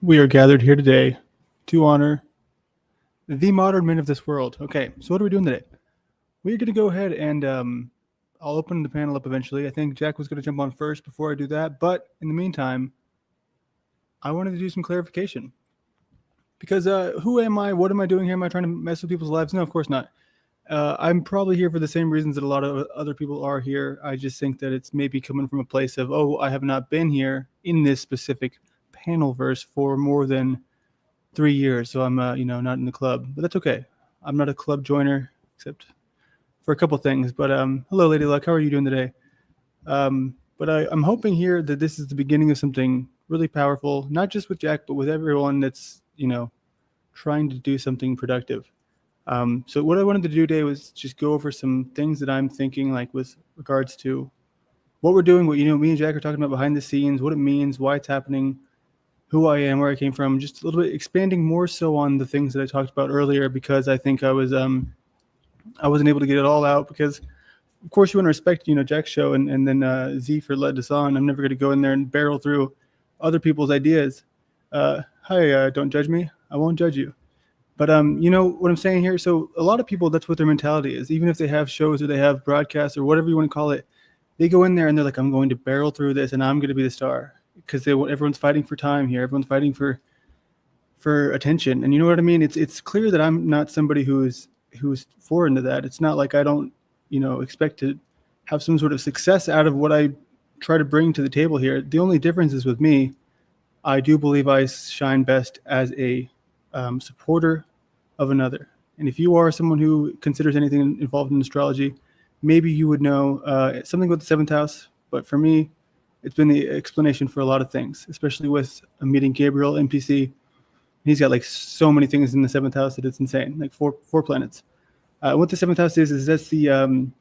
We are gathered here today to honor the modern men of this world. Okay, so what are we doing today? We're going to go ahead and I'll open the panel up eventually. I think Jack was going to jump on first before I do that. But in the meantime, I wanted to do some clarification. Because who am I? What am I doing here? Am I trying to mess with people's lives? No, of course not. I'm probably here for the same reasons that a lot of other people are here. I just think that it's maybe coming from a place of, oh, I have not been here in this specific panel verse for more than 3 years. So I'm, not in the club. But that's okay. I'm not a club joiner, except for a couple things. But hello, Lady Luck. How are you doing today? But I'm hoping here that this is the beginning of something really powerful, not just with Jack, but with everyone that's, trying to do something productive. So what I wanted to do today was just go over some things that I'm thinking, like with regards to what we're doing, what, me and Jack are talking about behind the scenes, what it means, why it's happening, who I am, where I came from, just a little bit expanding more so on the things that I talked about earlier, because I think I wasn't able to get it all out because, of course, you want to respect, Jack's show and then Z for led us on. I'm never going to go in there and barrel through other people's ideas. Hi, don't judge me. I won't judge you. But you know what I'm saying here? So a lot of people, that's what their mentality is. Even if they have shows or they have broadcasts or whatever you want to call it, they go in there and they're like, I'm going to barrel through this and I'm going to be the star. Because everyone's fighting for time here. Everyone's fighting for attention. And you know what I mean? It's clear that I'm not somebody who's foreign to that. It's not like I don't, expect to have some sort of success out of what I try to bring to the table here. The only difference is with me, I do believe I shine best as a supporter of another. And if you are someone who considers anything involved in astrology, maybe you would know something about the seventh house. But for me, it's been the explanation for a lot of things, especially with a meeting Gabriel NPC. He's got like so many things in the seventh house that it's insane, like four planets. What the seventh house is that's the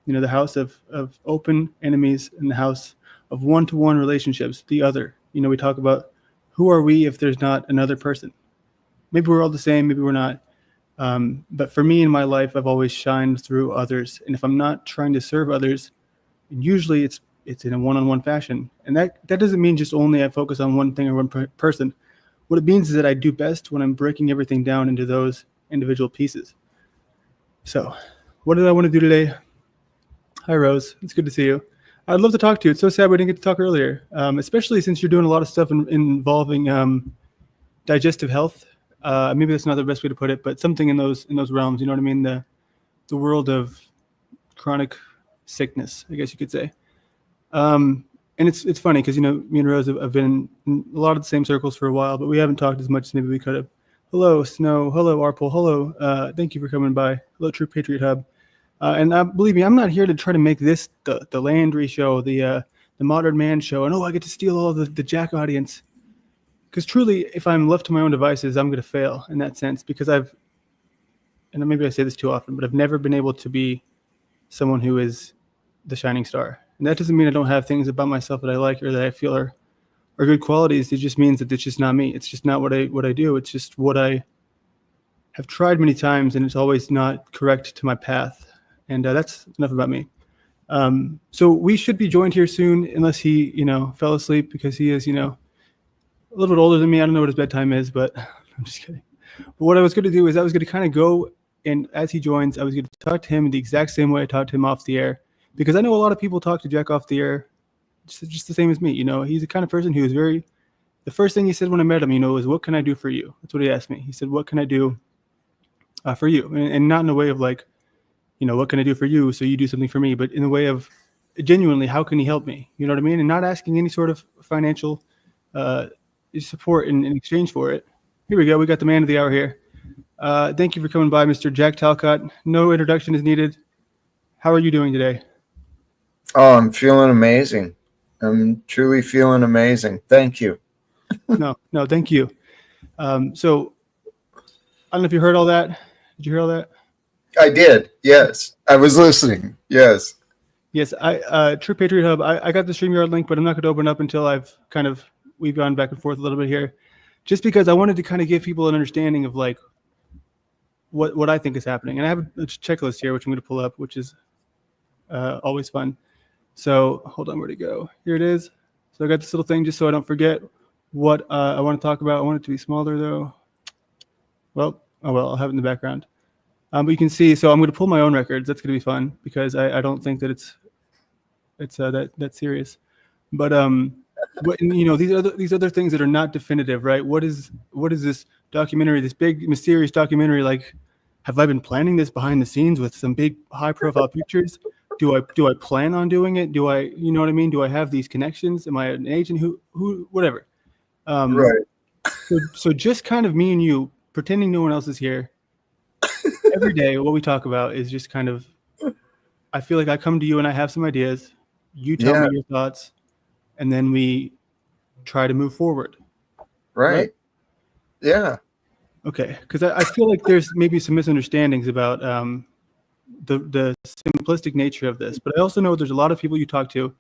the house of open enemies and the house of one-to-one relationships. The other, we talk about who are we if there's not another person. Maybe we're all the same, maybe we're not. But for me in my life, I've always shined through others. And if I'm not trying to serve others, usually it's in a one-on-one fashion. And that doesn't mean just only I focus on one thing or one person. What it means is that I do best when I'm breaking everything down into those individual pieces. So what did I want to do today? Hi, Rose. It's good to see you. I'd love to talk to you. It's so sad we didn't get to talk earlier, especially since you're doing a lot of stuff involving digestive health. Maybe that's not the best way to put it, but something in those realms. You know what I mean? The world of chronic sickness, I guess you could say. And it's funny because me and Rose have been in a lot of the same circles for a while, but we haven't talked as much as maybe we could have. Hello, Snow. Hello, Arpel. Hello. Thank you for coming by. Hello, True Patriot Hub. And believe me, I'm not here to try to make this the Landry show, the Modern Man show, and I get to steal all the Jack audience. Because truly, if I'm left to my own devices, I'm going to fail in that sense. Because and maybe I say this too often, but I've never been able to be someone who is the shining star. And that doesn't mean I don't have things about myself that I like or that I feel are good qualities. It just means that it's just not me. It's just not what I do. It's just what I have tried many times, and it's always not correct to my path. And that's enough about me. So we should be joined here soon, unless he, fell asleep, because he is, a little bit older than me. I don't know what his bedtime is, but I'm just kidding. But what I was going to do is I was going to kind of go, and as he joins, I was going to talk to him the exact same way I talked to him off the air, because I know a lot of people talk to Jack off the air just the same as me. He's the kind of person who is the first thing he said when I met him, was, what can I do for you? That's what he asked me. He said, what can I do for you? And not in a way of like, what can I do for you so you do something for me, but in a way of genuinely, how can he help me? You know what I mean? And not asking any sort of financial support in exchange for it. Here we go. We got the man of the hour here. Thank you for coming by, Mr. Jack Talcott. No introduction is needed. How are you doing today? Oh, I'm feeling amazing. I'm truly feeling amazing. Thank you. No, thank you. So I don't know if you heard all that. Did you hear all that? I did. Yes. I was listening. Yes. Yes. True Patriot Hub. I got the StreamYard link, but I'm not going to open up until we've gone back and forth a little bit here, just because I wanted to kind of give people an understanding of like what I think is happening. And I have a checklist here, which I'm going to pull up, which is always fun. So hold on, where to go? Here it is. So I got this little thing just so I don't forget. what I want to talk about. I want it to be smaller though. Well, I'll have it in the background. But you can see, so I'm going to pull my own records. That's going to be fun because I don't think that it's that serious. But these other things that are not definitive, right? What is this documentary, this big mysterious documentary? Like, have I been planning this behind the scenes with some big high profile pictures? Do I plan on doing it? Do I, you know what I mean? Do I have these connections? Am I an agent? Who whatever. Right. So just kind of me and you pretending no one else is here. Every day, what we talk about is just kind of, I feel like I come to you and I have some ideas. You tell me your thoughts, and then we try to move forward. Right. Yeah. Okay. Because I feel like there's maybe some misunderstandings about the simplistic nature of this. But I also know there's a lot of people you talk to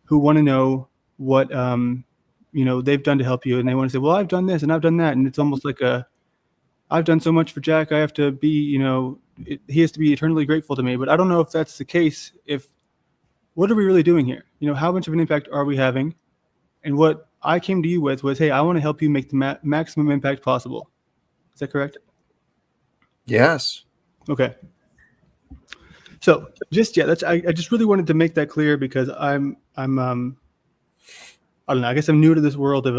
who want to know what they've done to help you, and they want to say, well, I've done this and I've done that, and it's almost like I've done so much for Jack, I have to be, he has to be eternally grateful to me. But I don't know if that's the case. What are we really doing here? How much of an impact are we having? And what I came to you with was, hey, I want to help you make the maximum impact possible. Is that correct? Yes. Okay. So I just really wanted to make that clear because I'm I don't know. I guess I'm new to this world of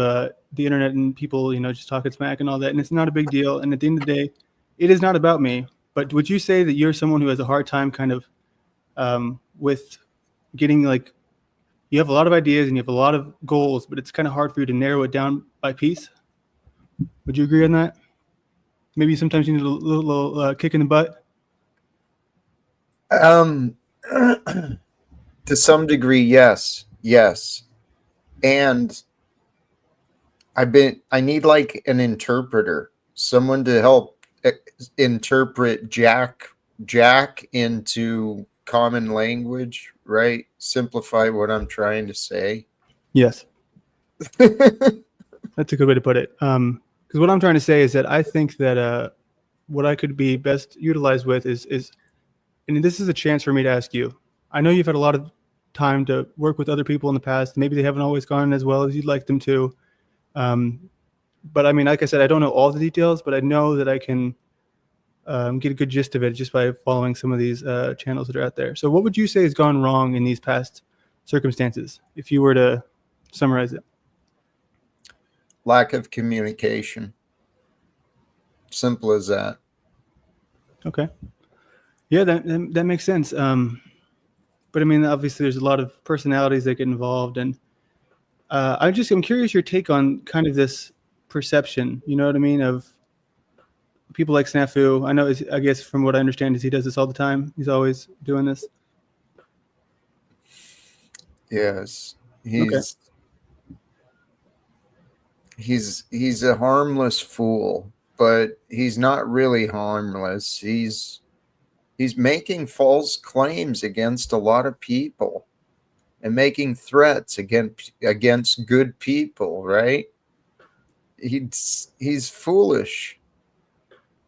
the internet and people, just talking smack and all that. And it's not a big deal. And at the end of the day, it is not about me. But would you say that you're someone who has a hard time kind of with getting, like, you have a lot of ideas and you have a lot of goals, but it's kind of hard for you to narrow it down by piece? Would you agree on that? Maybe sometimes you need a little kick in the butt? To some degree, yes. And I need like an interpreter, someone to help interpret Jack into common language, right? Simplify what I'm trying to say. Yes. That's a good way to put it. Because what I'm trying to say is that I think that what I could be best utilized with is, and this is a chance for me to ask you. I know you've had a lot of time to work with other people in the past. Maybe they haven't always gone as well as you'd like them to. But I mean, like I said, I don't know all the details, but I know that I can get a good gist of it just by following some of these channels that are out there. So what would you say has gone wrong in these past circumstances, if you were to summarize it? Lack of communication. Simple as that. Okay. Yeah, that makes sense. But I mean, obviously there's a lot of personalities that get involved, and I'm curious your take on kind of this perception, you know what I mean, of people like Snafu. I guess from what I understand is he does this all the time. He's always doing this. Yes. He's a harmless fool, but he's not really harmless. He's making false claims against a lot of people and making threats against good people, right? He's foolish.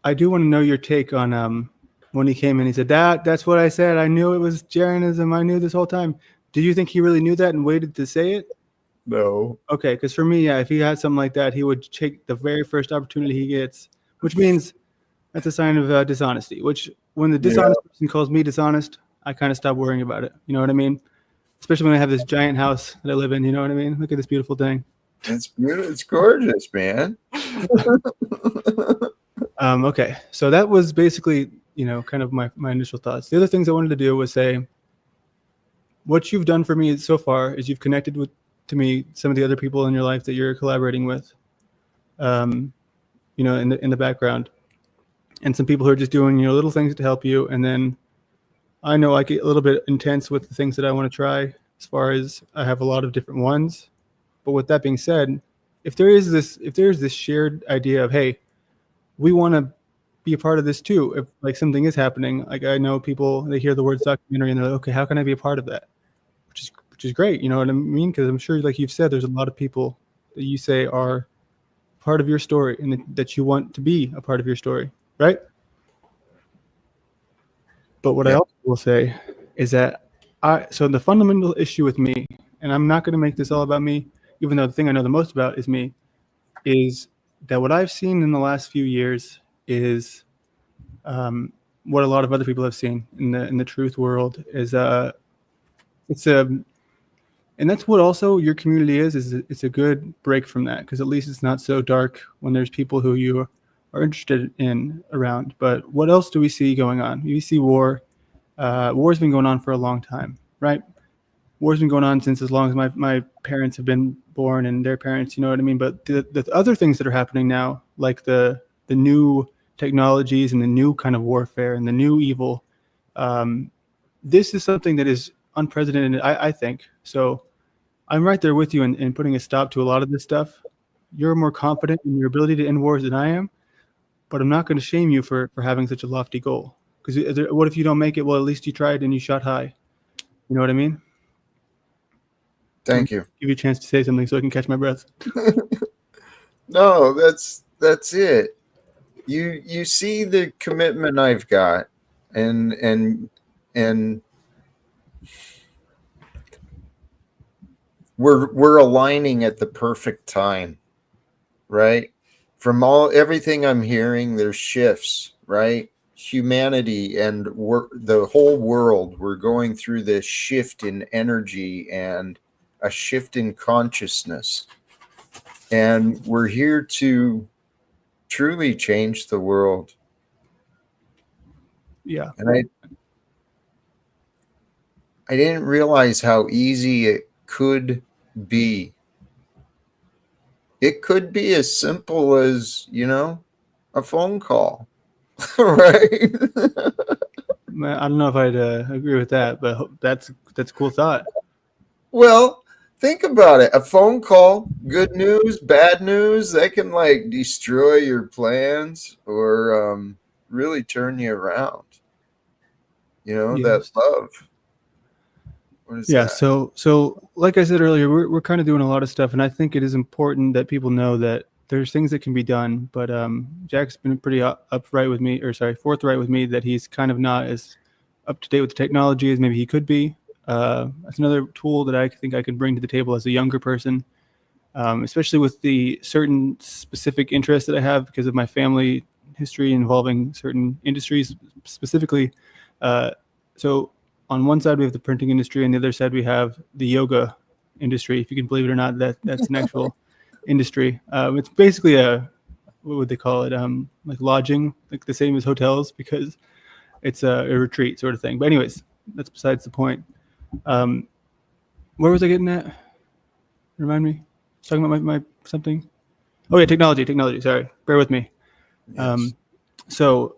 I do want to know your take on when he came in. He said, that's what I said. I knew it was Jeranism. I knew this whole time. Did you think he really knew that and waited to say it? No. Okay, because for me, yeah, if he had something like that, he would take the very first opportunity he gets, which means that's a sign of dishonesty, which when the dishonest person calls me dishonest, I kind of stop worrying about it. You know what I mean? Especially when I have this giant house that I live in. You know what I mean? Look at this beautiful thing. It's beautiful. It's gorgeous, man. Okay, so that was basically, kind of my initial thoughts. The other things I wanted to do was say, what you've done for me so far is you've connected to me some of the other people in your life that you're collaborating with, in the background, and some people who are just doing little things to help you. And then I know I get a little bit intense with the things that I want to try, as far as I have a lot of different ones. But with that being said, if there's this shared idea of, hey, we want to be a part of this too. If like something is happening, like I know people, they hear the words documentary and they're like, okay, how can I be a part of that? Which is great. You know what I mean? Because I'm sure, like you've said, there's a lot of people that you say are part of your story and that you want to be a part of your story, right? But what I also will say is that so the fundamental issue with me, and I'm not going to make this all about me, even though the thing I know the most about is me, is that what I've seen in the last few years is what a lot of other people have seen in the truth world is it's a and that's what also your community is it's a good break from that, because at least it's not so dark when there's people who you are interested in around. But what else do we see going on? We see war. War's been going on for a long time, right? War's been going on since as long as my parents have been born and their parents, you know what I mean? But the other things that are happening now, like the new technologies and the new kind of warfare and the new evil, this is something that is unprecedented, I think. So I'm right there with you in putting a stop to a lot of this stuff. You're more confident in your ability to end wars than I am, but I'm not going to shame you for having such a lofty goal. Because what if you don't make it? Well, at least you tried and you shot high. You know what I mean? Thank you. Give you a chance to say something so I can catch my breath. No, that's it. You see the commitment I've got, and we're aligning at the perfect time, right? From everything I'm hearing, there's shifts, right? Humanity and the whole world, we're going through this shift in energy and a shift in consciousness. And we're here to truly change the world. Yeah. And I didn't realize how easy it could be. It could be as simple as, a phone call, right? I don't know if I'd agree with that, but that's a cool thought. Well, think about it. A phone call, good news, bad news, that can like destroy your plans or really turn you around. Yes. That love. What is Yeah. that? So like I said earlier, we're kind of doing a lot of stuff, and I think it is important that people know that there's things that can be done. But Jack's been pretty forthright with me that he's kind of not as up to date with the technology as maybe he could be. That's another tool that I think I can bring to the table as a younger person, especially with the certain specific interests that I have because of my family history involving certain industries specifically. So on one side we have the printing industry, and the other side we have the yoga industry. If you can believe it or not, that's an actual industry. It's basically what would they call it? Like lodging, like the same as hotels, because it's a retreat sort of thing. But anyways, that's besides the point. Where was I getting at? Remind me. I was talking about my something. Oh yeah, technology. Sorry, bear with me. Yes. So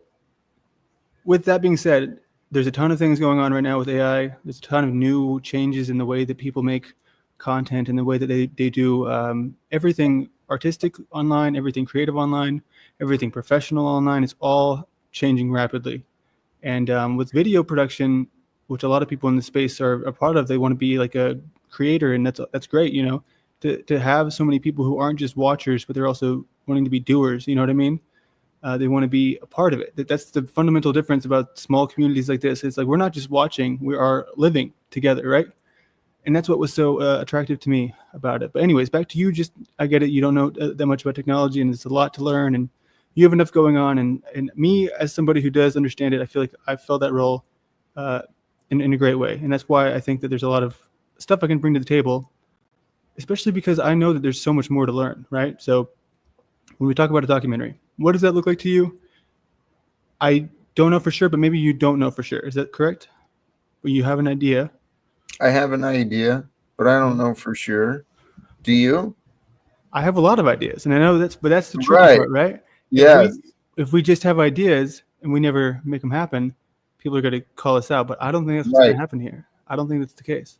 with that being said, there's a ton of things going on right now with AI. There's a ton of new changes in the way that people make content and the way that they do everything artistic online, everything creative online, everything professional online. It's all changing rapidly. And with video production, which a lot of people in the space are a part of, they want to be like a creator, and that's great, to have so many people who aren't just watchers, but they're also wanting to be doers. You know what I mean? They want to be a part of it. That's the fundamental difference about small communities like this. It's like we're not just watching; we are living together, right? And that's what was so attractive to me about it. But anyways, back to you. Just I get it. You don't know that much about technology, and it's a lot to learn, and you have enough going on. And me, as somebody who does understand it, I feel like I filled that role in a great way. And that's why I think that there's a lot of stuff I can bring to the table, especially because I know that there's so much more to learn, right? So when we talk about a documentary, what does that look like to you? I don't know for sure, but maybe you don't know for sure. Is that correct? Well, you have an idea. I have an idea, but I don't know for sure. Do you? I have a lot of ideas, and I know that's the tricky Right. part, right? Yes. If we just have ideas and we never make them happen, people are going to call us out. But I don't think that's what's Right. going to happen here. I don't think that's the case.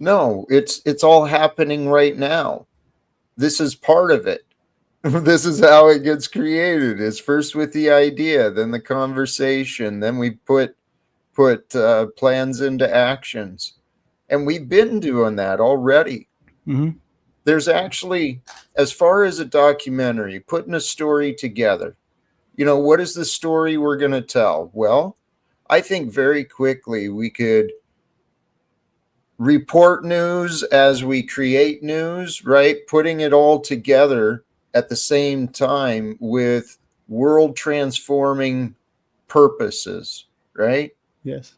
No, it's all happening right now. This is part of it. This is how it gets created. It's first with the idea, then the conversation, then we put plans into actions, and we've been doing that already. Mm-hmm. There's actually, as far as a documentary, putting a story together. What is the story we're going to tell? Well, I think very quickly we could report news as we create news, right? Putting it all together at the same time with world transforming purposes, right? Yes.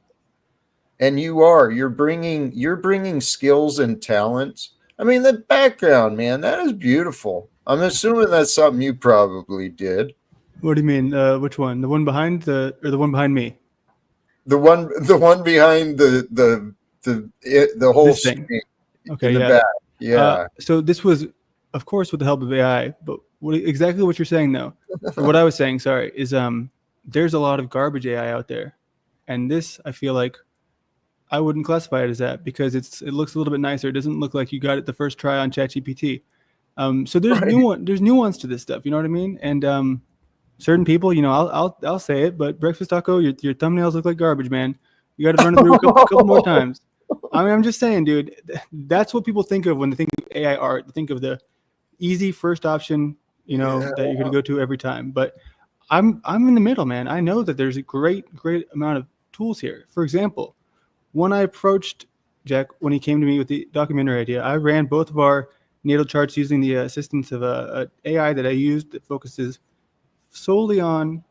And you're bringing skills and talents. I mean, the background, man, that is beautiful. I'm assuming that's something you probably did. What do you mean? Which one? The one behind or the one behind me? The one behind the whole This thing. screen Okay, in the yeah. back. Yeah. So this was, of course, with the help of AI. But exactly what you're saying, though, or what I was saying, sorry, is there's a lot of garbage AI out there, and this I feel like I wouldn't classify it as that because it looks a little bit nicer. It doesn't look like you got it the first try on ChatGPT. So there's Right. there's nuance to this stuff. You know what I mean? And certain people, I'll say it, but breakfast taco, your thumbnails look like garbage, man. You got to run it through a couple more times. I mean, I'm just saying, dude. That's what people think of when they think of AI art. They think of the easy first option, Yeah. that you're gonna go to every time. But I'm in the middle, man. I know that there's a great amount of tools here. For example, when I approached Jack when he came to me with the documentary idea, I ran both of our natal charts using the assistance of a AI that I used that focuses solely on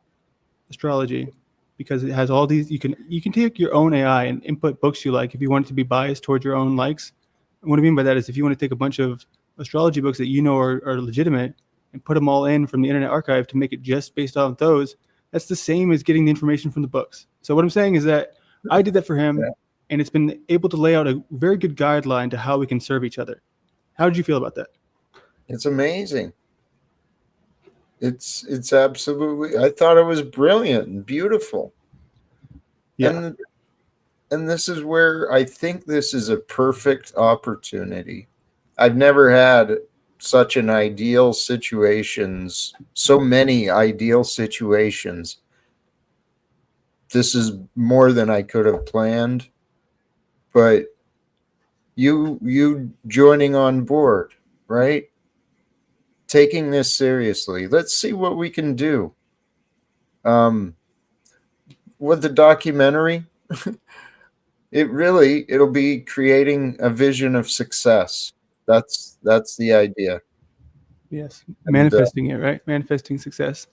astrology because it has all these. You can take your own AI and input books you like if you want it to be biased towards your own likes. And what I mean by that is if you want to take a bunch of astrology books that are legitimate and put them all in from the Internet Archive to make it just based off those, that's the same as getting the information from the books. So what I'm saying is that I did that for him, and it's been able to lay out a very good guideline to how we can serve each other. How did you feel about that? It's amazing. It's absolutely, I thought it was brilliant and beautiful. Yeah. And this is where I think this is a perfect opportunity. I've never had such an ideal situations, so many ideal situations. This is more than I could have planned, but you joining on board, right? Taking this seriously. Let's see what we can do. With the documentary, it'll be creating a vision of success. That's the idea. Yes. And Manifesting it, right? Manifesting success.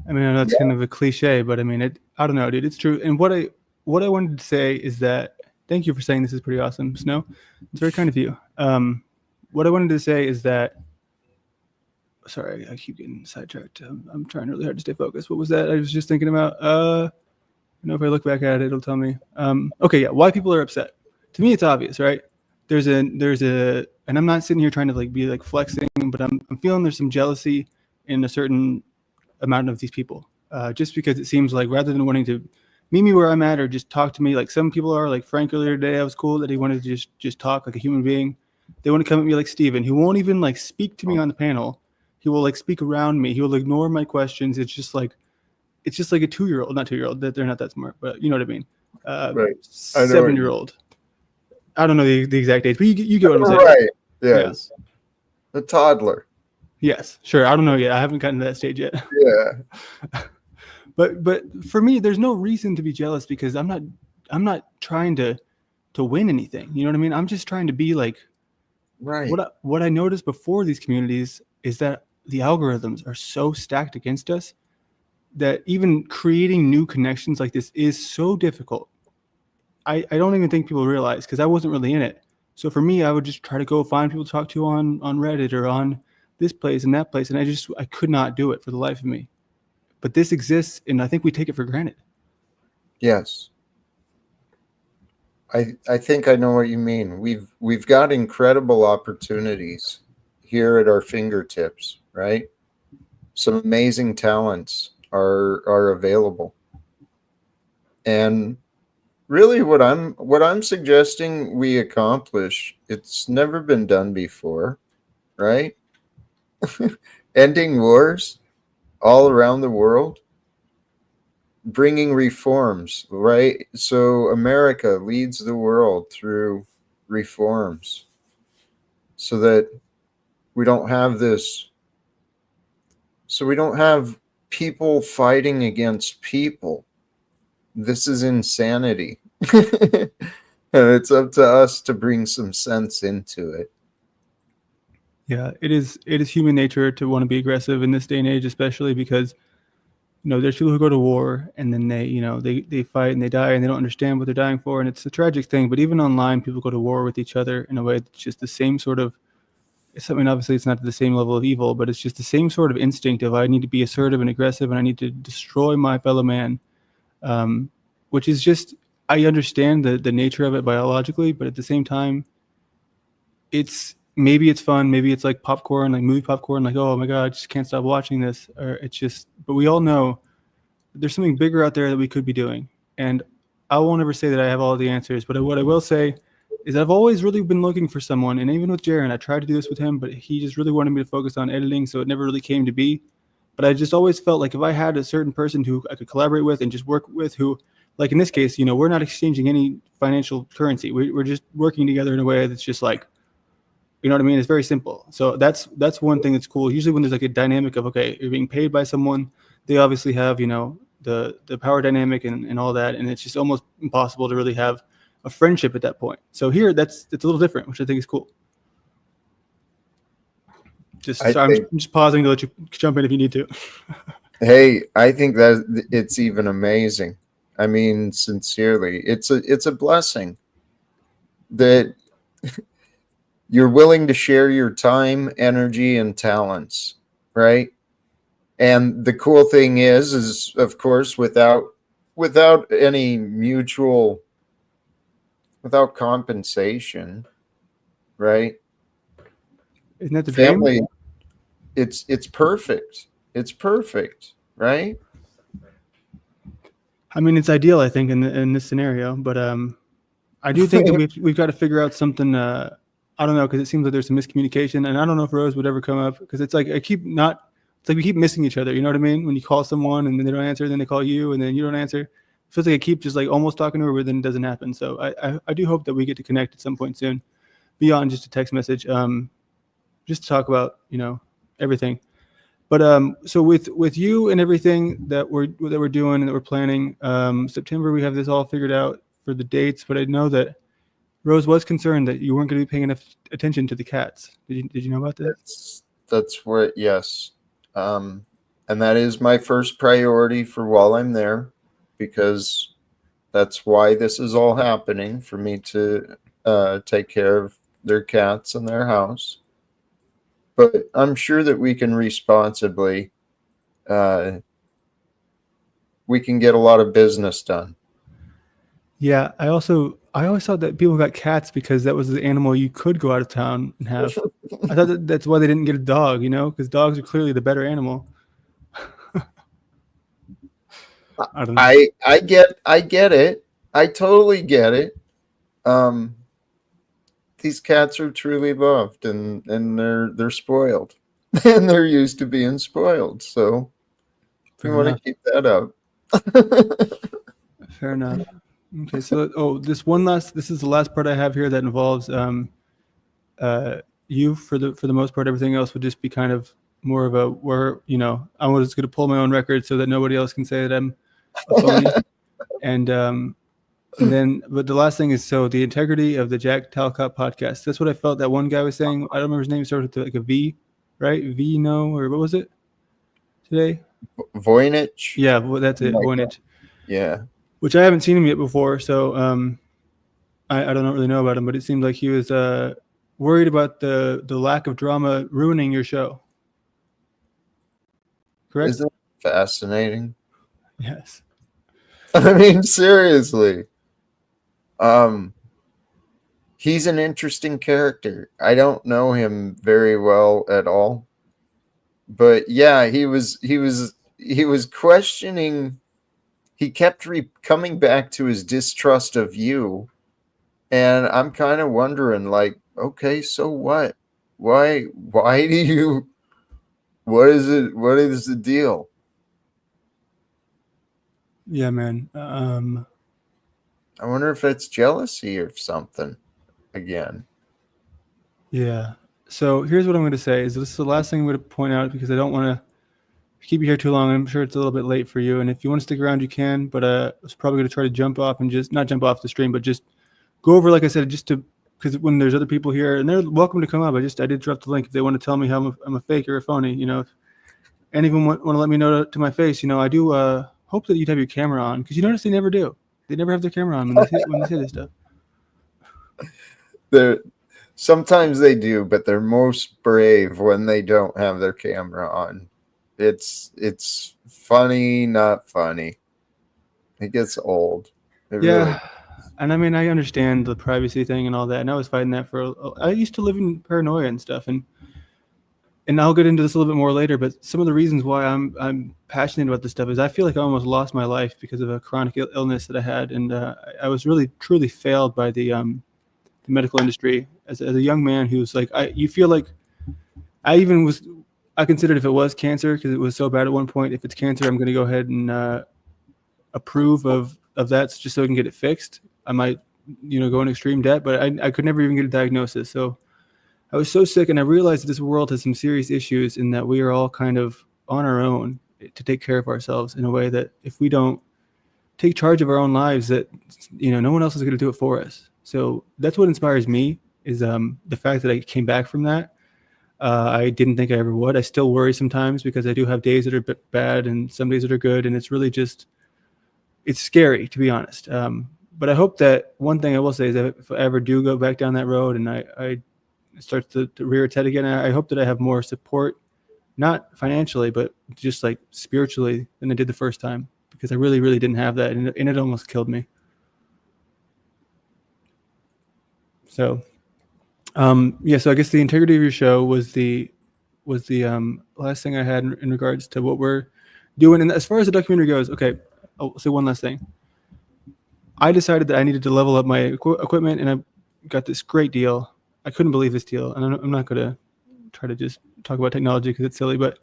I mean, I know that's kind of a cliche, but I mean, I don't know, dude. It's true. And what I wanted to say is that thank you for saying this is pretty awesome, Snow. It's very kind of you. What I wanted to say is that sorry, I keep getting sidetracked. I'm trying really hard to stay focused. What was that? I was just thinking about. If I look back at it, it'll tell me. Okay, yeah. Why people are upset? To me, it's obvious, right? There's a, and I'm not sitting here trying to be flexing, but I'm feeling there's some jealousy in a certain amount of these people. Just because it seems like rather than wanting to meet me where I'm at or just talk to me like some people are, like Frank earlier today, I was cool that he wanted to just talk like a human being. They want to come at me like Steven, who won't even speak to me on the panel. He will speak around me. He will ignore my questions. It's just like a 2-year-old, not 2-year-old, that they're not that smart, but you know what I mean. right. 7-year-old. I don't know the exact age, but you get what I'm saying. Right. Yes. Yeah. A toddler. Yes, sure. I don't know yet. I haven't gotten to that stage yet. Yeah. But for me, there's no reason to be jealous because I'm not trying to win anything. You know what I mean? I'm just trying to be right. What I noticed before these communities is that the algorithms are so stacked against us that even creating new connections like this is so difficult. I don't even think people realize because I wasn't really in it. So for me, I would just try to go find people to talk to on Reddit or on this place and that place, and I could not do it for the life of me. But this exists, and I think we take it for granted. Yes. I think I know what you mean. We've got incredible opportunities here at our fingertips, right? Some amazing talents are available. And really what I'm suggesting we accomplish, it's never been done before, right? Ending wars all around the world, bringing reforms, right? So America leads the world through reforms so that we don't have this, so we don't have people fighting against people. This is insanity. And it's up to us to bring some sense into it. Yeah, it is human nature to want to be aggressive in this day and age, especially because there's people who go to war and then they fight and they die and they don't understand what they're dying for, and it's a tragic thing. But even online, people go to war with each other in a way that's just the same sort of. Obviously it's not the same level of evil, but it's just the same sort of instinct of I need to be assertive and aggressive and I need to destroy my fellow man, which is just I understand the nature of it biologically, but at the same time, maybe it's fun, maybe it's like popcorn, like movie popcorn, like oh my god, I just can't stop watching this, or it's just. But we all know there's something bigger out there that we could be doing, and I won't ever say that I have all the answers, but what I will say is I've always really been looking for someone, and even with Jaron, I tried to do this with him, but he just really wanted me to focus on editing, so it never really came to be. But I just always felt like if I had a certain person who I could collaborate with and just work with, who, like in this case, we're not exchanging any financial currency. We're just working together in a way that's just like, you know what I mean? It's very simple. So that's one thing that's cool. Usually when there's like a dynamic of, okay, you're being paid by someone, they obviously have, the power dynamic and all that. And it's just almost impossible to really have a friendship at that point. So here it's a little different, which I think is cool. I'm just pausing to let you jump in if you need to. Hey, I think that it's even amazing. I mean, sincerely, it's a blessing that you're willing to share your time, energy, and talents, right? And the cool thing is of course, without any without compensation, right? Isn't that the family dream? It's perfect. It's perfect, right? I mean, it's ideal, I think, in this scenario, but I do think that we've got to figure out something. I don't know, because it seems like there's some miscommunication, and I don't know if Rose would ever come up, because it's like we keep missing each other. You know what I mean? When you call someone and then they don't answer, then they call you and then you don't answer. It feels like I keep just like almost talking to her, but then it doesn't happen. So I do hope that we get to connect at some point soon, beyond just a text message, just to talk about everything. But so with you and everything that we're doing and that we're planning, September we have this all figured out for the dates. But I know that Rose was concerned that you weren't going to be paying enough attention to the cats. Did you know about this? That's what, yes. And that is my first priority for while I'm there, because that's why this is all happening, for me to take care of their cats and their house. But I'm sure that we can responsibly, we can get a lot of business done. Yeah, I always thought that people got cats because that was the animal you could go out of town and have. I thought that's why they didn't get a dog, because dogs are clearly the better animal. I don't know. I get it. I totally get it. These cats are truly loved, and they're spoiled, and they're used to being spoiled. So we want to keep that up. Fair enough. Okay, so this is the last part I have here that involves you for the most part. Everything else would just be kind of more of a I was going to pull my own record so that nobody else can say that I'm a phony. And then, but the last thing is, so the integrity of the Jack Talcott podcast. That's what I felt that one guy was saying. I don't remember his name. It started with like a V, right? Vino, or what was it today? Voynich. Yeah, well, that's it. Voynich. Yeah. Which I haven't seen him yet before, so I don't really know about him. But it seemed like he was worried about the lack of drama ruining your show. Correct? Isn't it fascinating? Yes. I mean, seriously. He's an interesting character. I don't know him very well at all. But yeah, he was questioning. He kept coming back to his distrust of you. And I'm kind of wondering, like, okay, so what? Why do you, what is it? What is the deal? Yeah, man. I wonder if it's jealousy or something again. Yeah. So here's what I'm going to say is this is the last thing I'm going to point out, because I don't want to keep you here too long. I'm sure it's a little bit late for you. And if you want to stick around, you can. But I was probably going to try to jump off and just not jump off the stream, but just go over, like I said, just to because when there's other people here, and they're welcome to come up. I did drop the link if they want to tell me how I'm a fake or a phony. If any of them want to let me know to my face, I do hope that you'd have your camera on, because you notice they never do. They never have their camera on when they say this stuff. Sometimes they do, but they're most brave when they don't have their camera on. It's funny, not funny. It gets old. Really. And I mean, I understand the privacy thing and all that, and I was fighting that I used to live in paranoia and stuff, and I'll get into this a little bit more later, but some of the reasons why I'm passionate about this stuff is I feel like I almost lost my life because of a chronic illness that I had, and I was really truly failed by the medical industry as a young man who's like, you feel like I considered if it was cancer, because it was so bad at one point, if it's cancer, I'm going to go ahead and approve of that just so I can get it fixed. I might, go in extreme debt, but I could never even get a diagnosis. So I was so sick, and I realized that this world has some serious issues, in that we are all kind of on our own to take care of ourselves in a way that if we don't take charge of our own lives, that, no one else is going to do it for us. So that's what inspires me, is the fact that I came back from that. I didn't think I ever would. I still worry sometimes, because I do have days that are bad and some days that are good. And it's really just, it's scary, to be honest. But I hope that one thing I will say is that if I ever do go back down that road and I start to rear its head again, I hope that I have more support, not financially, but just like spiritually, than I did the first time, because I really, really didn't have that. And it almost killed me. So, so I guess the integrity of your show was the last thing I had in regards to what we're doing. And as far as the documentary goes, okay, I'll say one last thing. I decided that I needed to level up my equipment, and I got this great deal. I couldn't believe this deal, and I'm not going to try to just talk about technology because it's silly, but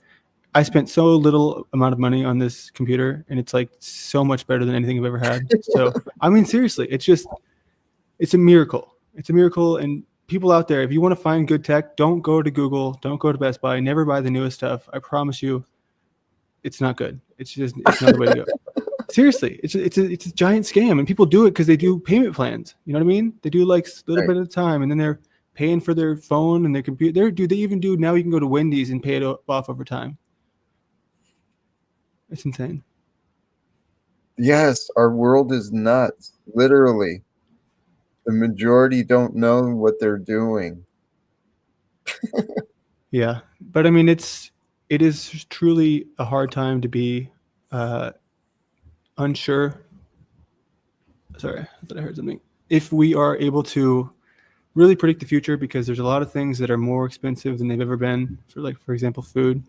I spent so little amount of money on this computer, and it's like so much better than anything I've ever had. So, I mean, seriously, it's a miracle. It's a miracle. And people out there, if you want to find good tech, don't go to Google, don't go to Best Buy, never buy the newest stuff. I promise you, it's not good. It's not the way to go. Seriously, it's a giant scam, and people do it because they do payment plans. You know what I mean? They do like a little bit at a time, and then they're paying for their phone and their computer. They even do now. You can go to Wendy's and pay it off over time. It's insane. Yes, our world is nuts. Literally, the majority don't know what they're doing. Yeah, but I mean, it is truly a hard time to be unsure. Sorry, I thought I heard something. If we are able to really predict the future, because there's a lot of things that are more expensive than they've ever been. For example, food.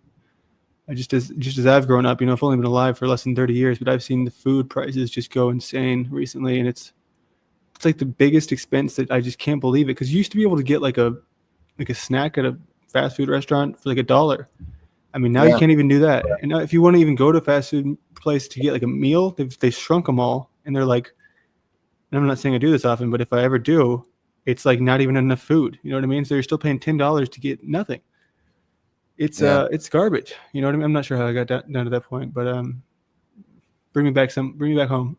Just as I've grown up, I've only been alive for less than 30 years, but I've seen the food prices just go insane recently, and it's like the biggest expense that I just can't believe it. Because you used to be able to get like a snack at a fast food restaurant for like $1. I mean, now you can't even do that. And now if you want to even go to a fast food place to get like a meal, they've shrunk them all, and they're like, and I'm not saying I do this often, but if I ever do, it's like not even enough food. You know what I mean? So you're still paying $10 to get nothing. It's garbage. You know what I mean? I'm not sure how I got down to that point, but bring me back home.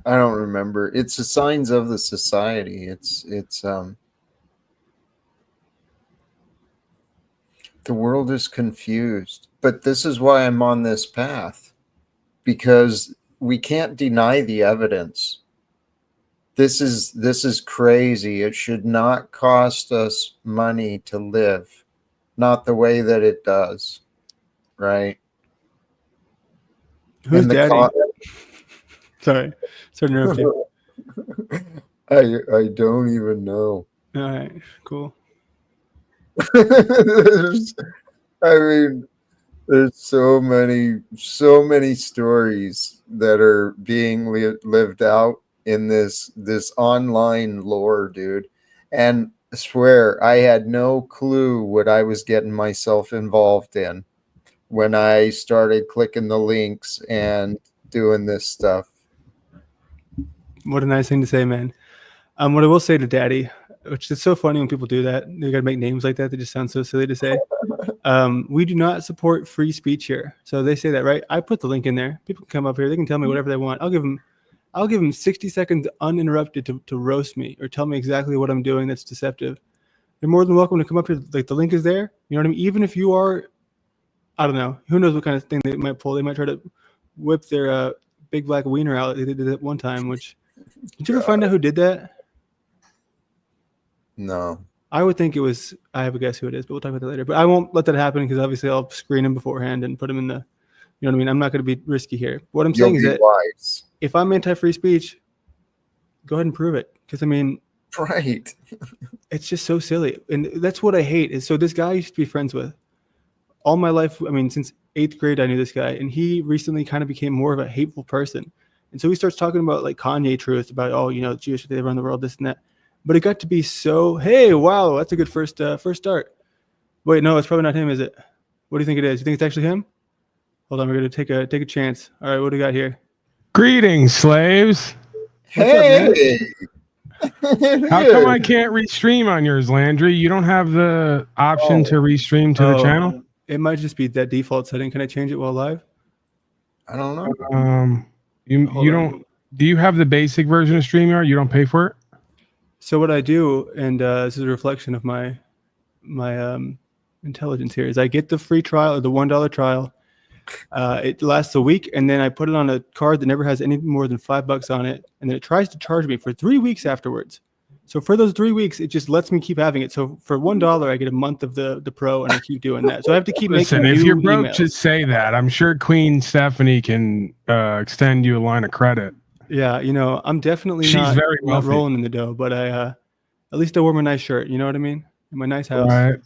I don't remember. It's the signs of the society. It's the world is confused. But this is why I'm on this path, because we can't deny the evidence. This is crazy. It should not cost us money to live, not the way that it does, right? Who's daddy? Sorry to interrupt you. I don't even know. All right, cool. I mean, there's so many stories that are being lived out in this online lore, dude. And I swear, I had no clue what I was getting myself involved in when I started clicking the links and doing this stuff. What a nice thing to say, man. What I will say to Daddy, which is so funny when people do that, they got to make names like that. They just sound so silly to say. We do not support free speech here. So they say that, right? I put the link in there. People can come up here. They can tell me whatever they want. I'll give them I'll give him 60 seconds uninterrupted to roast me or tell me exactly what I'm doing that's deceptive. You're more than welcome to come up here. Like, the link is there. You know what I mean? Even if you are, I don't know, who knows what kind of thing they might pull. They might try to whip their big black wiener out. They did that one time, which, did you ever find out who did that? No. I would think it was, I have a guess who it is, but we'll talk about that later. But I won't let that happen because obviously I'll screen him beforehand and put him in the, you know what I mean? I'm not going to be risky here. What I'm saying is that wise. If I'm anti-free speech, go ahead and prove it. Because, I mean, right. It's just so silly. And that's what I hate is, so this guy I used to be friends with all my life. I mean, since 8th grade, I knew this guy, and he recently kind of became more of a hateful person. And so he starts talking about like Kanye truth about, oh, you know, Jewish, they run the world, this and that. But it got to be so, hey, wow, that's a good first start. Wait, no, it's probably not him, is it? What do you think it is? You think it's actually him? Hold on, we're gonna take a chance. All right, what do we got here? Greetings, slaves. Hey. How come I can't restream on yours, Landry? You don't have the option to restream to the channel? It might just be that default setting. Can I change it while live? I don't know. You don't. Do you have the basic version of StreamYard? You don't pay for it? So what I do, and this is a reflection of my intelligence here, is I get the free trial or the $1 trial. It lasts a week, and then I put it on a card that never has any more than $5 on it, and then it tries to charge me for 3 weeks afterwards. So for those 3 weeks, it just lets me keep having it. So for $1, I get a month of the pro, and I keep doing that. So I have to keep making new emails. If you're broke, just say that. I'm sure Queen Stephanie can extend you a line of credit. Yeah, you know, I'm definitely not rolling in the dough, but at least I wore my nice shirt. You know what I mean? In my nice house. Right.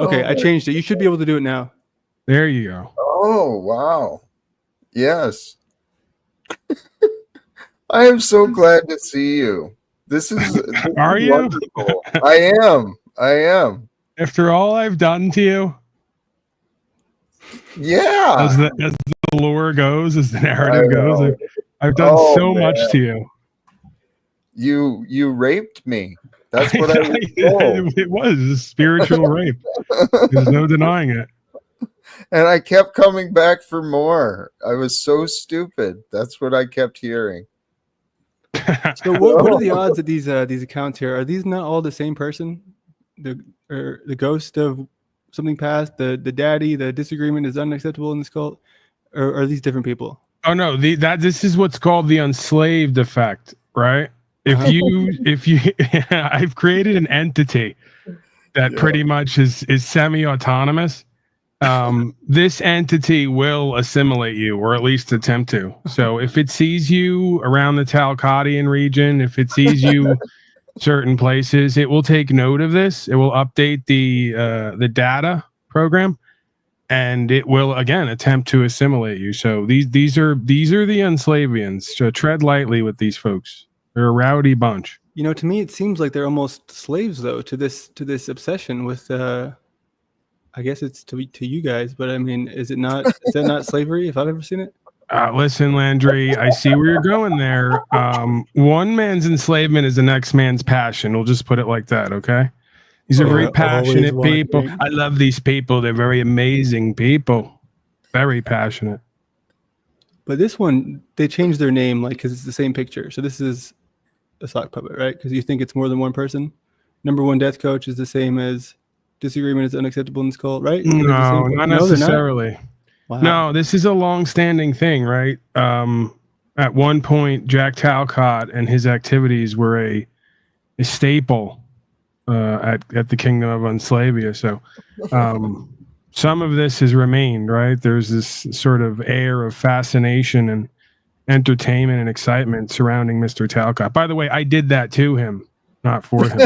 Okay, I changed it. You should be able to do it now. There you go. Oh, wow. Yes. I am so glad to see you. This is Are you? Wonderful. I am. After all I've done to you? Yeah. As the lore goes, as the narrative goes, I've done so much to you. You raped me. That's what I was told. It was a spiritual rape. There's no denying it. And I kept coming back for more. I was so stupid. That's what I kept hearing. So what are the odds that these accounts here, are these not all the same person? The ghost of something past, the daddy, the disagreement is unacceptable in this cult, or are these different people? Oh no, this is what's called the Unslaved effect, right? If you I've created an entity that pretty much is semi-autonomous. This entity will assimilate you, or at least attempt to. So if it sees you around the Talcottian region, if it sees you certain places, it will take note of this. It will update the data program, and it will again attempt to assimilate you. So these are the Unslavians. So tread lightly with these folks. They're a rowdy bunch. You know, to me, it seems like they're almost slaves, though, to this obsession with. I guess it's to you guys, but I mean, is it not? Is that not slavery? If I've ever seen it. Listen, Landry, I see where you're going there. One man's enslavement is the next man's passion. We'll just put it like that, okay? These are very passionate people. I love these people. They're very amazing people. Very passionate. But this one, they changed their name, like, because it's the same picture. So this is a sock puppet, right? Because you think it's more than one person. Number one death coach is the same as disagreement is unacceptable in this cult, right? No, not necessarily. Wow. No, this is a long-standing thing, right? At one point, Jack Talcott and his activities were a staple at the Kingdom of Unslavia. So some of this has remained, right? There's this sort of air of fascination and entertainment and excitement surrounding Mr. Talcott. By the way, I did that to him, not for him.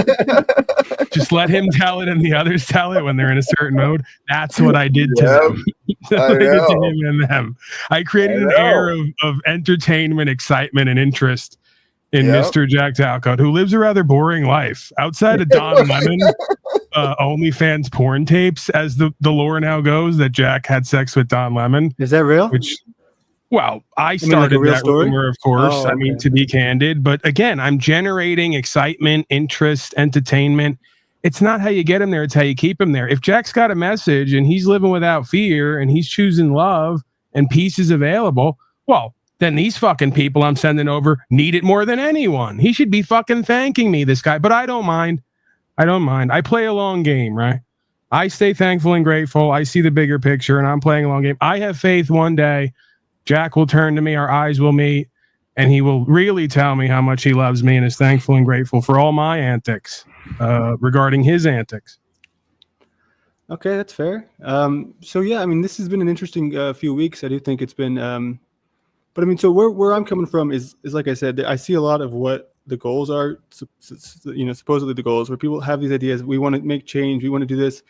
Just let him tell it and the others tell it when they're in a certain mode. That's what I did to them. That's what I did to him and them. I created an air of entertainment, excitement, and interest in Mr. Jack Talcott, who lives a rather boring life. Outside of Don Lemon, OnlyFans porn tapes, as the lore now goes, that Jack had sex with Don Lemon. Is that real? Well, I started that rumor, of course. Oh, okay. I mean, to be candid. But again, I'm generating excitement, interest, entertainment. It's not how you get him there. It's how you keep him there. If Jack's got a message and he's living without fear and he's choosing love and peace is available, well, then these fucking people I'm sending over need it more than anyone. He should be fucking thanking me, this guy. But I don't mind. I play a long game, right? I stay thankful and grateful. I see the bigger picture, and I'm playing a long game. I have faith one day Jack will turn to me, our eyes will meet, and he will really tell me how much he loves me and is thankful and grateful for all my antics regarding his antics. Okay, that's fair. So yeah, I mean, this has been an interesting few weeks. I do think it's been, but I mean, so where I'm coming from is like I said, I see a lot of what the goals are, supposedly the goals, where people have these ideas. We want to make change. We want to do this.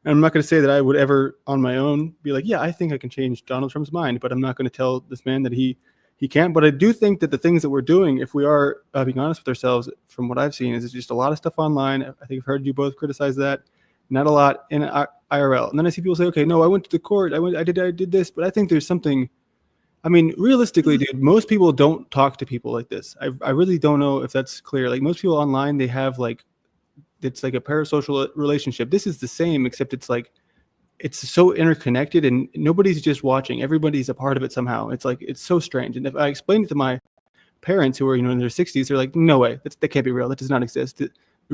And I'm not going to say that I would ever on my own be like, yeah, I think I can change Donald Trump's mind, but I'm not going to tell this man that he can't. But I do think that the things that we're doing, if we are being honest with ourselves, from what I've seen, is just a lot of stuff online. I think I've heard you both criticize that. Not a lot in IRL. And then I see people say, okay, no, I went to the court. I did this. But I think there's something. I mean, realistically, dude, most people don't talk to people like this. I really don't know if that's clear. Like most people online, they have it's like a parasocial relationship. This is the same, except it's so interconnected and nobody's just watching. Everybody's a part of it somehow. It's so strange. And if I explain it to my parents who are, in their 60s, they're like, no way, that can't be real. That does not exist.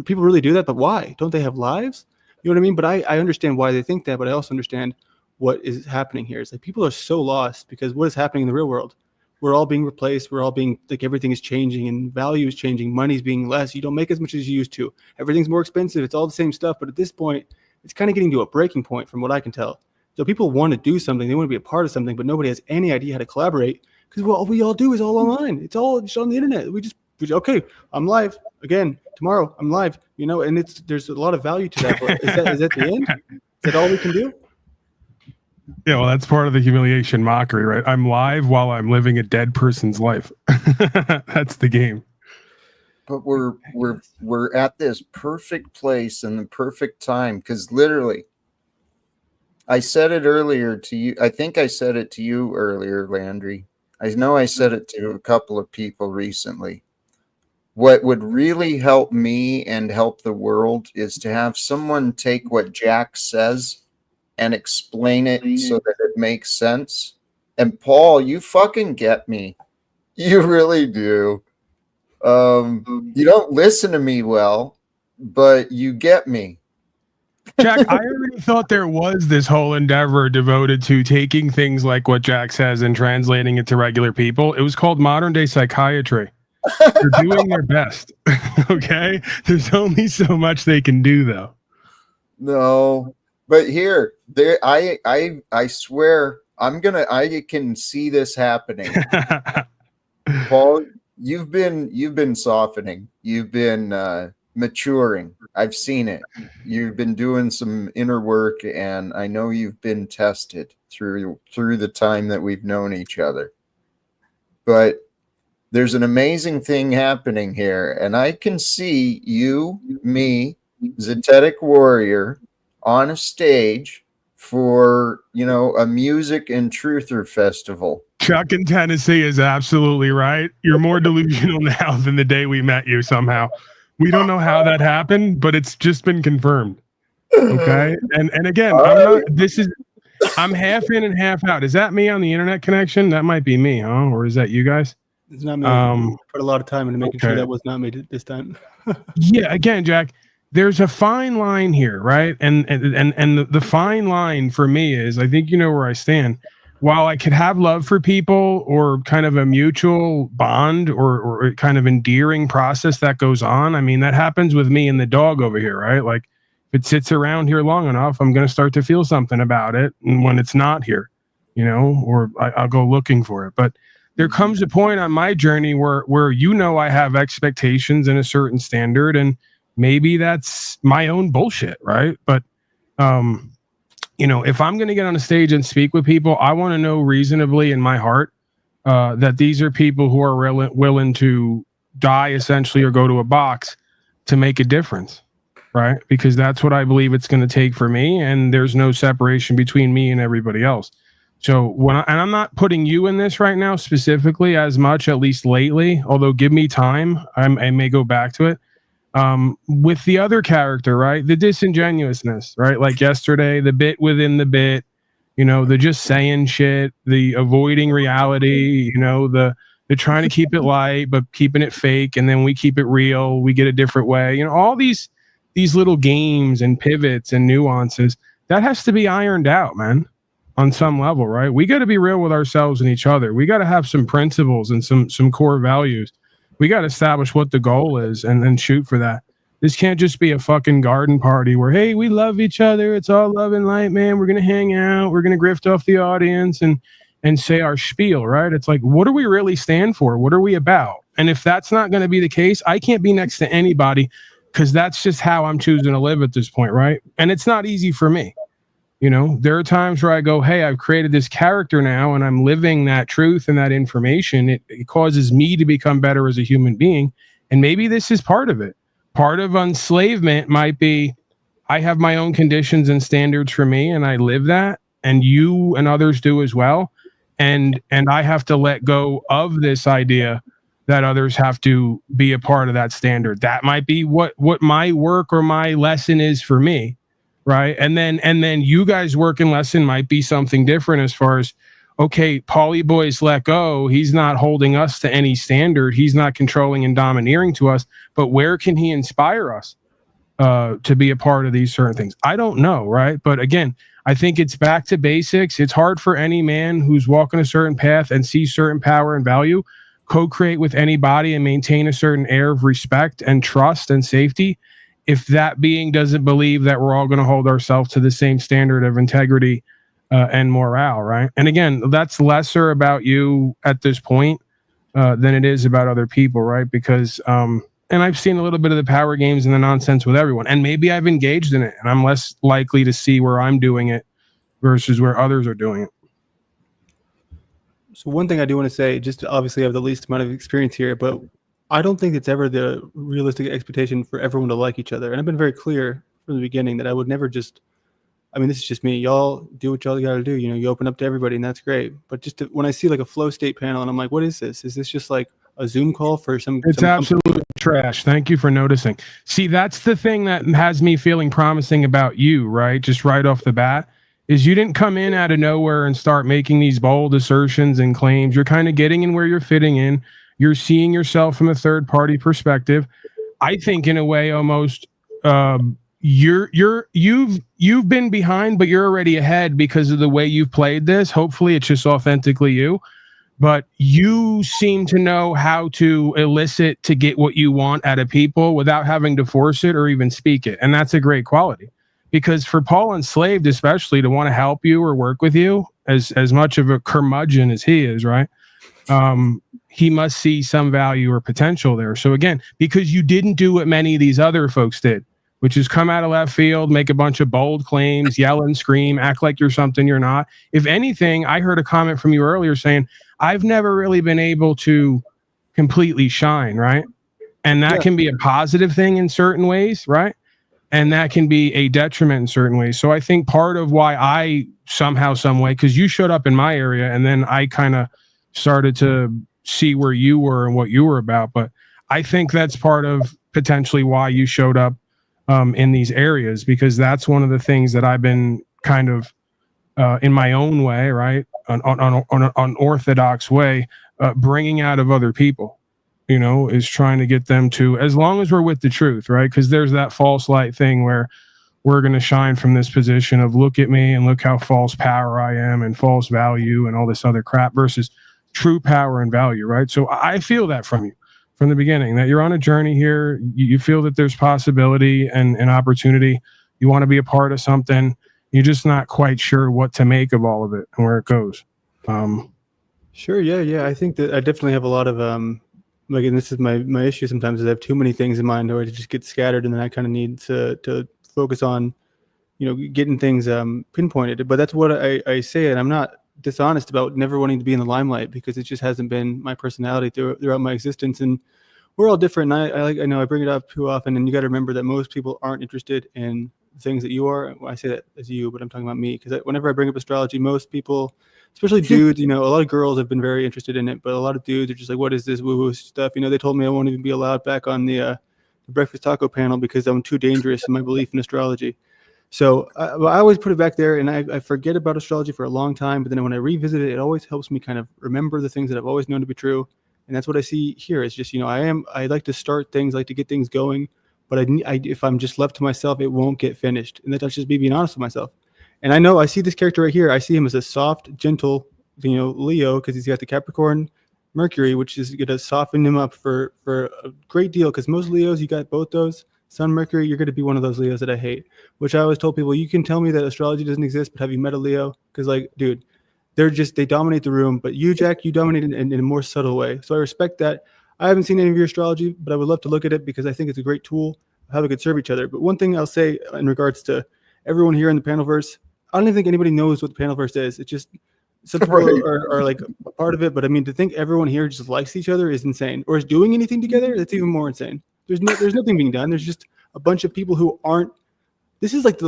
People really do that, but why? Don't they have lives? You know what I mean? But I understand why they think that, but I also understand what is happening here. It's like people are so lost because what is happening in the real world? We're all being replaced. We're all being everything is changing and value is changing. Money's being less. You don't make as much as you used to. Everything's more expensive. It's all the same stuff. But at this point, it's kind of getting to a breaking point from what I can tell. So people want to do something. They want to be a part of something, but nobody has any idea how to collaborate because all we all do is all online. It's all just on the internet. We just okay, I'm live again tomorrow. I'm live, and there's a lot of value to that. But is that the end? Is that all we can do? Yeah, well, that's part of the humiliation mockery, right? I'm live while I'm living a dead person's life. That's the game. But we're at this perfect place and the perfect time because literally, I said it earlier to you. I think I said it to you earlier, Landry. I know I said it to a couple of people recently. What would really help me and help the world is to have someone take what Jack says and explain it so that it makes sense. And Paul, you fucking get me. You really do. You don't listen to me well, but you get me. Jack, I already thought there was this whole endeavor devoted to taking things like what Jack says and translating it to regular people. It was called modern day psychiatry. They're doing their best. Okay? There's only so much they can do, though. No. But I swear I can see this happening. Paul, you've been softening. You've been maturing. I've seen it. You've been doing some inner work, and I know you've been tested through the time that we've known each other. But there's an amazing thing happening here, and I can see you, me, Zetetic Warrior, on a stage for, a music and truther festival. Chuck in Tennessee is absolutely right. You're more delusional now than the day we met you somehow. We don't know how that happened, but it's just been confirmed. Okay? And again, I'm half in and half out. Is that me on the internet connection? That might be me, huh? Or is that you guys? It's not me. Put a lot of time into making sure that was not me this time. Yeah, again, Jack, there's a fine line here, right? And the fine line for me is, I think you know where I stand. While I could have love for people or kind of a mutual bond or kind of endearing process that goes on, I mean, that happens with me and the dog over here, right? Like, if it sits around here long enough, I'm going to start to feel something about it. And when it's not here, or I'll go looking for it. But there comes a point on my journey where I have expectations and a certain standard, and maybe that's my own bullshit, right? But if I'm going to get on a stage and speak with people, I want to know reasonably in my heart that these are people who are willing to die essentially or go to a box to make a difference, right? Because that's what I believe it's going to take for me, and there's no separation between me and everybody else. So I'm not putting you in this right now specifically as much, at least lately, although give me time, I may go back to it. With the other character, right? The disingenuousness, right? Like yesterday, the bit within the bit, The just saying shit, the avoiding reality, the trying to keep it light but keeping it fake, and then we keep it real, we get a different way. All these little games and pivots and nuances that has to be ironed out, man, on some level, right? We got to be real with ourselves and each other. We got to have some principles and some core values. We got to establish what the goal is and then shoot for that. This can't just be a fucking garden party where, hey, we love each other. It's all love and light, man. We're going to hang out. We're going to grift off the audience and say our spiel, right? It's like, what do we really stand for? What are we about? And if that's not going to be the case, I can't be next to anybody, because that's just how I'm choosing to live at this point, right? And it's not easy for me. There are times where I go, hey, I've created this character now and I'm living that truth and that information. It causes me to become better as a human being. And maybe this is part of it. Part of enslavement might be I have my own conditions and standards for me, and I live that, and you and others do as well. And I have to let go of this idea that others have to be a part of that standard. That might be what my work or my lesson is for me. Right. And then you guys' work and lesson might be something different as far as, okay, Paulie Boy's let go. He's not holding us to any standard. He's not controlling and domineering to us. But where can he inspire us to be a part of these certain things? I don't know. Right. But again, I think it's back to basics. It's hard for any man who's walking a certain path and sees certain power and value, co-create with anybody and maintain a certain air of respect and trust and safety, if that being doesn't believe that we're all going to hold ourselves to the same standard of integrity and morale, right? And again, that's lesser about you at this point than it is about other people, right? Because, and I've seen a little bit of the power games and the nonsense with everyone, and maybe I've engaged in it, and I'm less likely to see where I'm doing it versus where others are doing it. So one thing I do want to say, just to obviously have the least amount of experience here, but I don't think it's ever the realistic expectation for everyone to like each other. And I've been very clear from the beginning that I would never just, this is just me. Y'all do what y'all got to do. You open up to everybody and that's great. But just when I see like a flow state panel and I'm like, what is this? Is this just like a Zoom call for some? It's absolute trash. Thank you for noticing. See, that's the thing that has me feeling promising about you, right? Just right off the bat, is you didn't come in out of nowhere and start making these bold assertions and claims. You're kind of getting in where you're fitting in. You're seeing yourself from a third party perspective. I think in a way almost you've been behind, but you're already ahead because of the way you've played this. Hopefully it's just authentically you, but you seem to know how to elicit to get what you want out of people without having to force it or even speak it. And that's a great quality, because for Paul Enslaved, especially, to want to help you or work with you as much of a curmudgeon as he is, right? He must see some value or potential there. So again, because you didn't do what many of these other folks did, which is come out of left field, make a bunch of bold claims, yell and scream, act like you're something you're not. If anything, I heard a comment from you earlier saying, I've never really been able to completely shine, right? And that can be a positive thing in certain ways, right? And that can be a detriment in certain ways. So I think part of why I somehow, some way, because you showed up in my area and then I kind of started to see where you were and what you were about. But I think that's part of potentially why you showed up in these areas, because that's one of the things that I've been kind of in my own way, right, on an orthodox way, bringing out of other people, is trying to get them to, as long as we're with the truth, right? Because there's that false light thing where we're going to shine from this position of look at me and look how false power I am and false value and all this other crap versus true power and value, right? So I feel that from you from the beginning, that you're on a journey here. You feel that there's possibility and opportunity. You want to be a part of something. You're just not quite sure what to make of all of it and where it goes. Sure. Yeah. I think that I definitely have a lot of, and this is my issue sometimes, is I have too many things in mind or to just get scattered. And then I kind of need to focus on, getting things pinpointed. But that's what I say. And I'm not dishonest about never wanting to be in the limelight, because it just hasn't been my personality throughout my existence. And we're all different. And I know I bring it up too often, and you got to remember that most people aren't interested in things that you are. Well, I say that as you, but I'm talking about me, because whenever I bring up astrology, most people, especially dudes, a lot of girls have been very interested in it, but a lot of dudes are just like, what is this woo-woo stuff? They told me I won't even be allowed back on the breakfast taco panel because I'm too dangerous in my belief in astrology. So I always put it back there, and I forget about astrology for a long time. But then when I revisit it, it always helps me kind of remember the things that I've always known to be true. And that's what I see here. It's just, I like to start things, like to get things going. But if I'm just left to myself, it won't get finished. And that's just me being honest with myself. And I know I see this character right here. I see him as a soft, gentle, Leo, because he's got the Capricorn Mercury, which is going to soften him up for a great deal. Because most Leos, you got both those. Sun, Mercury, you're going to be one of those Leos that I hate. Which I always told people, you can tell me that astrology doesn't exist, but have you met a Leo? Because, like, dude, they dominate the room. But you, Jack, you dominate in a more subtle way. So I respect that. I haven't seen any of your astrology, but I would love to look at it because I think it's a great tool of how we could serve each other. But one thing I'll say in regards to everyone here in the Panelverse, I don't even think anybody knows what the Panelverse is. It's just some people are like a part of it. But I mean, to think everyone here just likes each other is insane. Or is doing anything together, that's even more insane. There's nothing being done. There's just a bunch of people who aren't. This is like the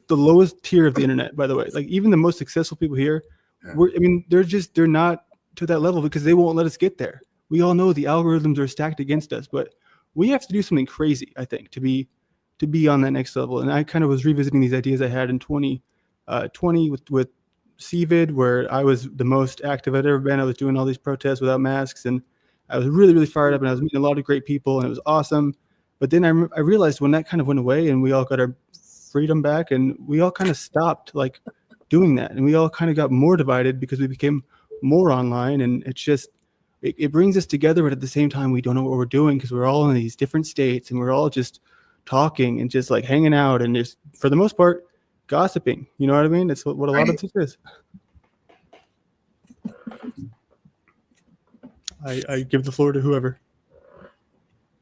lowest tier of the internet, by the way. Like even the most successful people here, they're not to that level because they won't let us get there. We all know the algorithms are stacked against us, but we have to do something crazy, I think, to be on that next level. And I kind of was revisiting these ideas I had in 2020 with CVID, where I was the most active I'd ever been. I was doing all these protests without masks, and I was really, really fired up, and I was meeting a lot of great people, and it was awesome. But then I realized when that kind of went away and we all got our freedom back, and we all kind of stopped like doing that, and we all kind of got more divided because we became more online, and it's just it brings us together, but at the same time we don't know what we're doing because we're all in these different states, and we're all just talking and just like hanging out and just for the most part gossiping. You know what I mean? It's what a lot of this is. I give the floor to whoever.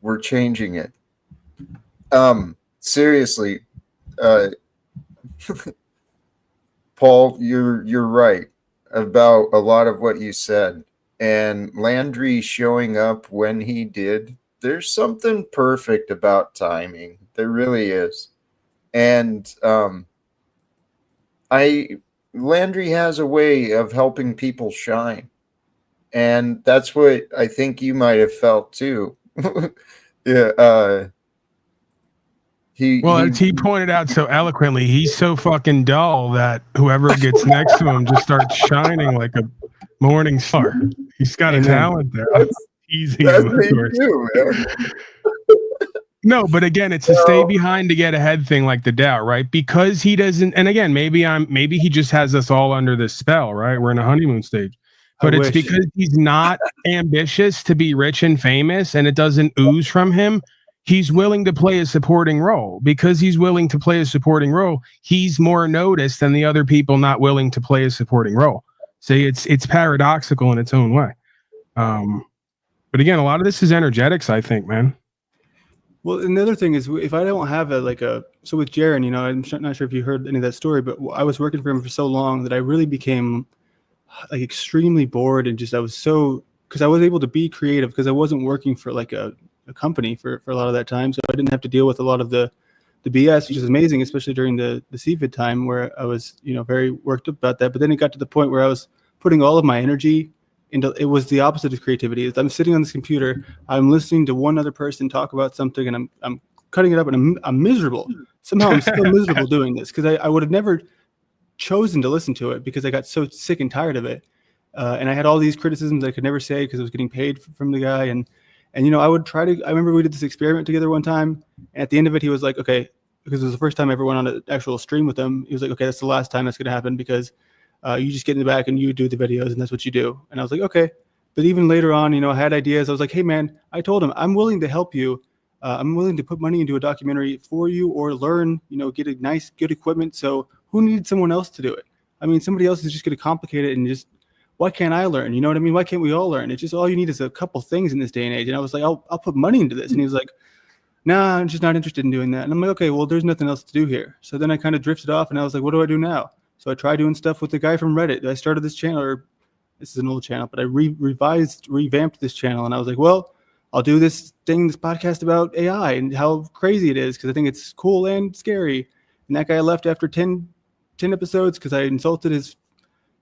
We're changing it. Seriously, Paul, you're right about a lot of what you said. And Landry showing up when he did, there's something perfect about timing. There really is. And Landry has a way of helping people shine. And that's what I think you might have felt too. Yeah. As he pointed out so eloquently, he's so fucking dull that whoever gets next to him just starts shining like a morning star. He's got a talent there. That's easy. That's me too, man. No, but again, it's a stay behind to get ahead thing, like the Dow, right? Because he doesn't. And again, maybe he just has us all under this spell, right? We're in a honeymoon stage. But it's because he's not ambitious to be rich and famous, and it doesn't ooze from him. He's willing to play a supporting role. Because he's willing to play a supporting role, he's more noticed than the other people not willing to play a supporting role. See, it's paradoxical in its own way. But again, a lot of this is energetics, I think, man. Well, and the other thing is, if I don't have so with Jaron, I'm not sure if you heard any of that story, but I was working for him for so long that I really became like extremely bored, and just because I was able to be creative because I wasn't working for like a company for a lot of that time, so I didn't have to deal with a lot of the BS, which is amazing, especially during the CVID time where I was very worked up about that. But then it got to the point where I was putting all of my energy into it. Was the opposite of creativity. I'm sitting on this computer, I'm listening to one other person talk about something, and I'm cutting it up, and I'm miserable. Somehow I'm still miserable doing this because I would have never chosen to listen to it because I got so sick and tired of it, and I had all these criticisms I could never say because I was getting paid from the guy, and I would try to. I remember we did this experiment together one time, and at the end of it, he was like, "Okay," because it was the first time I ever went on an actual stream with him. He was like, "Okay, that's the last time that's going to happen because you just get in the back and you do the videos, and that's what you do." And I was like, "Okay." But even later on, I had ideas. I was like, "Hey, man," I told him, "I'm willing to help you. I'm willing to put money into a documentary for you, or learn, get a nice, good equipment. So who needs someone else to do it? I mean, somebody else is just going to complicate it and just." Why can't I learn? You know what I mean? Why can't we all learn? It's just all you need is a couple things in this day and age. And I was like, I'll put money into this. And he was like, nah, I'm just not interested in doing that. And I'm like, okay, well, there's nothing else to do here. So then I kind of drifted off, and I was like, what do I do now? So I tried doing stuff with the guy from Reddit. I started this channel, or this is an old channel, but I revamped this channel. And I was like, well, I'll do this podcast about AI and how crazy it is because I think it's cool and scary. And that guy left after 10 episodes because I insulted his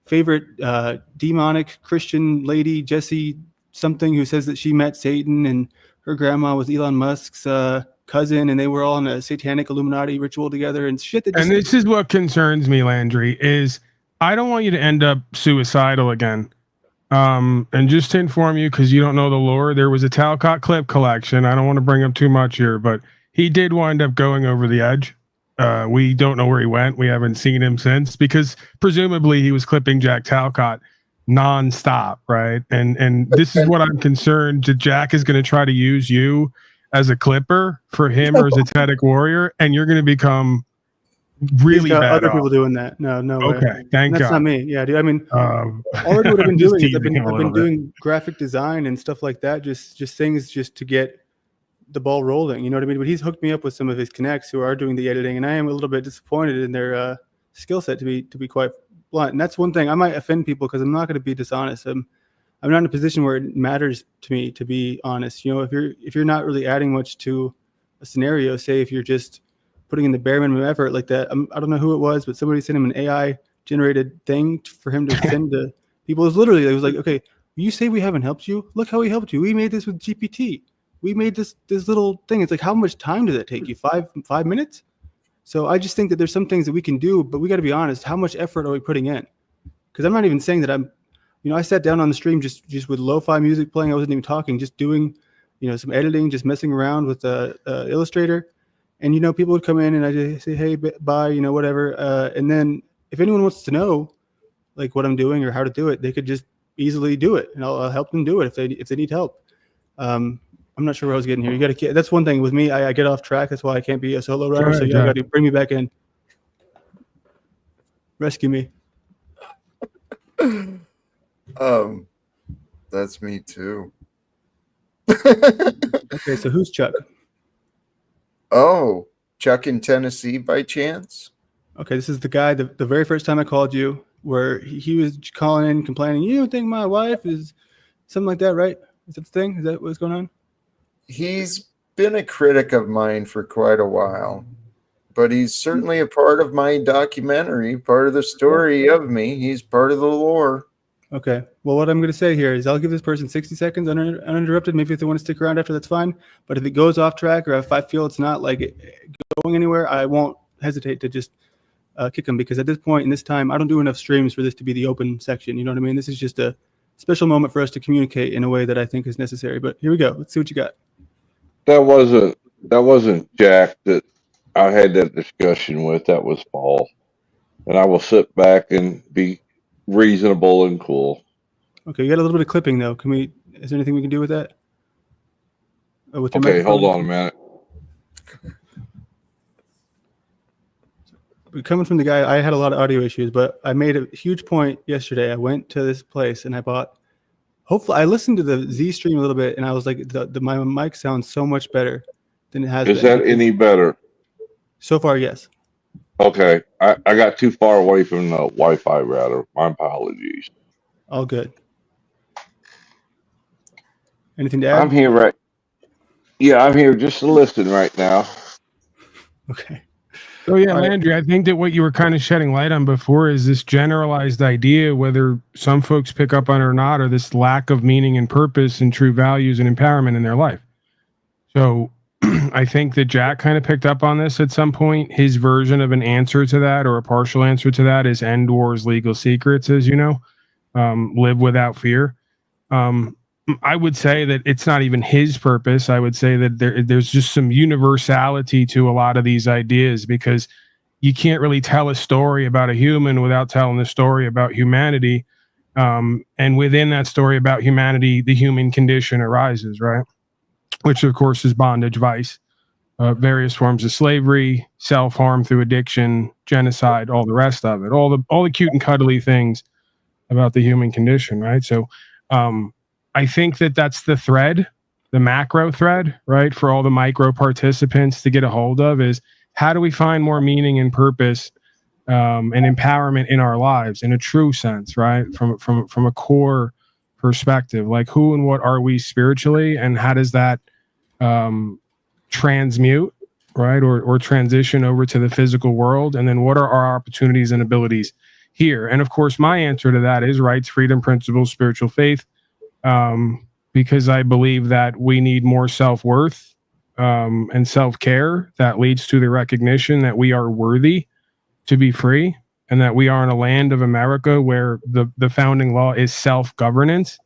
favorite demonic Christian lady, Jessie something, who says that she met Satan and her grandma was Elon Musk's cousin, and they were all in a satanic Illuminati ritual together and shit. That just, And this is what concerns me, Landry, is I don't want you to end up suicidal again. And just to inform you, because you don't know the lore, there was a Talcott clip collection. I don't want to bring up too much here, but he did wind up going over the edge. We don't know where he went. We haven't seen him since, because presumably he was clipping Jack Talcott nonstop, right? And this is what I'm concerned that Jack is going to try to use you as a clipper for him or as a Tedic warrior, and you're going to become really got bad other off. people doing that. No way. Okay, thank That's God. not me. Yeah, dude. I mean, already what I've been I'm just doing is I've teasing him a been little bit. doing graphic design and stuff like that. Just things just to get the ball rolling. You know what I mean? But he's hooked me up with some of his connects who are doing the editing, and I am a little bit disappointed in their skill set, to be quite blunt. And that's one thing. I might offend people because I'm not going to be dishonest. I'm not in a position where it matters to me to be honest. You know, if you're not really adding much to a scenario, say if you're just putting in the bare minimum effort like that, I don't know who it was, but somebody sent him an AI generated thing for him to send to people. It was like, okay, you say we haven't helped you. Look how we helped you. We made this with GPT. We made this little thing. It's like, how much time did that take you? 5 minutes? So I just think that there's some things that we can do, but we got to be honest. How much effort are we putting in? Because I'm not even saying that I sat down on the stream just with lo-fi music playing. I wasn't even talking, just doing, some editing, just messing around with Illustrator. And, people would come in and I just say, hey, bye, whatever. And then if anyone wants to know like what I'm doing or how to do it, they could just easily do it. And I'll help them do it if they need help. I'm not sure where I was getting here. You got to. That's one thing with me. I get off track. That's why I can't be a solo rider. Right, so you got to bring me back in. Rescue me. That's me too. Okay, so who's Chuck? Oh, Chuck in Tennessee by chance? Okay, this is the guy. The very first time I called you, where he was calling in complaining. You don't think my wife is something like that, right? Is that the thing? Is that what's going on? He's been a critic of mine for quite a while, but he's certainly a part of my documentary, part of the story of me. He's part of the lore. Okay. Well, what I'm going to say here is I'll give this person 60 seconds uninterrupted. Maybe if they want to stick around after, that's fine. But if it goes off track or if I feel it's not like going anywhere, I won't hesitate to just kick them, because at this point in this time, I don't do enough streams for this to be the open section. You know what I mean? This is just a special moment for us to communicate in a way that I think is necessary. But here we go. Let's see what you got. That wasn't Jack that I had that discussion with. That was Paul. And I will sit back and be reasonable and cool. Okay, you got a little bit of clipping though. Is there anything we can do with that? With your Okay, microphone? hold on a minute. Coming from the guy, I had a lot of audio issues, but I made a huge point yesterday. I went to this place and I bought. Hopefully, I listened to the Z stream a little bit, and I was like, my mic sounds so much better than it has been. Is that any better? So far, yes. Okay, I got too far away from the Wi-Fi router. My apologies. All good. Anything to add? I'm here I'm here just to listen right now. Okay. So yeah, All right. Landry, I think that what you were kind of shedding light on before is this generalized idea, whether some folks pick up on it or not, or this lack of meaning and purpose and true values and empowerment in their life. So I think that Jack kind of picked up on this at some point. His version of an answer to that, or a partial answer to that, is end wars, legal secrets, as you know, live without fear. I would say that it's not even his purpose. I would say that there's just some universality to a lot of these ideas, because you can't really tell a story about a human without telling a story about humanity. And within that story about humanity, the human condition arises, right? Which, of course, is bondage, vice, various forms of slavery, self-harm through addiction, genocide, all the rest of it, all the cute and cuddly things about the human condition, right? So, I think that that's the thread, the macro thread, right, for all the micro participants to get a hold of, is how do we find more meaning and purpose and empowerment in our lives in a true sense, right, from a core perspective, like who and what are we spiritually, and how does that transmute, right, or transition over to the physical world, and then what are our opportunities and abilities here? And of course, my answer to that is rights, freedom, principles, spiritual faith. Because I believe that we need more self-worth and self-care that leads to the recognition that we are worthy to be free, and that we are in a land of America where the founding law is self-governance,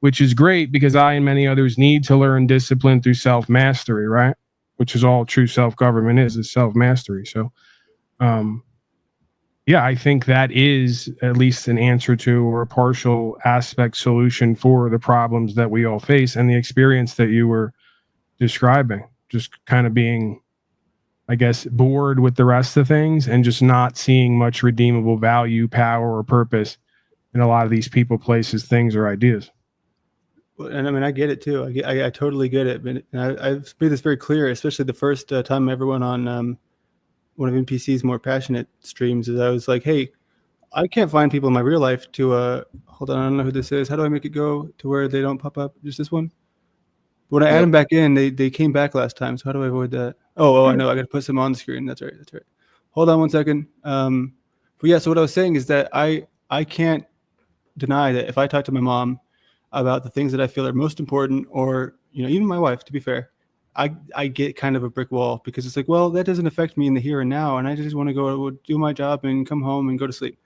which is great because I and many others need to learn discipline through self-mastery, right? Which is all true self-government is self-mastery. So, yeah, I think that is at least an answer to, or a partial aspect solution for the problems that we all face, and the experience that you were describing, just kind of being, I guess, bored with the rest of things and just not seeing much redeemable value, power, or purpose in a lot of these people, places, things, or ideas. And I mean, I get it too. I totally get it. But I've made this very clear, especially the first time I ever went on one of NPC's more passionate streams. Is I was like, hey, I can't find people in my real life to hold on. I don't know who this is. How do I make it go to where they don't pop up? Just this one. When I add them back in, they came back last time. So how do I avoid that? Oh, I know. I got to put some on the screen. That's right. Hold on one second. But yeah, so what I was saying is that I can't deny that if I talk to my mom about the things that I feel are most important, or even my wife, to be fair, I get kind of a brick wall, because it's like, well, that doesn't affect me in the here and now, and I just want to go do my job and come home and go to sleep.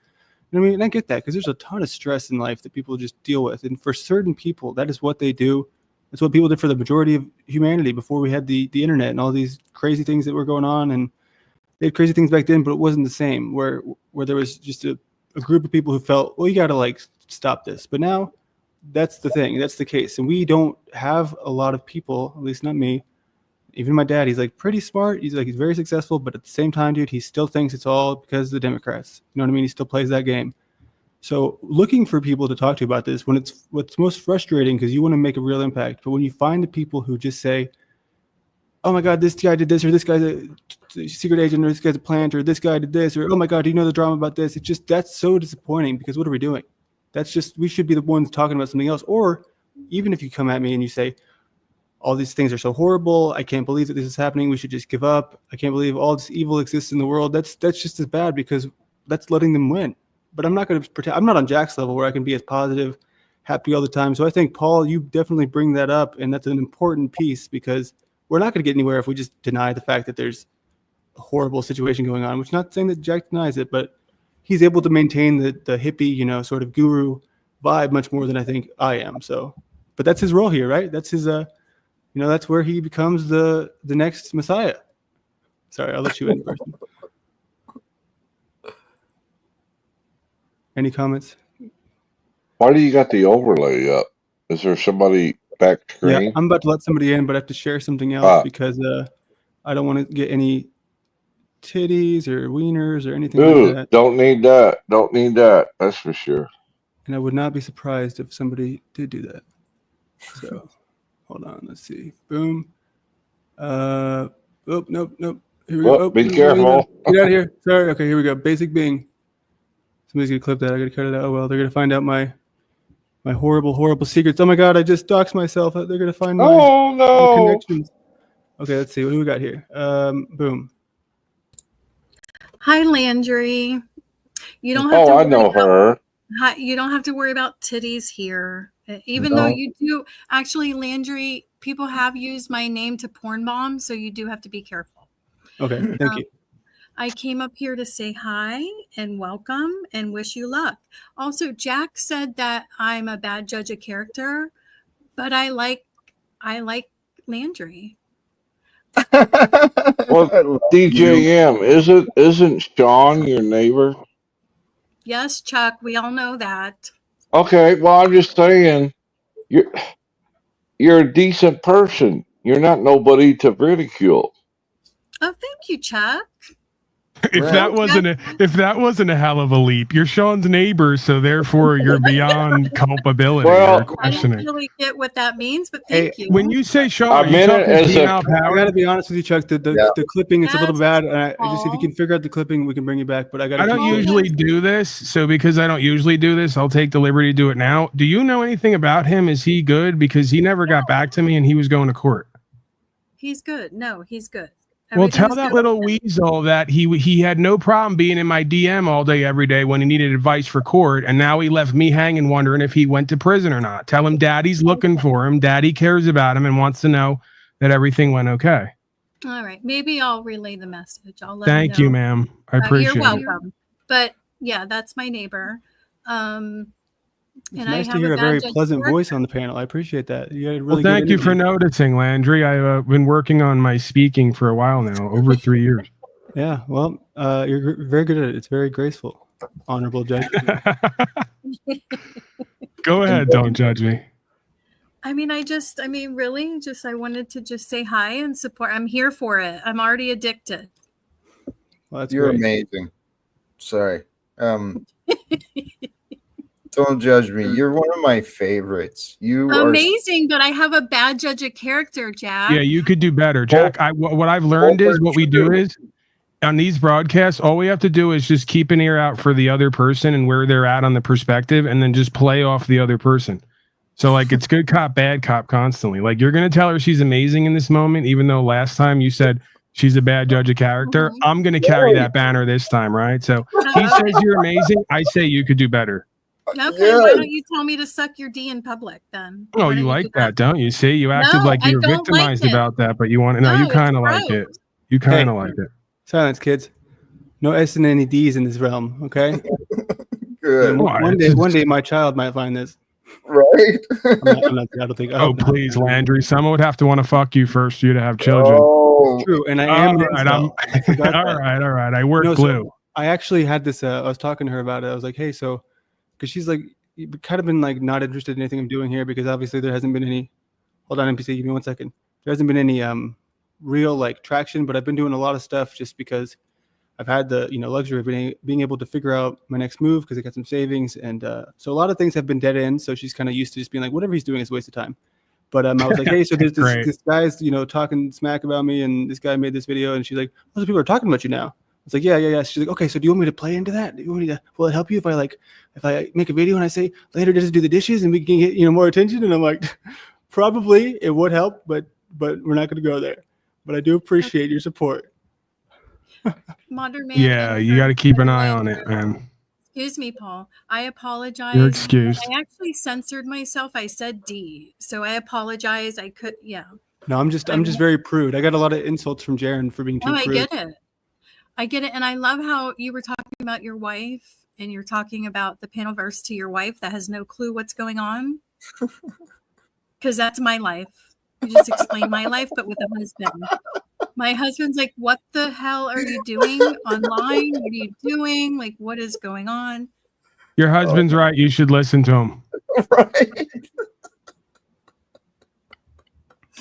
You know what I mean? And I get that, because there's a ton of stress in life that people just deal with, and for certain people, that is what they do. That's what people did for the majority of humanity before we had the internet and all these crazy things that were going on. And they had crazy things back then, but it wasn't the same, where there was just a group of people who felt, well, you got to stop this. But now that's the thing. That's the case. And we don't have a lot of people, at least not me. Even my dad, he's pretty smart. He's very successful, but at the same time, dude, he still thinks it's all because of the Democrats. You know what I mean? He still plays that game. So looking for people to talk to about this, when it's what's most frustrating, because you want to make a real impact, but when you find the people who just say, oh my God, this guy did this, or this guy's a secret agent, or this guy's a plant, or this guy did this, or oh my God, do you know the drama about this? It's just, that's so disappointing, because what are we doing? That's just, we should be the ones talking about something else. Or even if you come at me and you say, all these things are so horrible, I can't believe that this is happening, we should just give up, I can't believe all this evil exists in the world, that's just as bad, because that's letting them win. But I'm not going to pretend, I'm not on Jack's level where I can be as positive, happy all the time. So I think, Paul, you definitely bring that up, and that's an important piece, because we're not going to get anywhere if we just deny the fact that there's a horrible situation going on, which, not saying that Jack denies it, but he's able to maintain the hippie, sort of guru vibe much more than I think I am. So, but that's his role here, right? That's his, that's where he becomes the next Messiah. Sorry, I'll let you in person. Any comments? Why do you got the overlay up? Is there somebody back screen? Yeah, I'm about to let somebody in, but I have to share something else because I don't want to get any titties or wieners or anything like that. Don't need that. Don't need that. That's for sure. And I would not be surprised if somebody did do that. So, hold on. Let's see. Boom. Nope. Here we go. Oh, be careful. Get out of here. Sorry. Okay, here we go. Basic Bing. Somebody's gonna clip that. I gotta cut it out. Oh well, they're gonna find out my horrible secrets. Oh my God, I just doxed myself. They're gonna find my connections. Okay, let's see. What do we got here? Boom. Hi, Landry. You don't have you don't have to worry about titties here. Even though you do, actually, Landry, people have used my name to porn bomb, so you do have to be careful. Okay, thank you. I came up here to say hi and welcome and wish you luck. Also, Jack said that I'm a bad judge of character, but I like Landry. Well, DJM, isn't Sean your neighbor? Yes, Chuck, we all know that. Okay, well, I'm just saying, you're a decent person. You're not nobody to ridicule. Oh, thank you, Chuck. If that wasn't a hell of a leap, you're Sean's neighbor, so therefore you're beyond culpability or questioning. I don't really get what that means, but thank you. When you say Sean, I gotta be honest with you, Chuck. The clipping is a little bad. Just if you can figure out the clipping, we can bring you back. But I don't usually do this, so because I don't usually do this, I'll take the liberty to do it now. Do you know anything about him? Is he good? Because he never got back to me, and he was going to court. He's good. No, he's good. Well, tell that little weasel that he had no problem being in my DM all day, every day when he needed advice for court, and now he left me hanging wondering if he went to prison or not. Tell him Daddy's looking for him. Daddy cares about him and wants to know that everything went okay. All right. Maybe I'll relay the message. I'll let Thank him know. you, ma'am. I appreciate You're it. welcome. But yeah, that's my neighbor. It's And nice I to have hear a very judge pleasant character. voice on the panel. I appreciate that. You had Well, really thank good you for energy. noticing, Landry. I've been working on my speaking for a while now, over 3 years. Yeah, well, you're very good at it. It's very graceful, honorable judge. Go ahead, don't judge me. I wanted to just say hi and support. I'm here for it. I'm already addicted. Well, that's You're great. amazing. Sorry. Don't judge me. You're one of my favorites. You amazing, but I have a bad judge of character, Jack. Yeah, you could do better, Jack. What I've learned is what we do is on these broadcasts, all we have to do is just keep an ear out for the other person and where they're at on the perspective, and then just play off the other person. So like it's good cop, bad cop constantly. Like you're gonna tell her she's amazing in this moment, even though last time you said she's a bad judge of character. Mhm. I'm gonna carry that banner this time, right? So he says you're amazing. I say you could do better. Okay, why don't you tell me to suck your D in public then? Oh, you like that, don't you? See, you acted like you were victimized about that, but you want to know you kind of like it. You kind of like it. Silence, kids. No S and any D's in this realm, okay? Good. One day my child might find this. Right? I don't think. Oh, please, Landry. Someone would have to want to fuck you first for you to have children. Oh, true. And I am. All right. I work glue. So I actually had this. I was talking to her about it. I was like, hey, so, because she's like, you've kind of been like not interested in anything I'm doing here because obviously there hasn't been any. Hold on, NPC. Give me 1 second. There hasn't been any real like traction, but I've been doing a lot of stuff just because I've had the luxury of being able to figure out my next move because I got some savings, and so a lot of things have been dead ends. So she's kind of used to just being like, whatever he's doing is a waste of time. But I was like, hey, so there's this guy's talking smack about me, and this guy made this video, and she's like, those people are talking about you now. It's like, yeah. She's like, okay, so do you want me to play into that? Do you want me to? Will it help you if I make a video and I say later just do the dishes and we can get more attention? And I'm like, probably it would help, but we're not going to go there. But I do appreciate your support. Modern man. Yeah, you got to keep an eye on it, man. Excuse me, Paul. I apologize. You're excused. I actually censored myself. I said D, so I apologize. No, I'm just very prude. I got a lot of insults from Jaren for being too prude. I get it, and I love how you were talking about your wife, and you're talking about the panel verse to your wife that has no clue what's going on, because that's my life. You just explain my life, but with a husband. My husband's like, what the hell are you doing online? What are you doing? Like, what is going on? Your husband's right. You should listen to him. Right.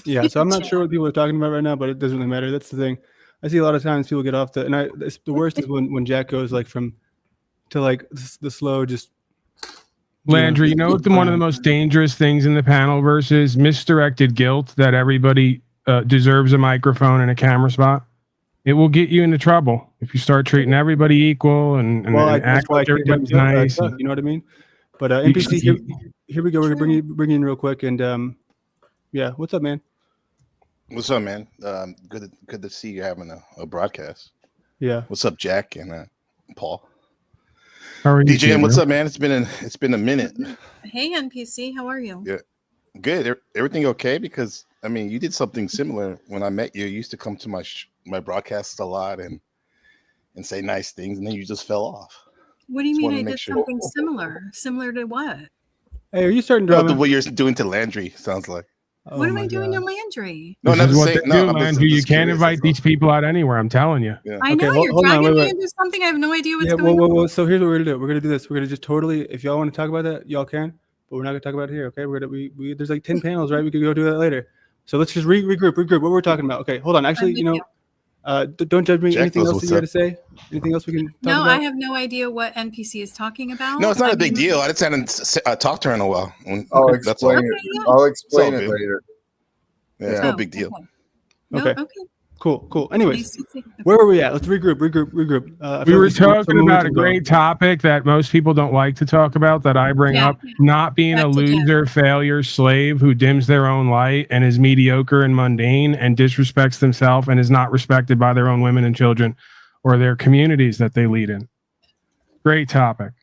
Yeah, so I'm not sure what people are talking about right now, but it doesn't really matter. That's the thing. I see a lot of times people get off the worst is when Jack goes like to the slow just. Landry, you know what one of the most dangerous things in the panel versus misdirected guilt that everybody deserves a microphone and a camera spot. It will get you into trouble if you start treating everybody equal and act like everybody's nice. You know what I mean? But NPC, here we go. We're gonna bring you in real quick, and yeah, what's up, man? What's up, man? Good to see you having a broadcast. Yeah. What's up, Jack and Paul? How are you, DJM, what's up, man? It's been a minute. Hey, NPC, how are you? Yeah, good. Everything okay? Because I mean, you did something similar when I met you. You used to come to my broadcasts a lot and say nice things, and then you just fell off. What do you mean I did something similar? Similar to what? Hey, are you starting drama? What you're doing to Landry sounds like. Oh, what am I doing to Landry? No, not what they do, Landry. You can't invite these people out anywhere. I'm telling you. Yeah. I know you're dragging me into something. I have no idea what's going on. Well, so here's what we're gonna do. We're gonna do this. We're gonna just totally. If y'all want to talk about that, y'all can. But we're not gonna talk about it here. Okay? We there's like 10 panels, right? We could go do that later. So let's just regroup. What we're talking about. Okay, hold on. Actually, don't judge me. Jack, anything else that you had to say? Anything else we can talk about? No, I have no idea what NPC is talking about. No, it's not a big deal. I just hadn't talked to her in a while. I'll explain it. I'll explain it later. Yeah, it's no big deal. Okay. Cool. Anyways, where were we at? Let's regroup. We were talking about a great topic that most people don't like to talk about that I bring up, not being a loser, failure, slave who dims their own light and is mediocre and mundane and disrespects themselves and is not respected by their own women and children or their communities that they lead in. Great topic.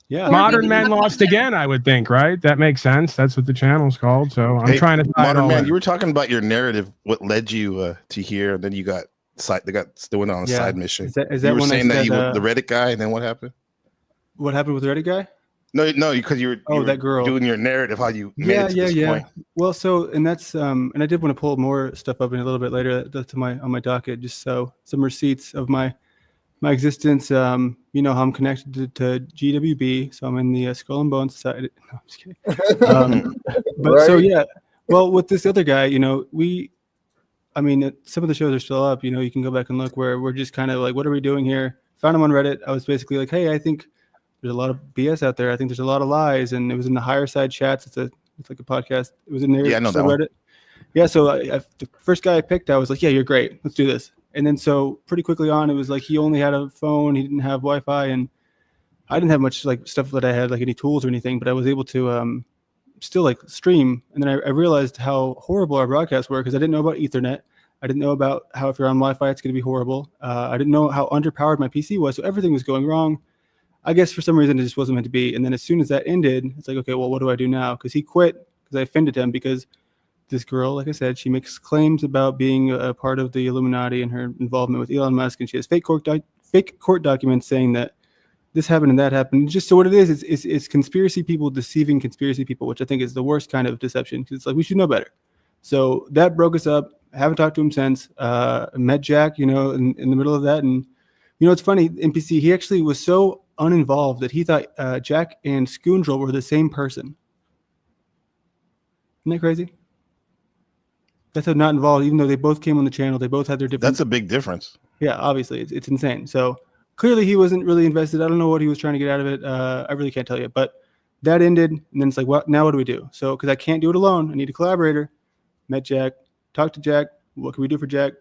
Yeah. Or Modern we can Men have Lost one. Again, I would think, right? That makes sense. That's what the channel's called. So I'm Hey, trying to tie it Modern all Man, in. you were talking about your narrative, what led you to here, and then you got they went on a Yeah. side mission. Is that You were when I saying that said, you were the Reddit guy, and then what happened? what happened with the Reddit guy? No, because you Oh, were that girl. doing your narrative, how you made it to this point. Well, so and that's and I did want to pull more stuff up in a little bit later to on my docket, just so some receipts of my existence. You know how I'm connected to GWB, so I'm in the Skull and Bones Society. No, I'm just kidding. But so Right? yeah, well, with this other guy, you know, I mean, some of the shows are still up. You know, you can go back and look where we're just kind of like, what are we doing here? Found him on Reddit. I was basically like, hey, I think there's a lot of BS out there. I think there's a lot of lies, and it was in the Higher Side chats. It's like a podcast. It was in there. Yeah, I know that one. Reddit. Yeah, so the first guy I picked, I was like, yeah, you're great. Let's do this. And then so pretty quickly on, it was like he only had a phone. He didn't have Wi-Fi, and I didn't have much like stuff that I had like any tools or anything. But I was able to still like stream. And then I realized how horrible our broadcasts were because I didn't know about Ethernet. I didn't know about how if you're on Wi-Fi, it's going to be horrible. I didn't know how underpowered my PC was, so everything was going wrong. I guess for some reason it just wasn't meant to be. And then as soon as that ended, it's like, okay, well, what do I do now? Because he quit because I offended him because this girl, like I said, she makes claims about being a part of the Illuminati and her involvement with Elon Musk, and she has fake court documents saying that this happened and that happened. Just so what it is, it's conspiracy people deceiving conspiracy people, which I think is the worst kind of deception because it's like we should know better. So that broke us up. I haven't talked to him since. Met Jack, you know, in the middle of that, and you know, it's funny. NPC, he actually was so uninvolved that he thought Jack and Scoundrel were the same person. Isn't that crazy? That's how not involved, even though they both came on the channel. They both had their different. That's a big difference. Yeah, obviously, it's insane. So clearly, he wasn't really invested. I don't know what he was trying to get out of it. I really can't tell you. But that ended, and then it's like, well, now what do we do? So because I can't do it alone, I need a collaborator. Met Jack, talked to Jack. What can we do for Jack?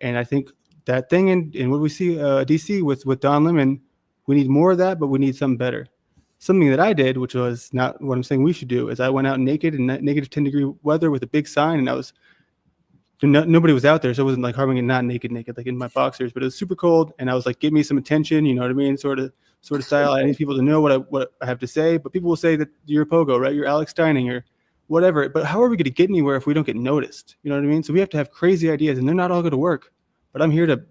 And I think that thing in what we see DC with Don Lemon, we need more of that, but we need something better. Something that I did, which was not what I'm saying we should do, is I went out naked in negative 10-degree weather with a big sign, and I was nobody was out there, so it wasn't like harming and not naked, like in my boxers, but it was super cold, and I was like, give me some attention, you know what I mean, sort of style. I need people to know what I have to say, but people will say that you're a pogo, right? You're Alex Steining or whatever. But how are we going to get anywhere if we don't get noticed? You know what I mean? So we have to have crazy ideas, and they're not all going to work. But I'm here to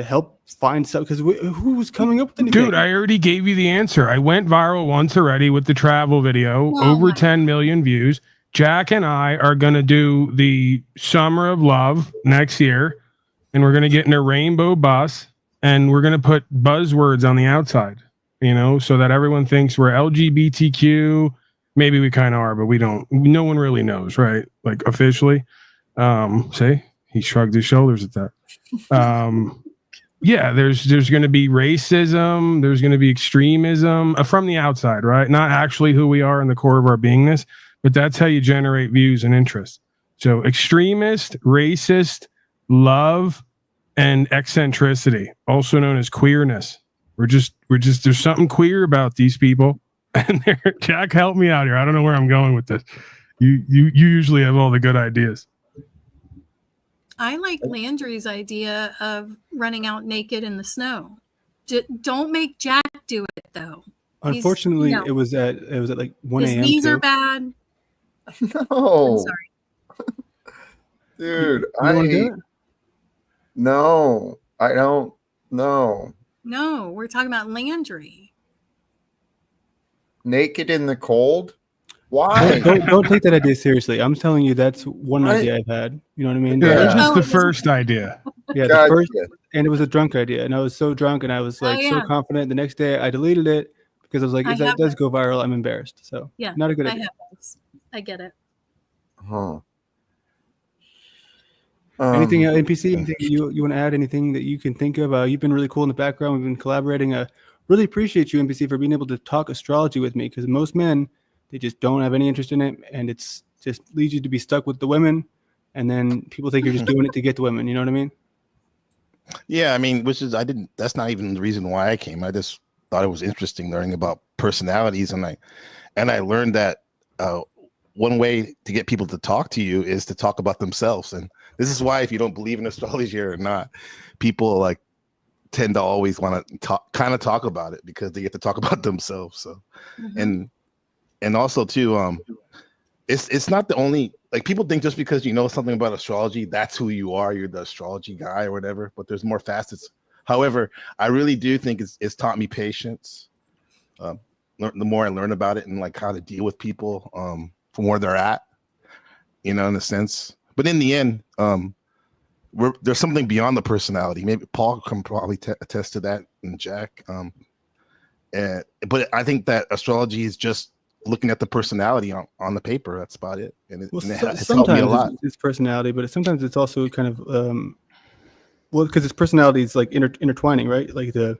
help find stuff because who's coming up with anything? Dude, I already gave you the answer. I went viral once already with the travel video, over 10 million views. Jack and I are going to do the Summer of Love next year, and we're going to get in a rainbow bus, and we're going to put buzzwords on the outside, you know, so that everyone thinks we're LGBTQ. Maybe we kind of are, but we don't. No one really knows, right? Like officially. See, he shrugged his shoulders at that. Yeah, there's going to be racism. There's going to be extremism from the outside, right? Not actually who we are in the core of our beingness, but that's how you generate views and interest. So extremist, racist, love, and eccentricity, also known as queerness. We're just there's something queer about these people. And Jack, help me out here. I don't know where I'm going with this. You usually have all the good ideas. I like Landry's idea of running out naked in the snow. Don't make Jack do it though. Unfortunately, it was at like 1 a.m. His knees are bad. No, I'm sorry. dude. No, I don't know. No, we're talking about Landry. Naked in the cold? Why? don't take that idea seriously. I'm telling you, that's one idea I've had. You know what I mean? Yeah, that's Yeah. just the first idea. Yeah, Gotcha. the first, and it was a drunk idea, and I was so drunk, and I was like so confident. The next day, I deleted it because I was like, if that does go viral, I'm embarrassed. So yeah, not a good idea. I have those. I get it. Huh. Anything NPC? Anything you want to add? Anything that you can think of? You've been really cool in the background. We've been collaborating. Really appreciate you, NPC, for being able to talk astrology with me because most men, they just don't have any interest in it, and it's just leads you to be stuck with the women, and then people think you're just doing it to get the women. You know what I mean? Yeah, I mean, that's not even the reason why I came. I just thought it was interesting learning about personalities, and I learned that one way to get people to talk to you is to talk about themselves. And this is why, if you don't believe in astrology or not, people like tend to always want to talk about it because they get to talk about themselves. So, and also too, it's not the only, like, people think just because you know something about astrology, that's who you are. You're the astrology guy or whatever, but there's more facets. However, I really do think it's taught me patience. The more I learn about it and like how to deal with people from where they're at, in a sense. But in the end, there's something beyond the personality. Maybe Paul can probably attest to that, and Jack. But I think that astrology is just looking at the personality on the paper. That's about it. And it has helped me a lot. It's personality, but sometimes it's also kind of because its personality is like intertwining, right? Like the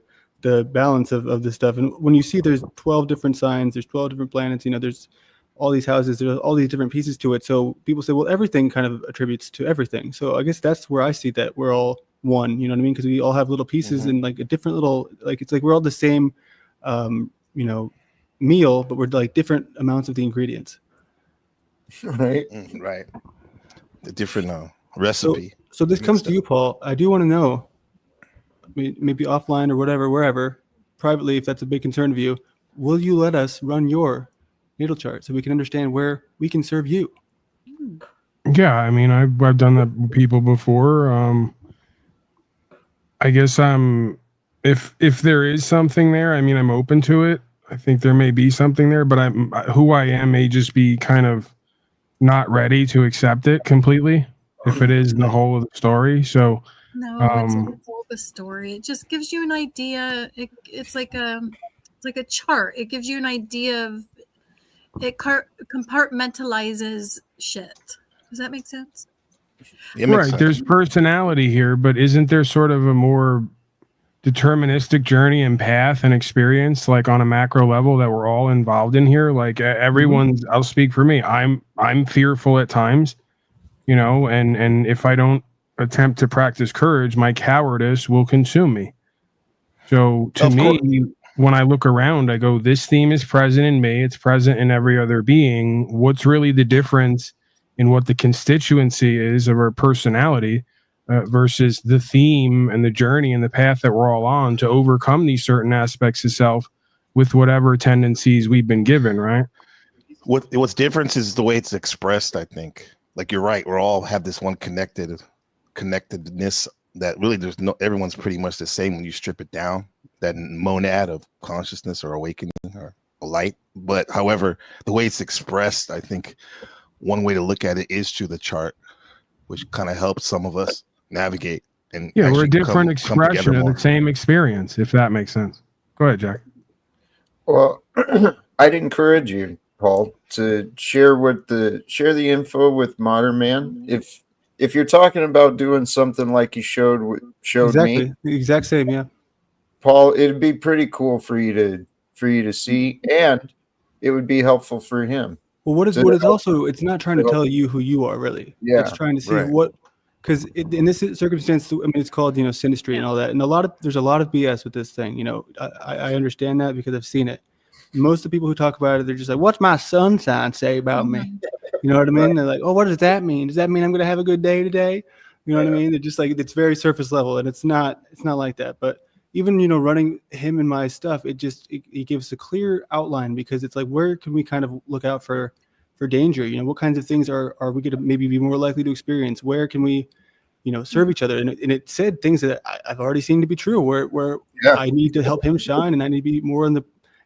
balance of this stuff. And when you see there's 12 different signs, there's 12 different planets, there's all these houses, there's all these different pieces to it. So people say, well, everything kind of attributes to everything. So I guess that's where I see that we're all one, you know what I mean? Because we all have little pieces and like a different little, like, it's like we're all the same, meal, but we're like different amounts of the ingredients. Right. Right. The different recipe. So this comes to you, Paul. I do want to know, maybe offline or whatever, wherever, privately, if that's a big concern of you, will you let us run your natal chart so we can understand where we can serve you? Yeah, I mean, I've done that with people before. I guess if there is something there, I mean, I'm open to it. I think there may be something there, but who I am may just be kind of not ready to accept it completely if it is the whole of the story. So no, it's not the whole of the story. It just gives you an idea. It's like a chart. It gives you an idea of it. Compartmentalizes shit. Does that make sense? Yeah, right. sense. There's personality here, but isn't there sort of a more deterministic journey and path and experience, like on a macro level, that we're all involved in here? Like everyone's, I'll speak for me. I'm fearful at times, and if I don't attempt to practice courage, my cowardice will consume me. So to me, when I look around, I go, this theme is present in me. It's present in every other being. What's really the difference in what the constituency is of our personality versus the theme and the journey and the path that we're all on to overcome these certain aspects of self with whatever tendencies we've been given, right? What's different is the way it's expressed, I think. Like, you're right. We all have this one connectedness that really everyone's pretty much the same when you strip it down, that monad of consciousness or awakening or light. But however, the way it's expressed, I think one way to look at it is through the chart, which kind of helps some of us navigate. And we're a different expression of the same experience, if that makes sense. Go ahead, Jack. Well, I'd encourage you, Paul, to share the info with Modern Man. If you're talking about doing something like you showed exactly. me, the exact same, yeah, Paul, it'd be pretty cool for you to see, and it would be helpful for him. Well, what is also, it's not trying to tell you who you are, really. Yeah, it's trying to see what, because in this circumstance, I mean, it's called, synastry and all that, and there's a lot of BS with this thing. I understand that because I've seen it. Most of the people who talk about it, they're just like, "What's my sun sign say about me?" You know what I mean? Right. They're like, "Oh, what does that mean? Does that mean I'm going to have a good day today?" You know what I mean? They're just like, it's very surface level, and it's not like that. But even running him and my stuff, it gives a clear outline, because it's like, where can we kind of look out for danger? What kinds of things are we going to maybe be more likely to experience? Where can we serve each other? And it said things that I've already seen to be true, where I need to help him shine, and I need to be more in the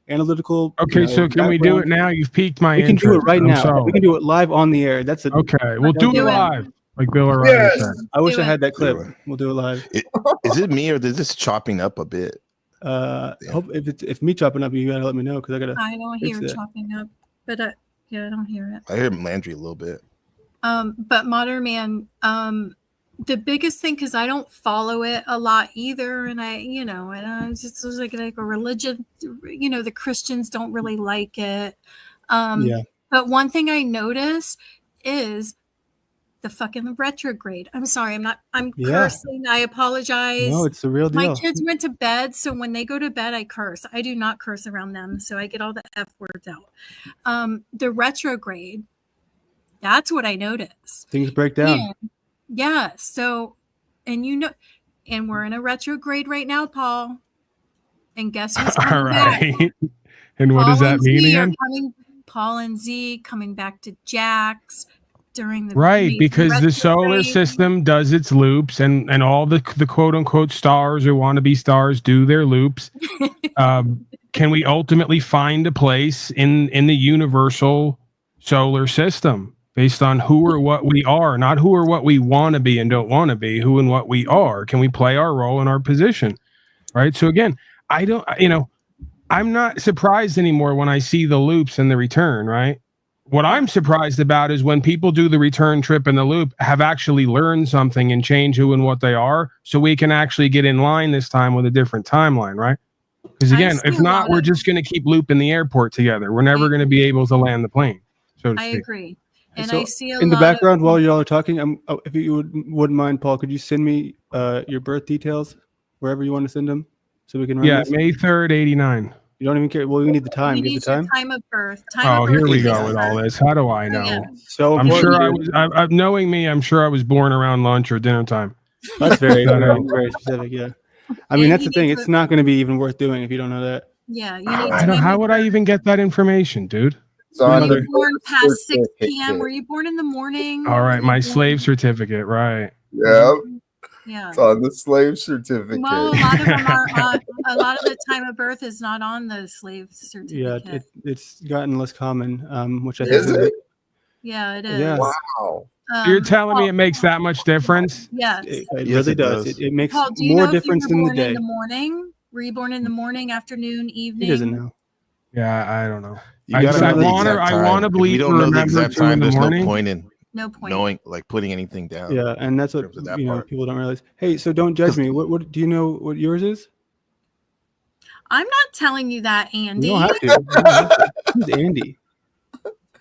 analytical. Okay, so can we do it now? You've piqued my interest. We can do it right now. We can do it live on the air. Okay. We'll do it live, like Bill O'Reilly said. I wish I had that clip. We'll do it live. Is it me, or is this chopping up a bit? Hope if me chopping up, you gotta let me know, because I don't hear chopping up, but I don't hear it. I hear Landry a little bit. But Modern Man, the biggest thing, because I don't follow it a lot either, and it's just like a religion. The Christians don't really like it. But one thing I notice is the fucking retrograde. I'm sorry, I'm cursing. I apologize. No, it's the real deal. My kids went to bed, so when they go to bed, I curse. I do not curse around them, so I get all the F words out. The retrograde, that's what I notice. Things break down. Yeah. So, and And we're in a retrograde right now, Paul. And guess who's All coming back? right. And what Paul does that and mean Z are again? Paul and Z coming back to Jax during the Right, because the solar retrograde. system does its loops, and all the quote unquote stars or wannabe stars do their loops. Can we ultimately find a place in the universal solar system based on who or what we are, not who or what we want to be and don't want to be, who and what we are? Can we play our role in our position? Right. So again, I'm not surprised anymore when I see the loops and the return, right? What I'm surprised about is when people do the return trip and the loop have actually learned something and change who and what they are, so we can actually get in line this time with a different timeline, right? Because again, if not, we're just going to keep looping the airport together. We're never going to be able to land the plane. So to I speak. agree. And So I see in the background while y'all are talking, if you wouldn't mind, Paul, could you send me your birth details wherever you want to send them so we can run this? May 3rd, 89. You don't even care. Well, we need the time. You Give need the time. your time of birth. Here we go with all this. How do I know? Yeah. So I'm sure I important. was. Knowing me, I'm sure I was born around lunch or dinner time. That's very, very specific. Yeah. I mean, that's the thing. It's not going to be even worth doing if you don't know that. Yeah. You I don't. How would I even get that information, dude? It's on Were the you born past 6 p.m.? certificate. Were you born in the morning? All right, my slave certificate, right? Yep. Yeah. It's on the slave certificate. Well, a lot of them are. A lot of the time of birth is not on the slave certificate. Yeah, it's gotten less common, which I think Is it? Yeah, it is. Yeah. Wow. You're telling me it makes that much difference? Yes. it Yes, really it does. does. It makes Paul, do you more know if you difference were than the born day. in the morning? Were you born in the morning, afternoon, evening? He doesn't know. Yeah, I don't know. You I gotta know the wanna- exact I time. wanna If believe we don't to know the remember exact 2 in time. the There's morning. no point in No point. knowing, like putting anything down. Yeah, and that's what terms of that you know part. people don't realize. Hey, so don't judge me. What do you know? What yours is? I'm not telling you that, Andy. You don't have to. You don't have to. Who's Andy?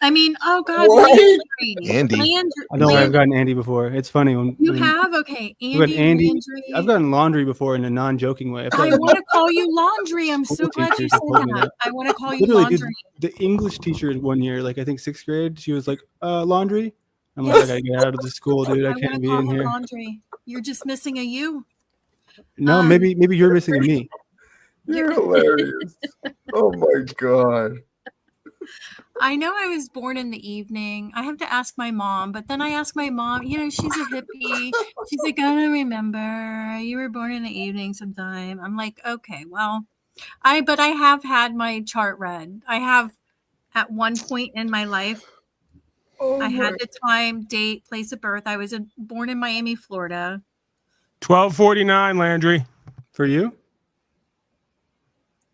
I mean, oh God, What? Landry. Andy. I know I've gotten Andy before. It's funny when You have? Okay. I've gotten Andy. Landry. I've gotten laundry before in a non-joking way. I want to call you Laundry. I'm so School glad you teachers said told me that. that. I want to call you Literally, dude, Laundry. the English teacher one year, like I think 6th grade, she was like, laundry. I'm like, Yes. I gotta get out of the school, dude. I I want can't to be call in you here. Laundry. You're just missing a U. No, maybe you're missing a me. You're hilarious. Oh my God. I know I was born in the evening. I have to ask my mom, but then I ask my mom, she's a hippie. She's like, I don't remember. You were born in the evening sometime. I'm like, okay, well, but I have had my chart read. I have at one point in my life, I had the time, date, place of birth. I was born in Miami, Florida. 12:49, Landry. For you?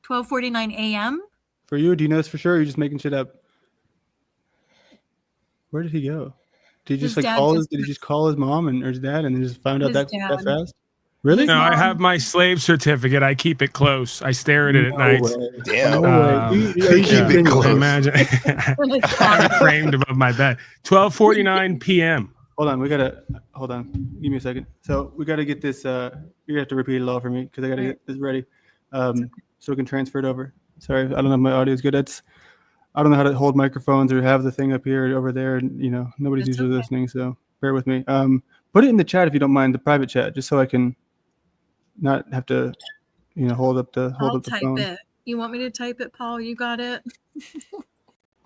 12:49 a.m. For you? Do you know this for sure? Or are you just making shit up? Where did he go? Did he His just like dad call just did he just call his mom or his dad and then just found out His that dad. fast? Really? His No, I mom- have my slave certificate. I keep it close. I stare at it at night. Damn. No way. Are you Keep keeping it close. Imagine I have it framed above my bed. 12:49 p.m. Hold on. Give me a second. So we gotta get this you have to repeat it all for me because I gotta get this ready. So we can transfer it over. Sorry, I don't know if my audio is good. I don't know how to hold microphones or have the thing up here or over there. Nobody's It's usually okay. listening, so bear with me. Put it in the chat if you don't mind, the private chat, just so I can not have to, hold up the I'll the type phone. it. You want me to type it, Paul? You got it?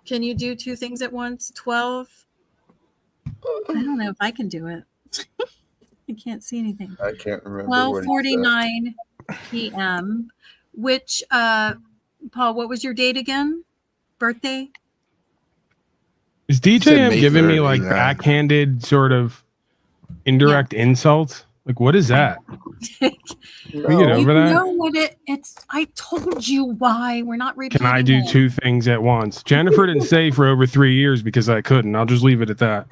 Can you do 2 things at once? 12? I don't know if I can do it. I can't see anything. I can't remember. what he said. 12:49 p.m. Which, Paul, what was your date again? Birthday? Is said DJM May giving me 3rd, like 89. backhanded sort of indirect insults? Like, what is that? Can we get No. over that? You know what it's? I told you why. We're not repeating Can I do it. 2 things at once? Jennifer didn't stay for over 3 years because I couldn't. I'll just leave it at that.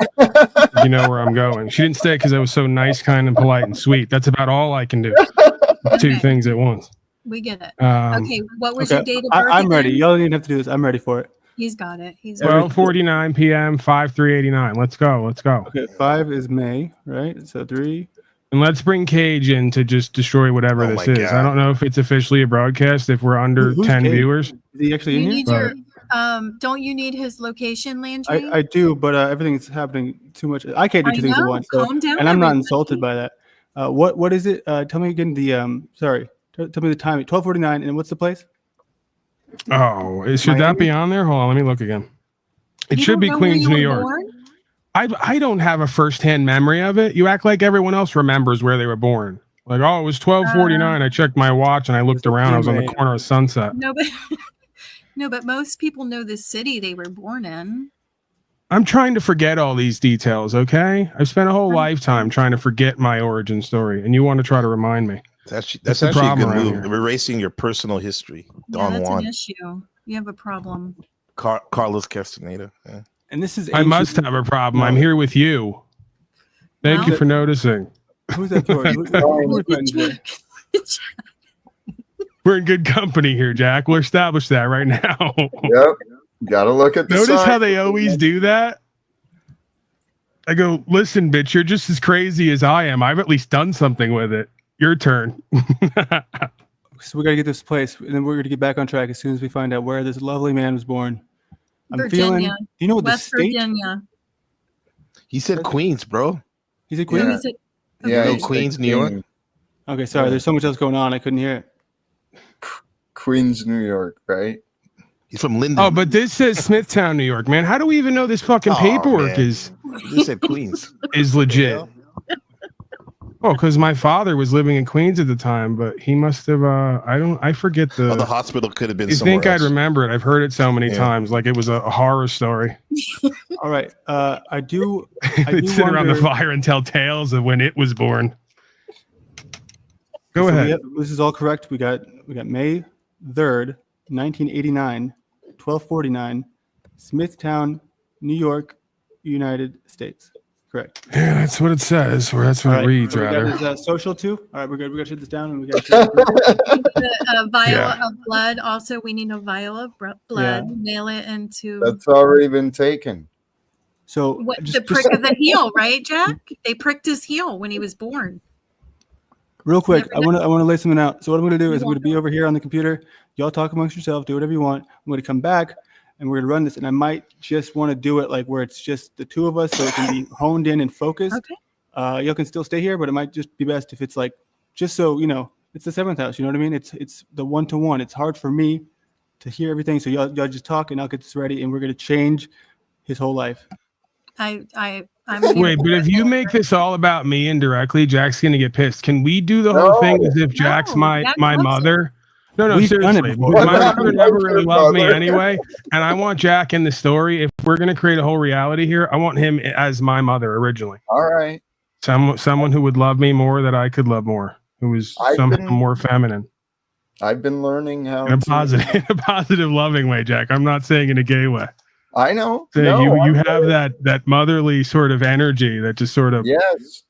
You know where I'm going. She didn't stay because I was so nice, kind, and polite and sweet. That's about all I can do. 2 Okay. things at once. We get it. Um, Okay, what was your date of birth? I'm ready. again? Y'all don't even have to do this. I'm ready for it. He's got it. He's Well- 12:49 p.m. 5/3/89. Let's go. Okay, 5 is May, right? So 3. And let's bring Cage in to just destroy whatever Oh this my is. God. I don't know if it's officially a broadcast, if we're under Who's 10 Cage? viewers. Is he actually You in here? need your don't you need his location, Landry? I do, but everything's happening too much. I can't do I 2 things at know. once. So, Calm down, and I'm not everybody. insulted by that. What is it? Tell me again the sorry. Tell me the time. 12:49. And what's the place? Oh, should that be on there? Hold on, let me look again. It should be Queens, New York. I don't have a firsthand memory of it. You act like everyone else remembers where they were born. Like, oh, it was 12:49. I checked my watch and I looked around. I was on the corner of Sunset. No, but most people know the city they were born in. I'm trying to forget all these details, okay? I've spent a whole lifetime trying to forget my origin story, and you want to try to remind me. That's actually a good move. Erasing your personal history. Yeah, that's an issue. You have a problem. Carlos Castaneda. Yeah. And this is I must have a problem. I'm here with you. Thank you for noticing. Who's that for? We're in good company here, Jack. We'll establish that right now. Yep. Gotta look at the Notice sign. how they always do that? I go, listen, bitch, you're just as crazy as I am. I've at least done something with it. Your turn. So we got to get this place, and then we're going to get back on track as soon as we find out where this lovely man was born. Virginia. Do you know what West the state? Virginia. He said Queens, bro. He said Queens? Yeah, Queens, New York. Okay, sorry. There's so much else going on. I couldn't hear it. Queens, New York, right? He's from Linden. Oh, but this says Smithtown, New York, man. How do we even know this fucking paperwork is said Queens is legit? Oh, because my father was living in Queens at the time, but he must have. I forget the. The hospital could have been. You think I'd remember it? I've heard it so many times, like it was a horror story. All right, I do. They'd sit around the fire and tell tales of when it was born. Go ahead. This is all correct. We got May 3rd, 1989, 12:49, Smithtown, New York, United States. Correct. Yeah, that's what it says, or that's what it reads, so rather. We got his, social too. All right, we're good. We got to shut this down, and we got the vial of blood. Also, we need a vial of blood. Yeah. Mail it into. That's already been taken. So the prick of the heel, right, Jack? They pricked his heel when he was born. Real quick, I want to lay something out. So what I'm going to do is I'm going to be over here on the computer. Y'all talk amongst yourselves, do whatever you want. I'm going to come back and we're going to run this. And I might just want to do it like where it's just the two of us, so it can be honed in and focused. Okay. Y'all can still stay here, but it might just be best if it's like just so you know it's the seventh house. You know what I mean? It's the 1-to-1. It's hard for me to hear everything, so y'all just talk and I'll get this ready, and we're going to change his whole life. I'm Wait, but if you make this all about me indirectly, Jack's gonna get pissed. Can we do the whole thing as if Jack's my mother? No, seriously. My mother never really loved me anyway, and I want Jack in the story. If we're gonna create a whole reality here, I want him as my mother originally. All right. Someone who would love me more, that I could love more, who was somehow more feminine. I've been learning how in a positive, loving way, Jack. I'm not saying in a gay way. I know. You have that motherly sort of energy that just sort of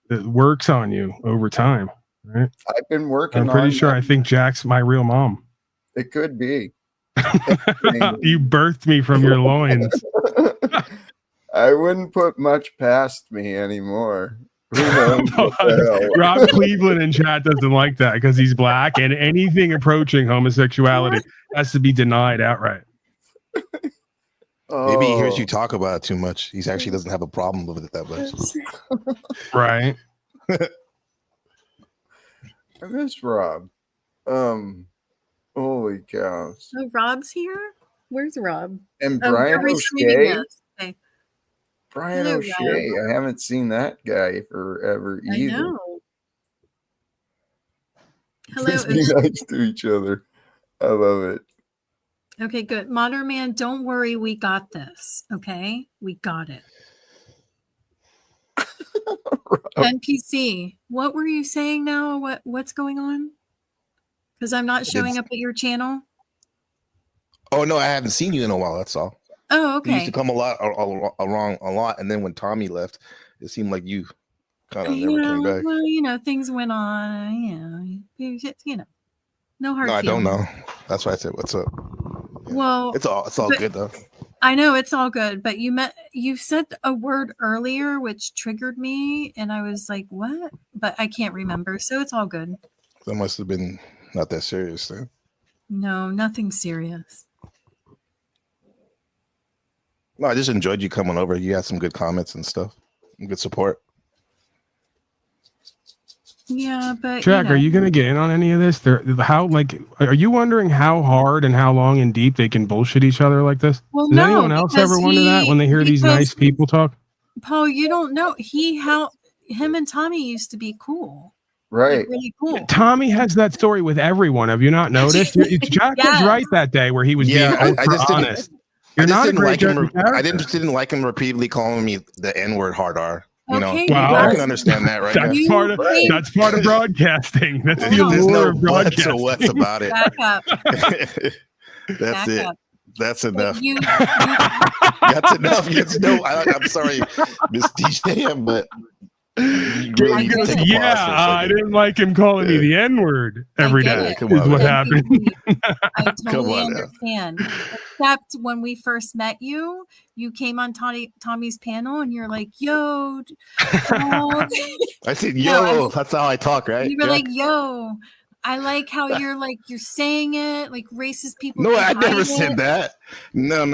that works on you over time, right? I've been working. I'm pretty sure. I think Jack's my real mom. It could be. You birthed me from your loins. I wouldn't put much past me anymore. Who knows? Rob Cleveland in chat doesn't like that because he's black, and anything approaching homosexuality has to be denied outright. Maybe he hears you talk about it too much. He actually doesn't have a problem with it that much. Right. I miss Rob. Holy cows. Oh, Rob's here? Where's Rob? And Brian O'Shea. Okay. Brian O'Shea. I haven't seen that guy forever either. I know. Hello. Let's be nice to each other. I love it. Okay, good. Modern Man, don't worry. We got this. Okay? We got it. NPC, what were you saying now? What's going on? Because I'm not showing up at your channel. Oh, no, I haven't seen you in a while. That's all. Oh, okay. You used to come a lot. And then when Tommy left, it seemed like you kind of never came back. Well, things went on. No hard feelings. No, I don't know. That's why I said, what's up? Yeah. Well, it's all good though. I know it's all good, but you said a word earlier which triggered me, and I was like, "What?" But I can't remember, so it's all good. That must have been not that serious then. No, nothing serious. No, I just enjoyed you coming over. You had some good comments and stuff, and good support. Yeah, but Jack, are you going to get in on any of this? Are you wondering how hard and how long and deep they can bullshit each other like this? Well, Does no, anyone else because ever wonder that when they hear these nice people talk? Paul, you don't know. Him and Tommy used to be cool. Right. Like, really cool. Tommy has that story with everyone. Have you not noticed? Jack was right that day where he was being honest. You're not a great judge of character. I didn't like him repeatedly calling me the N-word hard R. You know, well, I can understand that, right? That's part of broadcasting. That's the allure of broadcasting. No buts or what's about it. Back up. That's it. That's enough. That's enough. I'm sorry, Miss DJ, but really I didn't like him calling me the N-word every day. Is what happened. I totally understand. Except when we first met you came on Tommy's panel and you're like, yo. I said, yo, that's how I talk, right? You were like, yo. I like how you're saying it like racist people. No, I never said that. No.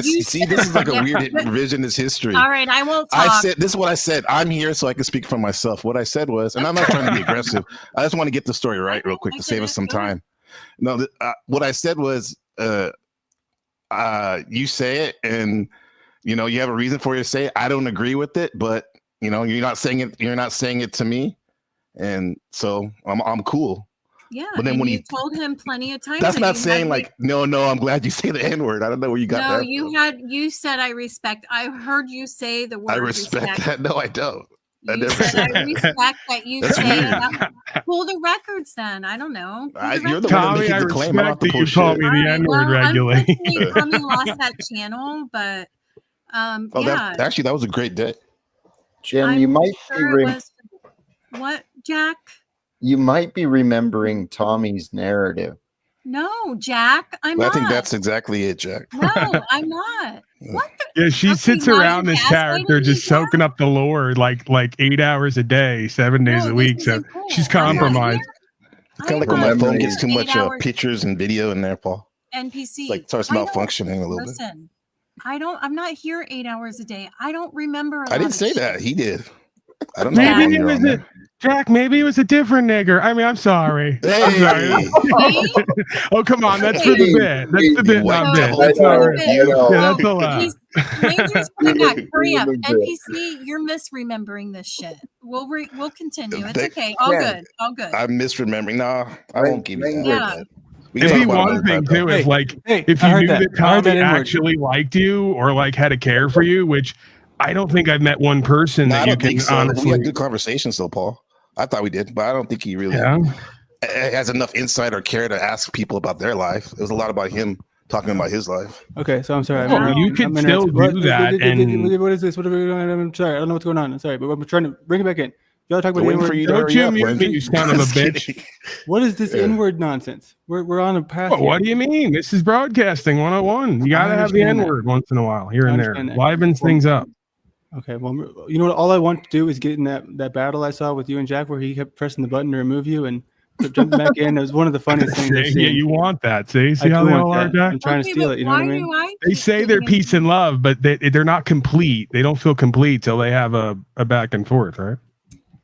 See, this is like a weird revisionist history. All right, I won't talk. I said this is what I said. I'm here so I can speak for myself. What I said was, and I'm not trying to be aggressive. I just want to get the story right real quick to save us some time. No, what I said was, you say it, and you have a reason for you to say it. I don't agree with it, but you're not saying it. You're not saying it to me. And so I'm cool. Yeah, but then when you told him plenty of times, that's not saying like no. I'm glad you say the N-word. I don't know where you got that. No, you said I respect. I heard you say the word. I respect that. No, I don't. I respect that you say it. Pull the records then. I don't know. You're the one making the claim. I don't have to pull call me the N-word regularly. Tommy lost that channel, but actually that was a great day. Jim, you might be what, Jack? You might be remembering Tommy's narrative. No, Jack, I'm not. I think that's exactly it, Jack. No, I'm not. What? Yeah, she sits around this character just soaking up the lore like 8 hours a day, 7 days a week. So she's compromised. It's kind of like when my phone gets too much pictures and video in there, Paul. NPC. It's like starts malfunctioning a little bit. Listen, I'm not here 8 hours a day. I don't remember. I didn't say that. He did. I don't know. Maybe it was Jack, maybe it was a different nigger. I mean, I'm sorry. Hey. I'm sorry. Oh, come on. That's for the bit. That's the bit, not bit. That's all right. Yeah, that's a lot. Rangers coming back. Hurry up. NPC, you're misremembering this shit. We'll continue. It's okay. All good. I'm misremembering. No, I won't give you that. Yeah. It'd be one thing too if if you knew that Tommy actually liked you or had a care for you, which I don't think I've met one person that you can honestly. We had good conversations though, Paul. I thought we did, but I don't think he really has enough insight or care to ask people about their life. It was a lot about him talking about his life. Okay, so I'm sorry. You can still do that. What is this? What are we doing? I'm sorry. I don't know what's going on. I'm sorry, but I'm trying to bring it back in. Y'all talk about the N-word. Don't you mute me, you son of a bitch. What is this N-word nonsense? We're on a path. What do you mean? This is broadcasting 101. You got to have the N-word once in a while, here and there. Livens things up. Okay, well, you know what? All I want to do is get in that battle I saw with you and Jack where he kept pressing the button to remove you and jumping back in. It was one of the funniest things I've seen. Yeah, you want that. See how they all are, Jack? I'm trying to steal it. You know what I mean? They say they're peace and love, but they're not complete. They don't feel complete till they have a back and forth, right?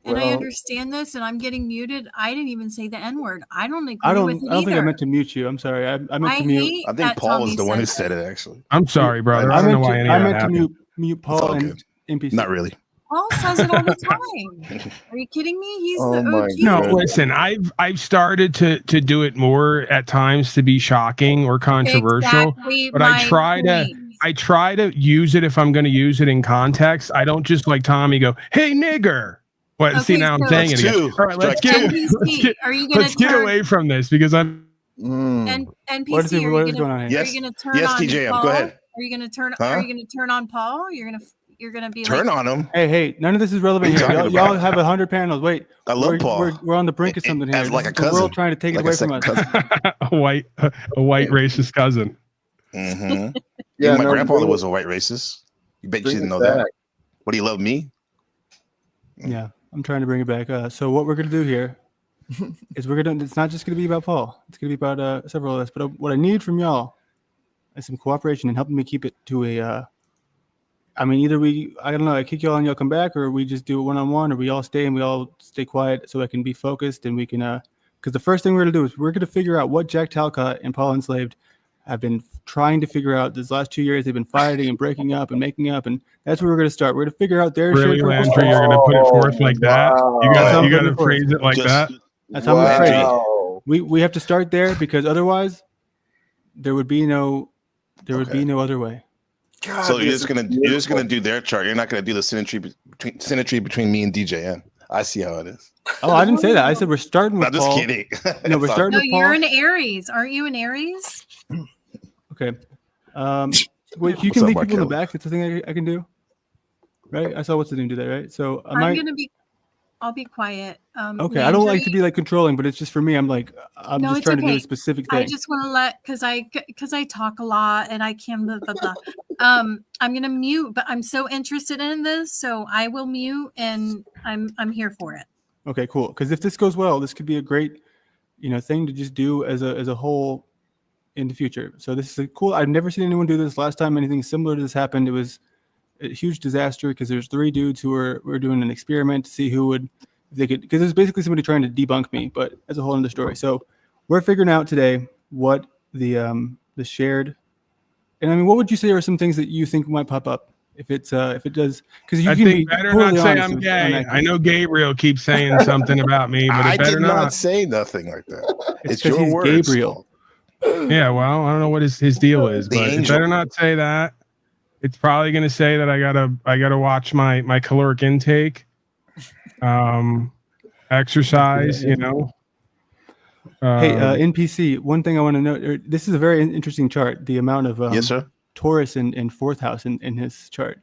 And I understand this, and I'm getting muted. I didn't even say the N-word. I don't agree with it I don't think I meant to mute you. I'm sorry. I meant to mute. I think Paul was the one who said it, actually. I'm sorry, brother. I don't know why any of that happened. I meant to mute Paul and NPC. Not really. Paul says it all the time. Are you kidding me? He's the OG. No, listen. I've started to do it more at times to be shocking or controversial, but I try to use it if I'm going to use it in context. I don't just like Tommy go, "Hey, nigger." What? Okay, see, now I'm saying it again. All right, let's get away from this because I'm. And NPC, what is going on here? Are you going to turn on TJM, Paul? go ahead. Are you going to turn? Are you going to turn on Paul? You're gonna be turn on him. Hey, none of this is relevant here. Y'all have 100 panels. Wait, I love Paul. We're on the brink of something here. As like a cousin. The world trying to take it away from us. a white racist cousin. Mm-hmm. Yeah, my grandfather was a white racist. You bet you didn't know that. What, he loved me? Yeah, I'm trying to bring it back. So what we're gonna do here is it's not just gonna be about Paul. It's gonna be about several of us. But what I need from y'all is some cooperation and helping me keep it to a I mean, either I don't know, I kick y'all and y'all come back, or we just do it one-on-one, or we all stay and we all stay quiet so I can be focused and we can, because the first thing we're going to do is we're going to figure out what Jack Talcott and Paul Enslaved have been trying to figure out these last 2 years. They've been fighting and breaking up and making up, and that's where we're going to start. We're going to figure out their Really, shared purpose. Landry, you're going to put it forth like that? You Wow. got to phrase it like that? That's how I'm afraid. Wow. We have to start there, because otherwise there would be no other way. God, So you're this just is gonna beautiful. do their chart. You're not gonna do the symmetry between me and DJN. I see how it is. Oh, I didn't say that. I said we're starting with I'm just Paul. kidding. No, we're starting No, with Paul. you're an Aries. Aren't you an Aries? Okay. Wait, you What's can up, leave Mark people in the Kelly? back. That's the thing I can do. Right? I saw what's the name do that, right? So I'll be quiet. okay. I don't like to be like controlling, but it's just for me. I'm No, just it's trying to do a okay. specific thing. I just want to because I talk a lot and I can blah, blah, blah. I'm gonna mute, but I'm so interested in this, so I will mute, and I'm here for it. Okay, cool. Because if this goes well, this could be a great, thing to just do as a whole in the future. So this is cool. I've never seen anyone do this. Last time anything similar to this happened, it was a huge disaster because there's 3 dudes who were doing an experiment to see who would, if they could, because it was basically somebody trying to debunk me, but as a whole other story. So we're figuring out today what the shared, and I mean, what would you say are some things that you think might pop up if it does? Because you I can be think better totally not say honest I'm with gay. unaccurate. I know Gabriel keeps saying something about me, but I it better did not say nothing like that. It's It's 'cause your he's words. Gabriel. Yeah, well, I don't know what his deal is, The but angel. it better not say that. It's probably going to say that I gotta watch my caloric intake, exercise. Hey, Um, NPC. One thing I want to note. This is a very interesting chart. The amount of Yes, sir. Taurus in fourth house in his chart.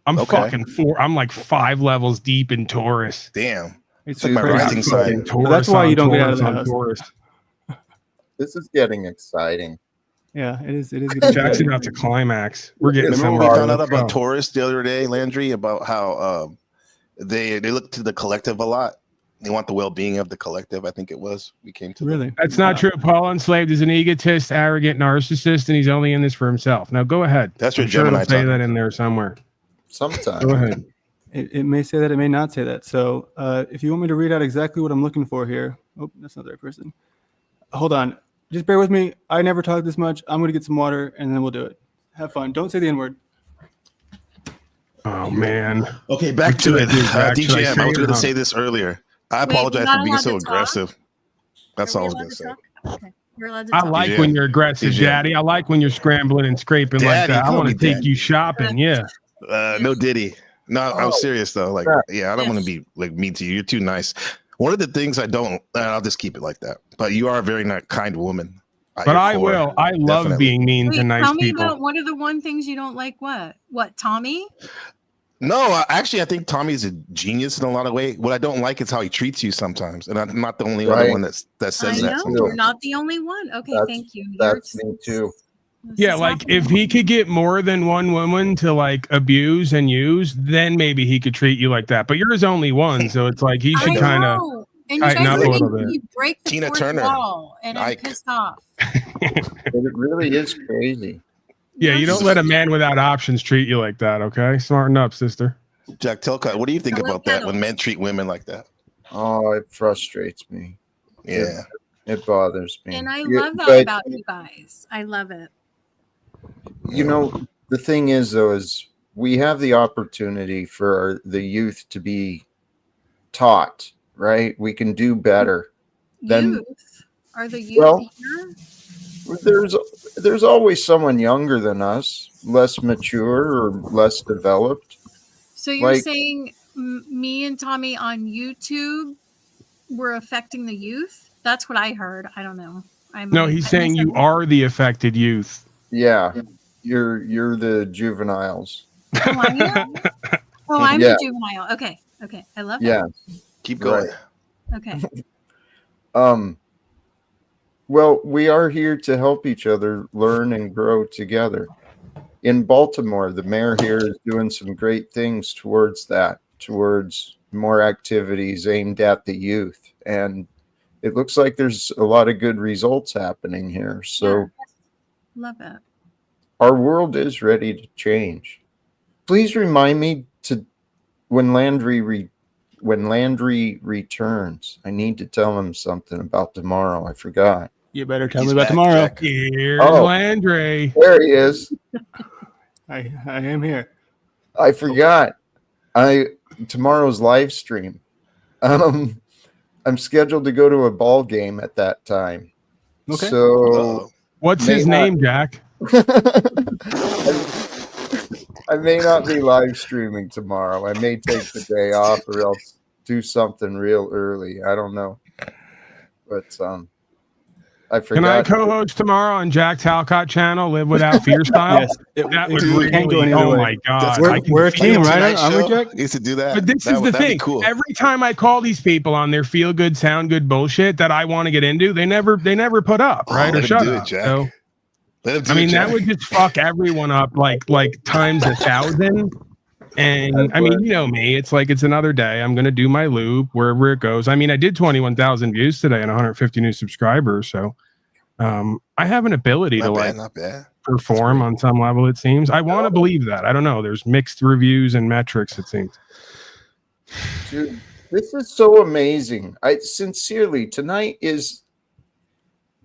I'm Okay. fucking 4. I'm like 5 levels deep in Taurus. Damn. It's like my crazy. rising sign. So that's why you don't get out of the house. Taurus. This is getting exciting. Yeah, it is. It is. Good. Jack's about to climax. We're getting Remember Remember somewhere. we found out Let's about go. Taurus the other day, Landry, about how they look to the collective a lot. They want the well-being of the collective. I think it was. We came to Really. That's not true. Paul Enslaved is an egotist, arrogant narcissist, and he's only in this for himself. Now go ahead. That's your I'm sure it'll Gemini say talking. that in there somewhere. Sometimes. Go ahead. It may say that. It may not say that. So if you want me to read out exactly what I'm looking for here. Oh, that's not the right person. Hold on. Just bear with me. I never talk this much. I'm going to get some water and then we'll do it. Have fun. Don't say the N-word. Oh man. Okay, back What to should I it. do, Jack? Should I DJM, say I was it going or to say not? this earlier. I Wait, apologize you're not for being allowed so to talk? aggressive. That's Are all I we was allowed going to to say. talk? Okay, you're allowed to I talk. like Yeah. when you're aggressive, Yeah. Daddy. I like when you're scrambling and scraping like Daddy, that. I call want me to take Daddy. you shopping. Yeah. No Diddy. No, I'm Oh, serious though. Like, crap. yeah, I don't want to be like mean to you. You're too nice. One of the things I don't, I'll just keep it like that. But you are a very kind woman. But I will. I love Definitely. being mean to Wait, nice tell me people. about what are the one things you don't like? What, Tommy? No, actually, I think Tommy's a genius in a lot of ways. What I don't like is how he treats you sometimes, and I'm not the only other Right. one that says I that. know Sometimes. you're not the only one. Okay, That's- thank you. That's me too. This Yeah, is like happening. if he could get more than one woman to like abuse and use, then maybe he could treat you like that. But you're his only one, so it's like he I should kind of. know. And you tighten guys up are a little making bit. me break the Tina fourth Turner. wall, and I'm Ike. pissed off. But it really is crazy. Yeah, you don't let a man without options treat you like that. Okay, smarten up, sister. Jack Talcott, what do you think Hello, about that Kettle. when men treat women like that? Oh, it frustrates me. Yeah. It bothers me. And I Yeah, love that but, about you guys. I love it. you know, the thing is, though, is we have the opportunity for the youth to be taught, right? We can do better. Then- Youth? Are the youth Well- here? There's always someone younger than us, less mature or less developed. So you're like- saying me and Tommy on YouTube were affecting the youth? That's what I heard. I don't know. No, he's saying you are the affected youth. Yeah, you're the juveniles. Oh, are you? Oh, I'm Yeah. the juvenile. Okay. I love Yeah. Keep going. Right. that. Okay. Well, we are here to help each other learn and grow together. In Baltimore, the mayor here is doing some great things towards that, towards more activities aimed at the youth. And it looks like there's a lot of good results happening here. So Love it. our world is ready to change. Please remind me to when Landry returns. I need to tell him something about tomorrow. I forgot. You better tell He's me about back, tomorrow. Jack. Here's Oh. Landry. There he is. I am here. I forgot. Tomorrow's live stream. I'm scheduled to go to a ball game at that time. Okay. So What's his name, Jack? I may not be live streaming tomorrow. I may take the day off or else do something real early. I don't know. But I forgot. Can I co-host tomorrow on Jack Talcott channel, Live Without Fear style? Yes. That would we can't go really, any other oh way. my God. We're a team, right? Aren't we, Jack? Used to do that. But this is the thing. Cool. Every time I call these people on their feel good, sound good bullshit that I want to get into, they never put up, right? Or shut up. So, I mean, that would just fuck everyone up like times 1,000. And I mean, you know me, it's like it's another day. I'm gonna do my loop wherever it goes. I mean, I did 21,000 views today and 150 new subscribers, so I have an ability not bad. perform on some level. It seems. I want to believe that. I don't know. There's mixed reviews and metrics. It seems. Dude, this is so amazing. I sincerely tonight is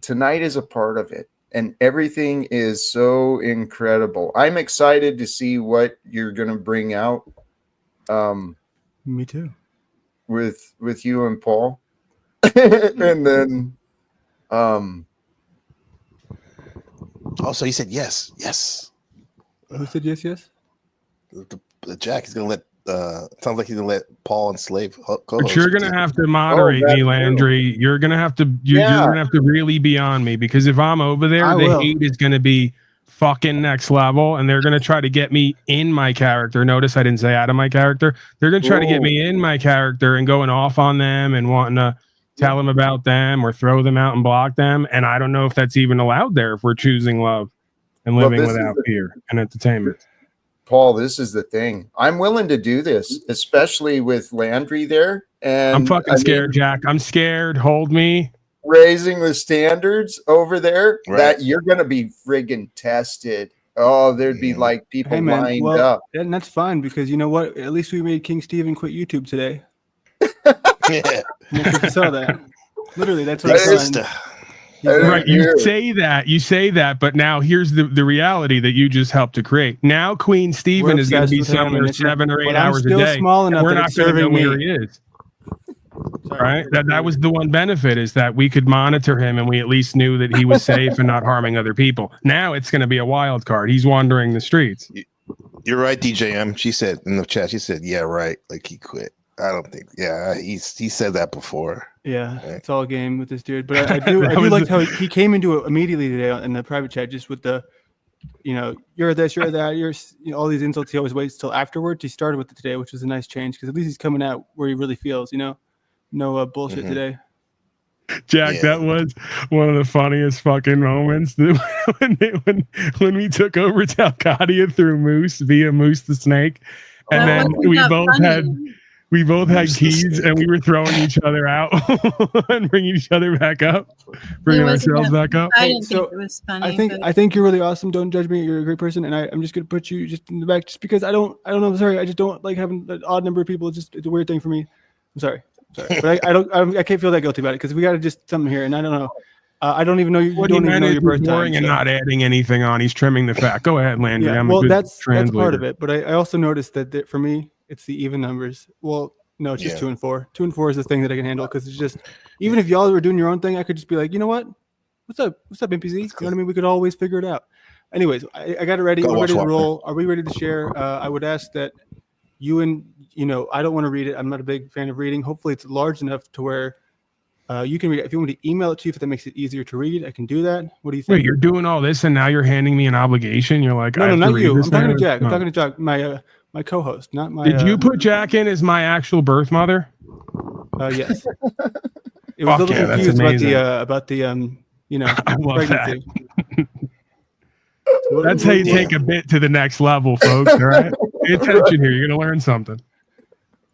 a part of it. And everything is so incredible. I'm excited to see what you're going to bring out. Me too. With you and Paul, and then, Also, he said yes. Who said yes? Yes. The Jack is gonna let. Sounds like he's gonna let Paul Unslave co-host. But you're gonna have to moderate me, Landry. You're gonna have to. You're gonna have to really be on me because if I'm over there, the hate is gonna be fucking next level, and they're gonna try to get me in my character. Notice I didn't say out of my character. They're gonna try to get me in my character and going off on them and wanting to tell them about them or throw them out and block them. And I don't know if that's even allowed there if we're choosing love and living without fear and entertainment. Paul, this is the thing. I'm willing to do this, especially with Landry there. And I'm fucking scared, Jack. I'm scared. Hold me. Raising the standards over there, right. That you're going to be friggin' tested. Oh, there'd be like people lined up. And that's fine because you know what? At least we made King Steven quit YouTube today. Yeah. If you saw that. Literally, that's what I said. Right, you say that, but now here's the reality that you just helped to create. Now Queen Stephen is going to be somewhere 7 or 8 hours a day. Small enough we're not going to know where he is. Right? That was the one benefit is that we could monitor him and we at least knew that he was safe and not harming other people. Now it's going to be a wild card. He's wandering the streets. You're right, DJM. She said in the chat, she said, yeah, right. Like he quit. I don't think. Yeah, he said that before. Yeah, right. It's all game with this dude. But I do like how he came into it immediately today in the private chat, just with the, you're this, you're that, you're all these insults. He always waits till afterwards. He started with it today, which was a nice change because at least he's coming out where he really feels. No bullshit today. Jack, that was one of the funniest fucking moments when we took over Talcott through Moose via Moose the Snake, and then we both had keys and we were throwing each other out and bringing each other back up, bringing ourselves back up. I didn't think it was funny. I think you're really awesome. Don't judge me. You're a great person, and I'm just gonna put you just in the back just because I don't know. Sorry, I just don't like having an odd number of people. It's a weird thing for me. I'm sorry. But I can't feel that guilty about it because we got to just something here, and I don't know. I don't even know you. Don't even know your birth time. And not adding anything on. He's trimming the fat. Go ahead, Landry. Yeah, that's part of it. But I also noticed that for me, it's the even numbers. Well, no, it's just 2 and 4. 2 and 4 is the thing that I can handle because it's just even if y'all were doing your own thing, I could just be like, you know what? What's up, MPZ? You know what I mean? We could always figure it out. Anyways, I got it ready. We're ready to roll. Are we ready to share? I would ask that you and I don't want to read it. I'm not a big fan of reading. Hopefully, it's large enough to where you can read it. If you want me to email it to you, if that makes it easier to read, I can do that. What do you think? Wait, you're doing all this and now you're handing me an obligation? You're like, no, not you. I'm talking to Jack. I'm talking to Jack, my co-host, not my. Did you put Jack in as my actual birth mother? Yes. It was a little confused about the I love pregnancy. that. That's how you take a bit to the next level, folks. All right, pay attention here. You're gonna learn something.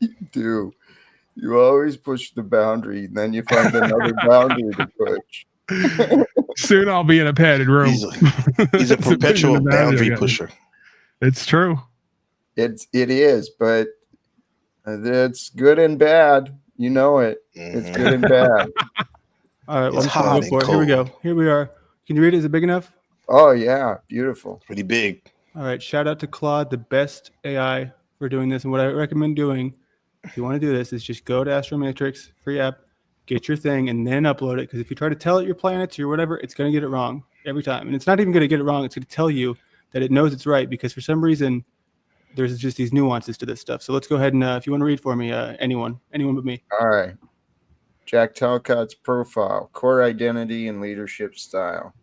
You do. You always push the boundary, and then you find another boundary to push. Soon I'll be in a padded room. He's a perpetual boundary pusher. It's true. It is, but it's good and bad. You know it. It's good and bad. All right, well, It's I'm just gonna hot go for and it. Here we go. cold. Here we are. Can you read it? Is it big enough? Oh yeah, beautiful. Pretty big. All right. Shout out to Claude, the best AI for doing this. And what I recommend doing, if you want to do this, is just go to Astromatrix, free app, get your thing, and then upload it. Because if you try to tell it your planets or whatever, it's going to get it wrong every time. And it's not even going to get it wrong. It's going to tell you that it knows it's right because for some reason, there's just these nuances to this stuff. So let's go ahead and if you want to read for me, anyone but me. All right. Jack Talcott's profile, core identity and leadership style.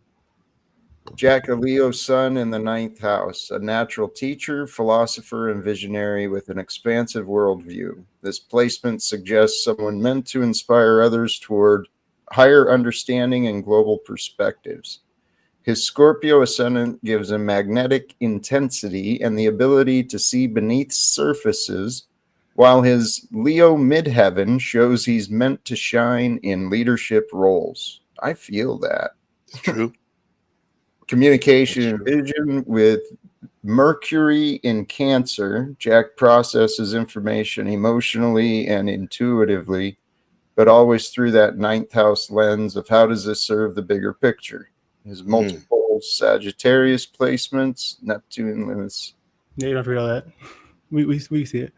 Jack, a Leo sun in the 9th house, a natural teacher, philosopher, and visionary with an expansive worldview. This placement suggests someone meant to inspire others toward higher understanding and global perspectives. His Scorpio ascendant gives him magnetic intensity and the ability to see beneath surfaces, while his Leo midheaven shows he's meant to shine in leadership roles. I feel that. It's true. Communication and vision with Mercury in Cancer. Jack processes information emotionally and intuitively, but always through that 9th house lens of how does this serve the bigger picture. His multiple Sagittarius placements, Neptune limits. Yeah, you don't have to read all that. We see it.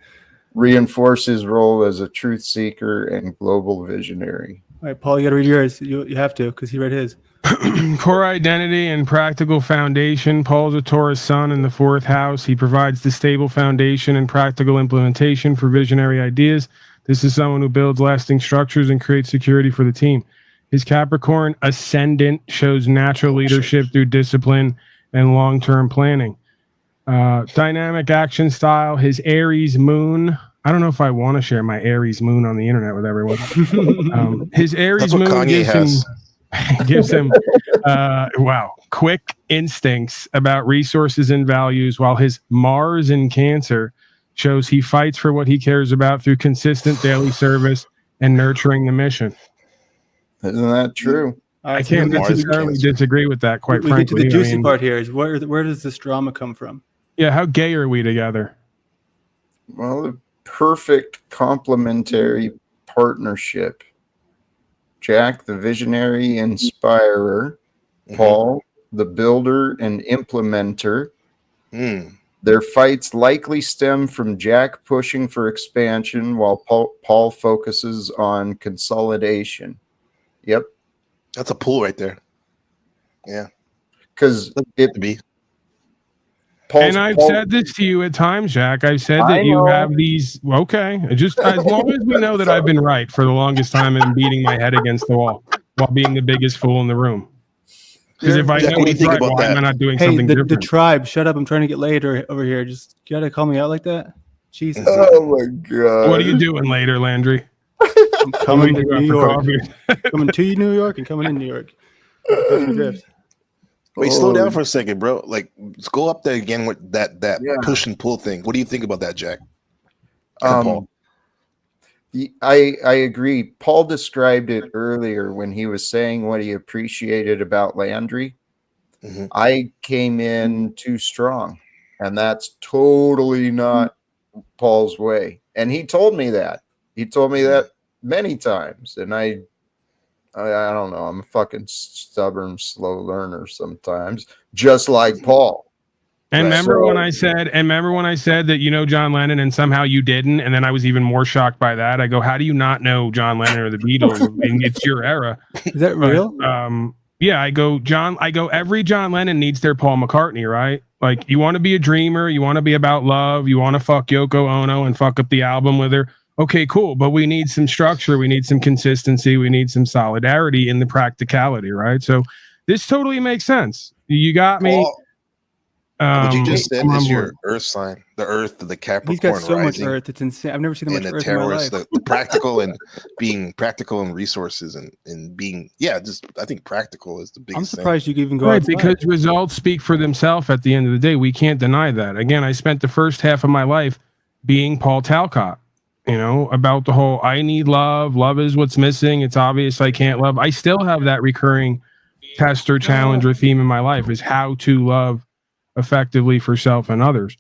Reinforce his role as a truth seeker and global visionary. All right, Paul, you got to read yours. You have to because he read his. Core identity and practical foundation. Paul's a Taurus sun in the 4th house. He provides the stable foundation and practical implementation for visionary ideas. This is someone who builds lasting structures and creates security for the team. His Capricorn ascendant shows natural leadership through discipline and long-term planning. Dynamic action style. His Aries moon. I don't know if I want to share my Aries moon on the internet with everyone. His Aries moon Kanye gives him quick instincts about resources and values, while his Mars in Cancer shows he fights for what he cares about through consistent daily service and nurturing the mission. Isn't that true? I can't necessarily disagree with that, quite frankly. We get to the juicy part here is where does this drama come from? Yeah, how gay are we together? Well, the perfect complementary partnership. Jack, the visionary inspirer. Paul, the builder and implementer. Their fights likely stem from Jack pushing for expansion while Paul focuses on consolidation. Yep. That's a pool right there. Yeah. Because it be. And I've said this to you at times, Jack. I've said that you have these. Okay, just as long as we know that I've been right for the longest time and beating my head against the wall while being the biggest fool in the room. Because if I know it's right, why am I not doing something different? The tribe, shut up! I'm trying to get laid over here. Just you gotta call me out like that. Jesus. Oh my God. What are you doing later, Landry? I'm coming to New York. Coming to New York and coming in New York. Wait, slow down for a second, bro. Like, let's go up there again with that push and pull thing. What do you think about that, Jack? Paul? I agree. Paul described it earlier when he was saying what he appreciated about Landry. I came in too strong, and that's totally not Paul's way. And he told me that. He told me that many times, and I don't know. I'm a fucking stubborn, slow learner sometimes, just like Paul. And remember when I said that you know John Lennon and somehow you didn't, and then I was even more shocked by that. I go, how do you not know John Lennon or the Beatles? It's your era. Is that real? Yeah, I go, every John Lennon needs their Paul McCartney, right? Like, you want to be a dreamer, you want to be about love, you want to fuck Yoko Ono and fuck up the album with her. Okay, cool. But we need some structure. We need some consistency. We need some solidarity in the practicality, right? So this totally makes sense. You got me. What you just said is your Earth sign, the Earth, the Capricorn. He's got so rising, much Earth. It's insane. I've never seen that much Earth in my life. The practical and being practical and resources and being, I think practical is the biggest. I'm surprised you can even go right, outside. because results speak for themselves at the end of the day. We can't deny that. Again, I spent the first half of my life being Paul Talcott, about the whole, I need love. Love is what's missing. It's obvious I can't love. I still have that recurring test or challenge or theme in my life is how to love effectively for self and others.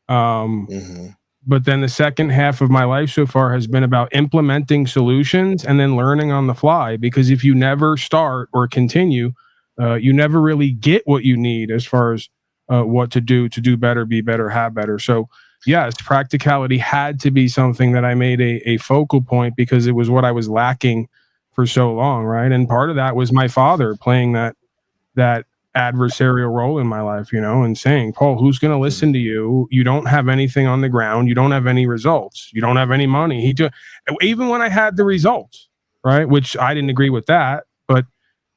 But then the second half of my life so far has been about implementing solutions and then learning on the fly, because if you never start or continue, you never really get what you need as far as what to do better, be better, have better. So yes, practicality had to be something that I made a focal point, because it was what I was lacking for so long, right? And part of that was my father playing that adversarial role in my life, and saying, Paul, who's going to listen to you? You don't have anything on the ground. You don't have any results. You don't have any money. Even when I had the results, right, which I didn't agree with that, but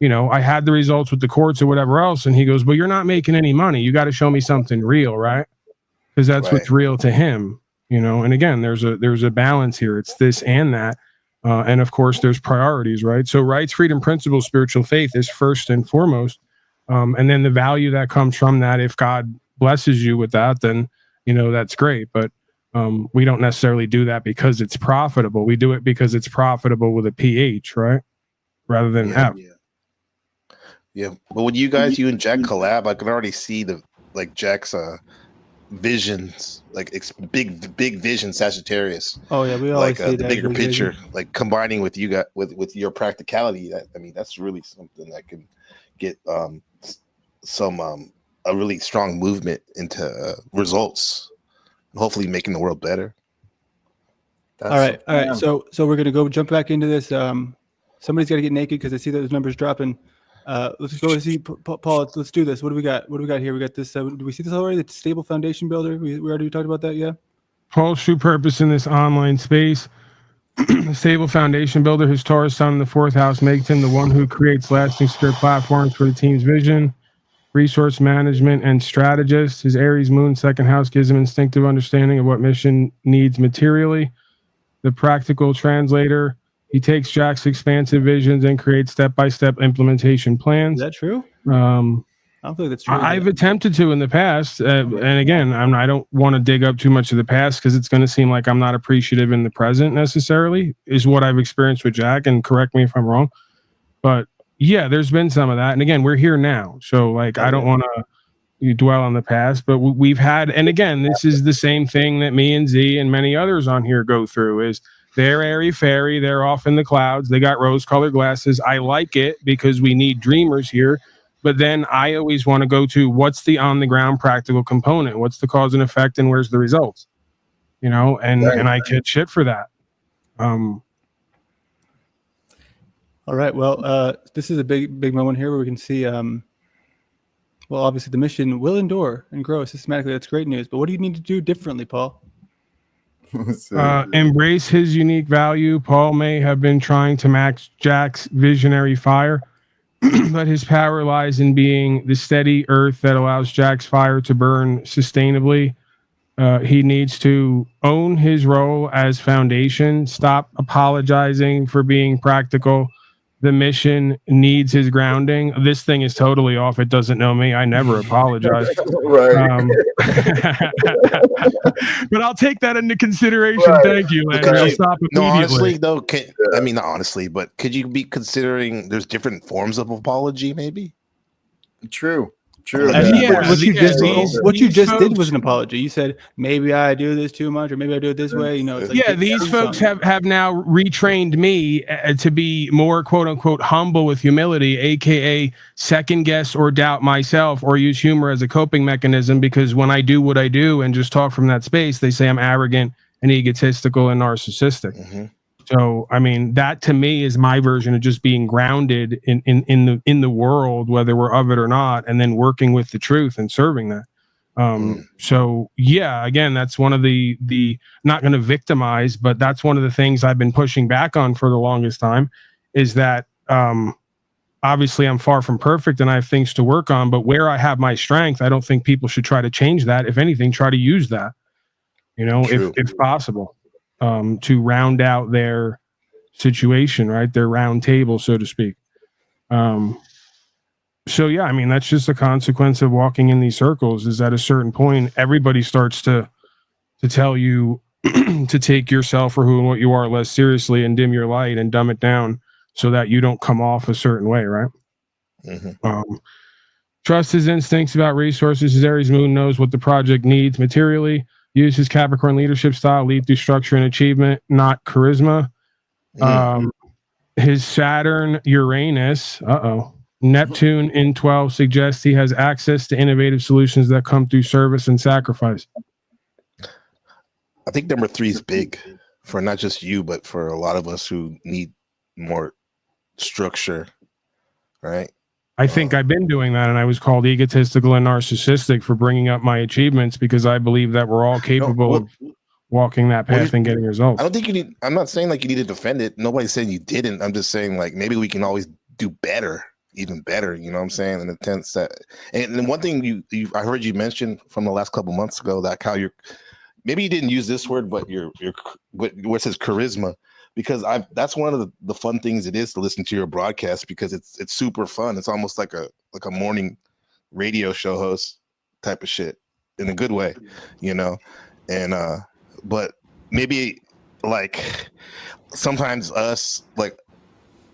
I had the results with the courts or whatever else. And he goes, well, you're not making any money. You got to show me something real, right? Because that's what's real to him, and again, there's a balance here. It's this and that. And of course there's priorities, right? So rights, freedom, principles, spiritual faith is first and foremost. And then the value that comes from that, if God blesses you with that, then, that's great. But we don't necessarily do that because it's profitable. We do it because it's profitable with a PH, right? Rather than F. Yeah. But when you and Jack collab, I can already see Jack's visions, it's big vision Sagittarius. Oh yeah, we always see the bigger picture, combining with you guys with your practicality. That's really something that can get a really strong movement into results, and hopefully making the world better. All right. So we're gonna go jump back into this. Somebody's got to get naked because I see those numbers dropping. Let's go see Paul. Let's do this. What do we got? What do we got here? We got this. Do we see this already? The stable foundation builder. We already talked about that. Yeah. Paul's true purpose in this online space. Stable foundation builder. His Taurus sun in the 4th house makes him the one who creates lasting secure platforms for the team's vision, resource management, and strategist. His Aries moon 2nd house gives him instinctive understanding of what mission needs materially. The practical translator. He takes Jack's expansive visions and creates step-by-step implementation plans. Is that true? I don't think that's true. I've attempted to in the past, and again, I don't want to dig up too much of the past because it's going to seem like I'm not appreciative in the present necessarily, is what I've experienced with Jack, and correct me if I'm wrong. But yeah, there's been some of that. And again, we're here now. So I don't want to dwell on the past, but we've had, and again, this is the same thing that me and Z and many others on here go through is they're airy-fairy. They're off in the clouds. They got rose-colored glasses. I like it because we need dreamers here. But then I always want to go to what's the on-the-ground practical component? What's the cause and effect, and where's the results? And I get shit for that. All right. Well, this is a big moment here where we can see, obviously the mission will endure and grow systematically. That's great news. But what do you need to do differently, Paul? Embrace his unique value. Paul may have been trying to match Jack's visionary fire, but his power lies in being the steady earth that allows Jack's fire to burn sustainably. He needs to own his role as foundation, stop apologizing for being practical. The mission needs his grounding. This thing is totally off. It doesn't know me. I never apologize. Right. But I'll take that into consideration. Right. Thank you, Landry. I'll stop immediately. No, honestly, though, not honestly, but could you be considering there's different forms of apology, maybe? True. What you just did was an apology. You said maybe I do this too much, or maybe I do it this way. These folks have now retrained me to be more quote unquote humble with humility, aka second guess or doubt myself, or use humor as a coping mechanism. Because when I do what I do and just talk from that space, they say I'm arrogant and egotistical and narcissistic. Mm-hmm. So, that to me is my version of just being grounded in the world, whether we're of it or not, and then working with the truth and serving that. So yeah, again, that's one of the not going to victimize, but that's one of the things I've been pushing back on for the longest time is that, obviously I'm far from perfect and I have things to work on, but where I have my strength, I don't think people should try to change that. If anything, try to use that, if possible. To round out their situation, right? Their round table, so to speak. So yeah, that's just a consequence of walking in these circles is at a certain point, everybody starts to tell you to take yourself or who and what you are less seriously and dim your light and dumb it down so that you don't come off a certain way, right? Mm-hmm. Trust his instincts about resources. His Aries moon knows what the project needs materially. Use his Capricorn leadership style, lead through structure and achievement, not charisma. His Saturn, Uranus, Neptune in 12 suggests he has access to innovative solutions that come through service and sacrifice. I think number 3 is big for not just you, but for a lot of us who need more structure, right? I think I've been doing that, and I was called egotistical and narcissistic for bringing up my achievements because I believe that we're all capable of walking that path and getting results. I don't think you need. I'm not saying like you need to defend it. Nobody's saying you didn't. I'm just saying like maybe we can always do better, even better. You know what I'm saying? In the sense that, and one thing I heard you mention from the last couple months ago, that how you're maybe you didn't use this word, but what it says charisma. Because that's one of the fun things it is to listen to your broadcast, because it's super fun. It's almost like a morning radio show host type of shit in a good way, you know. And but maybe like sometimes us like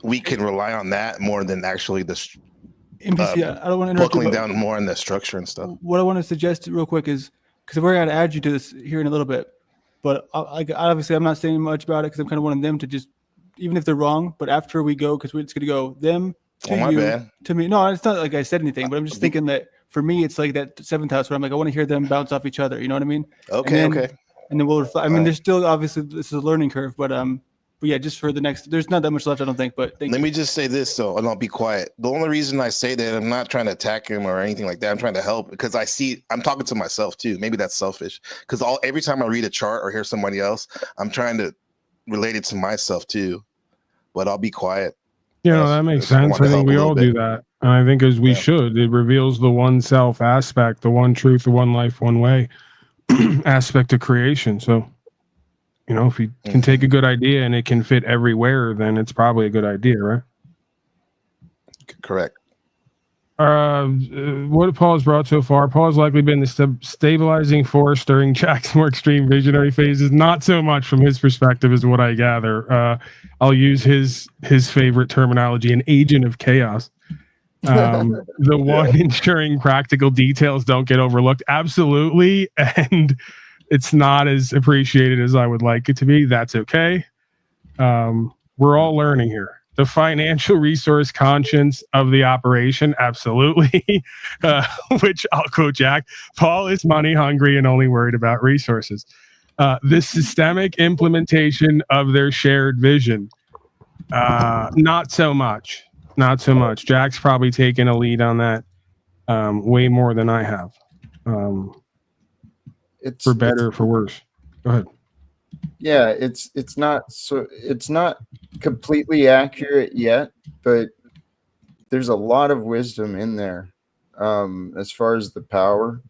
we can rely on that more than actually the MPC, I don't want to interrupt buckling down more on the structure and stuff. What I want to suggest real quick is, because we're going to add you to this here in a little bit. But obviously, I'm not saying much about it because I'm kind of wanting them to just, even if they're wrong, but after we go, because it's going to go them to you, bad. To me. No, it's not like I said anything, but I'm just thinking that for me, it's like that 7th house where I'm like, I want to hear them bounce off each other. You know what I mean? Okay, and then we'll reflect. I mean, there's still, obviously, this is a learning curve, but yeah, just for the next, there's not that much left, I don't think, but let me just say this, though, and I'll be quiet. The only reason I say that, I'm not trying to attack him or anything like that. I'm trying to help because I'm talking to myself too. Maybe that's selfish because every time I read a chart or hear somebody else, I'm trying to relate it to myself too, but I'll be quiet. You know, that makes sense. I think we all do that. And I think as we should, it reveals the one self aspect, the one truth, the one life, one way aspect of creation. So, you know, if you can take a good idea and it can fit everywhere, then it's probably a good idea, right? Correct. What Paul has brought so far, Paul has likely been the stabilizing force during Jack's more extreme visionary phases. Not so much from his perspective is what I gather. I'll use his favorite terminology, an agent of chaos. The one ensuring practical details don't get overlooked. Absolutely. And it's not as appreciated as I would like it to be. That's okay. We're all learning here. The financial resource conscience of the operation, absolutely. Which I'll quote Jack. Paul is money hungry and only worried about resources. The systemic implementation of their shared vision, not so much. Not so much. Jack's probably taken a lead on that way more than I have. It's for better or for worse. Go ahead. Yeah, it's not completely accurate yet, but there's a lot of wisdom in there as far as the power,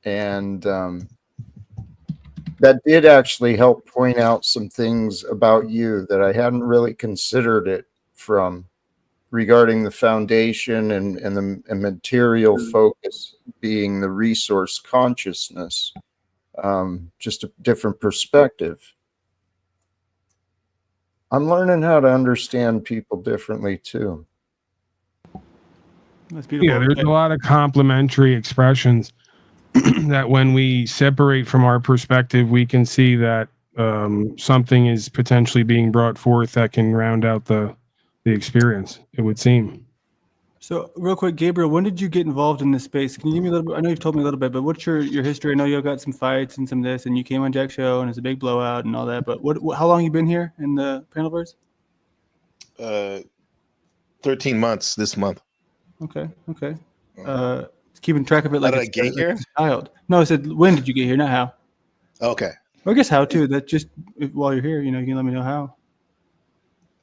and that did actually help point out some things about you that I hadn't really considered it from, regarding the foundation and the material focus being the resource consciousness. Just a different perspective. I'm learning how to understand people differently too. That's beautiful. Yeah, there's a lot of complementary expressions that when we separate from our perspective, we can see that something is potentially being brought forth that can round out the experience, it would seem. So real quick, Gabriel, when did you get involved in this space? Can you give me a little bit? I know you've told me a little bit, but what's your history? I know you got some fights and some this, and you came on Jack's show, and it's a big blowout and all that. But how long you been here in the Panelverse? 13 months this month. Okay. Keeping track of it like how did I get here? Child. No, I said when did you get here, not how. Okay. Or I guess how too. That just while you're here, you can let me know how.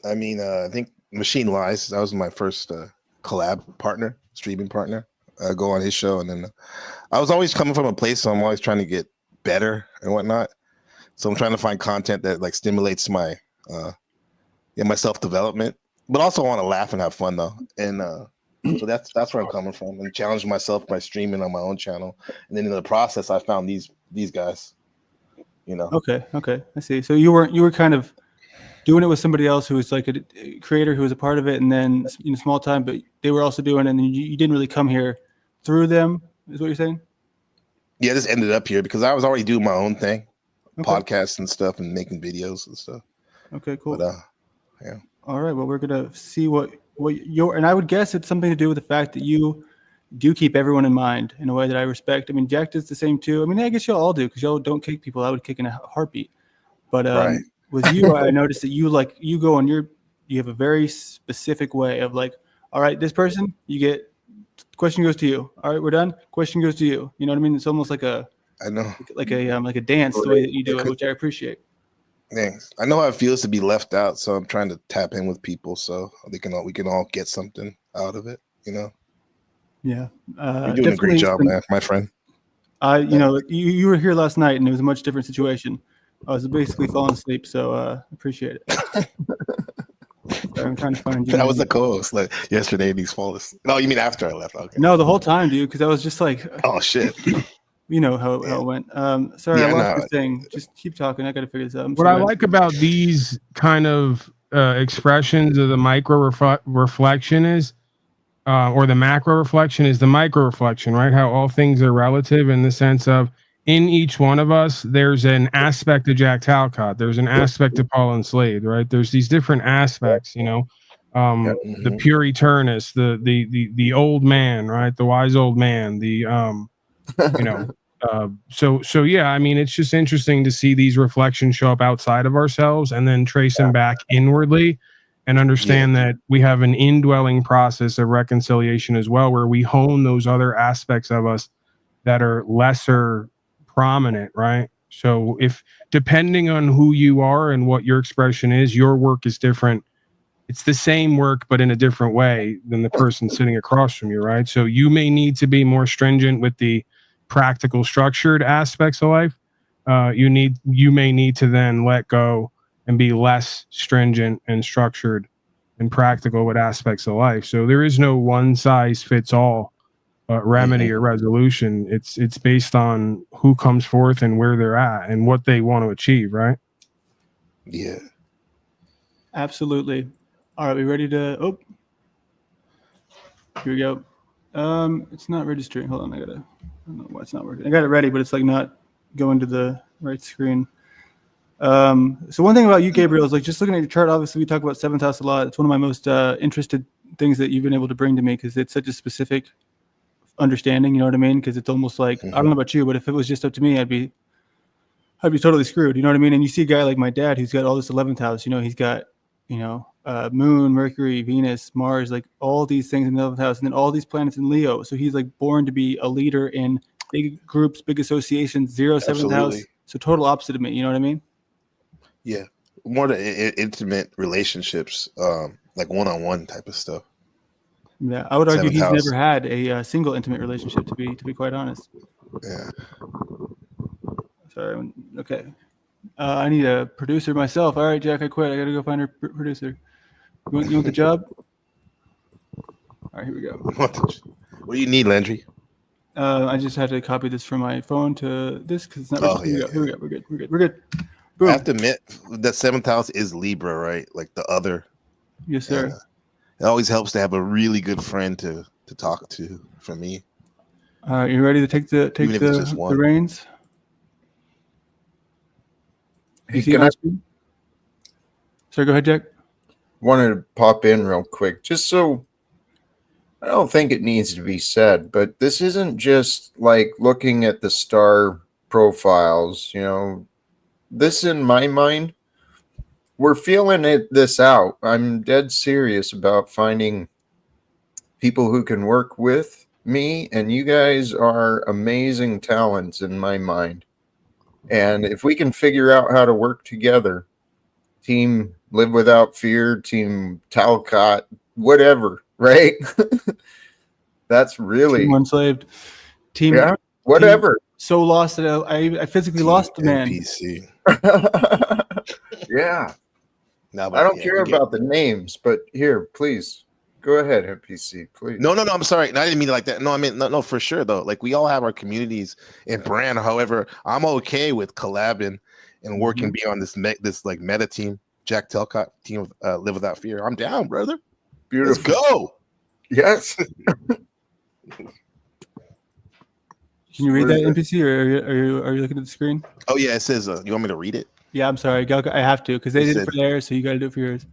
I mean, I think Machine Lies. That was my first collab partner, streaming partner. Go on his show, and then I was always coming from a place, so I'm always trying to get better and whatnot. So I'm trying to find content that like stimulates my my self-development, but also want to laugh and have fun though. And so that's where I'm coming from, and challenge myself by streaming on my own channel. And then in the process, I found these guys. Okay, I see. So you were kind of doing it with somebody else who was like a creator who was a part of it, and then small time, but they were also doing it, and then you didn't really come here through them, is what you're saying? Yeah, this ended up here because I was already doing my own thing, Okay. podcasts and stuff, and making videos and stuff. Okay, cool. But yeah. All right. Well, we're gonna see what your, and I would guess it's something to do with the fact that you do keep everyone in mind in a way that I respect. I mean, Jack does the same too. I mean, I guess y'all all do because y'all don't kick people. I would kick in a heartbeat. But Right. with you, I noticed that you go on you have a very specific way of like, all right, this person, you get question goes to you. All right, we're done. Question goes to you. You know what I mean? It's almost like a I know. like a dance the way that you do it, which I appreciate. Thanks. I know how it feels to be left out, so I'm trying to tap in with people so we can all get something out of it. You know. Yeah, You're doing a great job, man, my friend. You were here last night, and it was a much different situation. I was basically falling asleep, so appreciate it. Sorry, I'm trying to find you. That was the co-host like yesterday. These falls. No, you mean after I left? Okay. No, the whole time, dude, because I was just like, oh shit. You know how it went. Sorry, Yeah, I lost your thing. Just keep talking. I got to figure this out. What I like about these kind of expressions of the micro reflection is, or the macro reflection is the micro reflection, right? How all things are relative in the sense of in each one of us, there's an aspect of Jack Talcott. There's an aspect of Paul Enslaved, right? There's these different aspects, you know, the pure eternus, the old man, right? The wise old man, the, you know, so yeah, I mean, it's just interesting to see these reflections show up outside of ourselves and then trace them back inwardly and understand that we have an indwelling process of reconciliation as well, where we hone those other aspects of us that are lesser prominent, right? So if depending on who you are and what your expression is, your work is different. It's the same work, but in a different way than the person sitting across from you, right? So you may need to be more stringent with the practical, structured aspects of life. You may need to then let go and be less stringent and structured and practical with aspects of life. So there is no one size fits all remedy or resolution. It's based on who comes forth and where they're at and what they want to achieve, right? Yeah. Absolutely. All right, we ready to here we go. It's not registering. Hold on, I don't know why it's not working. I got it ready, but it's like not going to the right screen. So one thing about you, Gabriel, is like just looking at your chart, obviously we talk about seventh house a lot. It's one of my most interested things that you've been able to bring to me because it's such a specific understanding, you know what I mean? Because it's almost like, I don't know about you, but if it was just up to me, I'd be totally screwed, you know what I mean? And you see a guy like my dad who's got all this 11th house, you know, he's got, you know, Moon, Mercury, Venus, Mars, like all these things in the 11th house, and then all these planets in Leo. So he's like born to be a leader in big groups, big associations, 7th house. So total opposite of me, you know what I mean? Yeah. More the intimate relationships, like one-on-one type of stuff. Yeah, I would argue 7th he's house. never had a single intimate relationship, to be quite honest. Yeah. Sorry. Okay. I need a producer myself. All right, Jack, I quit. I got to go find a producer. You want the job? All right, here we go. What do you need, Landry? I just had to copy this from my phone to this because it's not. Oh, yeah. Here we go. We're good. Boom. I have to admit that 7th house is Libra, right? Like the other. Yes, sir. And, it always helps to have a really good friend to talk to for me. All right, you ready to take the reins? Hey, can I? Sorry, go ahead, Jack. Wanted to pop in real quick, just so I don't think it needs to be said, but this isn't just like looking at the star profiles, you know. This, in my mind, we're feeling this out. I'm dead serious about finding people who can work with me, and you guys are amazing talents in my mind. And if we can figure out how to work together, team Live Without Fear, team Talcott, whatever, right? That's really Team Unslaved. Team, yeah, whatever. Team so lost that I physically lost the man. NPC. Yeah. No, I don't care about the names, but here, please go ahead, NPC, please. No, I'm sorry. I didn't mean it like that. No, I mean no, for sure though. Like we all have our communities and brand. However, I'm okay with collabing and working beyond this like meta team, Jack Talcott team of Live Without Fear. I'm down, brother. Beautiful. Let's go. Yes. Can you read Where that is it? NPC, or are you looking at the screen? Oh yeah, it says. You want me to read it? Yeah, I'm sorry. I have to because they It did it said- for theirs, so you got to do it for yours.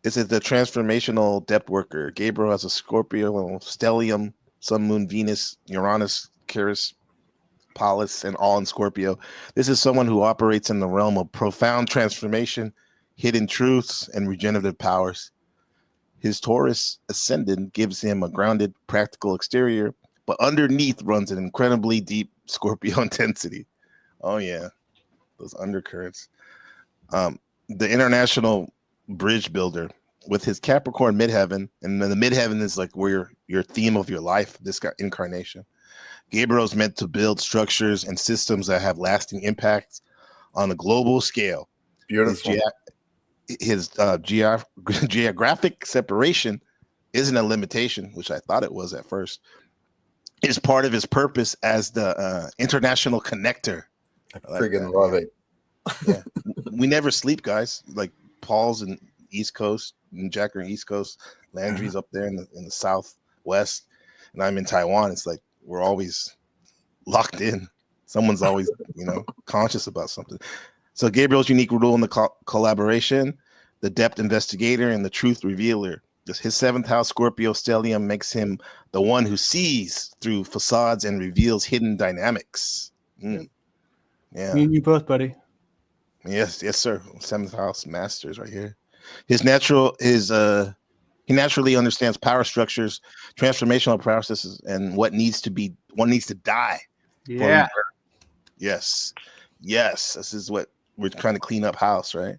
It says the transformational depth worker. Gabriel has a Scorpio, stellium, Sun, Moon, Venus, Uranus, Ceres, Pallas, and all in Scorpio. This is someone who operates in the realm of profound transformation, hidden truths, and regenerative powers. His Taurus ascendant gives him a grounded, practical exterior, but underneath runs an incredibly deep Scorpio intensity. Oh yeah, those undercurrents. The international bridge builder with his Capricorn midheaven, and then the midheaven is like where your theme of your life, this guy incarnation. Gabriel's meant to build structures and systems that have lasting impacts on a global scale. Beautiful. His geographic separation isn't a limitation, which I thought it was at first. It's part of his purpose as the international connector. I friggin' love it. Yeah. We never sleep, guys. Like Paul's in East Coast, and Jack are in East Coast, Landry's up there in the Southwest, and I'm in Taiwan. It's like we're always locked in. Someone's always, conscious about something. So Gabriel's unique role in the collaboration, the depth investigator, and the truth revealer. His 7th house Scorpio stellium makes him the one who sees through facades and reveals hidden dynamics. Yeah. Me and you both, buddy. Yes, sir. 7th house masters right here. He naturally understands power structures, transformational processes, and what needs to die. Yeah. Yes. This is what we're trying to clean up house, right?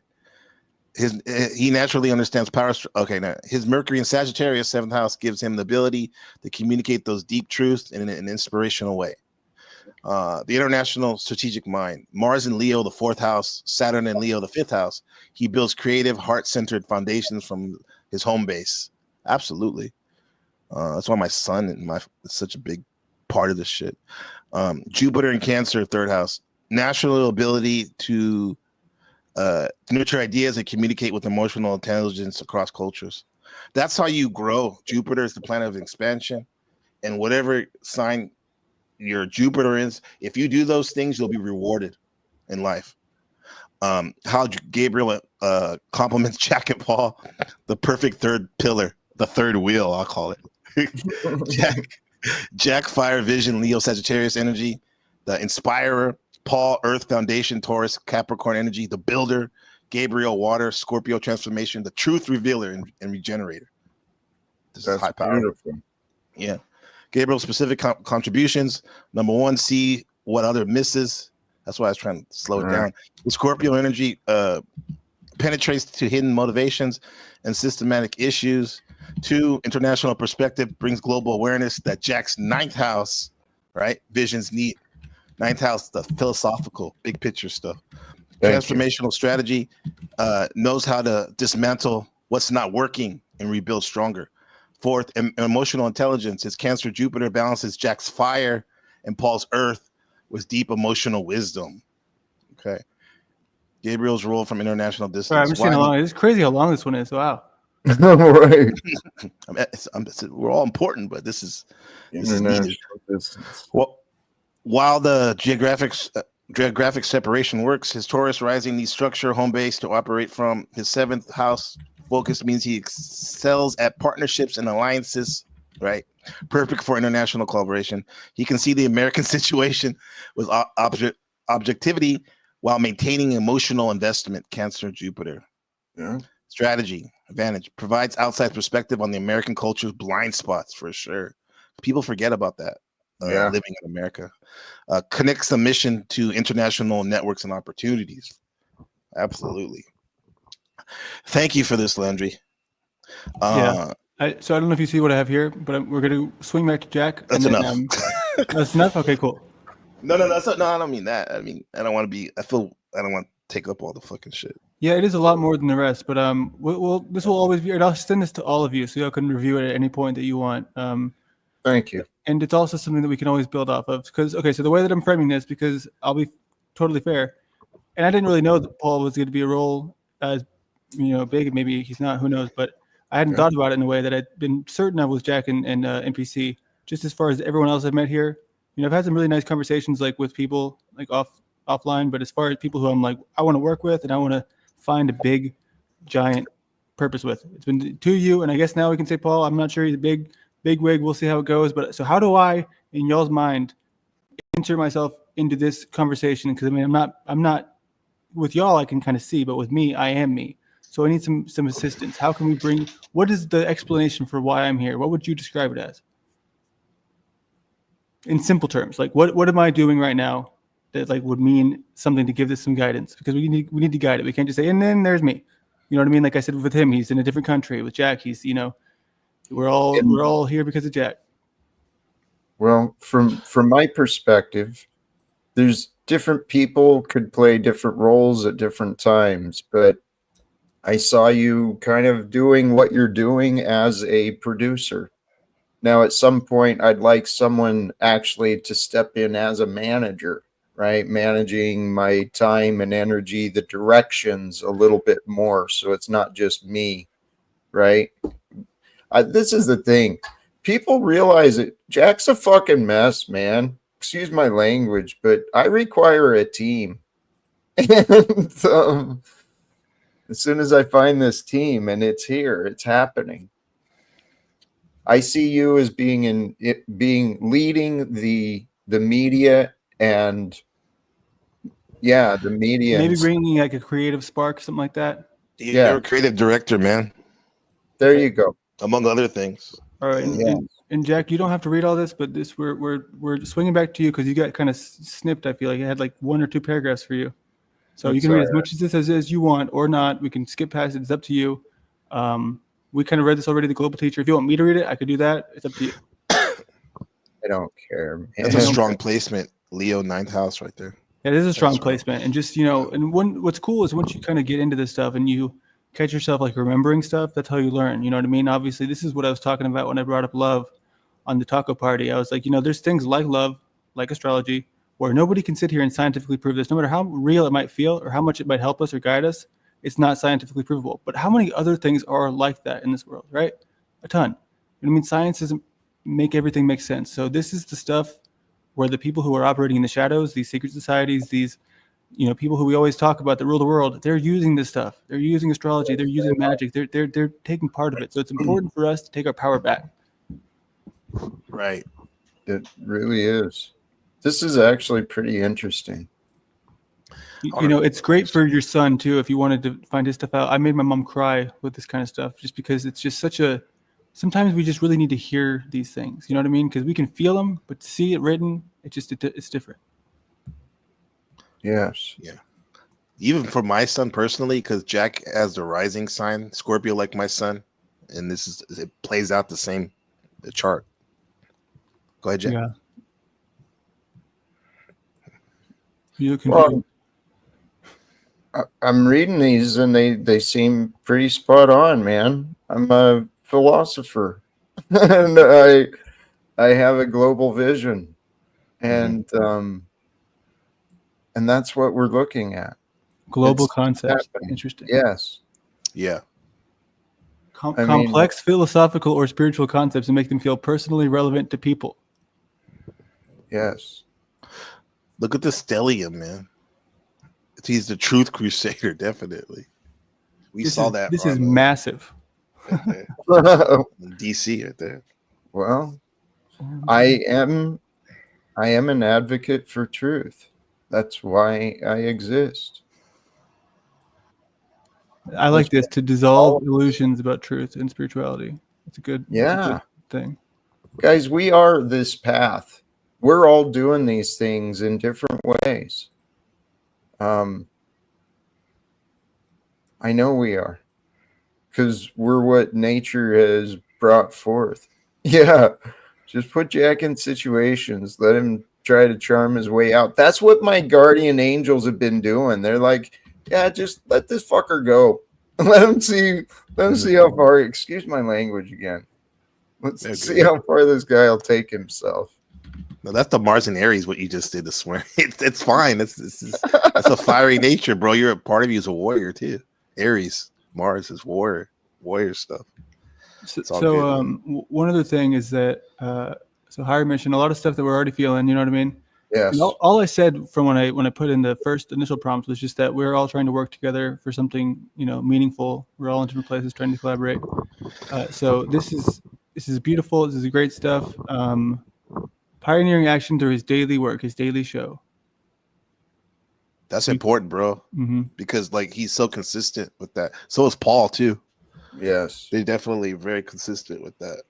He naturally understands power. Okay, now his Mercury in Sagittarius 7th house gives him the ability to communicate those deep truths in an inspirational way. The international strategic mind, Mars in Leo, the 4th house, Saturn in Leo, the 5th house. He builds creative, heart-centered foundations from his home base. Absolutely. That's why my son is such a big part of this shit. Jupiter in Cancer, 3rd house, natural ability to nurture ideas and communicate with emotional intelligence across cultures. That's how you grow. Jupiter is the planet of expansion, and whatever sign your Jupiter is, if you do those things, you'll be rewarded in life. How Gabriel compliments Jack and Paul, the perfect third pillar, the third wheel, I'll call it. Jack fire, vision, Leo, Sagittarius energy, the inspirer. Paul, Earth, Foundation, Taurus, Capricorn energy, the builder. Gabriel, water, Scorpio, transformation, the truth revealer and regenerator. This is high power. Beautiful. Yeah. Gabriel's specific contributions. Number 1, see what other misses. That's why I was trying to slow it down. The Scorpio energy penetrates to hidden motivations and systematic issues. 2, international perspective brings global awareness that Jack's 9th house, right? Visions neat. 9th house, the philosophical, big picture stuff. Transformational strategy, knows how to dismantle what's not working and rebuild stronger. 4th, emotional intelligence. His Cancer Jupiter balances Jack's fire and Paul's Earth with deep emotional wisdom. Okay. Gabriel's role from international distance. Sorry, I'm just seeing how long. It's crazy how long this one is. Wow. Right. We're all important, but this is International distance. Well, while the geographic separation works, his Taurus rising needs structure, home base to operate from. His 7th house focus means he excels at partnerships and alliances, right? Perfect for international collaboration. He can see the American situation with objectivity while maintaining emotional investment. Cancer, Jupiter. Yeah. Strategy, advantage, provides outside perspective on the American culture's blind spots for sure. People forget about that. Living in America, connects the mission to international networks and opportunities. Absolutely. Thank you for this, Landry. So I don't know if you see what I have here, but we're going to swing back to Jack. That's enough. That's enough. Okay, cool. No, I don't mean that. I mean, I don't want to take up all the fucking shit. Yeah, it is a lot more than the rest, but this will always be. And I'll send this to all of you, so y'all can review it at any point that you want. Thank you. And it's also something that we can always build off of. Because so the way that I'm framing this, because I'll be totally fair, and I didn't really know that Paul was going to be a role as big. Maybe he's not. Who knows? But I hadn't thought about it in a way that I'd been certain of with Jack and NPC. Just as far as everyone else I've met here, I've had some really nice conversations like with people like offline, but as far as people who I'm like, I want to work with and I want to find a big, giant purpose with, it's been to you. And I guess now we can say, Paul, I'm not sure he's a big wig. We'll see how it goes. But so how do I, in y'all's mind, insert myself into this conversation? Because I mean, I'm not with y'all, I can kind of see, but with me, I am me. So I need some assistance. How can we what is the explanation for why I'm here? What would you describe it as? In simple terms, like what am I doing right now that like would mean something to give this some guidance? Because we need to guide it. We can't just say, and then there's me. You know what I mean? Like I said with him, he's in a different country. With Jack, he's, we're all here because of Jack. Well, from my perspective, there's different people could play different roles at different times, but I saw you kind of doing what you're doing as a producer. Now, at some point, I'd like someone actually to step in as a manager, right? Managing my time and energy, the directions a little bit more. So it's not just me, right? This is the thing. People realize it. Jack's a fucking mess, man. Excuse my language, but I require a team. And as soon as I find this team, and it's here, it's happening. I see you as leading the media and the media. Maybe bringing like a creative spark, something like that. You're a creative director, man. There you go. Among other things. All right, and Jack, you don't have to read all this, but this we're swinging back to you because you got kind of snipped. I feel like it had like 1 or 2 paragraphs for you, so you can read as much of this as you want or not. We can skip past it. It's up to you. We kind of read this already. The Global Teacher. If you want me to read it, I could do that. It's up to you. I don't care, man. That's a strong placement, Leo 9th house right there. Yeah, it is a strong placement, and just and what's cool is once you kind of get into this stuff and you catch yourself like remembering stuff, that's how you learn. You know what I mean? Obviously, this is what I was talking about when I brought up love on the taco party. I was like, there's things like love, like astrology, where nobody can sit here and scientifically prove this. No matter how real it might feel or how much it might help us or guide us, it's not scientifically provable. But how many other things are like that in this world, right? A ton. You know what I mean? Science doesn't make everything make sense. So this is the stuff where the people who are operating in the shadows, these secret societies, these people who we always talk about that rule the world, they're using this stuff. They're using astrology. They're using magic. They're taking part of it. So it's important for us to take our power back. Right. It really is. This is actually pretty interesting. It's great for your son too. If you wanted to find his stuff out, I made my mom cry with this kind of stuff just because it's just sometimes we just really need to hear these things. You know what I mean? Because we can feel them, but to see it written, it's different. Yes. Yeah. Even for my son personally, because Jack has the rising sign, Scorpio, like my son, and it plays out the chart. Go ahead, Jack. Yeah. You can. I'm reading these and they seem pretty spot on, man. I'm a philosopher and I have a global vision, and that's what we're looking at. Global concepts. Interesting. Yes. Yeah. Complex philosophical or spiritual concepts and make them feel personally relevant to people. Yes. Look at the stellium, man. He's the truth crusader, definitely. This is massive. Right DC right there. Well, I am an advocate for truth. That's why I exist. I like this, to dissolve illusions about truth and spirituality. It's a good thing. Guys, we are this path. We're all doing these things in different ways. I know we are, because we're what nature has brought forth. Yeah, just put Jack in situations, let him try to charm his way out. That's what my guardian angels have been doing. They're like, yeah, just let this fucker go. Let him see how far, excuse my language again. Let's see how far this guy will take himself. No, that's the Mars and Aries, what you just did this morning. It's fine. That's a fiery nature, bro. You're a part of you is a warrior too. Aries, Mars is warrior stuff. So one other thing is that So higher mission, a lot of stuff that we're already feeling. You know what I mean? Yes. And all I said from when I put in the first initial prompt was just that we're all trying to work together for something, meaningful. We're all in different places trying to collaborate. So this is beautiful. This is great stuff. Pioneering action through his daily work, his daily show. That's important, bro. Mm-hmm. Because like he's so consistent with that. So is Paul too. Yes. They're definitely very consistent with that.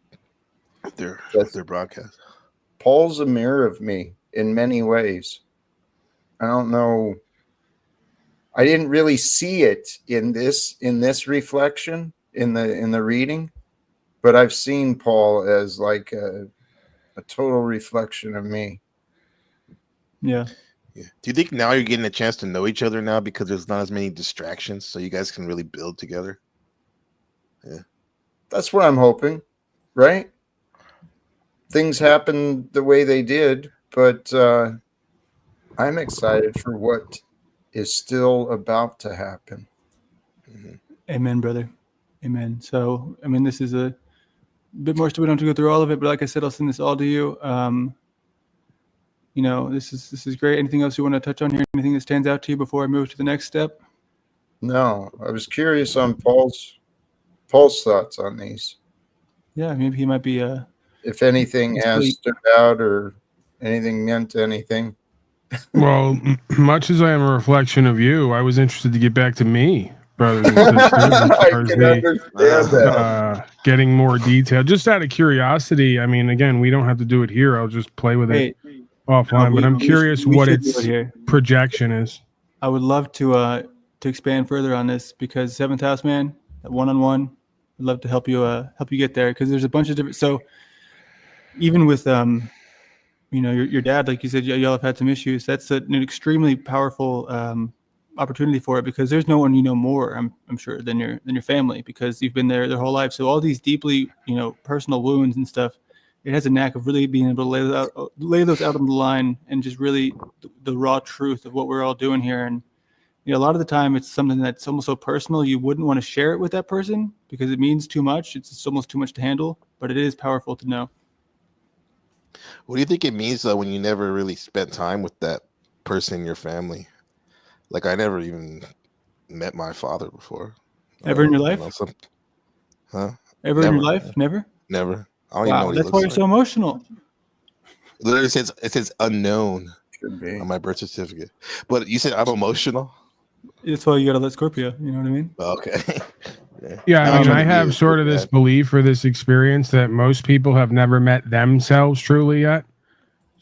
Their broadcast. Paul's a mirror of me in many ways. I don't know. I didn't really see it in this reflection in the reading, but I've seen Paul as like a total reflection of me. Yeah. Do you think now you're getting a chance to know each other now because there's not as many distractions, so you guys can really build together? Yeah. That's what I'm hoping, right? Things happened the way they did, but I'm excited for what is still about to happen. Mm-hmm. Amen, brother. Amen. So, I mean, this is a bit more, so we don't have to go through all of it, but like I said, I'll send this all to you. This is great. Anything else you want to touch on here? Anything that stands out to you before I move to the next step? No, I was curious on Paul's thoughts on these. Yeah, maybe he might be. If anything has stood out or anything meant anything. Well, much as I am a reflection of you, I was interested to get back to me, brothers and sisters. I can understand that. Getting more detail, just out of curiosity. I mean, again, we don't have to do it here. I'll just play with it offline. But I'm curious what its projection is. I would love to expand further on this because Seventh House, man, one-on-one, I'd love to help you get there because there's a bunch of different. So even with your dad, like you said, y'all have had some issues. That's an extremely powerful opportunity for it because there's no one more, I'm sure, than your family because you've been there their whole life. So all these deeply personal wounds and stuff, it has a knack of really being able to lay those out on the line and just really the raw truth of what we're all doing here. And a lot of the time it's something that's almost so personal you wouldn't want to share it with that person because it means too much. It's almost too much to handle, but it is powerful to know. What do you think it means though when you never really spent time with that person in your family? Like I never even met my father before. Ever in your life? Huh? Ever in your life? Never? Never. I don't even know what that's why you're so emotional. Literally it says unknown on my birth certificate. But you said I'm emotional? That's why you gotta let Scorpio, you know what I mean? Okay. Yeah, I mean, I have sort of this belief or this experience that most people have never met themselves truly yet.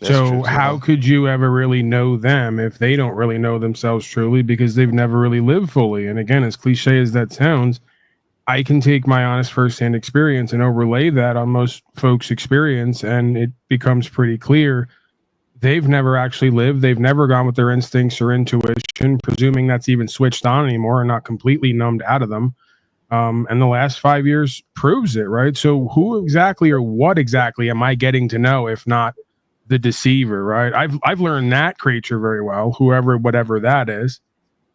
So how could you ever really know them if they don't really know themselves truly because they've never really lived fully? And again, as cliche as that sounds, I can take my honest firsthand experience and overlay that on most folks' experience, and it becomes pretty clear they've never actually lived. They've never gone with their instincts or intuition, presuming that's even switched on anymore and not completely numbed out of them. And the last 5 years proves it, right? So who exactly or what exactly am I getting to know if not the deceiver, right? I've learned that creature very well, whatever that is,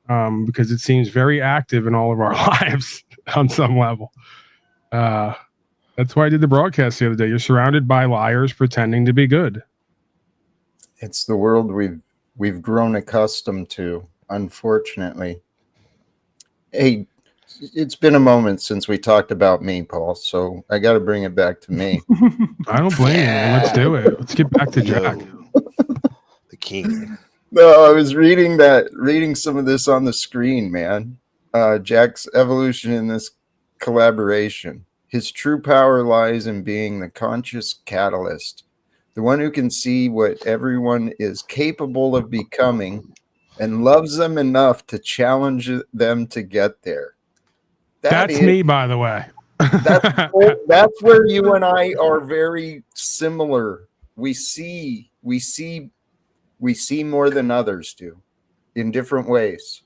because it seems very active in all of our lives on some level. That's why I did the broadcast the other day. You're surrounded by liars pretending to be good. It's the world we've grown accustomed to, unfortunately. Hey, it's been a moment since we talked about me, Paul, so I got to bring it back to me. I don't blame you. Let's do it. Let's get back to Jack. The king. No, I was reading some of this on the screen, man. Jack's evolution in this collaboration. His true power lies in being the conscious catalyst, the one who can see what everyone is capable of becoming and loves them enough to challenge them to get there. That's me, by the way. That's where you and I are very similar. We see more than others do in different ways.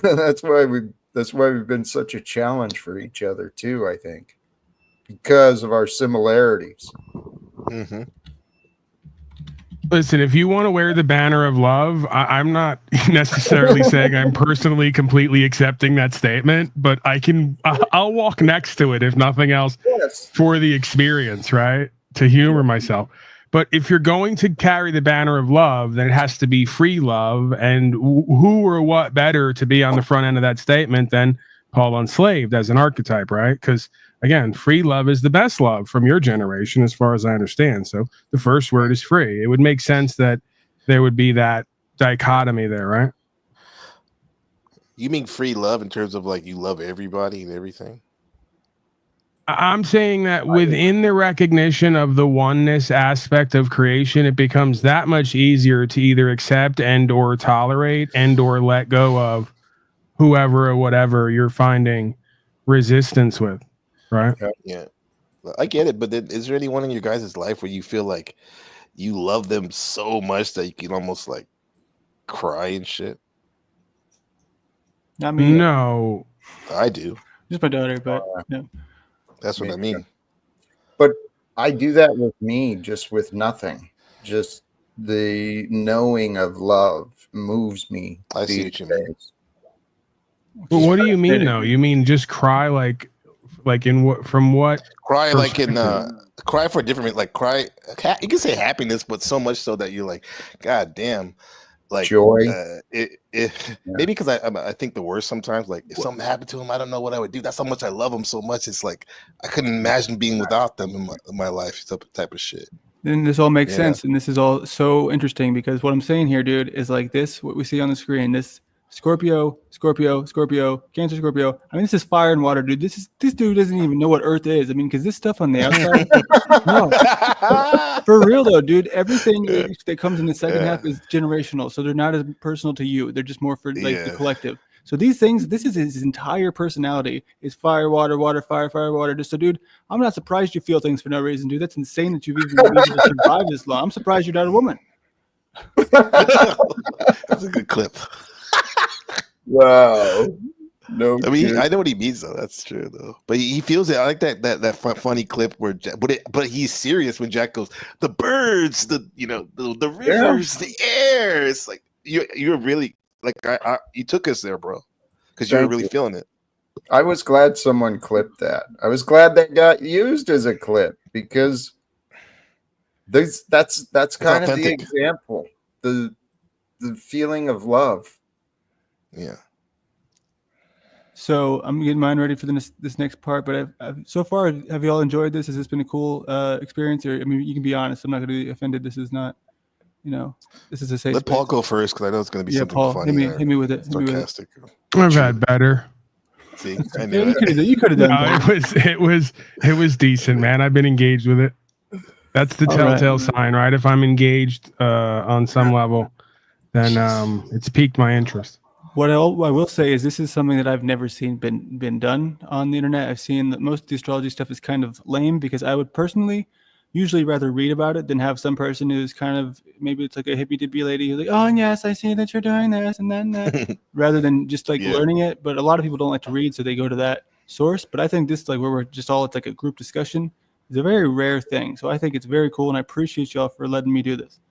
That's why we've been such a challenge for each other too, I think, because of our similarities. Mm-hmm. Listen, if you want to wear the banner of love, I'm not necessarily saying I'm personally completely accepting that statement, but I'll walk next to it if nothing else for the experience, right? To humor myself. But if you're going to carry the banner of love, then it has to be free love. And who or what better to be on the front end of that statement than Paul Unslaved as an archetype, right? Because again, free love is the best love from your generation, as far as I understand. So the first word is free. It would make sense that there would be that dichotomy there, right? You mean free love in terms of like you love everybody and everything? I'm saying that within the recognition of the oneness aspect of creation, it becomes that much easier to either accept and or tolerate and or let go of whoever or whatever you're finding resistance with, right? Yeah, I get it. But then, is there anyone in your guys' life where you feel like you love them so much that you can almost like cry and shit? Not me. No. I do. Just my daughter, but no. That's what I mean. But I do that with me, just with nothing. Just the knowing of love moves me. I see what you mean. Well, what do you mean though? You mean just cry like in what, from what? Cry like in cry for different, like cry. You can say happiness, but so much so that you're like, God damn, like joy. Maybe because I think the worst sometimes. Like if something happened to him, I don't know what I would do. That's how much I love him so much. It's like I couldn't imagine being without them in my life. Type of shit. Then this all makes sense, and this is all so interesting because what I'm saying here, dude, is like this. What we see on the screen, this Scorpio, Cancer, Scorpio. I mean, this is fire and water, dude. This dude doesn't even know what Earth is. I mean, because this stuff on the outside, no, for real though, dude. Everything that comes in the second half is generational, so they're not as personal to you. They're just more for like the collective. So these things, this is his entire personality is fire, water, water, fire, fire, water. Just so, dude, I'm not surprised you feel things for no reason, dude. That's insane that you've even been able to survive this long. I'm surprised you're not a woman. That's a good clip. Wow. No, I mean, I know what he means though. That's true though. But he feels it. I like that funny clip where, but he's serious when Jack goes, the birds, the rivers, the air. It's like you're really like you took us there, bro, because you're really feeling it. I was glad someone clipped that. I was glad that got used as a clip because that's kind of the example, the feeling of love. Yeah. So I'm getting mine ready for this next part. But so far, have you all enjoyed this? Has this been a cool experience? Or I mean, you can be honest. I'm not going to be offended. This is not, this is a safe. Let Paul go first because I know it's going to be something Paul, funny. Hit me with it. Sarcastic. I've had better. See, I knew you could have done that. It was decent, man. I've been engaged with it. That's the telltale sign, right? If I'm engaged on some level, then it's piqued my interest. What I will say is this is something that I've never seen been done on the internet. I've seen that most of the astrology stuff is kind of lame because I would personally usually rather read about it than have some person who's kind of, maybe it's like a hippy dippy lady who's like, oh yes, I see that you're doing this and then that, rather than just like learning it. But a lot of people don't like to read, so they go to that source. But I think this, like where we're just all, it's like a group discussion, is a very rare thing. So I think it's very cool, and I appreciate y'all for letting me do this.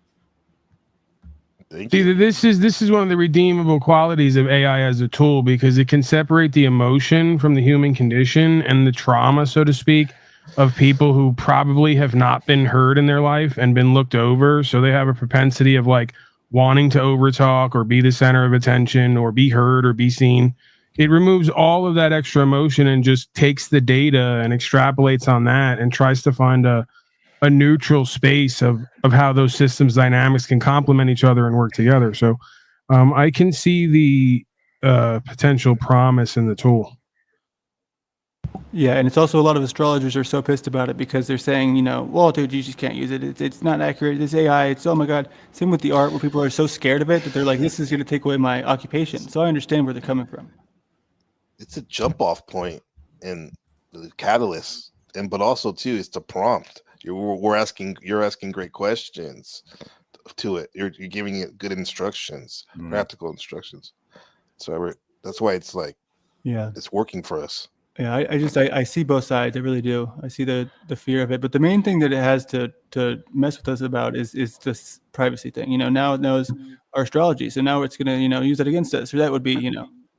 See, this is one of the redeemable qualities of AI as a tool, because it can separate the emotion from the human condition and the trauma, so to speak, of people who probably have not been heard in their life and been looked over. So they have a propensity of like wanting to overtalk or be the center of attention or be heard or be seen. It removes all of that extra emotion and just takes the data and extrapolates on that and tries to find a neutral space of how those systems dynamics can complement each other and work together. So I can see the potential promise in the tool. Yeah, and it's also a lot of astrologers are so pissed about it because they're saying, well, dude, you just can't use it. It's not accurate. It's AI. It's, oh my God. Same with the art, where people are so scared of it that they're like, this is going to take away my occupation. So I understand where they're coming from. It's a jump off point and the catalyst, but also too, it's the prompt. You're asking great questions to it. You're giving it good instructions, practical instructions. So that's why it's like, it's working for us. Yeah, I see both sides. I really do. I see the fear of it, but the main thing that it has to mess with us about is this privacy thing. Now it knows our astrology, so now it's gonna use that against us. Or that would be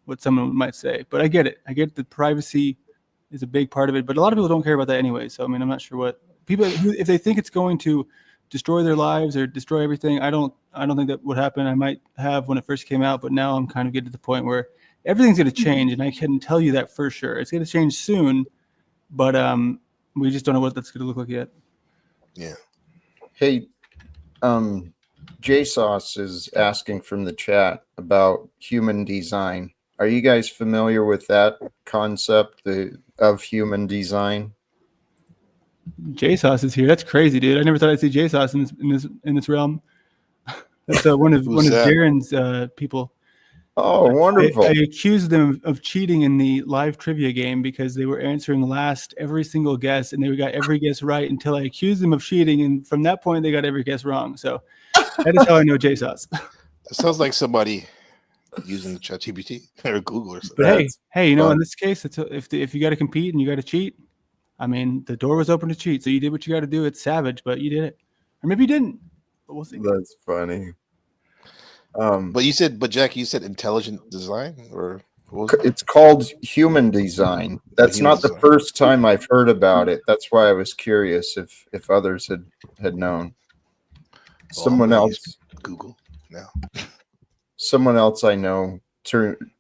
what someone might say. But I get it. I get that privacy is a big part of it, but a lot of people don't care about that anyway. So I mean, I'm not sure what people if they think it's going to destroy their lives or destroy everything. I don't think that would happen. I might have when it first came out, but now I'm kind of getting to the point where everything's going to change, and I can tell you that for sure. It's going to change soon, but we just don't know what that's going to look like yet. Yeah. Hey, JSauce is asking from the chat about human design. Are you guys familiar with that concept of human design? JSauce is here. That's crazy, dude. I never thought I'd see JSauce in this realm. That's one of Jaren's people. Oh, wonderful. I accused them of cheating in the live trivia game because they were answering last every single guess, and they got every guess right until I accused them of cheating, and from that point, they got every guess wrong. So that is how I know JSauce. That sounds like somebody using ChatGPT or Google or something. But hey, in this case, if you got to compete and you got to cheat, I mean, the door was open to cheat, so you did what you got to do. It's savage, but you did it, or maybe you didn't. But we'll see. That's funny. But Jack, you said intelligent design, or it's called human design. That's not the first time I've heard about it. That's why I was curious if others had known. Someone else, Google now. Someone else I know,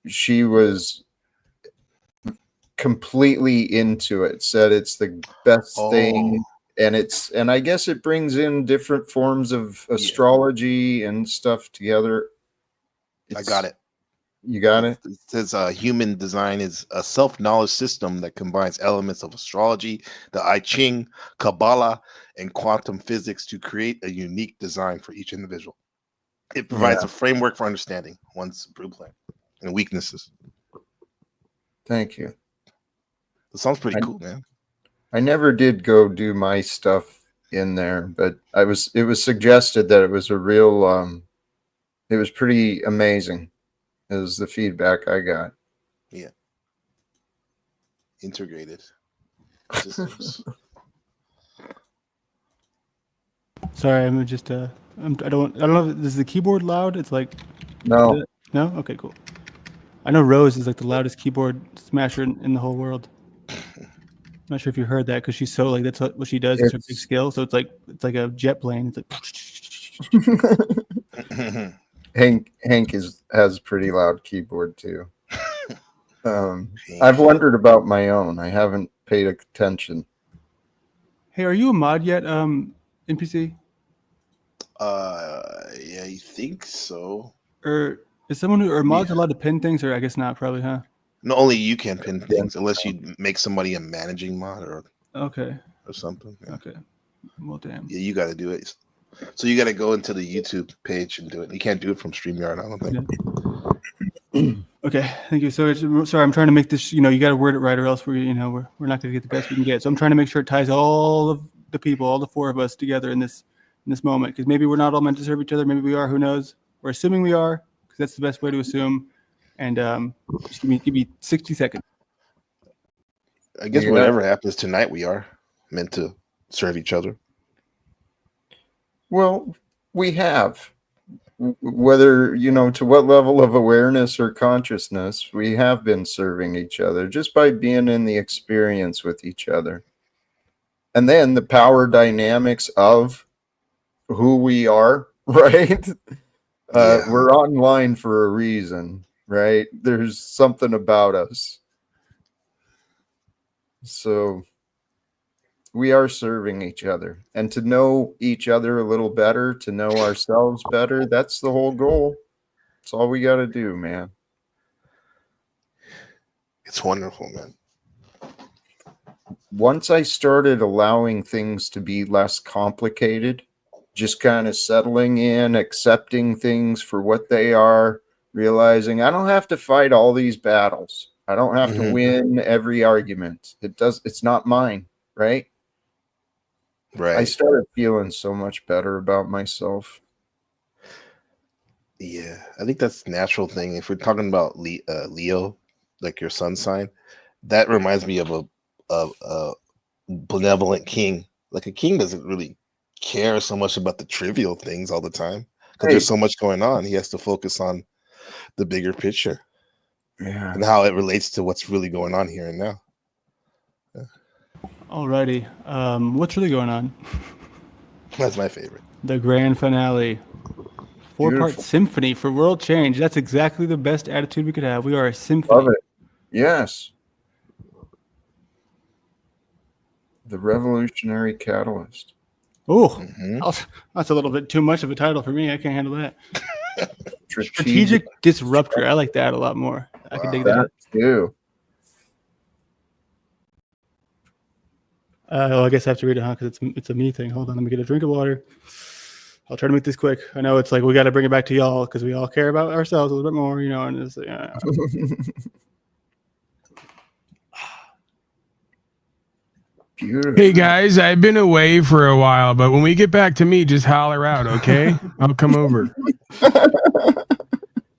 she was completely into it. Said it's the best thing. And I guess it brings in different forms of astrology and stuff together. I got it. You got it? It says human design is a self-knowledge system that combines elements of astrology, the I Ching, Kabbalah, and quantum physics to create a unique design for each individual. It provides a framework for understanding one's blueprint and weaknesses. Thank you. That sounds pretty cool, man. I never did go do my stuff in there, but it was suggested that it was a real it was pretty amazing is the feedback I got. Yeah. Integrated systems. Sorry, I'm just I don't know is the keyboard loud? It's like no. No? Okay, cool. I know Rose is like the loudest keyboard smasher in the whole world. I'm not sure if you heard that because she's so like that's what she does. It's her big skill. So it's like a jet plane. It's like Hank has a pretty loud keyboard too. I've wondered about my own. I haven't paid attention. Hey, are you a mod yet, NPC? Yeah, I think so. Or is someone or mods allowed to pin things? Or I guess not. Probably, huh? No, only you can pin things unless you make somebody a managing mod or something. Yeah. Okay. Well, damn. Yeah, you got to do it. So you got to go into the YouTube page and do it. You can't do it from StreamYard, I don't think. Okay, thank you. So sorry, I'm trying to make this. You got to word it right, or else we're not going to get the best we can get. So I'm trying to make sure it ties all of the people, all the four of us together in this moment, because maybe we're not all meant to serve each other. Maybe we are. Who knows? We're assuming we are, because that's the best way to assume. And just give me 60 seconds. I guess whatever happens tonight, we are meant to serve each other. Well, we have. Whether, to what level of awareness or consciousness, we have been serving each other just by being in the experience with each other. And then the power dynamics of who we are, right? We're online for a reason. Right? There's something about us. So we are serving each other. And to know each other a little better, to know ourselves better, that's the whole goal. That's all we got to do, man. It's wonderful, man. Once I started allowing things to be less complicated, just kind of settling in, accepting things for what they are, realizing I don't have to fight all these battles. I don't have to win every argument. It's not mine, right? Right. I started feeling so much better about myself. Yeah, I think that's a natural thing. If we're talking about Leo, like your sun sign, that reminds me of a benevolent king. Like a king doesn't really care so much about the trivial things all the time because there's so much going on. He has to focus on the bigger picture and how it relates to what's really going on here and now. Alrighty. What's really going on? That's my favorite. The grand finale. 4-part symphony for world change. That's exactly the best attitude we could have. We are a symphony. Love it. Yes. The revolutionary catalyst. Oh, that's a little bit too much of a title for me. I can't handle that. Strategic disruptor. I like that a lot more. I can dig that too. Well, I guess I have to read it, huh? Because it's a me thing. Hold on, let me get a drink of water. I'll try to make this quick. I know it's like we got to bring it back to y'all because we all care about ourselves a little bit more, you know. And it's Beautiful. Hey guys, I've been away for a while, but when we get back to me, just holler out, okay? I'll come over.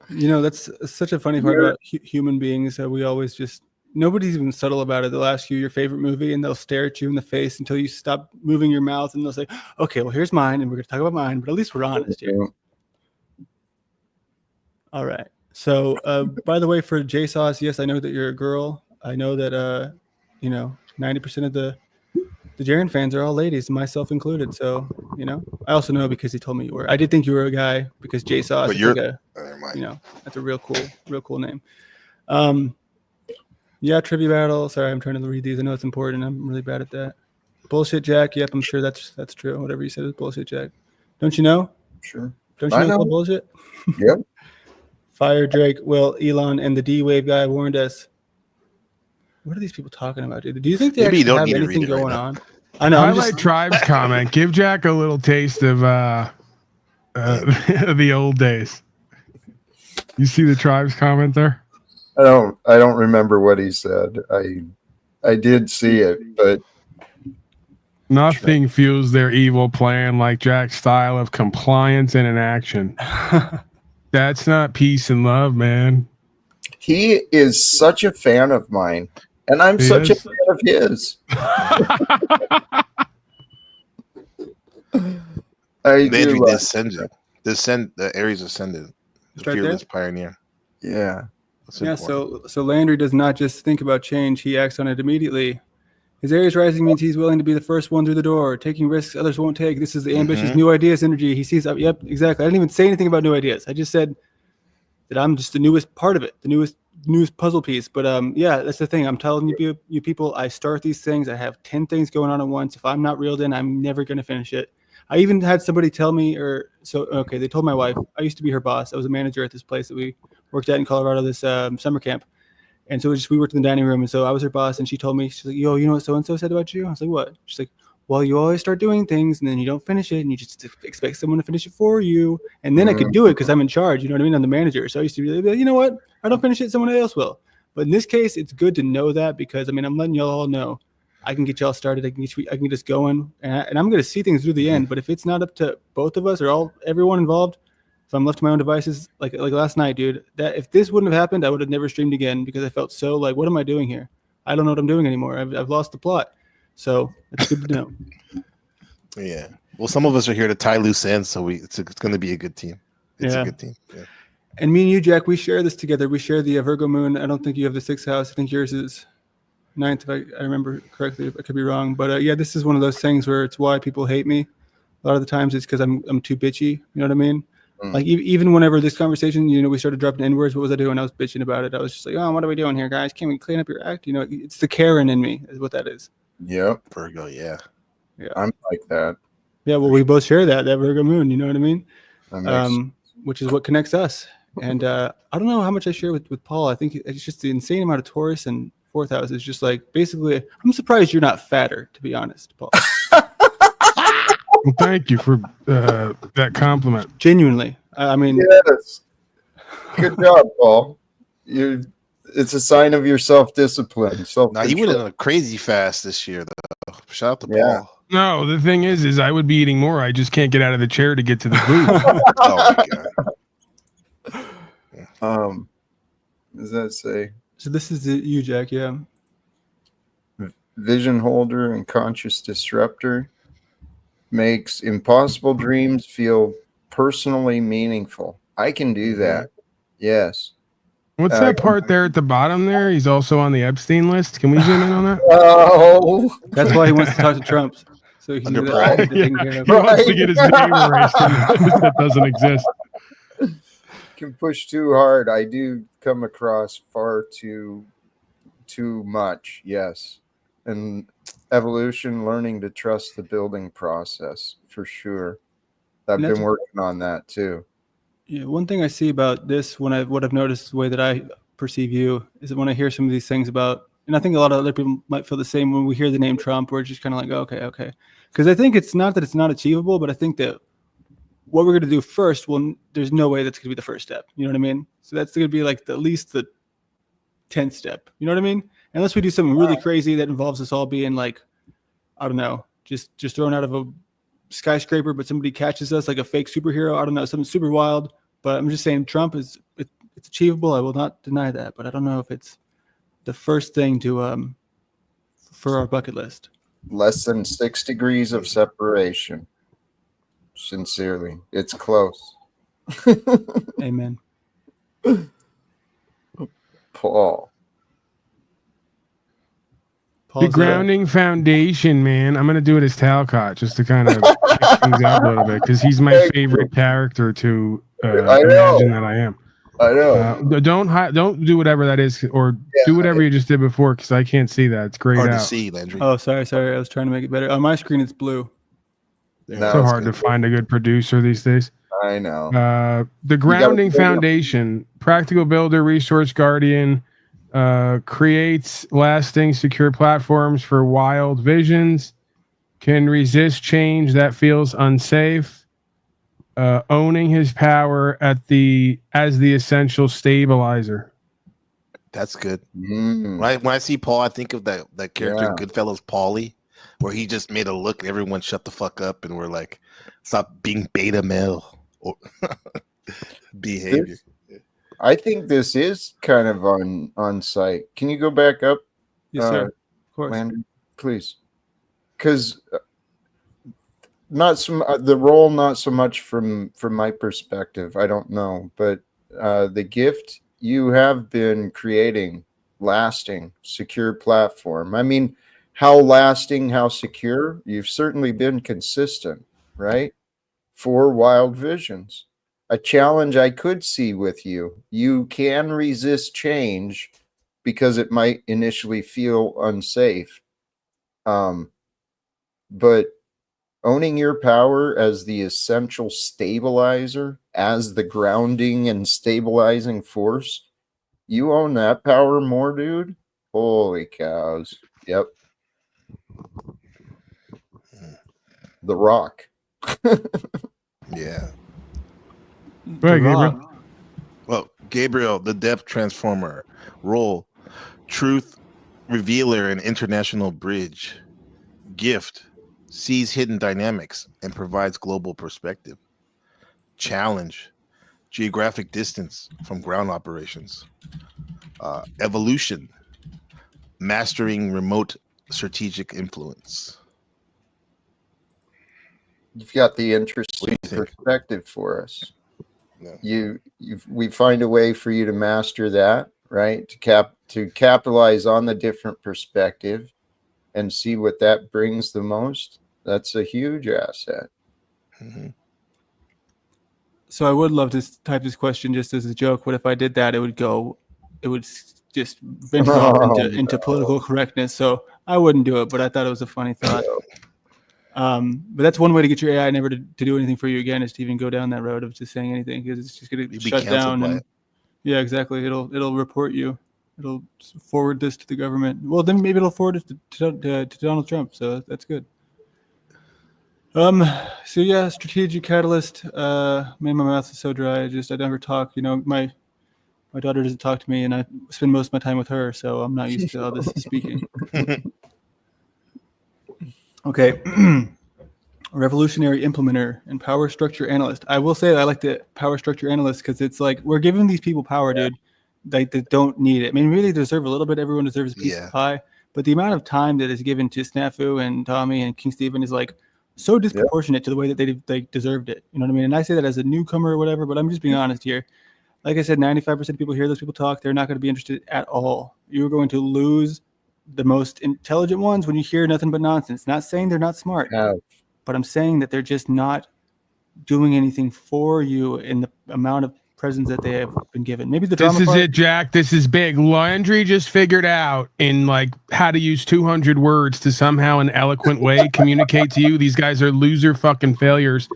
You know, that's such a funny part about human beings that we always just. Nobody's even subtle about it. They'll ask you your favorite movie and they'll stare at you in the face until you stop moving your mouth and they'll say, okay, well, here's mine and we're going to talk about mine, but at least we're honest here. All right. So, by the way, for JSauce, yes, I know that you're a girl. I know that, 90% of the Jaren fans are all ladies, myself included. So, I also know because he told me you were. I did think you were a guy because JSauce is like that's a real cool name. Yeah, trivia battle. Sorry, I'm trying to read these. I know it's important. I'm really bad at that. Bullshit Jack. Yep, I'm sure that's true. Whatever you said is bullshit Jack. Don't you know? Sure. Don't you know it's all bullshit? Yep. Fire Drake, Will, Elon, and the D-Wave guy warned us. What are these people talking about, dude? Do you think they actually have anything going on? I know. Highlight Tribe's comment. Give Jack a little taste of the old days. You see the Tribe's comment there? I don't remember what he said. I did see it, but nothing fuels their evil plan like Jack's style of compliance and inaction. That's not peace and love, man. He is such a fan of mine, and I'm such a fan of his. The Aries ascendant. The fearless pioneer. Yeah. Yeah, so Landry does not just think about change, he acts on it immediately. His Aries rising means he's willing to be the first one through the door, taking risks others won't take. This is the ambitious new ideas energy. He sees, yep, exactly. I didn't even say anything about new ideas. I just said that I'm just the newest part of it, the newest puzzle piece. But yeah, that's the thing. I'm telling you people, I start these things. I have 10 things going on at once. If I'm not reeled in, I'm never going to finish it. I even had somebody tell me, they told my wife, I used to be her boss. I was a manager at this place that we worked at in Colorado, this summer camp. And so we worked in the dining room. And so I was her boss and she told me, she's like, yo, you know what so-and-so said about you? I was like, what? She's like, well, you always start doing things and then you don't finish it and you just expect someone to finish it for you. And then I could do it because I'm in charge. You know what I mean? I'm the manager. So I used to be like, you know what? I don't finish it. Someone else will. But in this case, it's good to know that because, I'm letting y'all all know. I can get y'all started. I can get us going. And I'm going to see things through the end. But if it's not up to both of us or everyone involved, if I'm left to my own devices, like last night, dude, that if this wouldn't have happened, I would have never streamed again because I felt so like, what am I doing here? I don't know what I'm doing anymore. I've lost the plot. So it's good to know. Yeah. Well, some of us are here to tie loose ends, so it's going to be a good team. It's a good team. Yeah. And me and you, Jack, we share this together. We share the Virgo moon. I don't think you have the 6th house. I think yours is 9th, if I remember correctly. I could be wrong. But yeah, this is one of those things where it's why people hate me. A lot of the times it's because I'm too bitchy. You know what I mean? Like even whenever this conversation, we started dropping N-words. What was I doing? I was bitching about it. I was just like, oh, what are we doing here, guys? Can we clean up your act? It's the Karen in me is what that is. Yep. Virgo, yeah. I'm like that. Yeah, well, we both share that Virgo moon. You know what I mean? Which is what connects us. And I don't know how much I share with Paul. I think it's just the insane amount of Taurus and 4th house is just like basically. I'm surprised you're not fatter, to be honest, Paul. Well, thank you for that compliment. Genuinely, yes. Good job, Paul. It's a sign of your self-discipline. Now you went on a crazy fast this year, though. Shout out to Paul. No, the thing is I would be eating more. I just can't get out of the chair to get to the food. Oh my god. What does that say? So this is you, Jack. Yeah. vision holder and conscious disruptor, makes impossible dreams feel personally meaningful. I can do that. Yes. What's that part there at the bottom there? He's also on the Epstein list. Can we zoom in on that? Oh, That's why he wants to talk to Trump. So he can Under do Paul. that. Taken care of. He wants to get his name erased from the list that doesn't exist. can push too hard. I do come across far too much. Yes. And evolution, learning to trust the building process for sure. I've been working on that too. Yeah, one thing I see about this, what I've noticed, the way that I perceive you, is that when I hear some of these things about, and I think a lot of other people might feel the same when we hear the name Trump, we're just kind of like, okay. Because I think it's not that it's not achievable, but I think that what we're going to do first, well, there's no way that's going to be the first step. You know what I mean? So that's going to be like at least the 10th step. You know what I mean? Unless we do something really crazy that involves us all being like, I don't know, just thrown out of a skyscraper, but somebody catches us like a fake superhero. I don't know, something super wild. But I'm just saying Trump it's achievable. I will not deny that, but I don't know if it's the first thing to for our bucket list. Less than 6 degrees of separation. Sincerely, it's close. Amen. Paul. The grounding foundation, man. I'm gonna do it as Talcott just to kind of kick things out a little bit because he's my favorite character to imagine that I am. I know. Don't do whatever that is, or do whatever you just did before because I can't see that. It's grayed Hard out. to see, Landry. Oh, sorry. I was trying to make it better. On my screen, it's blue. It's so hard to find a good producer these days. I know. The grounding foundation, practical builder, resource guardian, creates lasting, secure platforms for wild visions, can resist change that feels unsafe, owning his power as the essential stabilizer. That's good. When I see Paul, I think of that character in Goodfellas, Paulie, where he just made a look and everyone shut the fuck up and we're like, stop being beta male or behavior. I think this is kind of on site. Can you go back up? Yes, sir. Of course. Landry, please. Because the role, not so much from my perspective. I don't know, but the gift, you have been creating lasting, secure platform. I mean, how lasting, how secure? You've certainly been consistent, right? For wild visions. A challenge I could see with you. You can resist change because it might initially feel unsafe. But owning your power as the essential stabilizer, as the grounding and stabilizing force, you own that power more, dude. Holy cows. Yep. The Rock. Yeah. Right, Gabriel. Well, Gabriel, the depth transformer, role, truth revealer and international bridge, gift, sees hidden dynamics and provides global perspective, challenge, geographic distance from ground operations, evolution, mastering remote strategic influence. You've got the interesting perspective for us. Yeah. We find a way for you to master that, right? To capitalize on the different perspective and see what that brings the most. That's a huge asset. Mm-hmm. So I would love to type this question just as a joke. What if I did that? It would just venture off into political correctness. So I wouldn't do it, but I thought it was a funny thought. But that's one way to get your AI never to do anything for you again, is to even go down that road of just saying anything, because it's just going to shut down. And yeah, exactly. It'll report you. It'll forward this to the government. Well, then maybe it'll forward it to Donald Trump. So that's good. So yeah, strategic catalyst. Man, my mouth is so dry. I never talk. You know, my daughter doesn't talk to me, and I spend most of my time with her, so I'm not used to all this speaking. Okay. Revolutionary implementer and power structure analyst. I will say I like the power structure analyst because it's like we're giving these people power, dude. They don't need it. I mean, really deserve a little bit. Everyone deserves a piece of pie, but the amount of time that is given to Snafu and Tommy and King Stephen is like so disproportionate to the way that they deserved it. You know what I mean? And I say that as a newcomer or whatever, but I'm just being honest here. Like I said, 95% of people hear those people talk. They're not going to be interested at all. You're going to lose the most intelligent ones when you hear nothing but nonsense. Not saying they're not smart, but I'm saying that they're just not doing anything for you in the amount of presents that they have been given. Maybe the drama This is part, it, Jack. This is big. Landry just figured out in like how to use 200 words to somehow in an eloquent way communicate to you. These guys are loser fucking failures,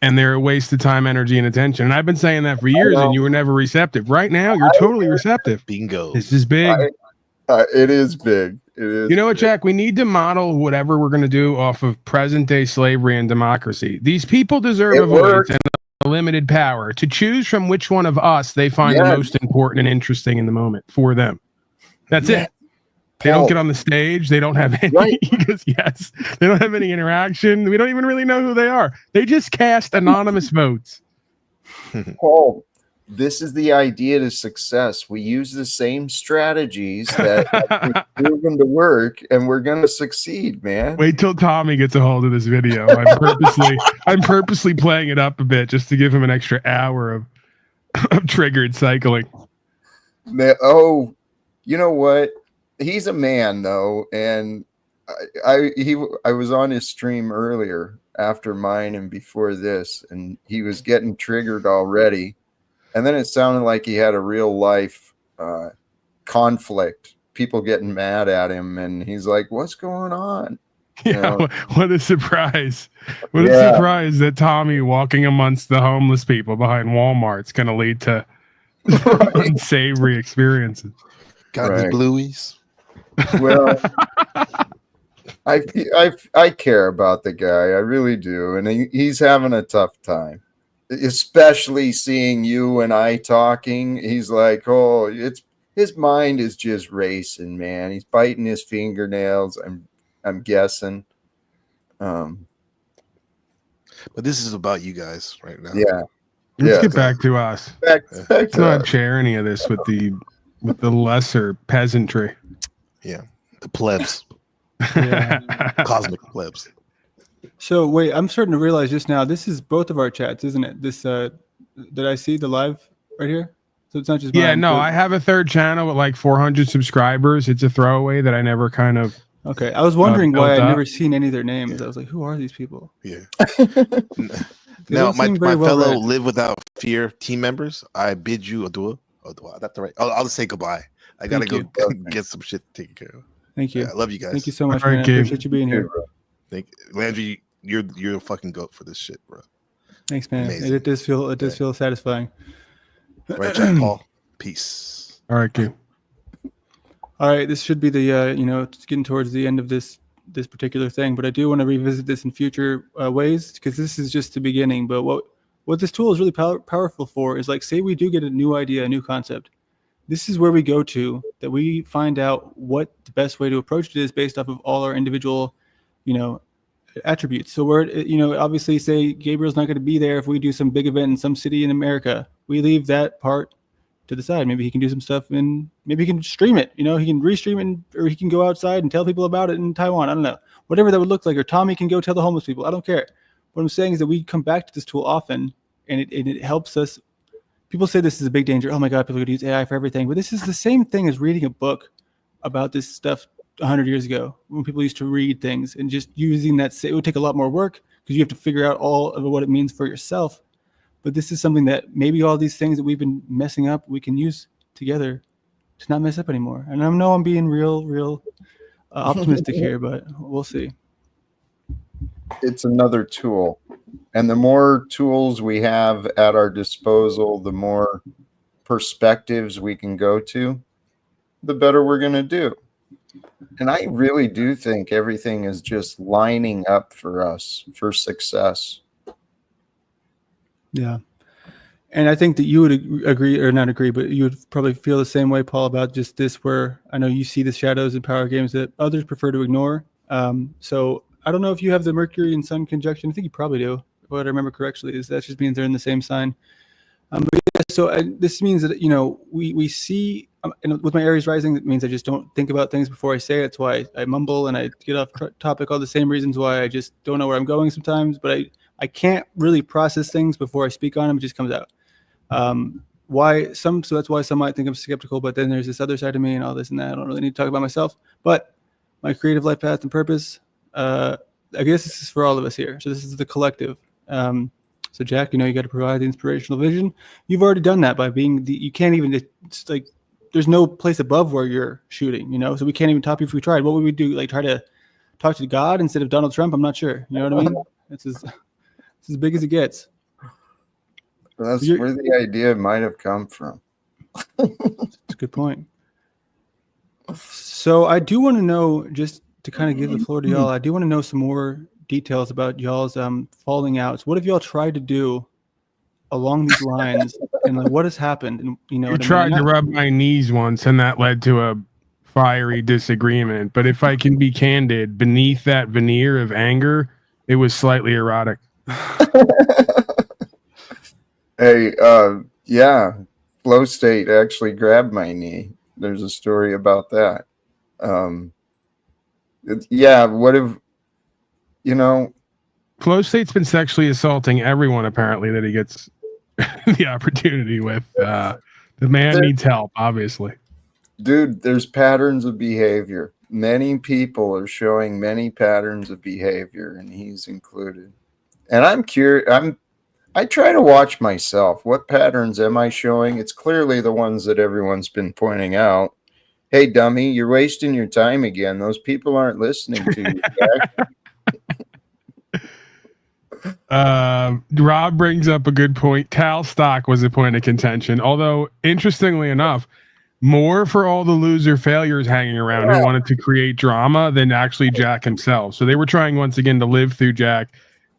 and they're a waste of time, energy, and attention. And I've been saying that for years, and you were never receptive. Right now, you're totally receptive. Bingo. This is big. It is big. It is. You know what, Jack? We need to model whatever we're going to do off of present-day slavery and democracy. These people deserve a voice and a limited power to choose from which one of us they find the most important and interesting in the moment for them. That's it. They don't get on the stage. They don't have any. They don't have any interaction. We don't even really know who they are. They just cast anonymous votes. Paul, this is the idea to success. We use the same strategies that have proven to work, and we're going to succeed, man. Wait till Tommy gets a hold of this video. I'm purposely playing it up a bit just to give him an extra hour of triggered cycling. Oh, you know what? He's a man, though, and I was on his stream earlier after mine and before this, and he was getting triggered already. And then it sounded like he had a real life conflict, people getting mad at him. And he's like, what's going on? What a surprise. What a surprise that Tommy walking amongst the homeless people behind Walmart's going to lead to unsavory experiences. Got any blueies? Well, I care about the guy. I really do. And he's having a tough time. Especially seeing you and I talking, he's like, oh, his mind is just racing, man. He's biting his fingernails. I'm guessing. But this is about you guys right now. Yeah. Let's get back to us. Let's not share any of this with the lesser peasantry. Yeah, the plebs. Cosmic plebs. So wait, I'm starting to realize just now, this is both of our chats, isn't it? This did I see the live right here? So it's not just mine. No, I have a third channel with like 400 subscribers. It's a throwaway that I never kind of okay. I was wondering why I'd never seen any of their names. I was like, who are these people? Yeah. Now my fellow Live Without Fear team members, I bid you adieu. That's right. I'll just say goodbye. I gotta go get some shit taken care of. Thank you. I love you guys. Thank you so much, man. I appreciate you being here. Thank you. Landry, you're a fucking goat for this shit, bro. Thanks, man. It does feel satisfying. Right, Jack Paul. Peace. All right, Q. All right, this should be the it's getting towards the end of this particular thing, but I do want to revisit this in future ways because this is just the beginning. But what this tool is really powerful for is, like, say we do get a new idea, a new concept. This is where we go to, that we find out what the best way to approach it is based off of all our individual, attributes. So we're, obviously, say Gabriel's not going to be there if we do some big event in some city in America. We leave that part to the side. Maybe he can do some stuff and maybe he can stream it. He can restream it, or he can go outside and tell people about it in Taiwan. I don't know. Whatever that would look like. Or Tommy can go tell the homeless people. I don't care. What I'm saying is that we come back to this tool often, and it helps us. People say this is a big danger. Oh my God, people are going to use AI for everything. But this is the same thing as reading a book about this stuff 100 years ago, when people used to read things, and just using that. It would take a lot more work because you have to figure out all of what it means for yourself. But this is something that maybe all these things that we've been messing up, we can use together to not mess up anymore. And I know I'm being real optimistic here, but we'll see. It's another tool. And the more tools we have at our disposal, the more perspectives we can go to, the better we're going to do. And I really do think everything is just lining up for us for success. Yeah. And I think that you would agree, or not agree, but you would probably feel the same way, Paul, about just this, where I know you see the shadows in power games that others prefer to ignore. So I don't know if you have the Mercury and Sun conjunction. I think you probably do. What I remember correctly is that just means they're in the same sign. But yeah, So this means that, we see, and with my Aries rising, it means I just don't think about things before I say it. That's why I mumble and I get off topic, all the same reasons why I just don't know where I'm going sometimes, but I can't really process things before I speak on them. It just comes out. So that's why some might think I'm skeptical, but then there's this other side of me and all this and that. I don't really need to talk about myself, but my creative life path and purpose, I guess this is for all of us here. So this is the collective. So Jack, you got to provide the inspirational vision. You've already done that by being you can't even, it's like, there's no place above where you're shooting, so we can't even top you if we tried. What would we do? Like try to talk to God instead of Donald Trump? I'm not sure. You know what I mean? It's as big as it gets. That's where the idea might have come from. That's a good point. So I do want to know, just to kind of give the floor to y'all, I do want to know some more details about y'all's falling outs. What have y'all tried to do along these lines, and like what has happened? And you tried to rub my knees once, and that led to a fiery disagreement. But if I can be candid, beneath that veneer of anger, it was slightly erotic. Hey, yeah, Flow State actually grabbed my knee. There's a story about that. What if, Flow State's been sexually assaulting everyone, apparently, that he gets the opportunity with. The man needs help, obviously. Dude, there's patterns of behavior. Many people are showing many patterns of behavior, and he's included. And I'm curious. I try to watch myself. What patterns am I showing? It's clearly the ones that everyone's been pointing out. Hey, dummy, you're wasting your time again. Those people aren't listening to you. Rob brings up a good point. Cal stock was a point of contention. Although, interestingly enough, more for all the loser failures hanging around who wanted to create drama than actually Jack himself. So they were trying once again to live through Jack,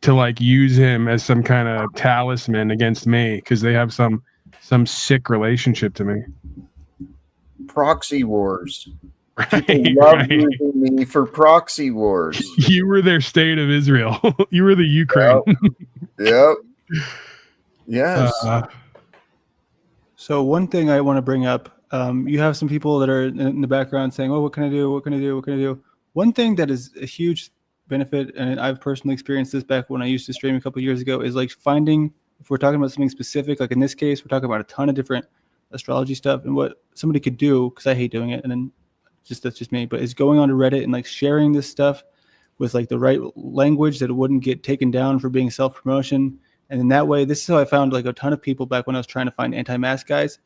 to like use him as some kind of talisman against me, because they have some sick relationship to me. Proxy wars. People love using me for proxy wars. You were their state of Israel. You were the Ukraine. Yep. Yes. So one thing I want to bring up, you have some people that are in the background saying, "Oh, what can I do? What can I do? What can I do?" One thing that is a huge benefit, and I've personally experienced this back when I used to stream a couple of years ago, is like finding, if we're talking about something specific, like in this case, we're talking about a ton of different astrology stuff, and what somebody could do, because I hate doing it, and then that's just me, but is going on to Reddit and like sharing this stuff with like the right language that it wouldn't get taken down for being self-promotion. And in that way, this is how I found like a ton of people back when I was trying to find anti-mask guys.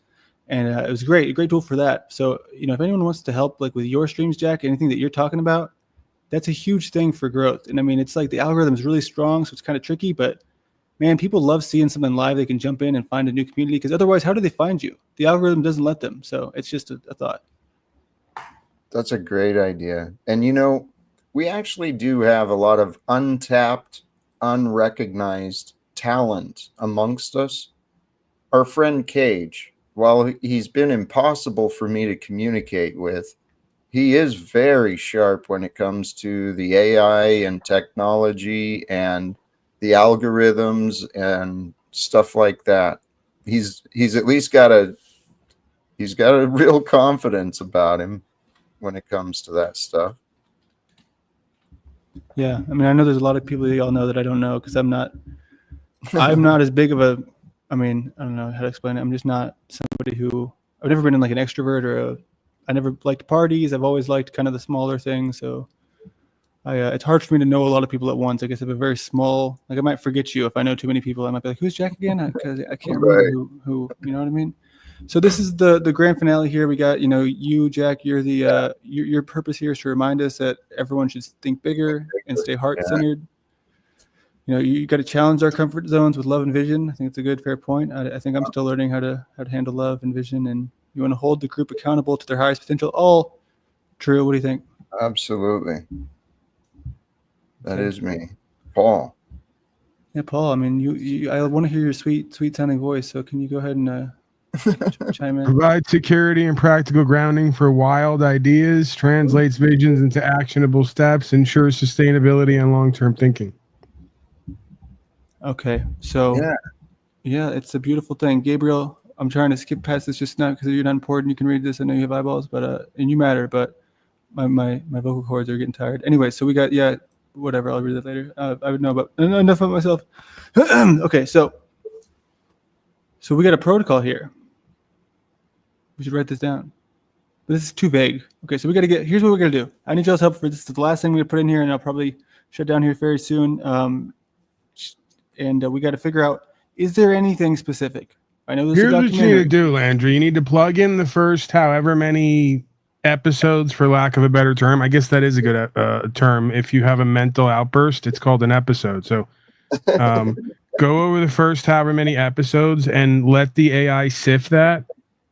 And it was a great tool for that. So, if anyone wants to help like with your streams, Jack, anything that you're talking about, that's a huge thing for growth. And I mean, it's like the algorithm is really strong, so it's kind of tricky, but man, people love seeing something live. They can jump in and find a new community, because otherwise, how do they find you? The algorithm doesn't let them. So it's just a thought. That's a great idea. And we actually do have a lot of untapped, unrecognized talent amongst us. Our friend Cage, while he's been impossible for me to communicate with, he is very sharp when it comes to the AI and technology and the algorithms and stuff like that. He's at least got a real confidence about him when it comes to that stuff. Yeah, I mean, I know there's a lot of people that y'all know that I don't know, because I'm not as big of a, I mean, I don't know how to explain it. I'm just not somebody who, I've never been in like an extrovert, I never liked parties. I've always liked kind of the smaller things. So it's hard for me to know a lot of people at once. I guess I have a very small, like I might forget you if I know too many people. I might be like, who's Jack again? Because I can't remember who, you know what I mean? So this is the grand finale here. We got, you, Jack, you're the, your purpose here is to remind us that everyone should think bigger and stay heart-centered. You got to challenge our comfort zones with love and vision. I think it's a good, fair point. I think I'm still learning how to handle love and vision, and you want to hold the group accountable to their highest potential. All true. What do you think? Absolutely. That is me. Paul. Yeah, Paul. I mean, I want to hear your sweet sounding voice. So can you go ahead and chime in? Provide security and practical grounding for wild ideas, translates visions into actionable steps, ensures sustainability and long-term thinking. Okay. So yeah, it's a beautiful thing. Gabriel, I'm trying to skip past this just now because you're not important. You can read this. I know you have eyeballs, but and you matter. But my vocal cords are getting tired. Anyway, so we got whatever. I'll read that later. I would know about enough about myself. Okay, so we got a protocol here. We should write this down. But this is too vague. Okay, so here's what we're gonna do. I need y'all's help for this. Is the last thing we're gonna put in here, and I'll probably shut down here very soon. And we got to figure out: is there anything specific? I know this is a Here's what you need documentary. to do, Landry. You need to plug in the first however many episodes, for lack of a better term. I guess that is a good term. If you have a mental outburst, it's called an episode. So go over the first however many episodes and let the AI sift that,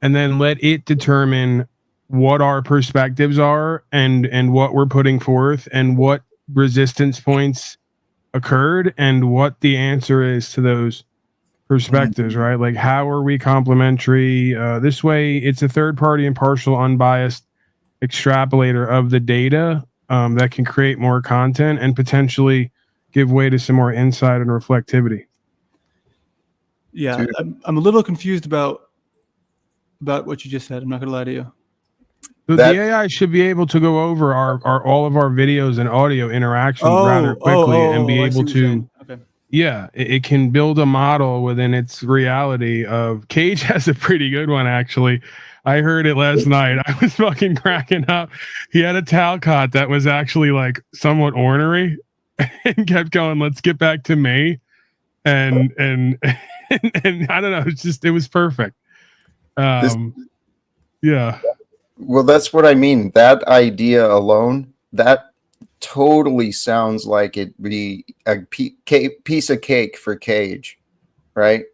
and then let it determine what our perspectives are and what we're putting forth and what resistance points occurred and what the answer is to those perspectives, right? Like, how are we complementary? This way, it's a third-party, impartial, unbiased extrapolator of the data that can create more content and potentially give way to some more insight and reflectivity. Yeah, I'm a little confused about what you just said. I'm not gonna lie to you. The AI should be able to go over our all of our videos and audio interactions rather quickly and be able to. Okay. Yeah, it can build a model within its reality of. Cage has a pretty good one, actually. I heard it last night. I was fucking cracking up. He had a Talcott that was actually like somewhat ornery and kept going, let's get back to me. And and I don't know, it was perfect. Yeah. Well, that's what I mean. That idea alone, that totally sounds like it'd be a piece of cake for Cage, right?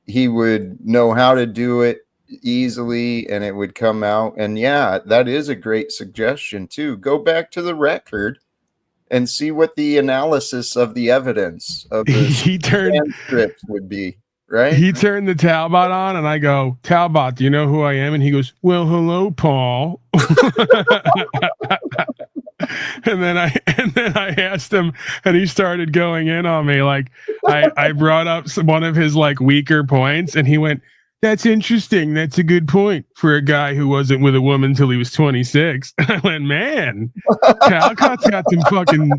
He would know how to do it easily and it would come out. And yeah, that is a great suggestion too. Go back to the record and see what the analysis of the evidence of the transcripts would be, right? He turned the Talbot on and I go, Talbot, do you know who I am? And he goes, well, hello, Paul. And then I asked him, and he started going in on me. Like I brought up one of his like weaker points, and he went, "That's interesting. That's a good point for a guy who wasn't with a woman until he was 26." I went, "Man, Talcott's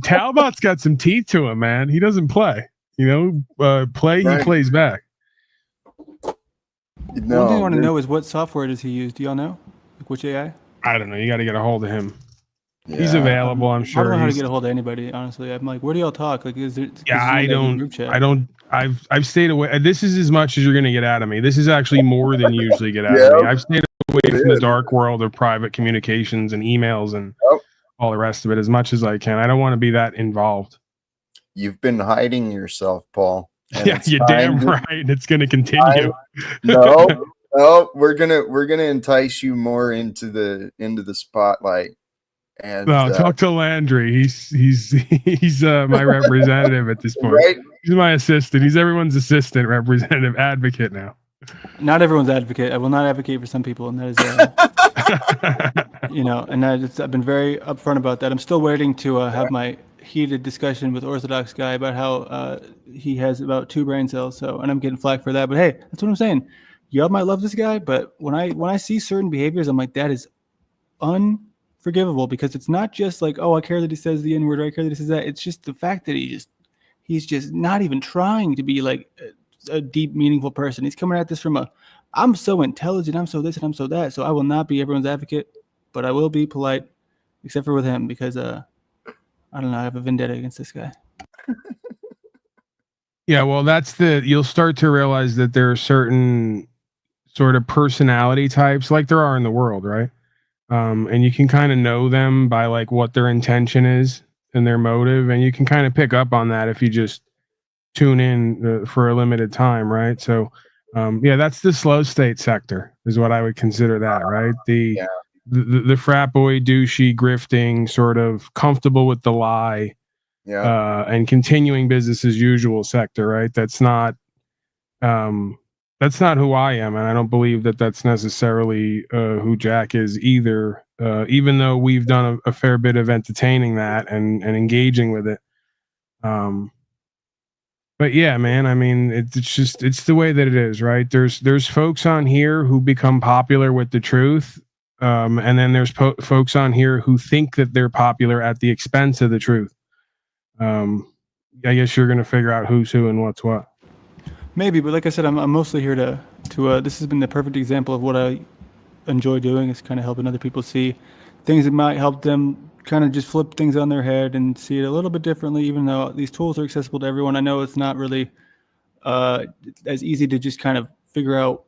Talbot's got some teeth to him, man. He doesn't play. You know, he plays back." No, one thing I want to know is what software does he use? Do y'all know? Like which AI? I don't know. You got to get a hold of him. Yeah. He's available, I'm sure. I don't know how to get a hold of anybody, honestly. I'm like, where do y'all talk? Like, is there? Yeah, I don't. I've stayed away. This is as much as you're gonna get out of me. This is actually more than you usually get out of me. I've stayed away from the dark world of private communications and emails and all the rest of it as much as I can. I don't want to be that involved. You've been hiding yourself, Paul. Yeah, you're damn right. It's gonna continue. No, we're gonna entice you more into the spotlight. And talk to Landry. He's my representative at this point. Right? He's my assistant. He's everyone's assistant, representative, advocate now. Not everyone's advocate. I will not advocate for some people, and that is, and I've been very upfront about that. I'm still waiting to have my heated discussion with Orthodox guy about how he has about 2 brain cells. So, and I'm getting flack for that. But hey, that's what I'm saying. Y'all might love this guy, but when I see certain behaviors, I'm like, that is unforgivable, because it's not just like, oh, I care that he says the N-word, or I care that he says that. It's just the fact that he's just not even trying to be like a deep, meaningful person. He's coming at this from I'm so intelligent, I'm so this and I'm so that. So I will not be everyone's advocate, but I will be polite, except for with him, because I don't know, I have a vendetta against this guy. Yeah, well, you'll start to realize that there are certain sort of personality types like there are in the world, right? And you can kind of know them by like what their intention is and their motive, and you can kind of pick up on that if you just tune in for a limited time, right? So that's the slow state sector is what I would consider that, right? The frat boy, douchey, grifting, sort of comfortable with the lie, and continuing business as usual sector, right? That's not who I am, and I don't believe that that's necessarily who Jack is either. Even though we've done a fair bit of entertaining that and engaging with it, But yeah, man, I mean, it's the way that it is, right? There's folks on here who become popular with the truth, and then there's folks on here who think that they're popular at the expense of the truth. I guess you're gonna figure out who's who and what's what. Maybe, but like I said, I'm mostly here to this has been the perfect example of what I enjoy doing, is kind of helping other people see things that might help them kind of just flip things on their head and see it a little bit differently. Even though these tools are accessible to everyone, I know it's not really as easy to just kind of figure out,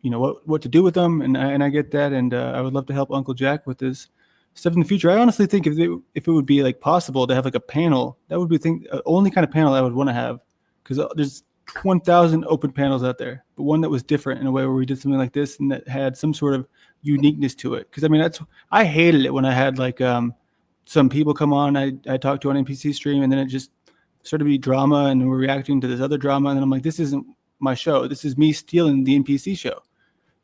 what to do with them, and I get that, and I would love to help Uncle Jack with this stuff in the future. I honestly think if it would be like possible to have like a panel, that would be the only kind of panel I would want to have, because there's 1,000 open panels out there, but one that was different in a way where we did something like this and that had some sort of uniqueness to it. Because I mean, I hated it when I had like some people come on, I talked to on NPC stream, and then it just started to be drama, and we're reacting to this other drama, and then I'm like, this isn't my show. This is me stealing the NPC show.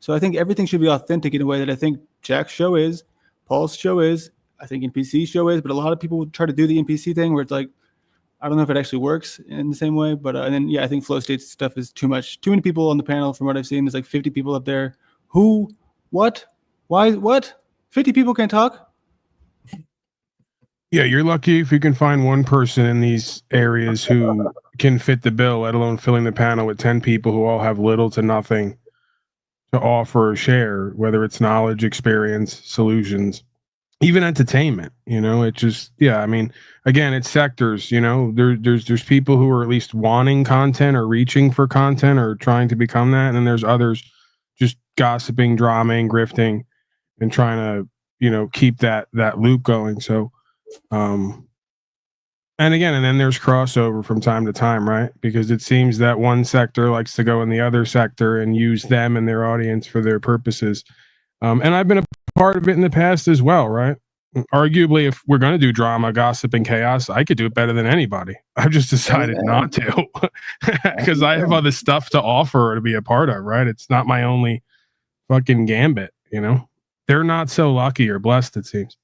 So I think everything should be authentic in a way that I think Jack's show is, Paul's show is, I think NPC's show is, but a lot of people try to do the NPC thing where it's like, I don't know if it actually works in the same way, but and then I think flow state stuff is too much. Too many people on the panel from what I've seen. There's like 50 people up there. Who? What? Why? What? 50 people can't talk? Yeah, you're lucky if you can find one person in these areas who can fit the bill, let alone filling the panel with 10 people who all have little to nothing to offer or share, whether it's knowledge, experience, solutions, even entertainment. It just, I mean, again, it's sectors. There's people who are at least wanting content or reaching for content or trying to become that, and then there's others just gossiping, dramaing, grifting, and trying to keep that loop going. So and then there's crossover from time to time, right? Because it seems that one sector likes to go in the other sector and use them and their audience for their purposes. And I've been a part of it in the past as well, right? Arguably, if we're going to do drama, gossip, and chaos, I could do it better than anybody. I've just decided not to, because I have other stuff to offer or to be a part of, right? It's not my only fucking gambit, They're not so lucky or blessed, it seems.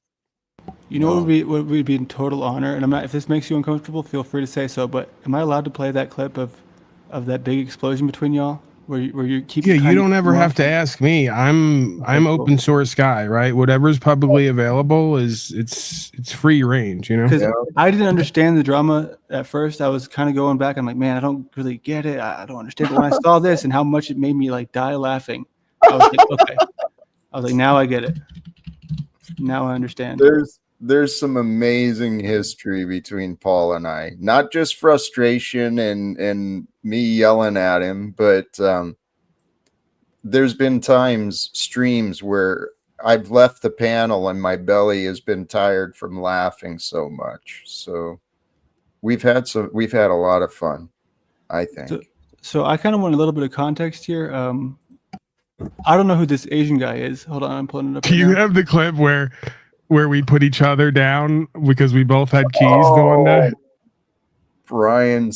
What would be in total honor, and I'm not, if this makes you uncomfortable, feel free to say so, but am I allowed to play that clip of that big explosion between y'all? Where you keep you don't ever have to ask me. I'm open source guy, right? Whatever's publicly available it's free range, Because I didn't understand the drama at first. I was kind of going back. I'm like, man, I don't really get it. I don't understand. But when I saw this and how much it made me like die laughing, I was like, okay. I was like, now I get it. Now I understand. There's some amazing history between Paul and I. Not just frustration and me yelling at him, but there's been streams where I've left the panel and my belly has been tired from laughing so much. So we've had a lot of fun, I think. So I kind of want a little bit of context here. I don't know who this Asian guy is. Hold on, I'm pulling it up. Do you have the clip where we put each other down because we both had keys the one day? Brian.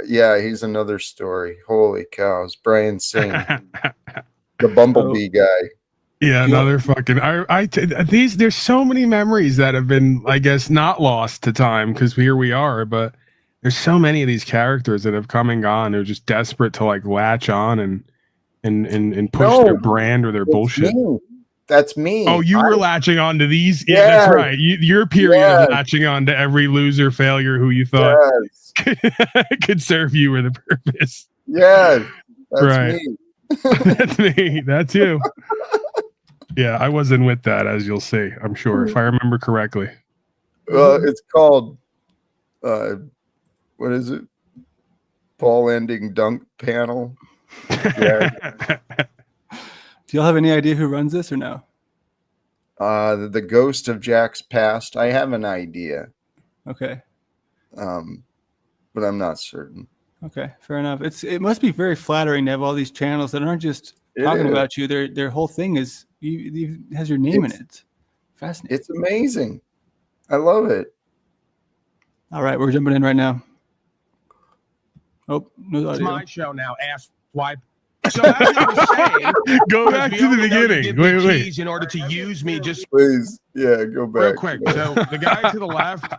Yeah, he's another story. Holy cows. Brian Singh. The Bumblebee guy. Yeah, another fucking there's so many memories that have been, I guess, not lost to time because here we are, but there's so many of these characters that have come and gone. They're just desperate to like latch on and push their brand or their bullshit. That's me. Oh, you were latching on to these? Yeah, that's right. Your period of latching on to every loser failure who you thought could serve you or the purpose. Yes, that's me. That's me. That's you. Yeah, I wasn't with that, as you'll see, I'm sure, if I remember correctly. It's called, what is it? Paul ending dunk panel. Yeah. Do y'all have any idea who runs this or no? The ghost of Jack's past. I have an idea. Okay. But I'm not certain. Okay, fair enough. It must be very flattering to have all these channels that aren't just talking about you. Their whole thing is has your name in it. Fascinating. It's amazing. I love it. All right, we're jumping in right now. Oh, no audio. It's my show now. Ask why. So as I was saying, go back to the beginning. Wait. In order to use me, just please, go back. Real quick. So the guy to the left,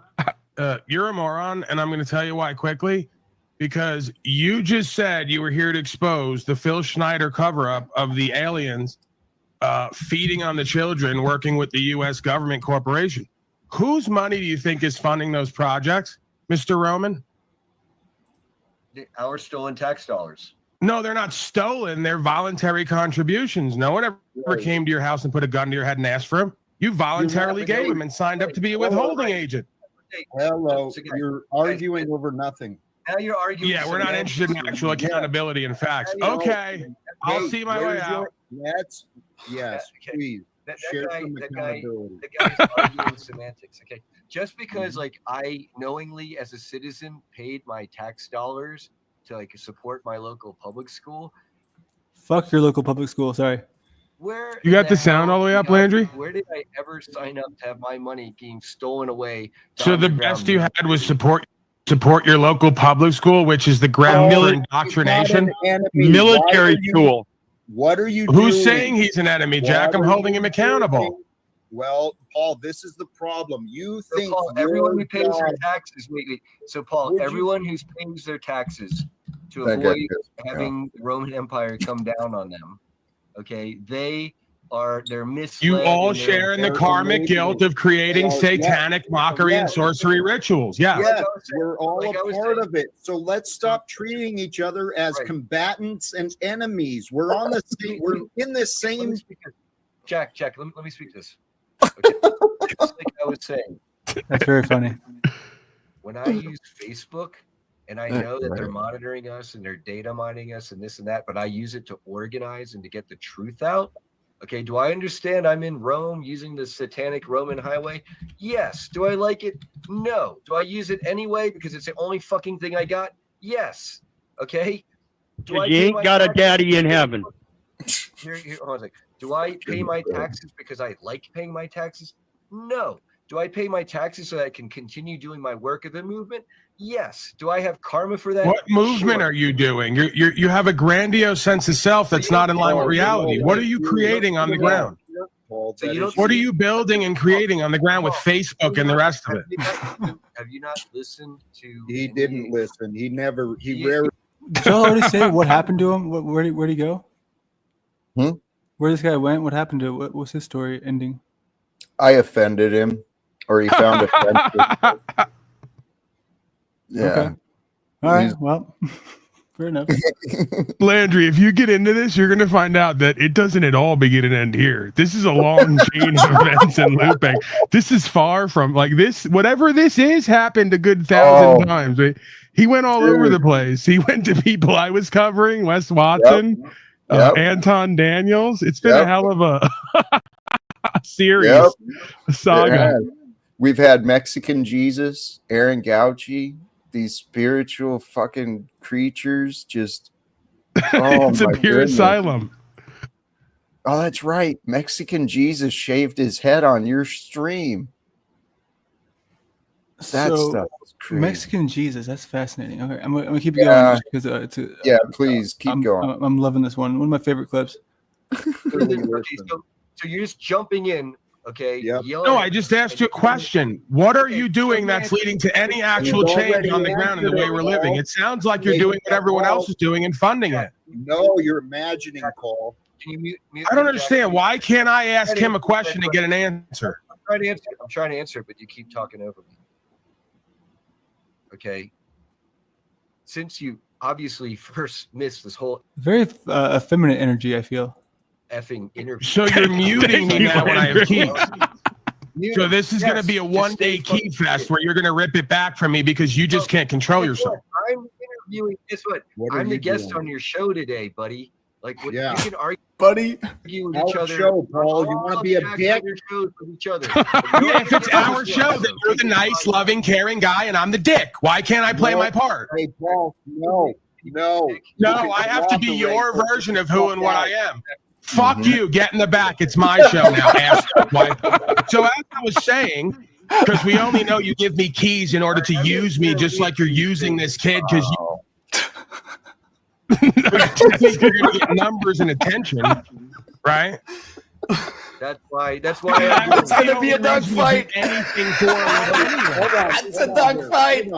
you're a moron, and I'm going to tell you why quickly. Because you just said you were here to expose the Phil Schneider cover-up of the aliens feeding on the children, working with the U.S. government corporation. Whose money do you think is funding those projects, Mr. Roman? Our stolen tax dollars. No, they're not stolen. They're voluntary contributions. No one ever came to your house and put a gun to your head and asked for them. You voluntarily gave them and signed up to be a withholding agent. Hello, you're arguing over nothing. Now you're arguing. Yeah, we're not interested in actual accountability and facts. Okay, I'll see my way out. Yes, please. That guy's arguing semantics. Okay, just because like I knowingly as a citizen paid my tax dollars to like support my local public school. Fuck your local public school. Sorry. Where you got the sound all the way up, Landry? Where did I ever sign up to have my money being stolen away? So the best you had was support your local public school, which is the ground for indoctrination. Military school. What are you doing? Who's saying he's an enemy, Jack? I'm holding him accountable. Well, Paul, this is the problem. You think Paul, everyone who pays their taxes. Wait. So, Paul, everyone who pays their taxes to avoid having the Roman Empire come down on them, okay, they're misled. You all share in the karmic guilt of creating satanic mockery and sorcery rituals. Yeah. Yes, we're all a part of it. So let's stop treating each other as combatants and enemies. We're on the same. We're in the same. Jack, let me speak this. Okay. Just like I was saying. That's very funny. When I use Facebook, and I know that they're monitoring us and they're data mining us and this and that, but I use it to organize and to get the truth out. Okay, do I understand I'm in Rome using the satanic Roman highway? Yes. Do I like it? No. Do I use it anyway because it's the only fucking thing I got? Yes. Okay. You ain't got a daddy in heaven. Here, hold on a second. Do I pay my taxes because I like paying my taxes? No. Do I pay my taxes so that I can continue doing my work of the movement? Yes. Do I have karma for that? What movement are you doing? You have a grandiose sense of self that's not in line with reality. What are you creating on the ground? What are you building and creating on the ground with Facebook and the rest of it? Have you not listened to? He didn't listen. He rarely. Did y'all already say what happened to him? Where'd he go? Where this guy went? What happened to it? What was his story ending? I offended him, or he found offensive. Yeah. Okay. All right. Well, fair enough. Landry, if you get into this, you're going to find out that it doesn't at all begin and end here. This is a long chain of events and looping. This is far from like this. Whatever this is happened a good 1,000 times. He went all over the place. He went to people I was covering, Wes Watson, Anton Daniels. It's been a hell of a series, a saga. We've had Mexican Jesus, Aaron Gauci, these spiritual fucking creatures just it's a pure asylum. Oh, that's right. Mexican Jesus shaved his head on your stream. That stuff was crazy. Mexican Jesus, that's fascinating. Okay, I'm gonna keep going because please keep going. I'm loving this one. One of my favorite clips. So you're just jumping in. Okay. No, I just asked you a question. What are you doing that's leading to any actual change on the ground in the way we're living? It sounds like you're doing what everyone else is doing and funding it. No, you're imagining, Paul. I don't understand. Why can't I ask him a question and get an answer? I'm trying to answer it, but you keep talking over me. Okay. Since you obviously first missed this whole very effeminate energy, I feel. Effing interview. So you're muting me now when I have keys. So this is going to be a one-day key fest where you're going to rip it back from me because you just can't control yourself. I'm interviewing. Guess what? I'm the guest on your show today, buddy. Like, you can argue, buddy. With each other. Show, Paul. You want to be a dick? With each other. If it's our show, then you're the nice, loving, caring guy, and I'm the dick. Why can't I play my part? Hey, Paul. No. I have to be your version of who and what I am. Fuck you. Get in the back. It's my show now, asshole. So as I was saying, because we only know you give me keys in order to use me, just like you're using this kid, because you think you're going to get numbers and attention, right? That's why. It's gonna be a dogfight. Anything for it. It's a dogfight.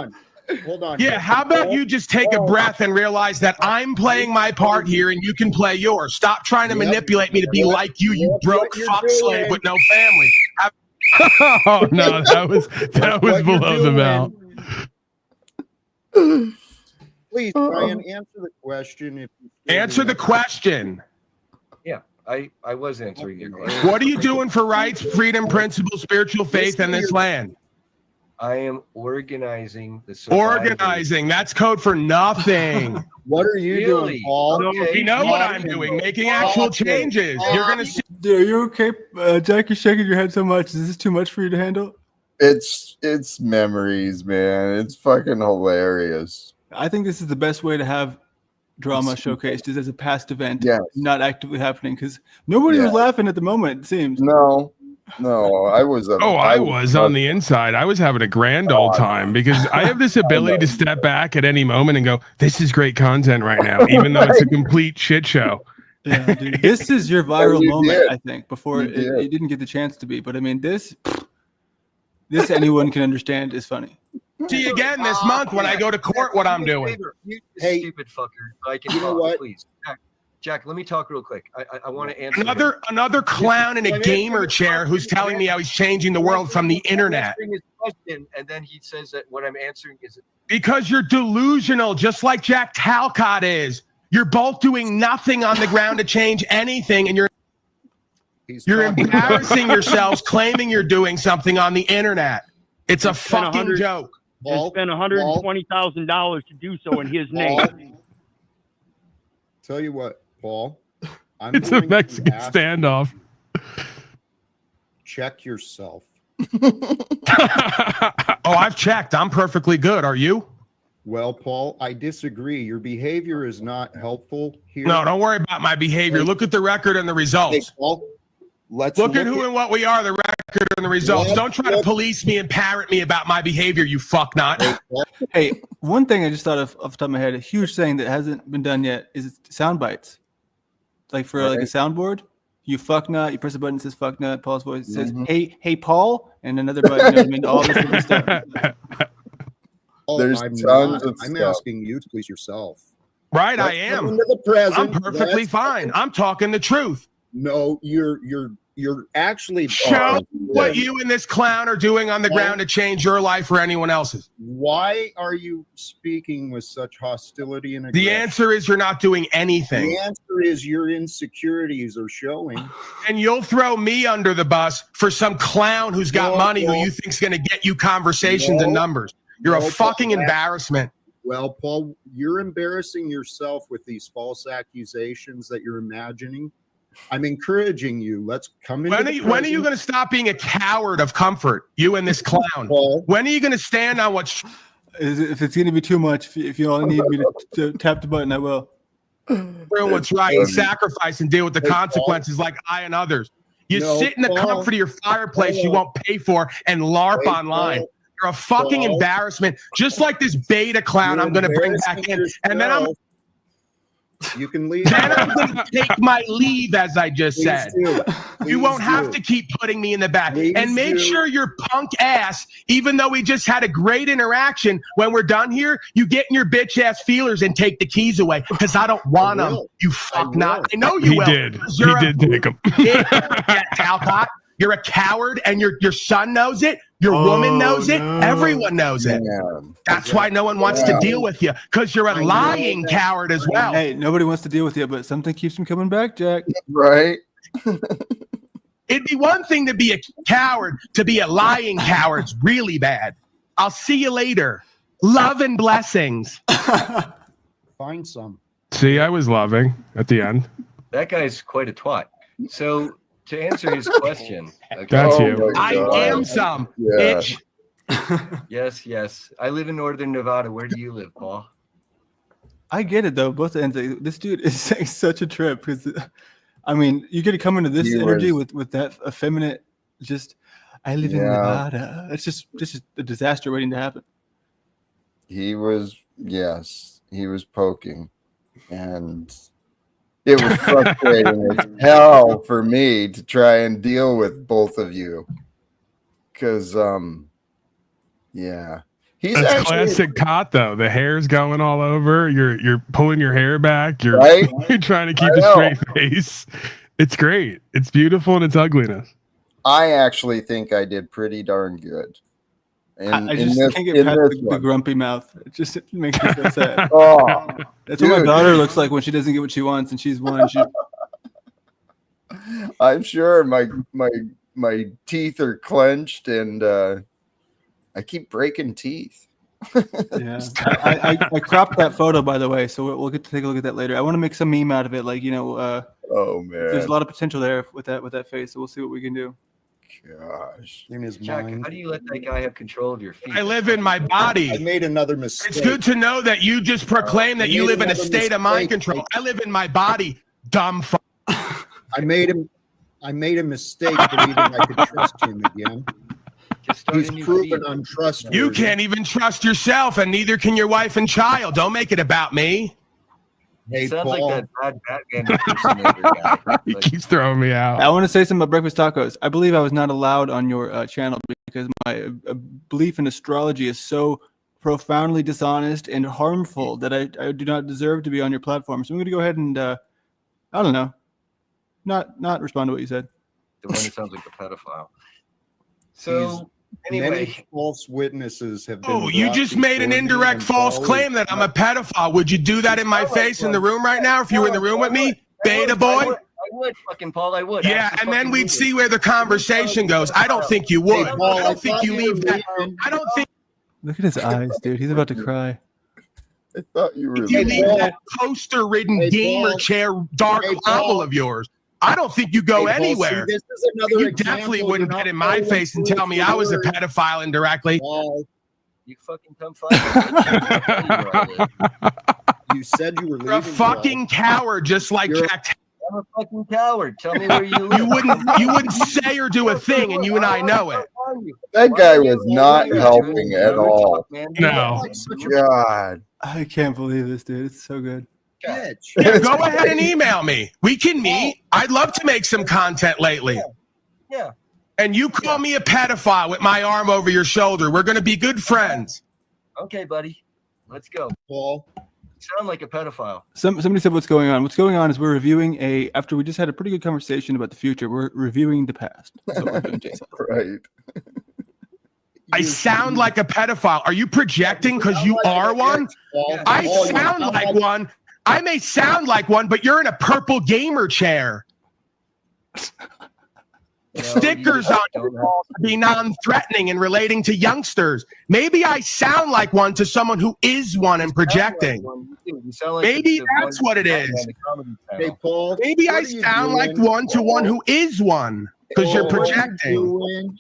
Hold on. Yeah, how about you just take a breath and realize that I'm playing my part here and you can play yours. Stop trying to manipulate me to be like you, you broke fuck slave with no family. Oh no, that was below the belt. Please, Brian, answer the question. Answer the question. Yeah, I was answering your question. What are you doing for rights, freedom, principle, spiritual faith in this land? I am organizing the survivors. Organizing. That's code for nothing. What are you doing, Paul? Okay. You know what I'm doing? Making actual changes. You're gonna see. Dude, are you okay, Jack? You're shaking your head so much. Is this too much for you to handle? It's memories, man. It's fucking hilarious. I think this is the best way to have drama showcased is as a past event, not actively happening, because nobody was laughing at the moment, it seems. No, I was. I was on the inside. I was having a grand old time because I have this ability to step back at any moment and go, "This is great content right now," even though it's a complete shit show. Yeah, dude. This is your viral moment, I think. Before it didn't get the chance to be, but I mean, this anyone can understand is funny. See you again this month when I go to court. What I'm doing? Hey, stupid fucker! I can. You know what? Please, Jack. Let me talk real quick. I want to answer another clown in a gamer chair who's telling me how he's changing the world from the internet. His question, and then he says that what I'm answering is because you're delusional, just like Jack Talcott is. You're both doing nothing on the ground to change anything, and you're embarrassing yourselves, claiming you're doing something on the internet. It's a fucking joke. They spent $120,000 to do so in his name. Tell you what, Paul. It's a Mexican standoff. Check yourself. I've checked. I'm perfectly good. Are you? Well, Paul, I disagree. Your behavior is not helpful here. No, don't worry about my behavior. Look at the record and the results. Hey, Paul, let's look at who and what we are, the record and the results. Don't try to police me and parrot me about my behavior, you fucknut. Hey, one thing I just thought of off the top of my head, a huge thing that hasn't been done yet is sound bites. Like for like a soundboard, you fucknut, you press a button that says fucknut, Paul's voice says, hey, Paul, and another button, you know what I mean? All this different stuff. There's tons of I'm stuff. asking you to please yourself. Right, I am. I'm perfectly fine. I'm talking the truth. No, you're actually show what you and this clown are doing on the ground to change your life or anyone else's. Why are you speaking with such hostility and aggression? The answer is you're not doing anything. The answer is your insecurities are showing. And you'll throw me under the bus for some clown who's got money who you think's going to get you conversations and numbers. You're a fucking embarrassment. Well, Paul, you're embarrassing yourself with these false accusations that you're imagining. I'm encouraging you. Let's come in. When are you going to stop being a coward of comfort? You and this clown. Paul, when are you going to stand on what? If it's going to be too much, if you all need me to tap the button, I will. Doing what's right and sacrifice and deal with the consequences like I and others. You sit in the comfort of your fireplace you won't pay for and LARP online. You're a fucking embarrassment. Just like this beta clown I'm going to bring back in. And then you can leave. Then I'm going to take my leave, as I just said. You won't have to keep putting me in the back. And make sure your punk ass, even though we just had a great interaction, when we're done here, you get in your bitch ass feelers and take the keys away because I don't want them. You fuck not. I know you will. He did take them. Talcott. You're a coward, and your son knows it. Your woman knows it. Everyone knows it. That's why no one wants to deal with you, because you're a lying coward as well. Hey, nobody wants to deal with you, but something keeps them coming back, Jack. Right? It'd be one thing to be a coward. To be a lying coward's really bad. I'll see you later. Love and blessings. Find some. See, I was loving at the end. That guy's quite a twat. So to answer his question, that's you. I am some bitch. Yes. I live in northern Nevada. Where do you live, Paul? I get it though. Both ends. This dude is saying such a trip because, I mean, you get to come into this energy with that effeminate. Just, I live in Nevada. It's just a disaster waiting to happen. He was poking, and It was frustrating as hell for me to try and deal with both of you. Because, yeah. That's actually classic Cot, though. The hair's going all over. You're pulling your hair back. You're, right? you're trying to keep a straight face. It's great. It's beautiful in its ugliness. I actually think I did pretty darn good. I just can't get past the grumpy mouth. It just makes me so sad. Oh, that's what my daughter looks like when she doesn't get what she wants, and she's one. I'm sure my teeth are clenched, and I keep breaking teeth. Yeah, I cropped that photo, by the way, so we'll get to take a look at that later. I want to make some meme out of it, like oh man, there's a lot of potential there with that face. So we'll see what we can do. Gosh, in his Jack, mind. how do you let that guy have control of your feet? I live in my body. I made another mistake. It's good to know that you just proclaim that you live in a state of mind control. I live in my body, dumb fuck. I made a mistake believing I could trust him again. He's proven untrustworthy. You can't even trust yourself, and neither can your wife and child. Don't make it about me. Hey, sounds Paul. like that bad Batman impersonator guy. He keeps throwing me out. I want to say something about breakfast tacos. I believe I was not allowed on your channel because my belief in astrology is so profoundly dishonest and harmful that I do not deserve to be on your platform. So I'm going to go ahead and I don't know, not respond to what you said. The one that sounds like a pedophile. So anyway, many false witnesses have been. Oh, you just made an indirect false claim that I'm a pedophile. Would you do that in my face in the room right now if you were in the room with me, beta boy? I would, fucking Paul. I would. Yeah, and then we'd see where the conversation goes. I don't think you would. Paul, I don't think you leave that. I don't think Look at his eyes, dude. He's about to cry. I thought you were. you leave that poster-ridden gamer chair dark owl of yours. I don't think you go anywhere. This is another You definitely wouldn't get in my face and tell me I was a pedophile indirectly. You fucking come find You said you were leaving. You're a fucking coward, just like Jack. I'm a fucking coward. Tell me where you live. You wouldn't say or do a thing, and you and I know it. That guy was not helping at all. No. God, I can't believe this, dude. It's so good. Yeah, go ahead and email me. We can meet. I'd love to make some content lately. Yeah. And you call me a pedophile with my arm over your shoulder. We're going to be good friends. Okay, buddy. Let's go. Paul. You sound like a pedophile. Somebody said what's going on. What's going on is we're reviewing after we just had a pretty good conversation about the future, we're reviewing the past. That's what we're doing, Jason. right. I sound like a pedophile. Are you projecting because you are one? I sound like one. I may sound like one, but you're in a purple gamer chair. Stickers on your wall to be non-threatening and relating to youngsters. Maybe I sound like one to someone who is one and projecting. Maybe that's what it is. Hey, Paul. Maybe I sound like one to one who is one. Because you're projecting.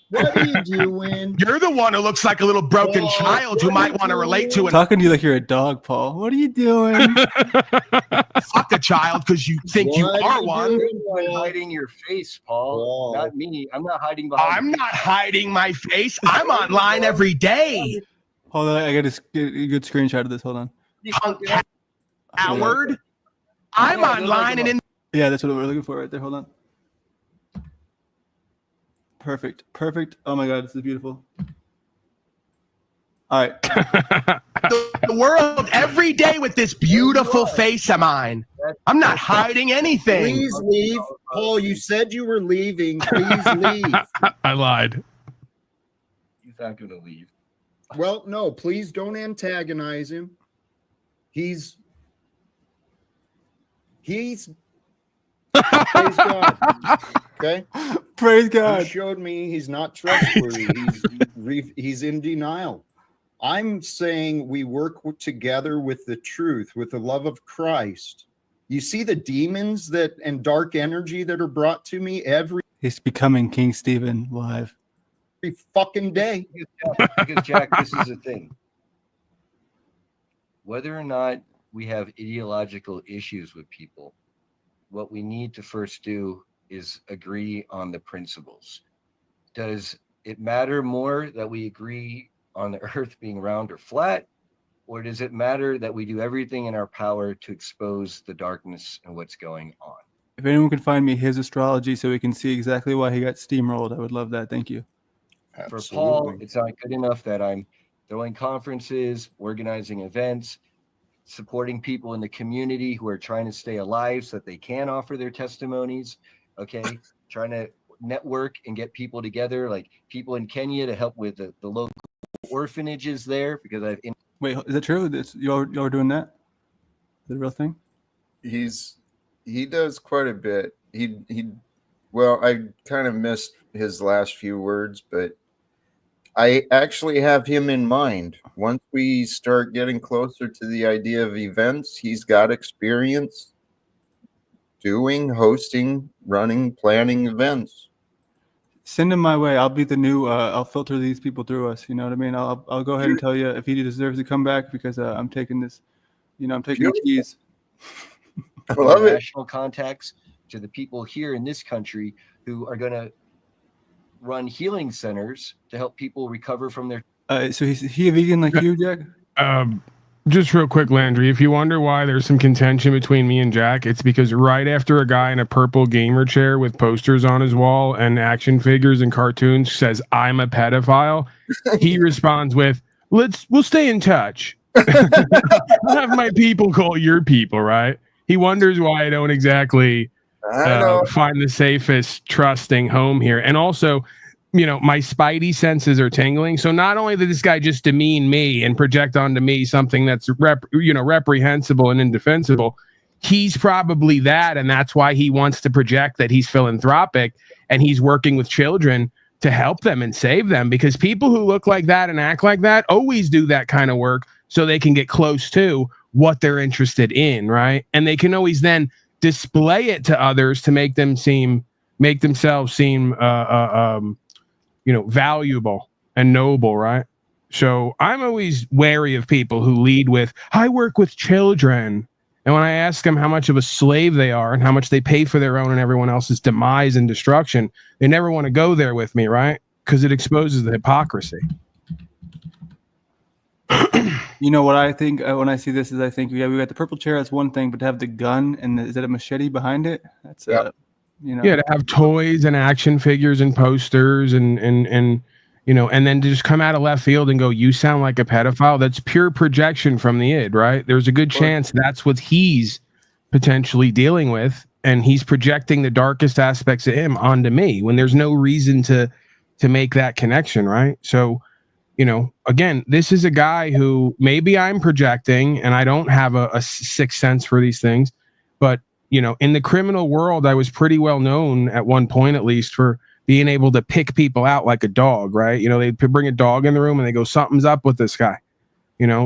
What are you doing? You're the one who looks like a little broken child who might want to relate to it. Talking to you like you're a dog, Paul. What are you doing? Fuck a child because you think you are one. You're hiding your face, Paul. Not me. I'm not hiding behind. I'm not hiding my face. I'm online every day. Hold on, I got a good screenshot of this. Hold on. Punk coward. I'm online and in. Yeah, that's what we're looking for right there. Hold on. Perfect. Oh my God, this is beautiful. All right. The world every day with this beautiful face of mine. I'm not hiding anything. Please leave. Paul, you said you were leaving. Please leave. I lied. He's not going to leave. Well, no, please don't antagonize him. He's praise God. Okay. Praise God. He showed me he's not trustworthy. He's in denial. I'm saying we work together with the truth, with the love of Christ. You see the demons and dark energy that are brought to me every. He's becoming King Stephen live. Every fucking day. Because Jack, this is the thing. Whether or not we have ideological issues with people, what we need to first do is agree on the principles. Does it matter more that we agree on the earth being round or flat, or does it matter that we do everything in our power to expose the darkness and what's going on? If anyone can find me his astrology so we can see exactly why he got steamrolled, I would love that. Thank you. For Paul, it's not good enough that I'm throwing conferences, organizing events, supporting people in the community who are trying to stay alive so that they can offer their testimonies. Okay. Trying to network and get people together, like people in Kenya to help with the local orphanages there, because Wait, is that true? Y'all are doing that? Is it a real thing? He does quite a bit. Well, I kind of missed his last few words, but I actually have him in mind. Once we start getting closer to the idea of events, he's got experience doing, hosting, running, planning events. Send him my way. I'll be the new. I'll filter these people through us. You know what I mean? I'll go ahead and tell you if he deserves to come back, because I'm taking this. I'm taking the keys. I love it. National contacts to the people here in this country who are going to run healing centers to help people recover from their. So he a vegan like you, Jack? Just real quick, Landry, if you wonder why there's some contention between me and Jack, it's because right after a guy in a purple gamer chair with posters on his wall and action figures and cartoons says, "I'm a pedophile," he responds with, we'll stay in touch. I'll have my people call your people, right? He wonders why I don't exactly find the safest, trusting home here. And also, my spidey senses are tingling. So not only did this guy just demean me and project onto me something that's reprehensible and indefensible, he's probably that, and that's why he wants to project that he's philanthropic and he's working with children to help them and save them, because people who look like that and act like that always do that kind of work so they can get close to what they're interested in, right? And they can always then display it to others to make themselves seem valuable and noble, right? So I'm always wary of people who lead with, "I work with children." And when I ask them how much of a slave they are and how much they pay for their own and everyone else's demise and destruction, they never want to go there with me, right? Because it exposes the hypocrisy. What I think when I see this is, I think, we got the purple chair, that's one thing, but to have the gun and is that a machete behind it? That's to have toys and action figures and posters and then to just come out of left field and go, "You sound like a pedophile." That's pure projection from the id, right? There's a good chance that's what he's potentially dealing with, and he's projecting the darkest aspects of him onto me when there's no reason to make that connection, right? So, again, this is a guy who maybe I'm projecting and I don't have a sixth sense for these things, but in the criminal world, I was pretty well known at one point, at least, for being able to pick people out like a dog, right? They'd bring a dog in the room and they go, "Something's up with this guy."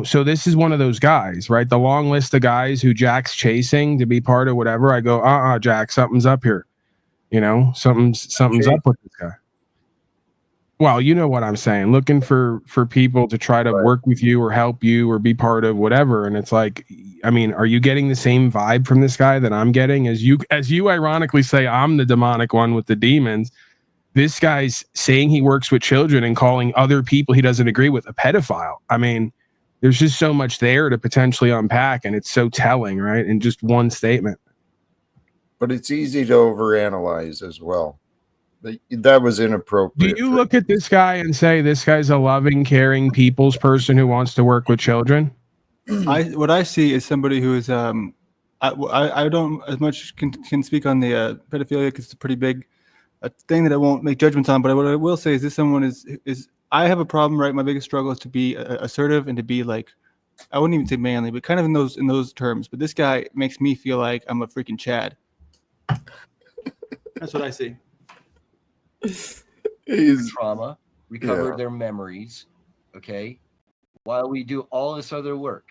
So this is one of those guys, right? The long list of guys who Jack's chasing to be part of whatever. I go, Jack, something's up here. Something's up with this guy. Well, you know what I'm saying. Looking for people to try to work with you or help you or be part of whatever. And it's like, are you getting the same vibe from this guy that I'm getting? As you ironically say, I'm the demonic one with the demons. This guy's saying he works with children and calling other people he doesn't agree with a pedophile. There's just so much there to potentially unpack, and it's so telling, right? In just one statement. But it's easy to overanalyze as well. That was inappropriate. Do you look at this guy and say this guy's a loving, caring, people's person who wants to work with children? What I see is somebody who is I don't as much can speak on the pedophilia, because it's a pretty big thing that I won't make judgments on. But what I will say is this: someone is I have a problem, right? My biggest struggle is to be assertive and to be like, I wouldn't even say manly, but kind of in those terms. But this guy makes me feel like I'm a freaking Chad. That's what I see. Trauma, recover their memories, okay, while we do all this other work.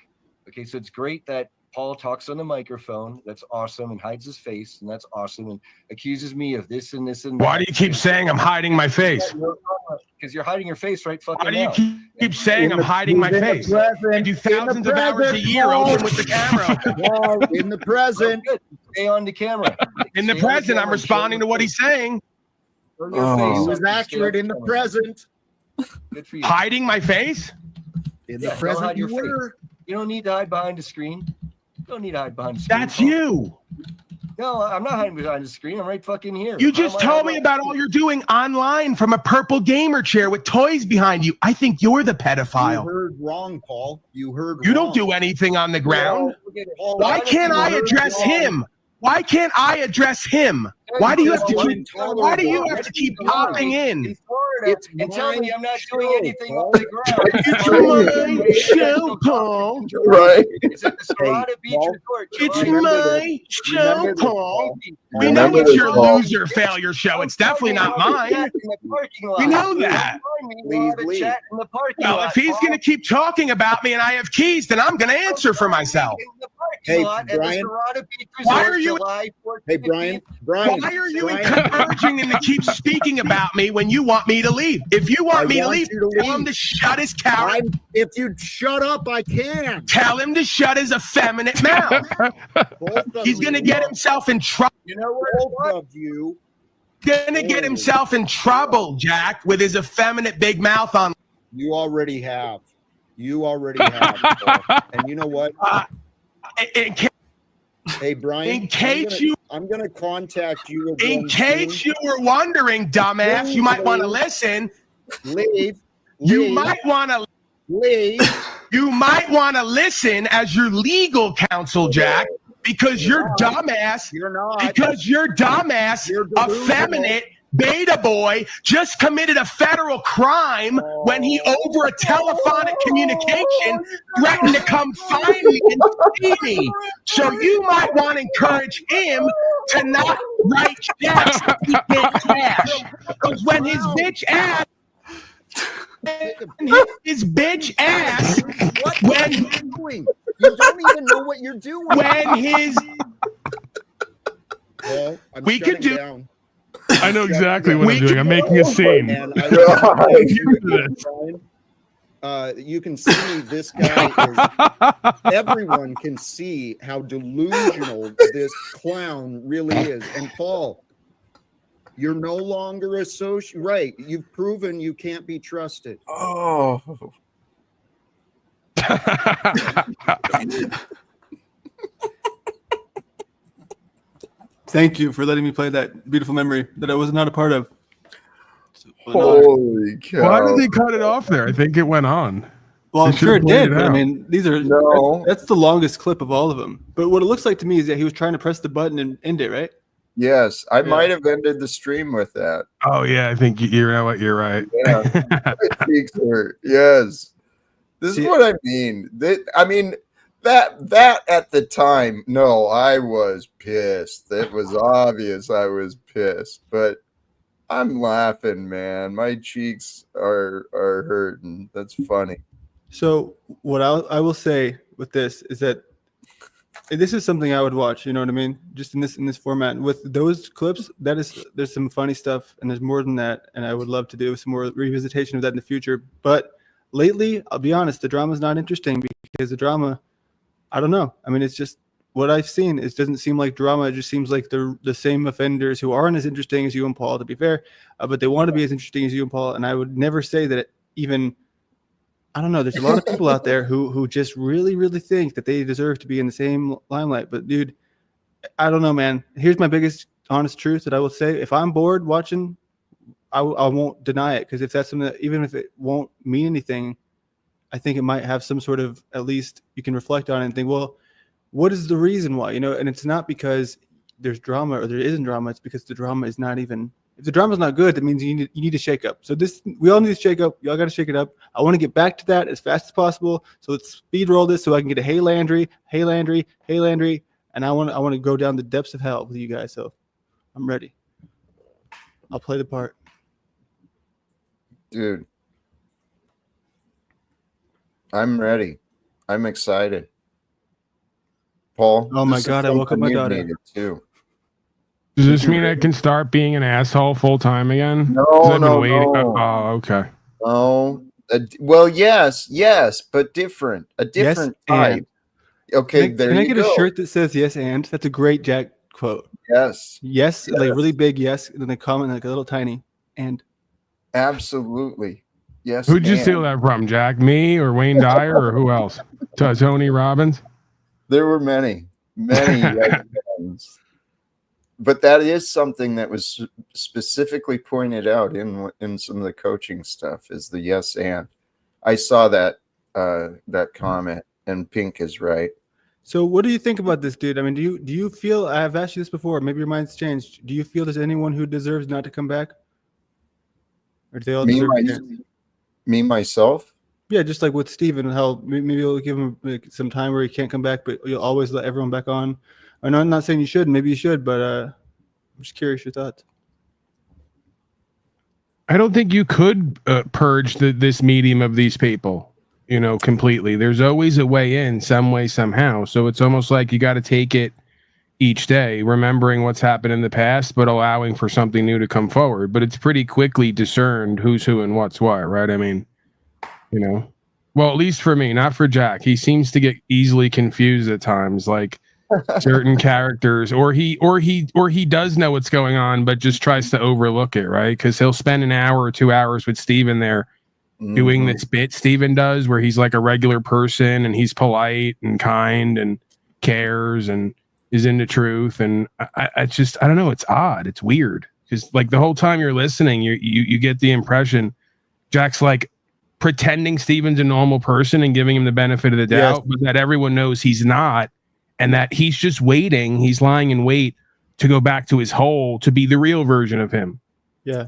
Okay, so it's great that Paul talks on the microphone. That's awesome, and hides his face, and that's awesome, and accuses me of this and this and that. Why do you keep saying I'm hiding my face? Because you're hiding your face right fucking now. now. Why do you keep saying I'm hiding my face? I do thousands of hours a year open with the camera. In the present. Stay on the camera. In the present, I'm responding to what he's saying. He was accurate in the present. Good for you. Hiding my face? In the present, you were. You don't need to hide behind the screen. You don't need to hide behind the screen. That's you. No, I'm not hiding behind the screen. I'm right fucking here. You just told me about all you're doing online from a purple gamer chair with toys behind you. I think you're the pedophile. You heard wrong, Paul. You heard You wrong. don't do anything on the ground. Paul, Why can't I address him? Why can't I address him? Why do you have to keep? Why do you have to keep popping in? It's and tell me I'm not doing anything on the ground. It's my show, Paul. Right. It's at the Serrata Beach Resort. It's July my show, Paul. We Remember know it's this, your Paul. loser failure show. It's definitely not mine. We know that. Leave. Well, if he's going to keep talking about me and I have keys, then I'm going to answer for myself. Hey, Brian. Why are you? Hey, Brian. Why are you encouraging him to keep speaking about me when you want me to leave? If you want me to leave, tell him to shut his cow. If you shut up, I can. Tell him to shut his effeminate mouth. He's going to get himself in trouble. You know Both of you. Going to get himself in trouble, Jack, with his effeminate big mouth on. You already have. Paul. And you know what? Hey, Brian. In case I'm gonna contact you again. In case you were wondering, dumbass, you might want to listen. Leave. You might want to leave. You might want to listen as your legal counsel, Jack, because your dumbass. You're not. Because your dumbass, effeminate beta boy, just committed a federal crime when he, over a telephonic communication, threatened to come find me and see me. So you might want to encourage him to not write checks to get cash. Because when his bitch ass, what are you doing? You don't even know what you're doing. When his, well, we could do. Down. I know exactly what I'm doing. I'm making a scene. You can see this guy is, everyone can see how delusional this clown really is. And Paul, you're no longer associate. Right. You've proven you can't be trusted. Oh. Thank you for letting me play that beautiful memory that I was not a part of. Holy cow. Why did they cut it off there? I think it went on. Well, I'm They sure it should've played did. it But I out. mean, these are that's the longest clip of all of them. But what it looks like to me is that he was trying to press the button and end it, right? Yes, I might have ended the stream with that. Oh yeah, I think you know what, you're right. Yeah, my cheeks hurt. Yes, this is what I mean. That at the time, no, I was pissed. It was obvious I was pissed, but I'm laughing, man. My cheeks are hurting. That's funny. So what I will say with this is that this is something I would watch. You know what I mean? Just in this format with those clips, there's some funny stuff and there's more than that. And I would love to do some more revisitation of that in the future. But lately, I'll be honest, the drama's not interesting because the drama, I don't know. I mean, it's just what I've seen. It doesn't seem like drama. It just seems like the same offenders who aren't as interesting as you and Paul, to be fair, but they want to be as interesting as you and Paul. And I would never say that even. I don't know. There's a lot of people out there who just really, really think that they deserve to be in the same limelight. But dude, I don't know, man. Here's my biggest honest truth that I will say. If I'm bored watching, I won't deny it. Because if that's something that, even if it won't mean anything, I think it might have some sort of, at least you can reflect on it and think, well, what is the reason why? You know, and it's not because there's drama or there isn't drama. It's because the drama is not even. If the drama's not good, that means you need to shake up. So we all need to shake up. Y'all got to shake it up. I want to get back to that as fast as possible. So let's speed roll this so I can get a hey Landry, and I want to go down the depths of hell with you guys. So I'm ready. I'll play the part, dude. I'm ready. I'm excited. Paul. Oh my God! I woke up my daughter too. Does this mean I can start being an asshole full time again? No. Oh, okay. Oh, well, yes, but different. A different type. Okay, can I get a shirt that says yes and? That's a great Jack quote. Yes, like really big yes, and then they comment like a little tiny and. Absolutely. Yes. Who'd you and. steal that from, Jack? Me or Wayne Dyer or who else? Tony Robbins? There were many yes mans. But that is something that was specifically pointed out in some of the coaching stuff is the yes and. I saw that comment, and Pink is right. So what do you think about this, dude? I mean, do you feel, I've asked you this before, maybe your mind's changed. Do you feel there's anyone who deserves not to come back? Or do they all deserve a chance? Me, myself? Yeah, just like with Steven, how maybe you'll give him like some time where he can't come back, but you'll always let everyone back on. I know I'm not saying you should, maybe you should, but I'm just curious your thoughts. I don't think you could purge this medium of these people, completely. There's always a way in, some way, somehow. So it's almost like you got to take it each day, remembering what's happened in the past, but allowing for something new to come forward. But it's pretty quickly discerned who's who and what's what, right? I mean, well, at least for me, not for Jack. He seems to get easily confused at times, like certain characters, or he does know what's going on, but just tries to overlook it, right? Because he'll spend an hour or 2 hours with Steven there doing this bit Steven does, where he's like a regular person and he's polite and kind and cares and is into truth. And I don't know. It's odd. It's weird because like the whole time you're listening, you get the impression Jack's like pretending Steven's a normal person and giving him the benefit of the doubt, but that everyone knows he's not, and that he's just waiting. He's lying in wait to go back to his hole to be the real version of him. Yeah.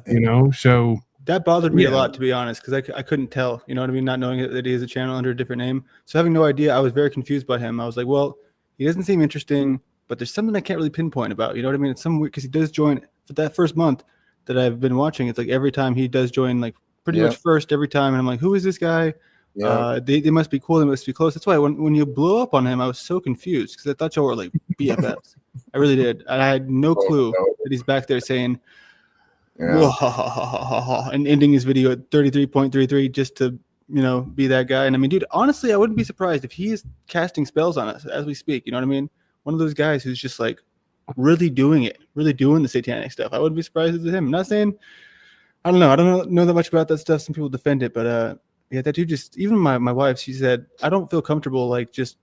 So that bothered me a lot, to be honest, because I couldn't tell, you know what I mean? Not knowing that he has a channel under a different name. So having no idea, I was very confused by him. I was like, well, he doesn't seem interesting, but there's something I can't really pinpoint about, you know what I mean? It's some weird, because he does join for that first month that I've been watching. It's like every time he does join, like pretty much first every time. And I'm like, who is this guy? Yeah. They must be cool. They must be close. That's why when you blew up on him, I was so confused because I thought y'all were like BFFs. I really did. And I had no clue that he's back there saying, and ending his video at 33.33 just to, be that guy. And I mean, dude, honestly, I wouldn't be surprised if he is casting spells on us as we speak. You know what I mean? One of those guys who's just like really doing it, really doing the satanic stuff. I wouldn't be surprised if it's him. I'm not saying, I don't know. I don't know that much about that stuff. Some people defend it, but yeah, that dude just, even my wife, she said, I don't feel comfortable like just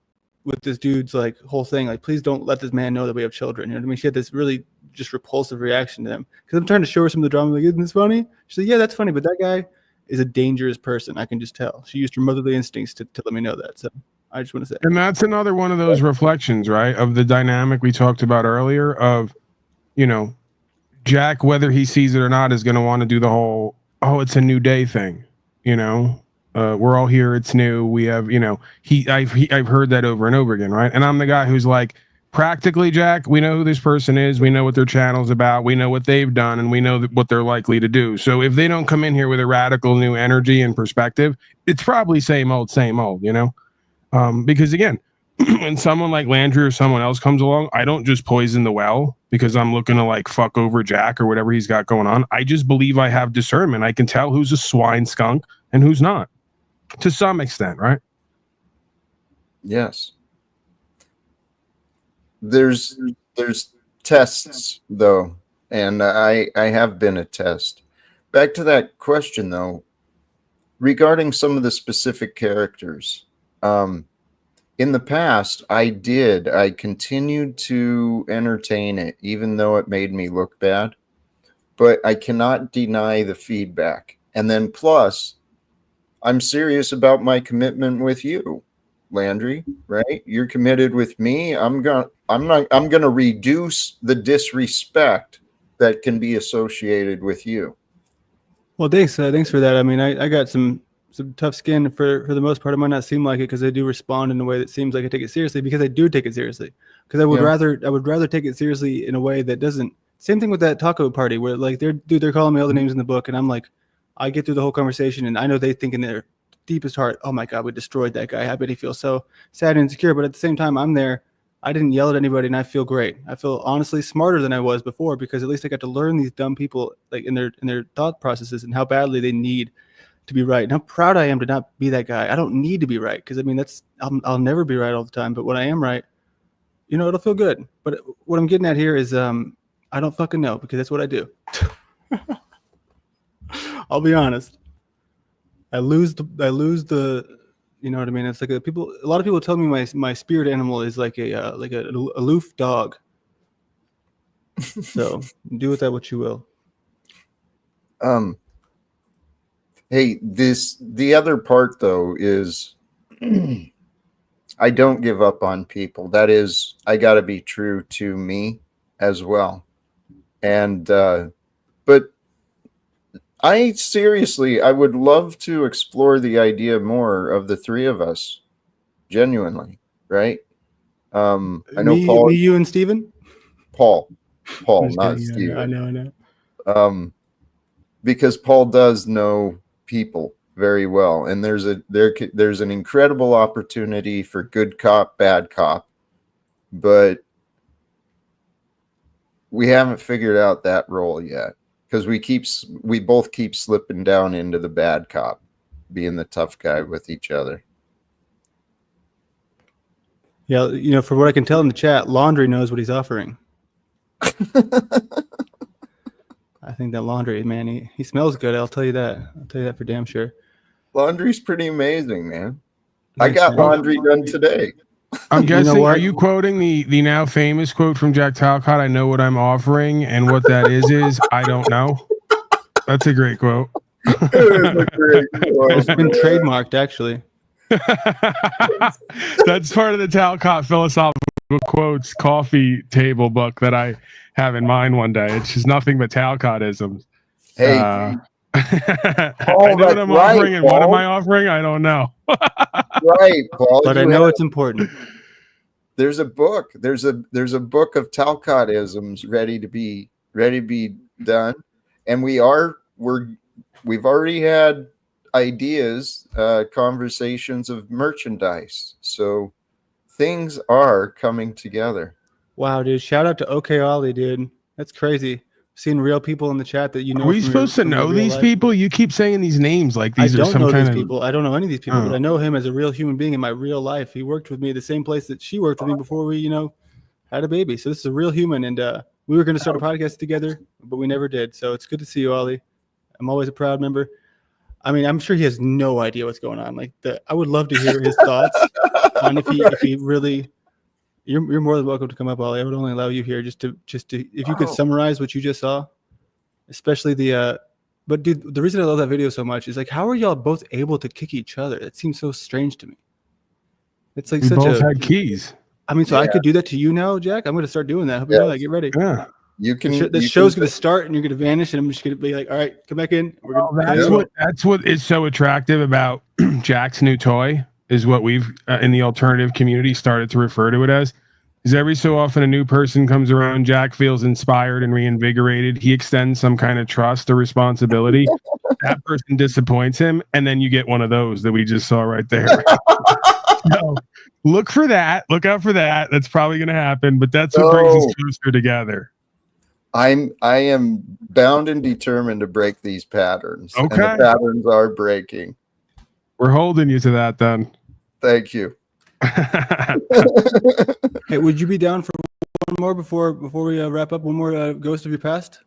with this dude's like whole thing. Like, please don't let this man know that we have children. You know what I mean? She had this really just repulsive reaction to him because I'm trying to show her some of the drama. Like, isn't this funny? She said, yeah, that's funny, but that guy is a dangerous person. I can just tell. She used her motherly instincts to let me know that. So I just want to say. And that's another one of those reflections, right, of the dynamic we talked about earlier of, Jack, whether he sees it or not, is going to want to do the whole, it's a new day thing, we're all here. It's new. We have, I've heard that over and over again. Right. And I'm the guy who's like, practically, Jack, we know who this person is. We know what their channel's about. We know what they've done and we know what they're likely to do. So if they don't come in here with a radical new energy and perspective, it's probably same old, because again, when someone like Landry or someone else comes along, I don't just poison the well because I'm looking to like fuck over Jack or whatever he's got going on. I just believe I have discernment. I can tell who's a swine skunk and who's not. To some extent, right? Yes. There's tests though, and I have been a test. Back to that question though, regarding some of the specific characters. In the past, I continued to entertain it, even though it made me look bad. But I cannot deny the feedback. And then plus, I'm serious about my commitment with you, Landry, right? You're committed with me. I'm gonna reduce the disrespect that can be associated with you. Well, thanks for that. I mean, I got some tough skin for the most part. It might not seem like it because I do respond in a way that seems like I take it seriously because I do take it seriously. Because I would rather take it seriously in a way that doesn't. Same thing with that taco party where like they're calling me all the names in the book and I'm like, I get through the whole conversation and I know they think in their deepest heart, oh my God, we destroyed that guy. I bet he feels so sad and insecure. But at the same time, I'm there. I didn't yell at anybody and I feel great. I feel honestly smarter than I was before because at least I got to learn these dumb people like in their thought processes and how badly they need to be right. And how proud I am to not be that guy. I don't need to be right because I mean I'll never be right all the time. But when I am right, it'll feel good. But what I'm getting at here is I don't fucking know because that's what I do. I'll be honest. I lose the. You know what I mean? It's like a lot of people tell me my spirit animal is like a aloof dog. So do with that what you will. Hey, the other part though is I don't give up on people. That is, I got to be true to me as well. And but I would love to explore the idea more of the three of us, genuinely, right? I know me, you, and Steven? Paul, not Steven. I know. Because Paul does know people very well, and there's an incredible opportunity for good cop, bad cop, but we haven't figured out that role yet. Because we both keep slipping down into the bad cop, being the tough guy with each other. Yeah, you know, for what I can tell in the chat, Laundry knows what he's offering. I think that Laundry, man, he smells good. I'll tell you that. I'll tell you that for damn sure. Laundry's pretty amazing, man. I got laundry done today. I'm guessing, You know are you quoting the now famous quote from Jack Talcott? I know what I'm offering, and what that is I don't know. That's a great quote. It's been trademarked, actually. That's part of the Talcott philosophical quotes coffee table book that I have in mind one day. It's just nothing but Talcottisms. Hey, I know what I'm offering, and what am I offering? I don't know. Right, Paul. But I know it's important. There's a book. There's a book of Talcottisms ready to be done, and we've already had ideas, conversations of merchandise. So things are coming together. Wow, dude! Shout out to OK Ollie, dude. That's crazy. Seeing real people in the chat that you know. Are we supposed to know these people? You keep saying these names like these are some kind of people. I don't know any of these people, but I know him as a real human being in my real life. He worked with me the same place that she worked with me before we, had a baby. So this is a real human, and we were going to start a podcast together, but we never did. So it's good to see you, Ollie. I'm always a proud member. I mean, I'm sure he has no idea what's going on. I would love to hear his thoughts on if he really. You're more than welcome to come up, Ollie. I would only allow you here just to if you could summarize what you just saw, especially But dude, the reason I love that video so much is how are y'all both able to kick each other? It seems so strange to me. It's like we both had keys. I mean, so I could do that to you now, Jack. I'm going to start doing that. Hope you know that. Get ready. Yeah. You can. The show's going to start, and you're going to vanish, and I'm just going to be like, "All right, come back in." That's what is so attractive about Jack's new toy. Is what we've in the alternative community started to refer to it as. Is every so often a new person comes around, Jack feels inspired and reinvigorated. He extends some kind of trust or responsibility. That person disappoints him, and then you get one of those that we just saw right there. So look for that. Look out for that. That's probably going to happen, but that's what brings us closer together. I am bound and determined to break these patterns. Okay. And the patterns are breaking. We're holding you to that then. Thank you. Hey, would you be down for one more before we wrap up? One more Ghost of Your Past?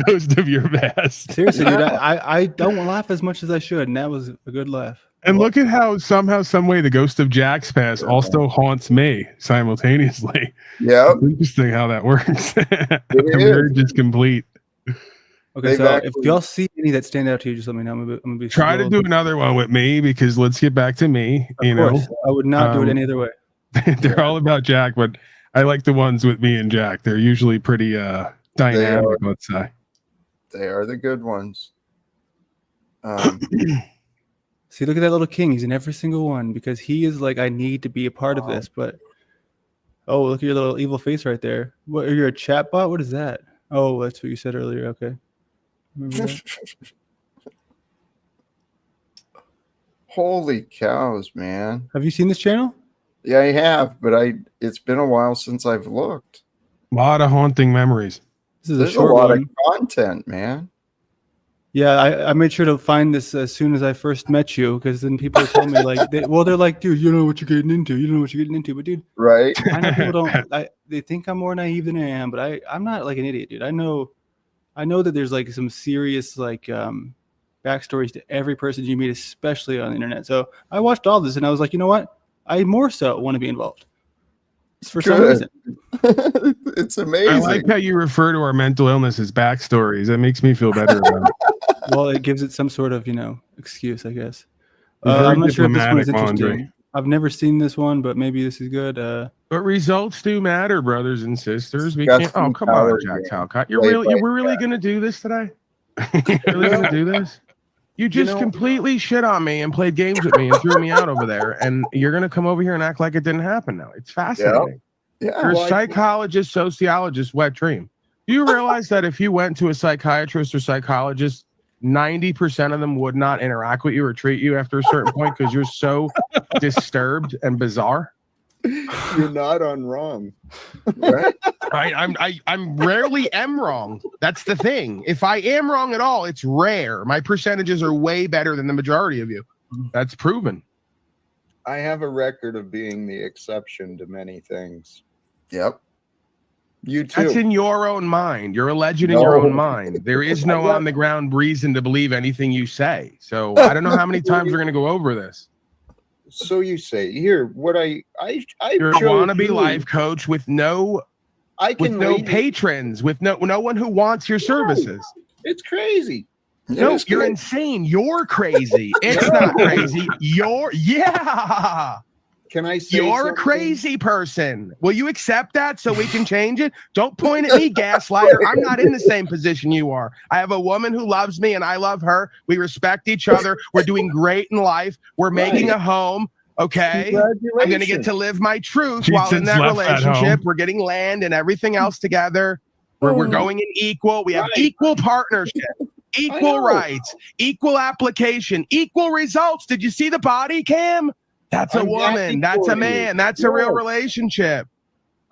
Ghost of Your Past. Seriously, dude, I don't laugh as much as I should, and that was a good laugh. And look at how somehow, some way, the ghost of Jack's past also haunts me simultaneously. Yeah, it's interesting how that works. The marriage is complete. Okay, so if y'all see any that stand out to you, just let me know. I'm gonna be try to do another one with me because let's get back to me. Of course. I would not do it any other way. They're all about Jack, but I like the ones with me and Jack. They're usually pretty dynamic. Let's say they are the good ones. See, look at that little king. He's in every single one because he is I need to be a part of this. But look at your little evil face right there. What? Are you a chat bot? What is that? Oh, that's what you said earlier. Okay. Holy cows, man. Have you seen this channel? Yeah, I have, but it's been a while since I've looked. A lot of haunting mememories. There's a lot of content, man. Yeah, I made sure to find this as soon as I first met you, because then people told me they're like, dude, you know what you're getting into. You know what you're getting into. But dude, right? I know people don't. They think I'm more naive than I am, but I'm not like an idiot, dude. I know that there's some serious backstories to every person you meet, especially on the internet. So I watched all this and I was like, you know what? I more so want to be involved. For some reason. It's amazing. I like how you refer to our mental illness as backstories. That makes me feel better about it. Well, it gives it some sort of, excuse, I guess. I'm not sure if this one is interesting. Andre. I've never seen this one, but maybe this is good. But results do matter, brothers and sisters. We can't. Oh, come on, Jack Talcott. We're really going to do this today? You're really going to do this? You just completely shit on me and played games with me and threw me out over there, and you're going to come over here and act like it didn't happen now. It's fascinating. Yeah. You're a psychologist, sociologist, wet dream. Do you realize that if you went to a psychiatrist or psychologist, 90% of them would not interact with you or treat you after a certain point because you're so disturbed and bizarre? You're not on wrong. Right? I'm rarely am wrong. That's the thing. If I am wrong at all, it's rare. My percentages are way better than the majority of you. That's proven. I have a record of being the exception to many things. Yep. You too. That's in your own mind. You're a legend in your own mind. There is no on the ground reason to believe anything you say. So I don't know how many times we're going to go over this. So you say here what I you're a wannabe life coach with no patrons, with no one who wants your services. It's crazy. No, you're insane. You're crazy. It's not crazy. Can I say you're something? A crazy person. Will you accept that so we can change it? Don't point at me, gaslighter. I'm not in the same position you are. I have a woman who loves me and I love her. We respect each other. We're doing great in life. We're making a home. Okay. I'm going to get to live my truth while in that relationship. We're getting land and everything else together. We're going in equal. We have equal partnership. Equal rights, equal application, equal results. Did you see the body cam? That's a woman. That's a man. That's a real relationship.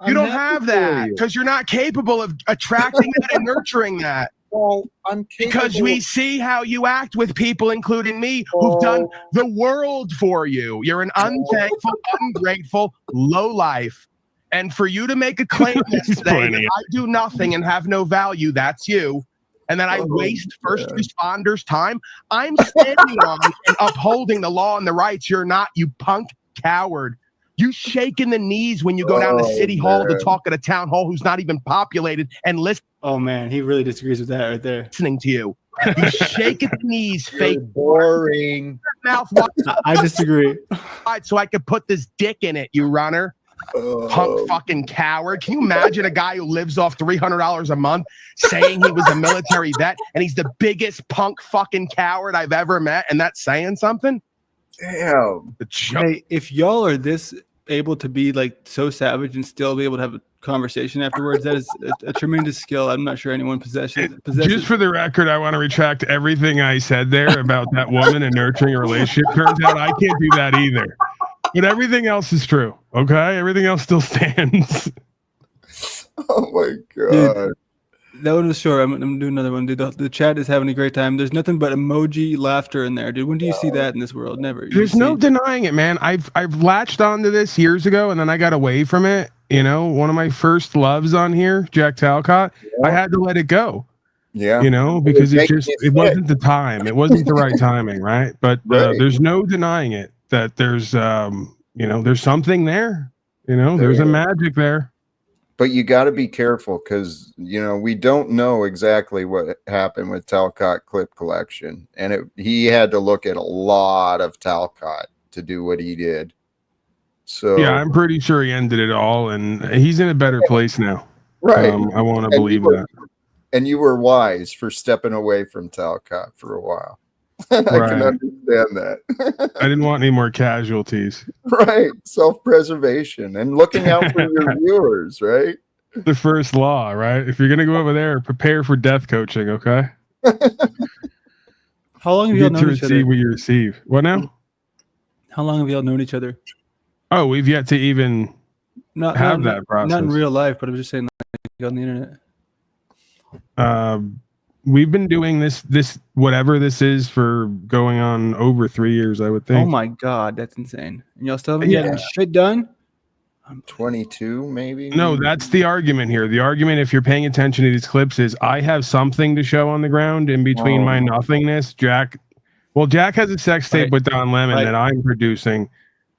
You don't have that because you're not capable of attracting that and nurturing that. Well, I'm because we see how you act with people, including me, who've done the world for you. You're an unthankful, ungrateful, lowlife. And for you to make a claim yesterday that I do nothing and have no value, that's you. And then I waste first responders' time. I'm standing on and upholding the law and the rights. You're not, you punk coward. You shaking the knees when you go down to City Hall to talk at a town hall who's not even populated and listen. Oh, man, he really disagrees with that right there. Listening to you. You shaking the knees, fake. Boring. Mouth. I disagree. So I could put this dick in it, you runner. Punk fucking coward. Can you imagine a guy who lives off $300 a month saying he was a military vet and he's the biggest punk fucking coward I've ever met, and that's saying something? Damn. Hey, if y'all are this able to be like so savage and still be able to have a conversation afterwards, that is a tremendous skill. I'm not sure anyone possesses. Just for the record, I want to retract everything I said there about that woman and nurturing a relationship. Turns out I can't do that either. But everything else is true. Okay, everything else still stands. Oh my god, dude, that one was short. I'm gonna do another one, dude. The chat is having a great time. There's nothing but emoji laughter in there, dude. When do you see that in this world? Never. There's no denying it, man. I've latched onto this years ago, and then I got away from it. You know, one of my first loves on here, Jack Talcott. I had to let it go. Yeah, you know, because it wasn't the time. It wasn't the right timing, right? But there's no denying it. That there's there's something there, there's a magic there. But you got to be careful because we don't know exactly what happened with Talcott clip collection, and he had to look at a lot of Talcott to do what he did. So yeah, I'm pretty sure he ended it all, and he's in a better place now. Right, I want to believe that. And you were wise for stepping away from Talcott for a while. I can understand that. I didn't want any more casualties. Right. Self-preservation and looking out for your viewers, right? The first law, right? If you're going to go over there, prepare for death coaching, okay? How long have y'all known each other? Receive what you receive. What now? How long have y'all known each other? Oh, we've yet to even have that process. Not in real life, but I'm just saying like on the internet. We've been doing this whatever this is for going on over 3 years, I would think. Oh my god, that's insane! And y'all still haven't getting shit done? I'm 22, maybe. No, that's the argument here. The argument, if you're paying attention to these clips, is I have something to show on the ground in between my nothingness. Jack Well, Jack has a sex tape with Don Lemon that I'm producing,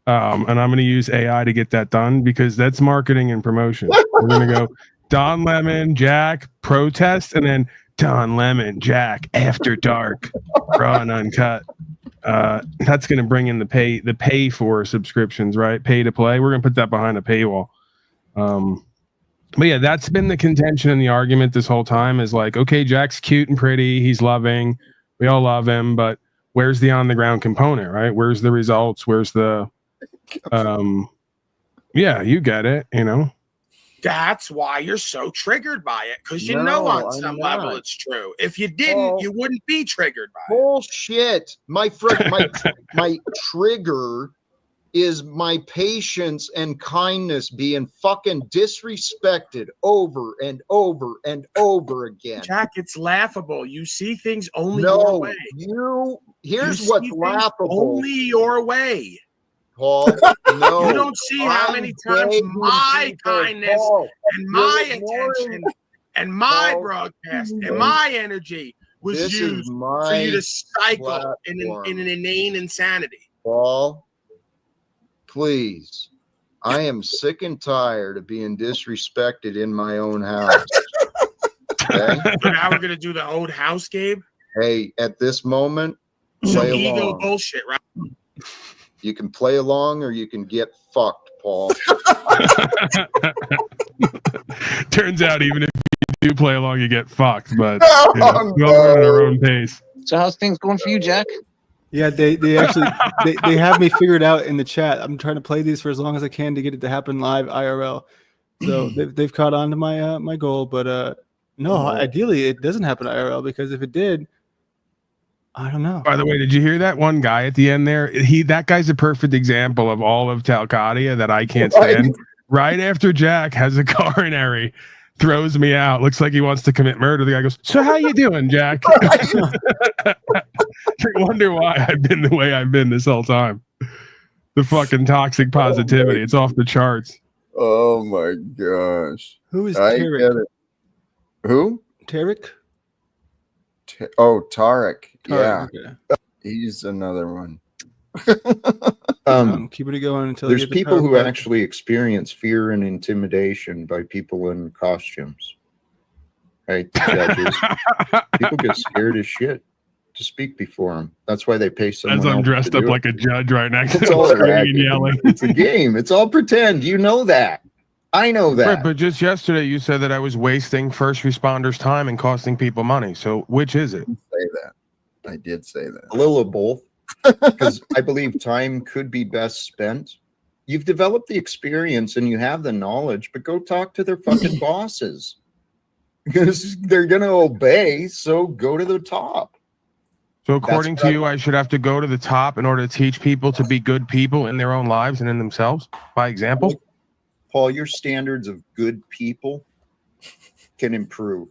and I'm going to use AI to get that done because that's marketing and promotion. We're going to go Don Lemon, Jack, protest, and then Don Lemon, Jack, after dark, raw and uncut. That's going to bring in the pay for subscriptions, right? Pay to play. We're going to put that behind a paywall. But yeah, that's been the contention and the argument this whole time is like, okay, Jack's cute and pretty. He's loving. We all love him, but where's the on the ground component, right? Where's the results? Where's the, yeah, you get it, you know? That's why you're so triggered by it, because you know on some level it's true. If you didn't, you wouldn't be triggered by it. Bullshit. My trigger is my patience and kindness being fucking disrespected over and over and over again. Jack, it's laughable. You see things only your way. Here's what's laughable. Only your way. Paul, no. You don't see how many times my kindness and my attention and my broadcast and my energy was used for you to cycle in an inane insanity. Paul, please. I am sick and tired of being disrespected in my own house. Okay? So now we're gonna do the old house, Gabe. Hey, at this moment, some ego bullshit, right? You can play along or you can get fucked, Paul. Turns out even if you do play along, you get fucked, but we all learn at our own pace. So how's things going for you, Jack? Yeah, they actually they have me figured out in the chat. I'm trying to play these for as long as I can to get it to happen live IRL. So they've caught on to my my goal, but no, ideally it doesn't happen IRL because if it did, I don't know. By the way, did you hear that one guy at the end there? That guy's a perfect example of all of Talcottia that I can't stand. Right after Jack has a coronary, throws me out. Looks like he wants to commit murder. The guy goes, "So how you doing, Jack?" I wonder why I've been the way I've been this whole time. The fucking toxic positivity. It's off the charts. Oh my gosh. Who is Tarek? Who? Tarek? Tarek. Yeah. Okay. He's another one. Keep it going until there's people who actually experience fear and intimidation by people in costumes. Right? Judges. People get scared as shit to speak before them. That's why they pay someone. As I'm dressed up like a judge right next it's to all screaming and yelling. It's a game. It's all pretend. You know that. I know that. Right, but just yesterday you said that I was wasting first responders' time and costing people money. So which is it? I did say that. A little of both. Because I believe time could be best spent. You've developed the experience and you have the knowledge, but go talk to their fucking bosses. Because they're going to obey, so go to the top. So according to you, I should have to go to the top in order to teach people to be good people in their own lives and in themselves, by example? Paul, your standards of good people can improve.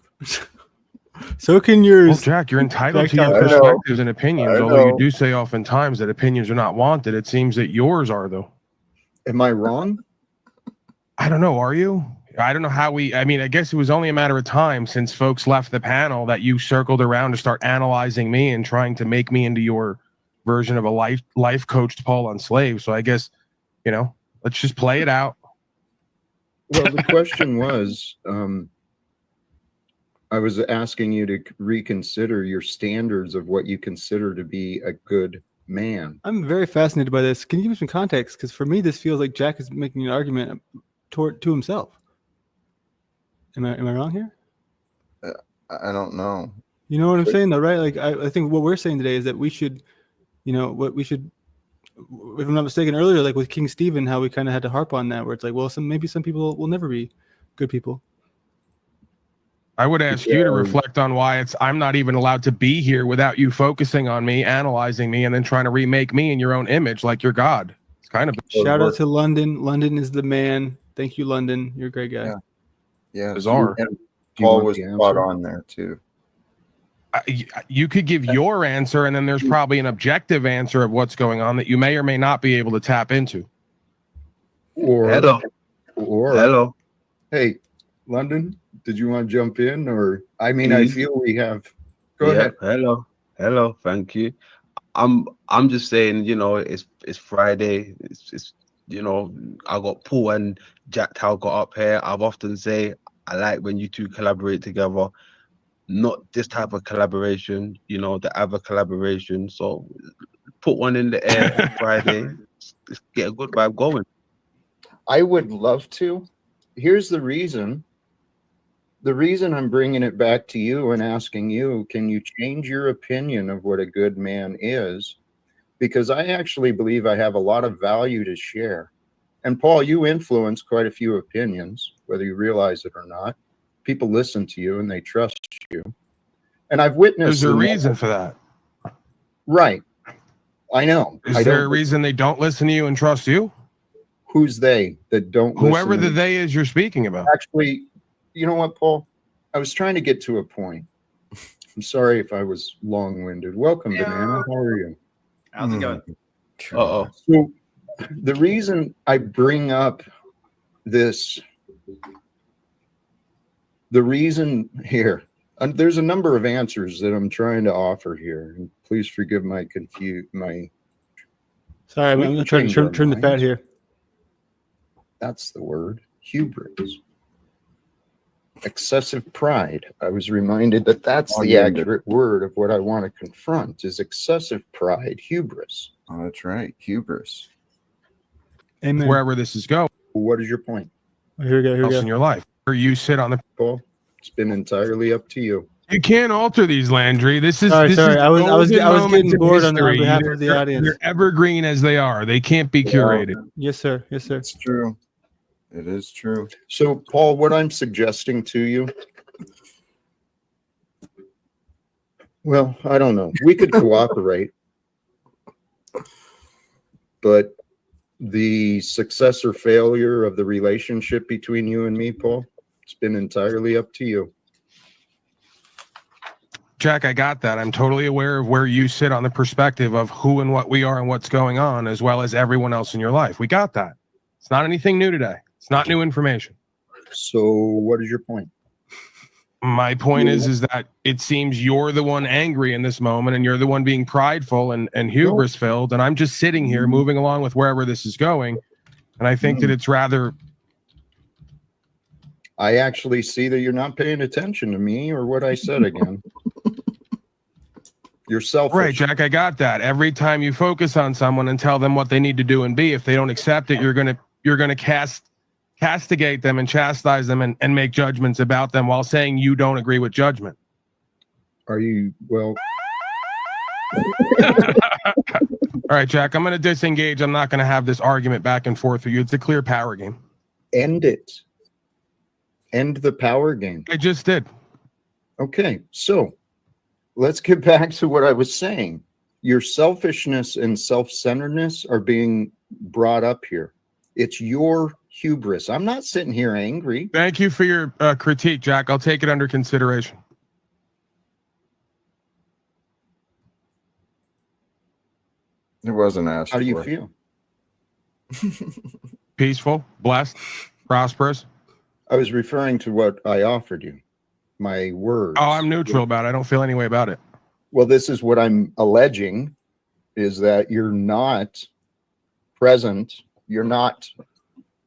So can yours. Well, Jack, you're entitled to your perspectives and opinions, although you do say oftentimes that opinions are not wanted. It seems that yours are, though. Am I wrong? I don't know. Are you? I don't know how I mean, I guess it was only a matter of time since folks left the panel that you circled around to start analyzing me and trying to make me into your version of a life coached Paul Unslaved. So I guess, let's just play it out. Well, the question was, I was asking you to reconsider your standards of what you consider to be a good man. I'm very fascinated by this. Can you give me some context? Because for me, this feels like Jack is making an argument to himself. Am I wrong here? I don't know. You know what I'm saying, though, right? Like I think what we're saying today is that we should, if I'm not mistaken, earlier, like with King Stephen, how we kind of had to harp on that, where it's like, well, maybe some people will never be good people. I would ask you to reflect on why I'm not even allowed to be here without you focusing on me, analyzing me, and then trying to remake me in your own image like you're God. It's kind of shout out to London. London is the man. Thank you, London. You're a great guy. Yeah. Bizarre. And Paul was spot on there too. You could give your answer, and then there's probably an objective answer of what's going on that you may or may not be able to tap into. Hello. Hey, London, did you want to jump in? Or I feel we have. Go ahead. Hello. Thank you. I'm just saying, it's Friday. It's I got Paul and Jack Talcott up here. I've often say I like when you two collaborate together. Not this type of collaboration, the other collaboration. So put one in the air on Friday. Let's get a good vibe going. I would love to. Here's the reason. The reason I'm bringing it back to you and asking you, can you change your opinion of what a good man is? Because I actually believe I have a lot of value to share. And Paul, you influence quite a few opinions, whether you realize it or not. People listen to you and they trust you. And I've witnessed. There's a reason for that. Right. I know. Is there a reason they don't listen to you and trust you? Who's they that don't Whoever listen the to they is you're speaking about. Actually, you know what, Paul? I was trying to get to a point. I'm sorry if I was long-winded. Welcome, Banana. How are you? How's it going? So the reason I bring up this, the reason here, and there's a number of answers that I'm trying to offer here. And please forgive my Sorry, I'm going to try to turn the fat here. That's the word. Hubris. Excessive pride. I was reminded that that's the accurate word of what I want to confront is excessive pride, hubris. Oh, that's right. Hubris. Amen. Wherever this is going. What is your point? Here we go. Here we go. In your life, where you sit on the. Paul, it's been entirely up to you. You can't alter these, Landry. This is sorry. I was getting bored on behalf of the they're, audience. They're evergreen as they are. They can't be curated. Yes, sir. Yes, sir. It's true. It is true. So, Paul, what I'm suggesting to you, well, I don't know. We could cooperate, but the success or failure of the relationship between you and me, Paul, it's been entirely up to you. Jack, I got that. I'm totally aware of where you sit on the perspective of who and what we are and what's going on, as well as everyone else in your life. We got that. It's not anything new today. It's not new information. So what is your point? My point is that it seems you're the one angry in this moment and you're the one being prideful and hubris filled. And I'm just sitting here moving along with wherever this is going. And I think that it's rather. I actually see that you're not paying attention to me or what I said again. You're selfish. Right, Jack, I got that. Every time you focus on someone and tell them what they need to do and be, if they don't accept it, you're gonna castigate them and chastise them and make judgments about them while saying you don't agree with judgment. Are you well? All right, Jack, I'm gonna disengage. I'm not gonna have this argument back and forth with you. It's a clear power game. End it. End the power game. I just did. Okay, so let's get back to what I was saying. Your selfishness and self-centeredness are being brought up here. It's your hubris. I'm not sitting here angry. Thank you for your critique, Jack. I'll take it under consideration. It wasn't asked. How do you feel? Peaceful, blessed, prosperous. I was referring to what I offered you. My words. Oh, I'm neutral about it. I don't feel any way about it. Well, this is what I'm alleging, is that you're not present. You're not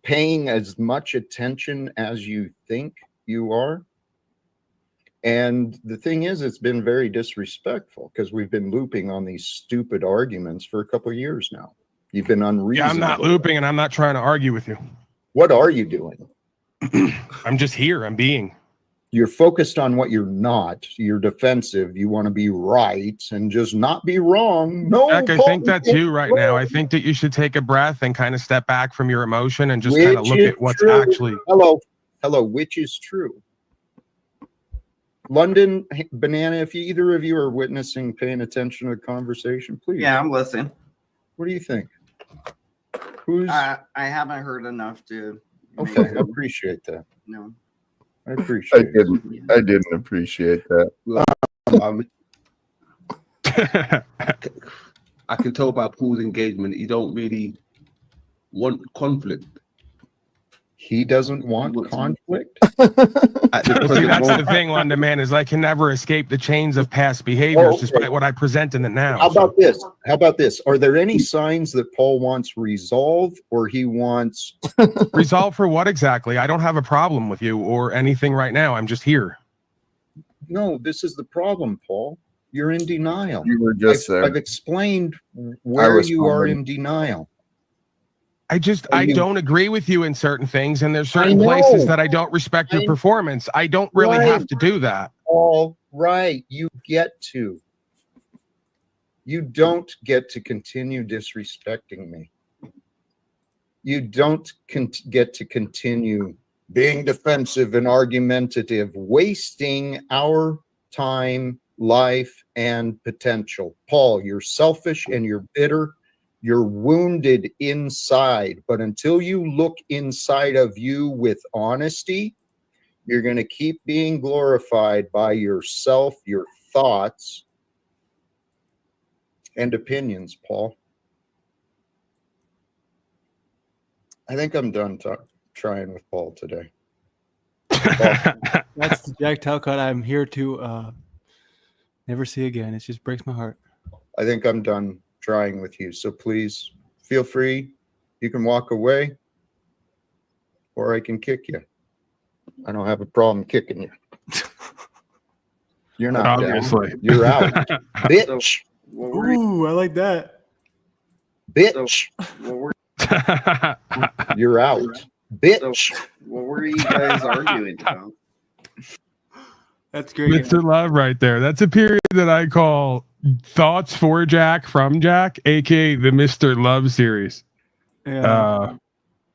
paying as much attention as you think you are. And the thing is, it's been very disrespectful because we've been looping on these stupid arguments for a couple of years now. You've been unreasonable. Yeah, I'm not looping and I'm not trying to argue with you. What are you doing? I'm just here. I'm being. You're focused on what you're not. You're defensive. You want to be right and just not be wrong. No, Jack, I think that's you right now. I think that you should take a breath and kind of step back from your emotion and just kind of look at what's actually. Hello, which is true. London, Banana, if either of you are witnessing, paying attention to the conversation, please. Yeah, I'm listening. What do you think? Who's? I haven't heard enough to. Okay, I appreciate that. No. I appreciate it. I didn't appreciate that. I can tell by Paul's engagement, he don't really want conflict. He doesn't want conflict. See, that's the thing, London Man, is I can never escape the chains of past behaviors, despite what I present in it now. How about this? How about this? Are there any signs that Paul wants resolve, or he wants resolve for what exactly? I don't have a problem with you or anything right now. I'm just here. No, this is the problem, Paul. You're in denial. You were just there. I've explained where you are in denial. I don't agree with you in certain things, and there's certain places that I don't respect your performance. I don't really have to do that. All right, you get to. You don't get to continue disrespecting me. You don't get to continue being defensive and argumentative, wasting our time, life, and potential. Paul, you're selfish and you're bitter. You're wounded inside, but until you look inside of you with honesty, you're going to keep being glorified by yourself, your thoughts, and opinions, Paul. I think I'm done trying with Paul today. That's Jack Talcott. I'm here to never see again. It just breaks my heart. I think I'm done trying with you. So please feel free. You can walk away, or I can kick you. I don't have a problem kicking you. You're not obviously down. You're out, bitch. Ooh, I like that, bitch. You're out, bitch. What were you guys arguing about? That's great. Mr. Love right there. That's a period that I call Thoughts for Jack from Jack, aka the Mr. Love series. Yeah,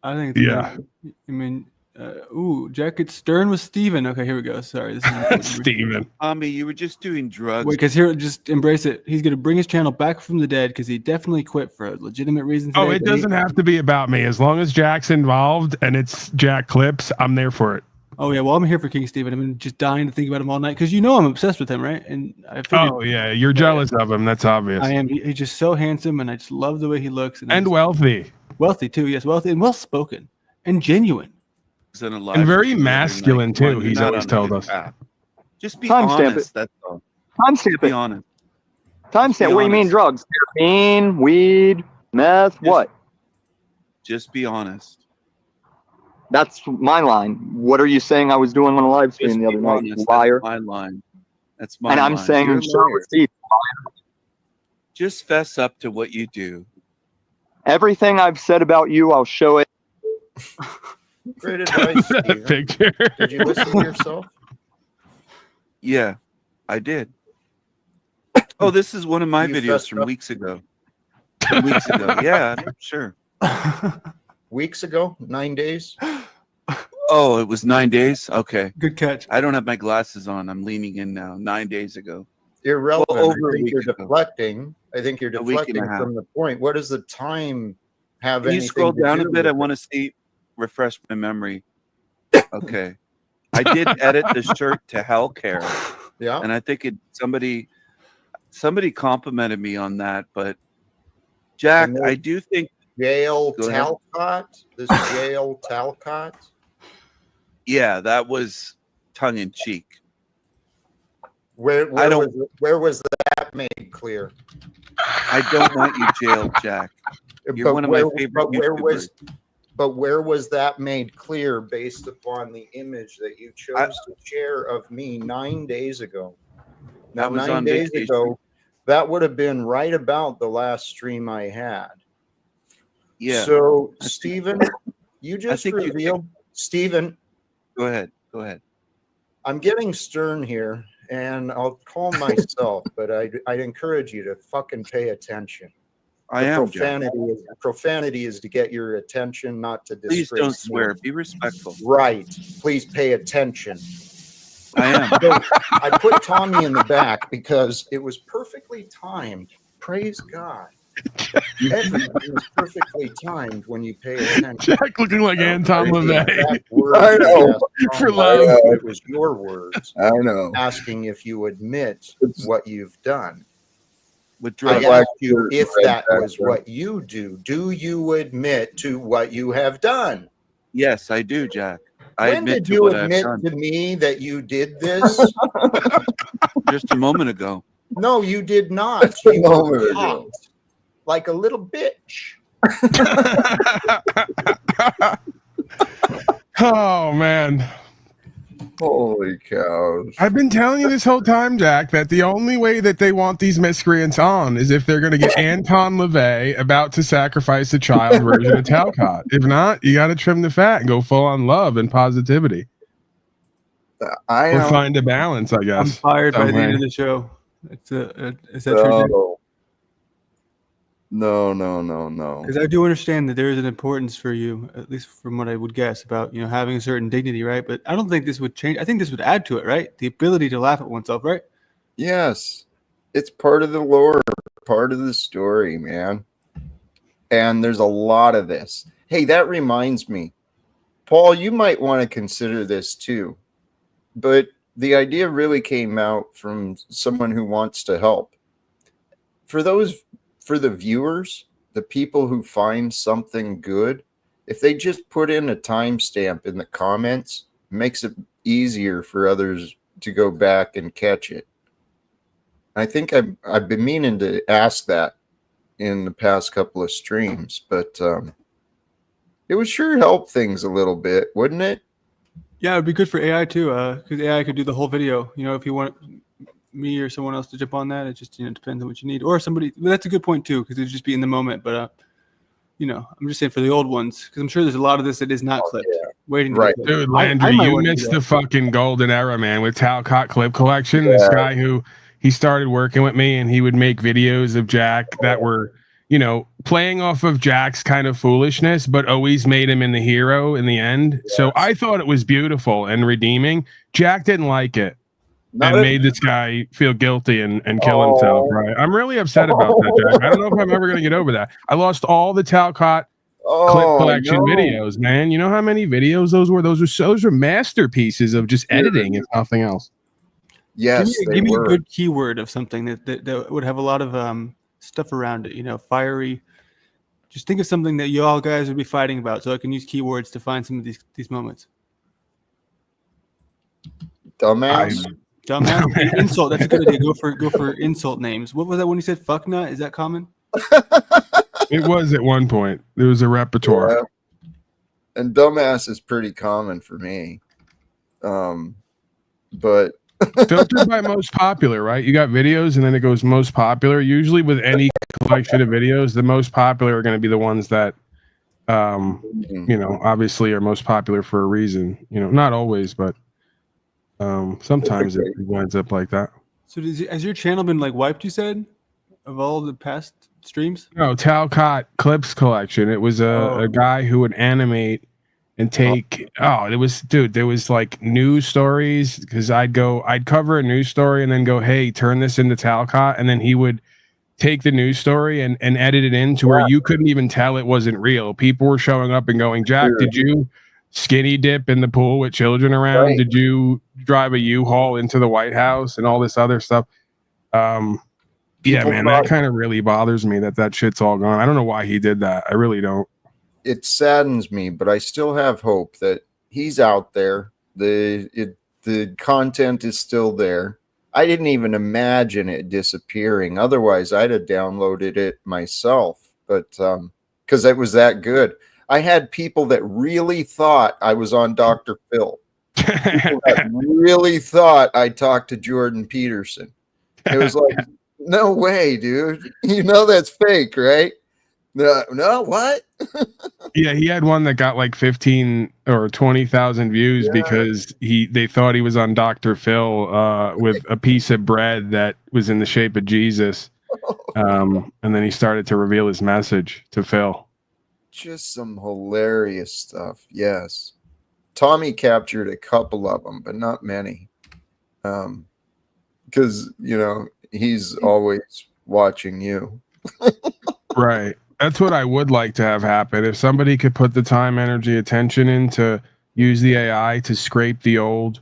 I think it's good. I mean, Jack gets stern with Steven. Okay, here we go. Sorry, this is Steven. You were just doing drugs. Wait, because here, just embrace it. He's going to bring his channel back from the dead because he definitely quit for a legitimate reason. Oh, it doesn't have to be about me. As long as Jack's involved and it's Jack clips, I'm there for it. Oh yeah, well I'm here for King Steven. I've been just dying to think about him all night because I'm obsessed with him, right? And I figured, yeah, you're jealous of him. That's obvious. I am. He's just so handsome, and I just love the way he looks. And wealthy. Wealthy too, yes, wealthy and well spoken and genuine. And very masculine too. He's always told us. Just be honest. That's all. Timestamp it. Be honest. Timestamp. What do you mean drugs? Caffeine, weed, meth, what? Just be honest. That's my line. What are you saying I was doing on a live stream the other night? You liar. That's my line. That's my and I'm line. saying show receipts. Just fess up to what you do. Everything I've said about you, I'll show it. Great advice. Picture. Did you listen to yourself? Yeah, I did. Oh, this is one of my videos from weeks ago. Yeah, sure. Weeks ago? 9 days? Oh, it was 9 days? Okay. Good catch. I don't have my glasses on. I'm leaning in now. 9 days ago. Irrelevant. Well, I think you're deflecting. From the point. What does the time have? Can you scroll down a bit? I want to see, refresh my memory. Okay. I did edit the shirt to Hellcare. Yeah. And I think somebody complimented me on that, but Jack, I do think Jail Talcott. This Jail Talcott. Yeah, that was tongue in cheek. Where was that made clear? I don't want you jailed, Jack. You're one of my favorite YouTubers. But where was that made clear based upon the image that you chose to share of me 9 days ago? Now, I was 9 on days vacation. ago, that would have been right about the last stream I had. Yeah. So, Steven, you just revealed. Steven. Go ahead. I'm getting stern here, and I'll calm myself, but I'd encourage you to fucking pay attention. Profanity is to get your attention, not to disgrace. Please don't swear. Be respectful. Right. Please pay attention. I am. So I put Tommy in the back because it was perfectly timed. Praise God. Everything is perfectly timed when you pay attention. Jack looking like Anton LaVey. I know. For love. It was your words. I know. Asking if you admit what you've done. I asked you if that was what you do. Do you admit to what you have done? Yes, I do, Jack. I When admit did to you what I've admit done. to me that you did this? Just a moment ago. No, you did not. You popped like a little bitch. Oh man. Holy cows. I've been telling you this whole time, Jack, that the only way that they want these miscreants on is if they're going to get Anton LaVey about to sacrifice a child version of Talcott. If not, you got to trim the fat and go full on love and positivity. Or find a balance, I guess. I'm fired by the end way. of the show. Is that true? No. Because I do understand that there is an importance for you, at least from what I would guess, about having a certain dignity, right? But I don't think this would change. I think this would add to it, right? The ability to laugh at oneself, right? Yes, it's part of the lore, part of the story, man. And there's a lot of this. Hey, that reminds me, Paul, you might want to consider this too. But the idea really came out from someone who wants to help. For the viewers, the people who find something good, if they just put in a timestamp in the comments, it makes it easier for others to go back and catch it. I think I've been meaning to ask that in the past couple of streams, but it would sure help things a little bit, wouldn't it? Yeah, it'd be good for AI too, because AI could do the whole video. If you want me or someone else to jump on that, it just depends on what you need. Or somebody. Well, that's a good point too, because it'd just be in the moment. But I'm just saying for the old ones, because I'm sure there's a lot of this that is not clipped. Waiting, right, dude, Landry, you missed the fucking golden era, man, with Talcott clip collection. This guy who he started working with me, and he would make videos of Jack that were, playing off of Jack's kind of foolishness, but always made him in the hero in the end. Yes. So I thought it was beautiful and redeeming. Jack didn't like it. Made this guy feel guilty and kill himself, right? I'm really upset about that, Jack. I don't know if I'm ever going to get over that. I lost all the Talcott clip collection videos, man. You know how many videos those were? Those were masterpieces of just editing, if nothing else. Yes, give me a good keyword of something that would have a lot of stuff around it. Fiery. Just think of something that you all guys would be fighting about, so I can use keywords to find some of these moments. Dumbass. Dumbass. Insult. That's a good idea. Go for insult names. What was that when you said fuck nut? Is that common? It was at one point. There was a repertoire. Yeah. And dumbass is pretty common for me. But filtered by most popular, right? You got videos and then it goes most popular. Usually with any collection of videos, the most popular are going to be the ones that obviously are most popular for a reason. Not always, but sometimes it winds up like that. So has your channel been wiped, you said, of all the past streams? No, Talcott clips collection. It was a guy who would animate and take there was news stories, because I'd cover a news story and then go, hey, turn this into Talcott, and then he would take the news story and edit it in to where you couldn't even tell it wasn't real. People were showing up and going, Jack, did you skinny dip in the pool with children around? Right. Did you drive a U-Haul into the White House and all this other stuff? Yeah, man, that kind of really bothers me that shit's all gone. I don't know why he did that. I really don't. It saddens me, but I still have hope that he's out there. The content is still there. I didn't even imagine it disappearing. Otherwise, I'd have downloaded it myself. But because it was that good. I had people that really thought I was on Dr. Phil. People that really thought I talked to Jordan Peterson. It was like, no way, dude. That's fake, right? No, what? Yeah, he had one that got 15 or 20,000 views because they thought he was on Dr. Phil with a piece of bread that was in the shape of Jesus. And then he started to reveal his message to Phil. Just some hilarious stuff. Yes. Tommy captured a couple of them, but not many. Because, he's always watching you. Right. That's what I would like to have happen. If somebody could put the time, energy, attention in to use the AI to scrape the old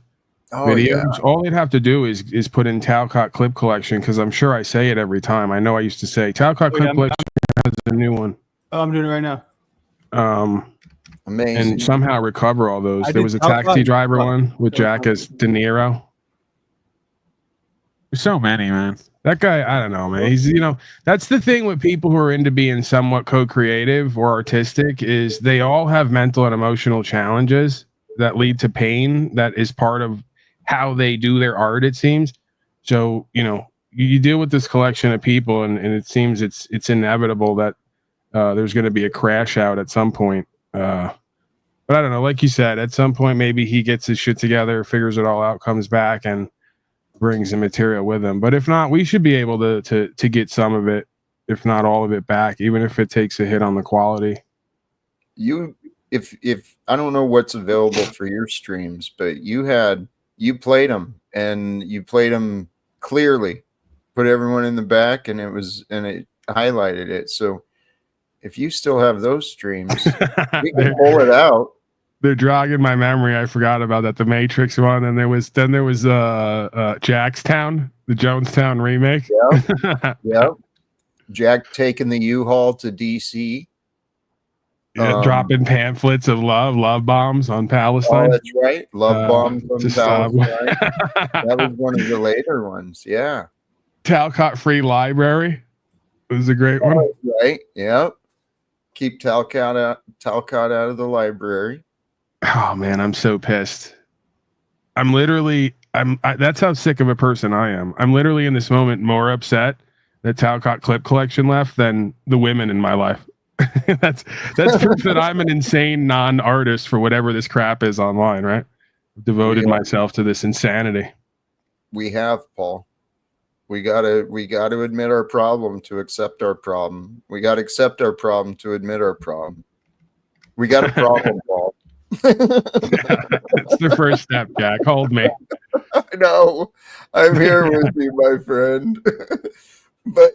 videos, all they'd have to do is put in Talcott clip collection, because I'm sure I say it every time. I know I used to say Talcott clip collection has a new one. Oh, I'm doing it right now. I'm Amazing. and somehow recover all those. I There did was a Talcott. taxi driver one with Jack as De Niro. There's so many, man. That guy, I don't know, man. He's, that's the thing with people who are into being somewhat co-creative or artistic is they all have mental and emotional challenges that lead to pain that is part of how they do their art, it seems. So, you deal with this collection of people and it seems it's inevitable that there's going to be a crash out at some point. But I don't know, like you said, at some point, maybe he gets his shit together, figures it all out, comes back and brings the material with him. But if not, we should be able to get some of it, if not all of it back, even if it takes a hit on the quality. If I don't know what's available for your streams, but you played them and you played them clearly, put everyone in the back and it highlighted it. So if you still have those streams, we can pull it out. They're jogging my memory. I forgot about that. The Matrix one, and there was Jackstown, the Jonestown remake. Yep. Jack taking the U-Haul to DC. Dropping pamphlets of love bombs on Palestine. Oh, that's right. Love bombs on Palestine. That was one of the later ones. Yeah. Talcott Free Library. It was a great one. Right. Yep. Keep Talcott out of the library. Oh man, I'm so pissed. That's how sick of a person I am. I'm literally in this moment more upset that Talcott clip collection left than the women in my life. that's proof that I'm an insane non-artist for whatever this crap is online, right? I've devoted myself to this insanity. We have, Paul. We gotta admit our problem to accept our problem. We gotta accept our problem to admit our problem. We got a problem, Paul. It's the first step, Jack. Hold me. I know. I'm here with you, my friend. But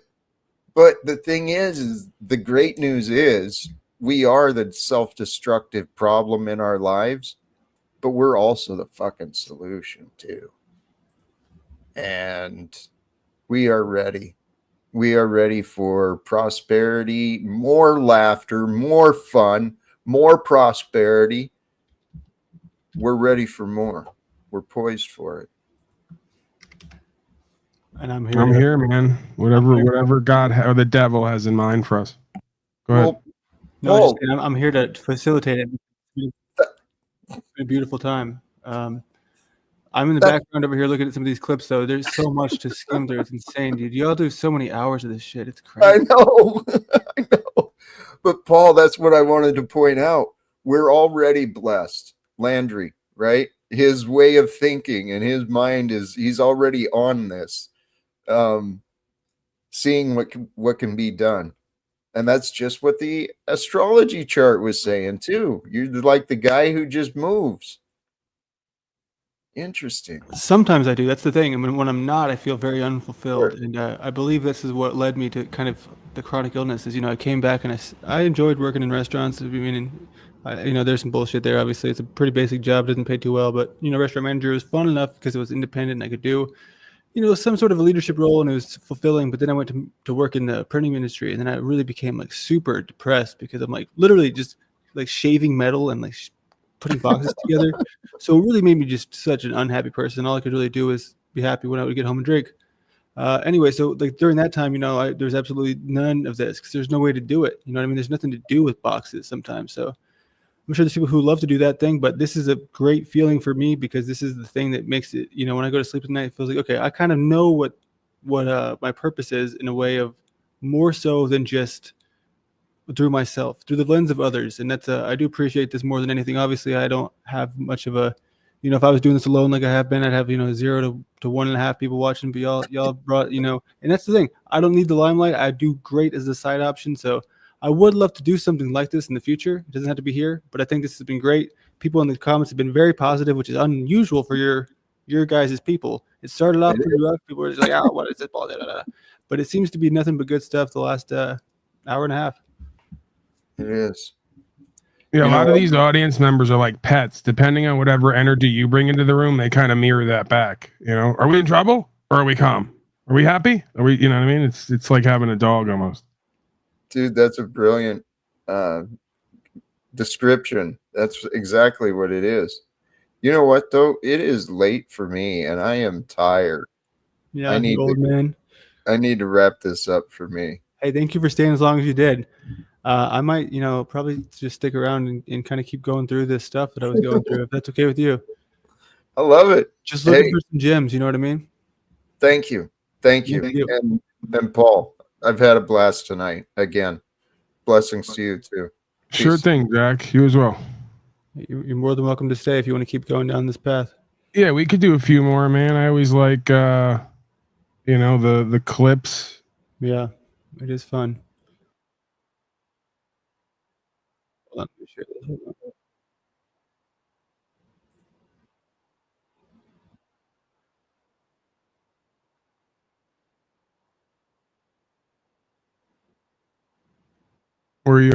the thing is the great news is we are the self-destructive problem in our lives, but we're also the fucking solution too. And we are ready. We are ready for prosperity, more laughter, more fun, more prosperity. We're ready for more. We're poised for it. And I'm here. I'm here, man. Whatever God or the devil has in mind for us. Go ahead. No, I'm here to facilitate it. It's been a beautiful time. I'm in the background over here looking at some of these clips, though. There's so much to skim through. It's insane, dude. Y'all do so many hours of this shit. It's crazy. I know. I know. But Paul, that's what I wanted to point out. We're already blessed. Landry, right? His way of thinking and his mind he's already on this, seeing what can be done. And that's just what the astrology chart was saying too. You're like the guy who just moves. Interesting. Sometimes I do. That's the thing. I mean, when I'm not, I feel very unfulfilled. Sure. And I believe this is what led me to kind of the chronic illness is, I came back and I enjoyed working in restaurants. I mean, there's some bullshit there. Obviously, it's a pretty basic job. Doesn't pay too well. But, restaurant manager was fun enough because it was independent and I could do, some sort of a leadership role and it was fulfilling. But then I went to work in the printing industry. And then I really became like super depressed because I'm like literally just like shaving metal and like putting boxes together. So it really made me just such an unhappy person. All I could really do is be happy when I would get home and drink. Anyway, so like during that time, there's absolutely none of this because there's no way to do it. There's nothing to do with boxes sometimes. So I'm sure there's people who love to do that thing, but this is a great feeling for me because this is the thing that makes it, when I go to sleep at night, it feels like, okay, I kind of know what my purpose is in a way of more so than just through myself, through the lens of others. And that's I do appreciate this more than anything. Obviously, I don't have much of a, if I was doing this alone like I have been, I'd have 0 to 1.5 people watching. But y'all brought and that's the thing. I don't need the limelight. I do great as a side option. So I would love to do something like this in the future. It doesn't have to be here, but I think this has been great. People in the comments have been very positive, which is unusual for your guys' people. It started off pretty rough. People were just like, "Oh, what is it?" But it seems to be nothing but good stuff the last hour and a half. It is. Yeah, a lot of these audience members are like pets. Depending on whatever energy you bring into the room, they kind of mirror that back. Are we in trouble or are we calm? Are we happy? Are we? You know what I mean? It's like having a dog almost. Dude, that's a brilliant description. That's exactly what it is. You know what though? It is late for me, and I am tired. Yeah, I need old man. I need to wrap this up for me. Hey, thank you for staying as long as you did. I might, probably just stick around and kind of keep going through this stuff that I was going through, if that's okay with you. I love it. Just looking for some gems, you know what I mean? Thank you. Thank you. And Paul, I've had a blast tonight again. Blessings to you too. Peace. Sure thing, Jack. You as well. You're more than welcome to stay if you want to keep going down this path. Yeah, we could do a few more, man. I always like, the clips. Yeah, it is fun. Hold on, let me share this. Or you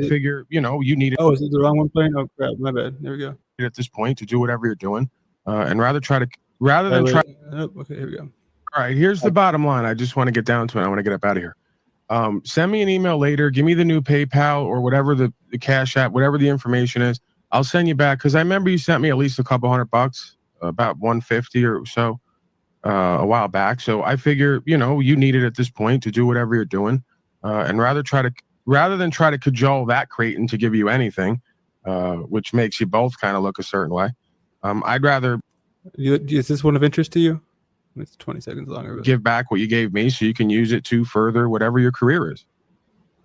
figure, you need it. Oh, is it the wrong one playing? Oh, crap. My bad. There we go. At this point to do whatever you're doing, and rather than try. Oh, okay, here we go. All right, here's the bottom line. I just want to get down to it. I want to get up out of here. Send me an email later. Give me the new PayPal or whatever the Cash App, whatever the information is. I'll send you back because I remember you sent me at least a couple $100, about $150 or so, a while back. So I figure, you need it at this point to do whatever you're doing, and rather than try to cajole that Creighton to give you anything, which makes you both kind of look a certain way. I'd rather. Is this one of interest to you? It's 20 seconds longer. Give back what you gave me so you can use it to further whatever your career is.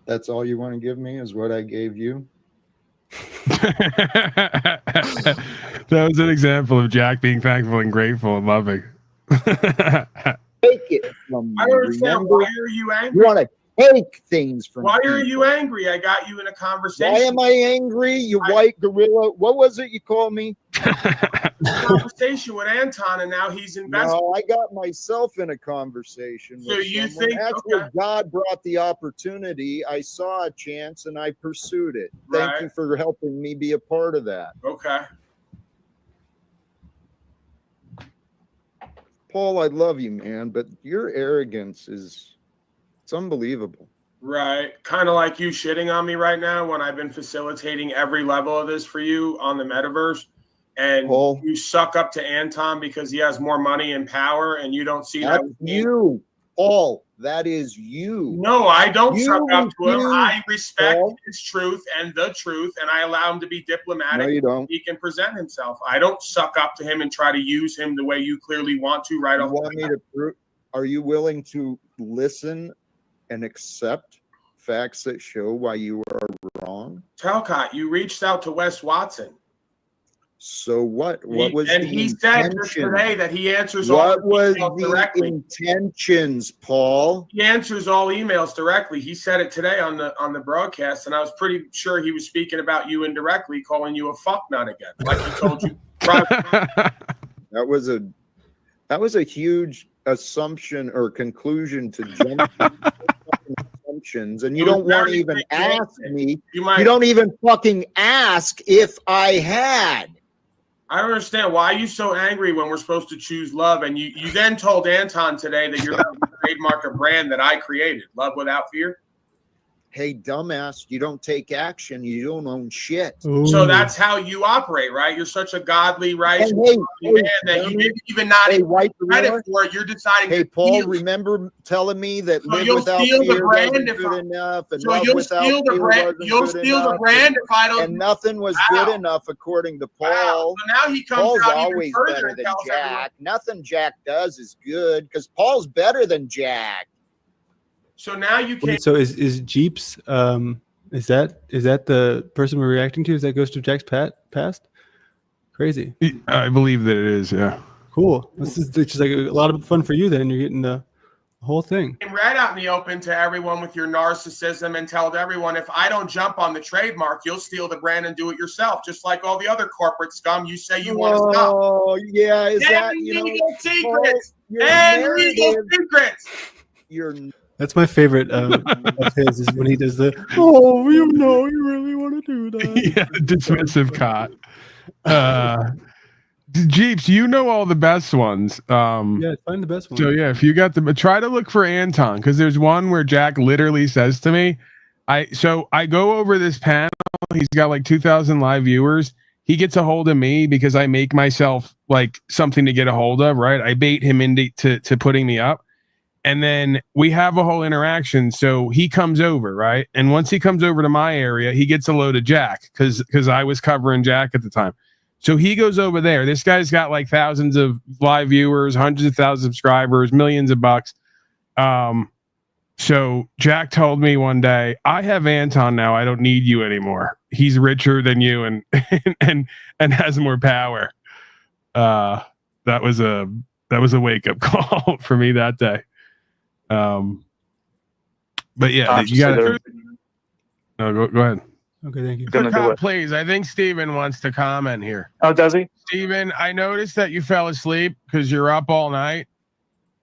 That's all you want to give me is what I gave you? That was an example of Jack being thankful and grateful and loving. Take it from me. I understand. Remember? Why are you angry? You want to take things from Why are people. you angry? I got you in a conversation. Why am I angry, you white gorilla? What was it you called me? Conversation with Anton, and now he's invested. No, I got myself in a conversation. So with you someone. think Actually, God brought the opportunity. I saw a chance and I pursued it. Thank you for helping me be a part of that. Okay. Paul, I love you, man, but your arrogance it's unbelievable. Right. Kind of like you shitting on me right now when I've been facilitating every level of this for you on the metaverse. And Paul, you suck up to Anton because he has more money and power, and you don't see that. That's you, Paul. That is you. No, I don't You suck up to him. refuse, I respect Paul. his truth and the truth, and I allow him to be diplomatic. No, you don't. He can present himself. I don't suck up to him and try to use him the way you clearly want to right off. You want me to prove? Are you willing to listen and accept facts that show why you are wrong? Talcott, you reached out to Wes Watson. So what? What was and the he said just intention? today that he answers all What was emails the directly. intentions, Paul? He answers all emails directly. He said it today on the broadcast, and I was pretty sure he was speaking about you indirectly, calling you a fucknut again, like he told you. That was a huge assumption or conclusion to jump to assumptions, and you don't want to even ask me. You don't even fucking ask if I had. I don't understand. Why are you so angry when we're supposed to choose love? And you then told Anton today that you're going to trademark a brand that I created, Love Without Fear. Hey, dumbass, you don't take action. You don't own shit. So that's how you operate, right? You're such a godly, righteous man that you didn't even not even credit for it. You're deciding. Hey, Paul, remember telling me that So live you'll without steal the fear brand wasn't if good enough, and so love you'll without steal the fear brand. wasn't You'll good steal the enough, brand if I don't. and nothing was good enough according to Paul. So now he comes Paul's out even always further better and than tells everyone. Jack. Nothing Jack does is good because Paul's better than Jack. So now you can't. So is Jeeps? Is that the person we're reacting to? Is that Ghost of Jack's past? Crazy. I believe that it is. Yeah. Cool. This is just like a lot of fun for you. Then you're getting the whole thing. Right out in the open to everyone with your narcissism and tell everyone, if I don't jump on the trademark, you'll steal the brand and do it yourself, just like all the other corporate scum you say you want to stop. Oh, yeah. Is that, legal secrets? your And legal narrative- secrets. Your That's my favorite of his is when he does the oh, you really want to do that. Yeah, dismissive cot. Jeeps, you know all the best ones. Yeah, find the best one. So yeah, if you got the try to look for Anton, because there's one where Jack literally says to me, So I go over this panel. He's got like 2,000 live viewers. He gets a hold of me because I make myself like something to get a hold of, right? I bait him into to putting me up. And then we have a whole interaction. So he comes over, right? And once he comes over to my area, he gets a load of Jack because I was covering Jack at the time. So he goes over there. This guy's got like thousands of live viewers, hundreds of thousands of subscribers, millions of bucks. So Jack told me one day, I have Anton now. I don't need you anymore. He's richer than you and and has more power. That was a wake up call for me that day. But yeah, you gotta go ahead. Okay, thank you. Please, I think Steven wants to comment here. Oh, does he? Steven, I noticed that you fell asleep because you're up all night.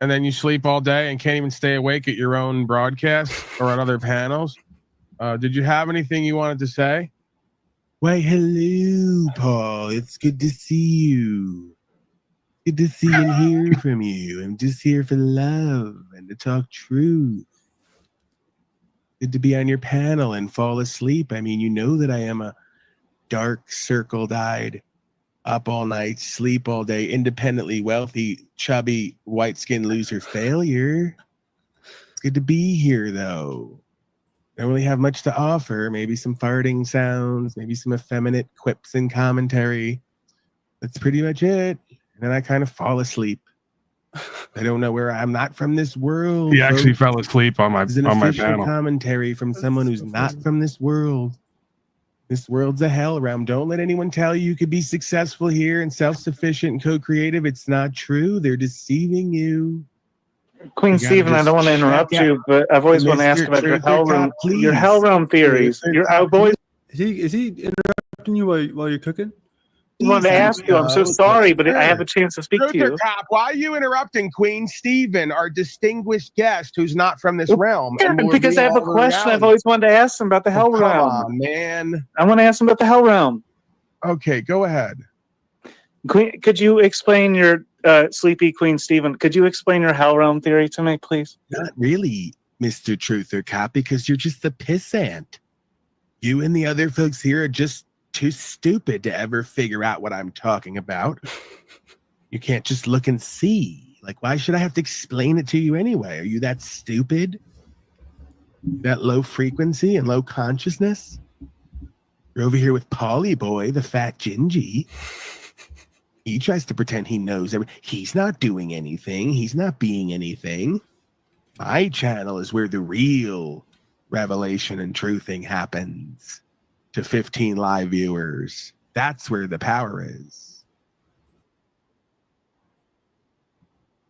And then you sleep all day and can't even stay awake at your own broadcast or at other panels. Did you have anything you wanted to say? Why, hello, Paul. It's good to see you. Good to see and hear from you. I'm just here for love and to talk truth. Good to be on your panel and fall asleep. I mean, you know that I am a dark, circled-eyed, up all night, sleep all day, independently wealthy, chubby, white-skinned loser failure. It's good to be here, though. I don't really have much to offer. Maybe some farting sounds, maybe some effeminate quips and commentary. That's pretty much it. And then I kind of fall asleep. I don't know where I'm not from this world. He actually fell asleep on my panel. Commentary from someone who's not from this world. This world's a hell realm. Don't let anyone tell you could be successful here and self-sufficient and co-creative. It's not true. They're deceiving you. Queen Stephen, I don't want to interrupt you, but I've always wanted to ask about your hell realm theories. Is he interrupting you while you're cooking? I wanted to ask you. I'm so sorry, but I have a chance to speak to you. Cop, why are you interrupting Queen Stephen, our distinguished guest who's not from this realm? Yeah, because I have a question I've always wanted to ask him about the hell realm. Come on, man. I want to ask him about the hell realm. Okay, go ahead. Queen, could you explain your sleepy Queen Stephen? Could you explain your hell realm theory to me, please? Not really, Mr. Truther Cop, because you're just a pissant. You and the other folks here are just too stupid to ever figure out what I'm talking about. You can't just look and see. Like, why should I have to explain it to you anyway? Are you that stupid? That low frequency and low consciousness? You're over here with Polly Boy, the fat Gingy. He tries to pretend he knows everything. He's not doing anything. He's not being anything. My channel is where the real revelation and truthing happens. To 15 live viewers. That's where the power is.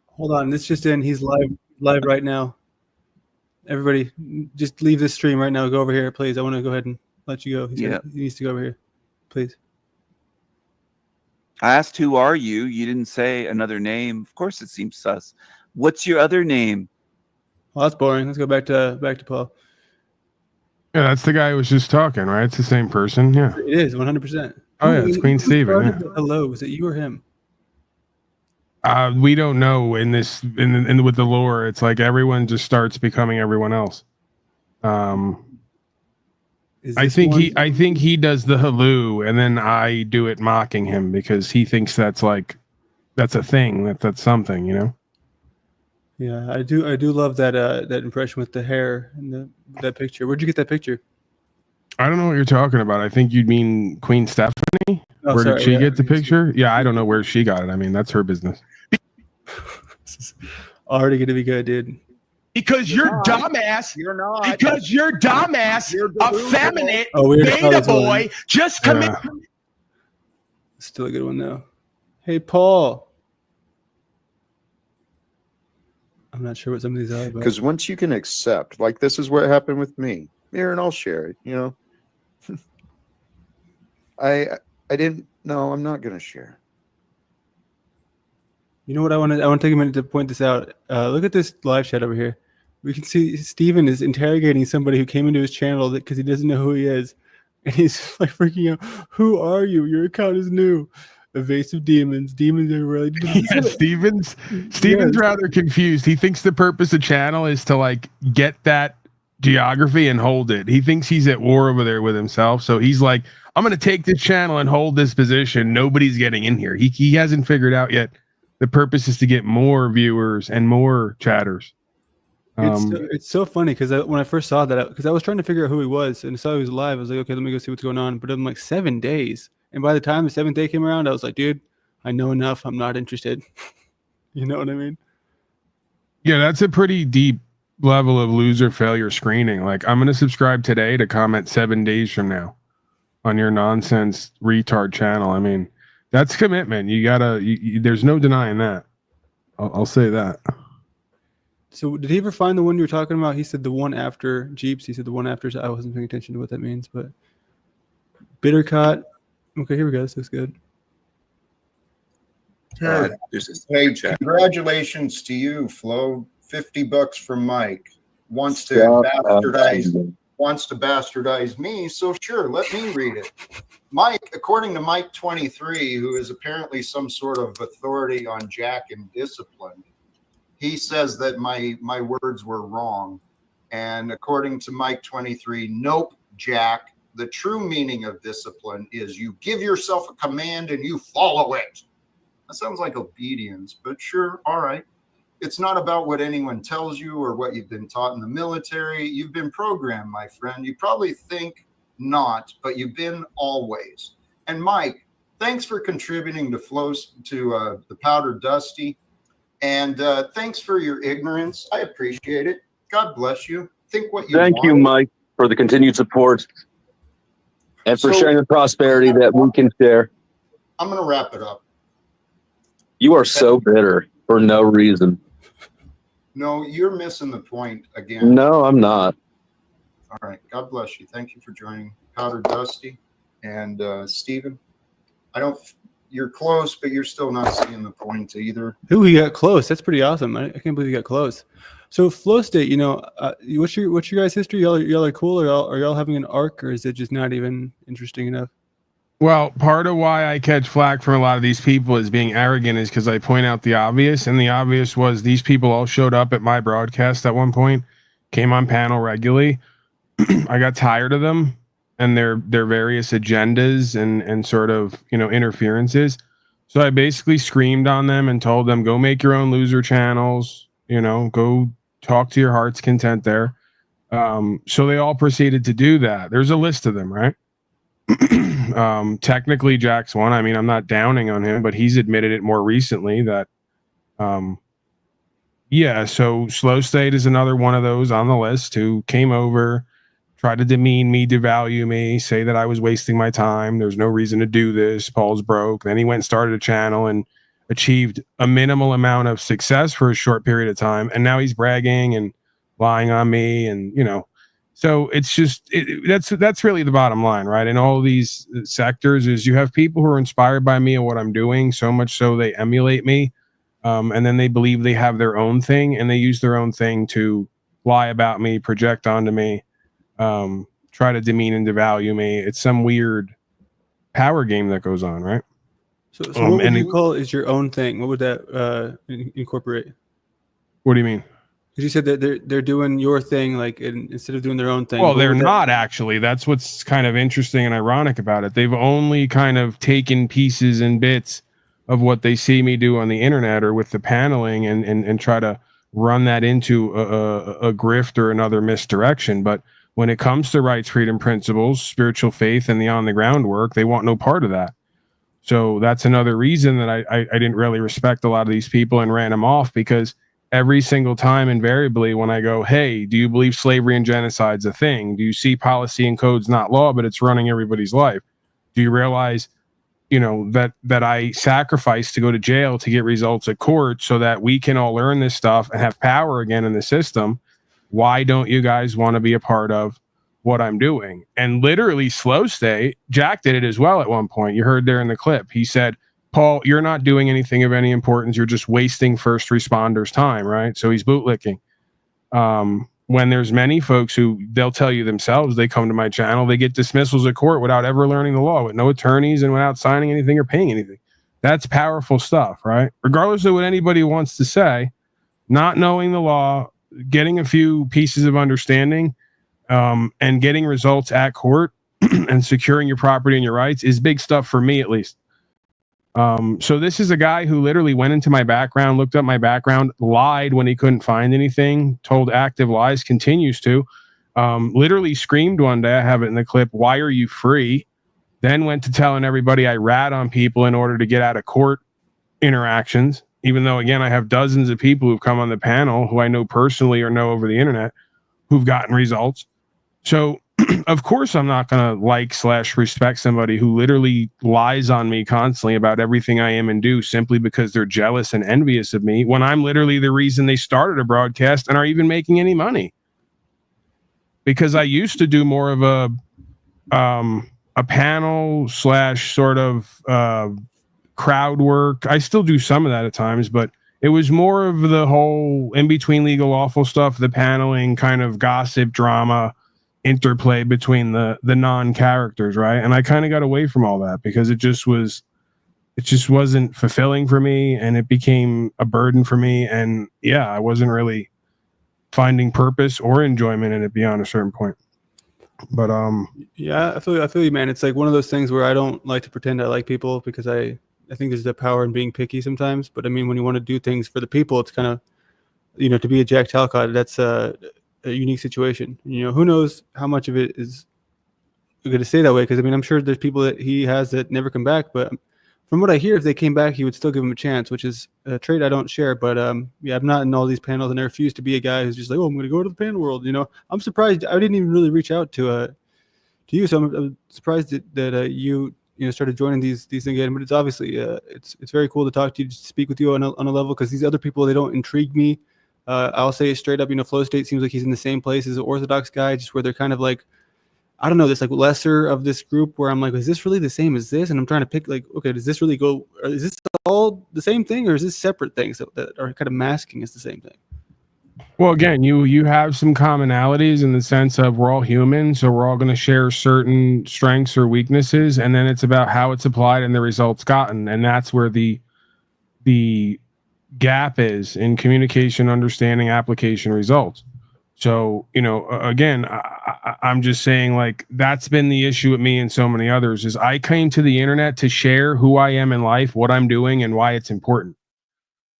Hold on, this just in. He's live right now. Everybody, just leave this stream right now. Go over here, please. I want to go ahead and let you go. He needs to go over here, please. I asked, who are you? You didn't say another name. Of course, it seems sus. What's your other name? Well, that's boring. Let's go back to Paul. Yeah, that's the guy who was just talking, right? It's the same person. Yeah, it is 100%. Oh yeah, it's Queen Stephen. Yeah. Hello, was it you or him? We don't know in with the lore. It's like everyone just starts becoming everyone else. I think he does the halloo, and then I do it mocking him because he thinks that's a thing, that's something, you know. Yeah, I do love that impression with the hair and that picture. Where'd you get that picture? I don't know what you're talking about. I think you'd mean Queen Stephanie. Oh, where sorry, did she get the picture? Yeah, I don't know where she got it. I mean, that's her business. This is already going to be good, dude. Because you're dumbass. You're not. Because you're dumbass, effeminate, beta boy, just commit. Yeah. Still a good one, though. Hey, Paul. I'm not sure what some of these are. Because once you can accept, like this is what happened with me. Here, and I'll share it, you know. I didn't. No, I'm not going to share. You know what I want to take a minute to point this out. Look at this live chat over here. We can see Steven is interrogating somebody who came into his channel because he doesn't know who he is. And he's like freaking out. Who are you? Your account is new. Evasive demons. Demons are really... Yeah, Steven's rather confused. He thinks the purpose of channel is to like get that geography and hold it. He thinks he's at war over there with himself. So he's like, I'm going to take this channel and hold this position. Nobody's getting in here. He hasn't figured out yet. The purpose is to get more viewers and more chatters. It's so funny because when I first saw that, because I was trying to figure out who he was and I saw he was live, I was like, okay, let me go see what's going on. But I'm like 7 days. And by the time the 7th day came around, I was like, dude, I know enough. I'm not interested. You know what I mean? Yeah, that's a pretty deep level of loser failure screening. Like, I'm going to subscribe today to comment 7 days from now on your nonsense retard channel. I mean, that's commitment. You gotta, there's no denying that. I'll say that. So did he ever find the one you were talking about? He said the one after Jeeps. He said the one after. So I wasn't paying attention to what that means, but Bittercott. Okay, here we go. This looks good. Hey, congratulations to you, Flo. $50 from Mike. Wants to bastardize me, so sure, let me read it. Mike, according to Mike 23, who is apparently some sort of authority on Jack and discipline, he says that my words were wrong. And according to Mike 23, nope, Jack, the true meaning of discipline is you give yourself a command and you follow it. That sounds like obedience, but sure, all right. It's not about what anyone tells you or what you've been taught in the military. You've been programmed, my friend. You probably think not, but you've been always. And Mike, thanks for contributing to the Powder Dusty. And thanks for your ignorance. I appreciate it. God bless you. Think what you Thank you, Mike, for the continued support and for sharing the prosperity that we can share. I'm going to wrap it up. You are so bitter for no reason. No, you're missing the point again. No, I'm not. All right. God bless you. Thank you for joining Powder Dusty and Steven. You're close, but you're still not seeing the point either. Ooh, he got close. That's pretty awesome. I can't believe he got close. So Flow State, what's your guys' history? Y'all are cool, or are y'all having an arc, or is it just not even interesting enough? Well, part of why I catch flack from a lot of these people as being arrogant is because I point out the obvious, and the obvious was these people all showed up at my broadcast at one point, came on panel regularly. I got tired of them and their various agendas and sort of interferences. So I basically screamed on them and told them, go make your own loser channels, go talk to your heart's content there. So they all proceeded to do that. There's a list of them, right? Technically Jack's one. I mean, I'm not downing on him, but he's admitted it more recently that so Slow State is another one of those on the list who came over, tried to demean me, devalue me, say that I was wasting my time. There's no reason to do this. Paul's broke. Then he went and started a channel and achieved a minimal amount of success for a short period of time. And now he's bragging and lying on me. And, so it's just, that's really the bottom line, right? In all these sectors is you have people who are inspired by me and what I'm doing, so much so they emulate me. And then they believe they have their own thing and they use their own thing to lie about me, project onto me, try to demean and devalue me. It's some weird power game that goes on, right? So what would you call is your own thing? What would that incorporate? What do you mean? Because you said that they're doing your thing, like instead of doing their own thing. Well, they're not actually. That's what's kind of interesting and ironic about it. They've only kind of taken pieces and bits of what they see me do on the internet or with the paneling and try to run that into a grift or another misdirection. But when it comes to rights, freedom principles, spiritual faith, and the on the ground work, they want no part of that. So that's another reason that I didn't really respect a lot of these people and ran them off, because every single time, invariably, when I go, hey, do you believe slavery and genocide's a thing? Do you see policy and codes not law, but it's running everybody's life? Do you realize, that I sacrifice to go to jail to get results at court so that we can all learn this stuff and have power again in the system? Why don't you guys want to be a part of what I'm doing? And literally Slow State, Jack did it as well at one point. You heard there in the clip. He said, Paul, you're not doing anything of any importance. You're just wasting first responders' time, right? So he's bootlicking. When there's many folks who they'll tell you themselves, they come to my channel, they get dismissals at court without ever learning the law, with no attorneys and without signing anything or paying anything. That's powerful stuff, right? Regardless of what anybody wants to say, not knowing the law, getting a few pieces of understanding and getting results at court and securing your property and your rights is big stuff for me, at least. So this is a guy who literally went into my background, looked up my background, lied when he couldn't find anything, told active lies, continues to, literally screamed one day, I have it in the clip, "Why are you free?" Then went to telling everybody I rat on people in order to get out of court interactions, even though, again, I have dozens of people who've come on the panel who I know personally or know over the internet who've gotten results. So of course I'm not going to respect somebody who literally lies on me constantly about everything I am and do simply because they're jealous and envious of me when I'm literally the reason they started a broadcast and are even making any money. Because I used to do more of a panel / sort of crowd work. I still do some of that at times, but it was more of the whole in between legal lawful stuff, the paneling kind of gossip drama interplay between the non-characters, right? And I kind of got away from all that because it just wasn't fulfilling for me, and it became a burden for me. And yeah, I wasn't really finding purpose or enjoyment in it beyond a certain point. But yeah, I feel you, man. It's like one of those things where I don't like to pretend I like people because I think there's the power in being picky sometimes. But I mean, when you want to do things for the people, it's kind of, to be a Jack Talcott, that's a unique situation. Who knows how much of it is going to stay that way? Because I mean, I'm sure there's people that he has that never come back. But from what I hear, if they came back, he would still give them a chance, which is a trait I don't share. But yeah, I'm not in all these panels, and I refuse to be a guy who's just like, oh, I'm going to go to the panel world. I'm surprised. I didn't even really reach out to you, so I'm surprised that you started joining these things again. But it's obviously it's very cool to talk to you, to speak with you on a level, because these other people, they don't intrigue me. I'll say it straight up. Flow State seems like he's in the same place as an Orthodox guy, just where they're kind of like, I don't know, this like lesser of this group where I'm like, is this really the same as this? And I'm trying to pick like, okay, does this really go? Or is this all the same thing, or is this separate things that are kind of masking as the same thing? Well, again, you have some commonalities in the sense of we're all human, so we're all going to share certain strengths or weaknesses, and then it's about how it's applied and the results gotten, and that's where the gap is in communication, understanding, application, results. So, again, I'm just saying, like, that's been the issue with me and so many others, is I came to the internet to share who I am in life, what I'm doing, and why it's important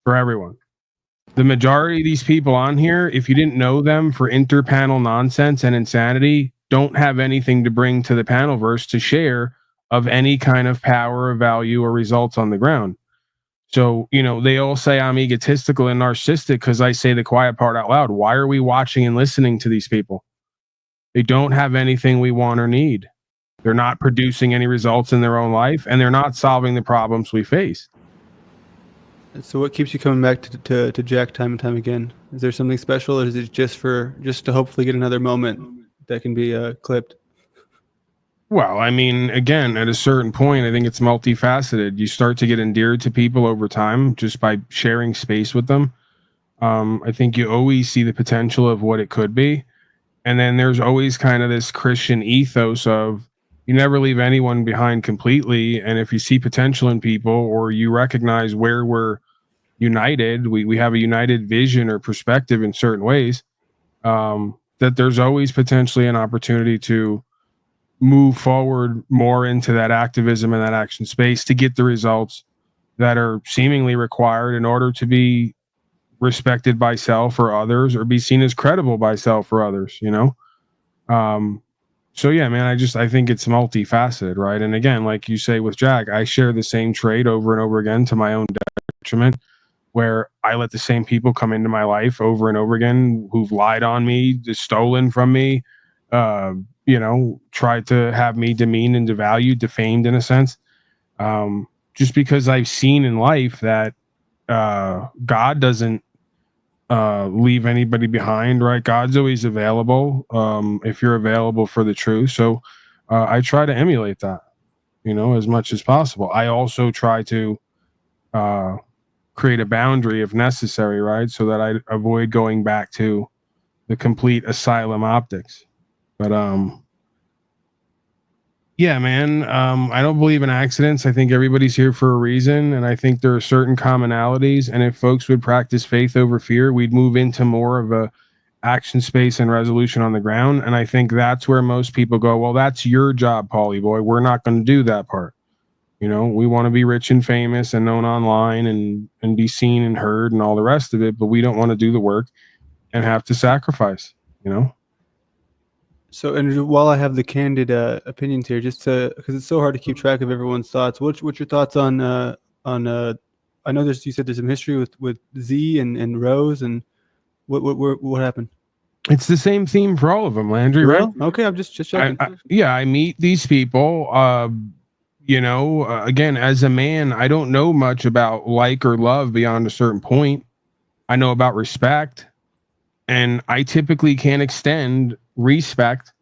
for everyone. The majority of these people on here, if you didn't know them for interpanel nonsense and insanity, don't have anything to bring to the panelverse to share of any kind of power or value or results on the ground. So, they all say I'm egotistical and narcissistic because I say the quiet part out loud. Why are we watching and listening to these people? They don't have anything we want or need. They're not producing any results in their own life, and they're not solving the problems we face. So what keeps you coming back to Jack time and time again? Is there something special, or is it just to hopefully get another moment that can be clipped? Well, I mean, again, at a certain point, I think it's multifaceted. You start to get endeared to people over time just by sharing space with them. I think you always see the potential of what it could be. And then there's always kind of this Christian ethos of you never leave anyone behind completely. And if you see potential in people, or you recognize where we're united, we have a united vision or perspective in certain ways, that there's always potentially an opportunity to move forward more into that activism and that action space to get the results that are seemingly required in order to be respected by self or others, or be seen as credible by self or others, So yeah, man, I think it's multifaceted, right? And again, like you say with Jack, I share the same trait over and over again to my own detriment, where I let the same people come into my life over and over again who've lied on me, just stolen from me, tried to have me demeaned and devalued, defamed in a sense, just because I've seen in life that God doesn't leave anybody behind, right? God's always available if you're available for the truth. So I try to emulate that, as much as possible. I also try to create a boundary if necessary, right? So that I avoid going back to the complete asylum optics. But yeah, man, I don't believe in accidents. I think everybody's here for a reason, and I think there are certain commonalities. And if folks would practice faith over fear, we'd move into more of a action, space, and resolution on the ground. And I think that's where most people go, well, that's your job, Paulie boy. We're not going to do that part. You know, we want to be rich and famous and known online and be seen and heard and all the rest of it, but we don't want to do the work and have to sacrifice, you know? So, and while I have the candid opinions here, just because it's so hard to keep track of everyone's thoughts, what's your thoughts on I know you said there's some history with Z and Rose, and what happened? It's the same theme for all of them, Landry, right? Okay, I'm just checking. I meet these people, again, as a man, I don't know much about like or love beyond a certain point. I know about respect, and I typically can't extend respect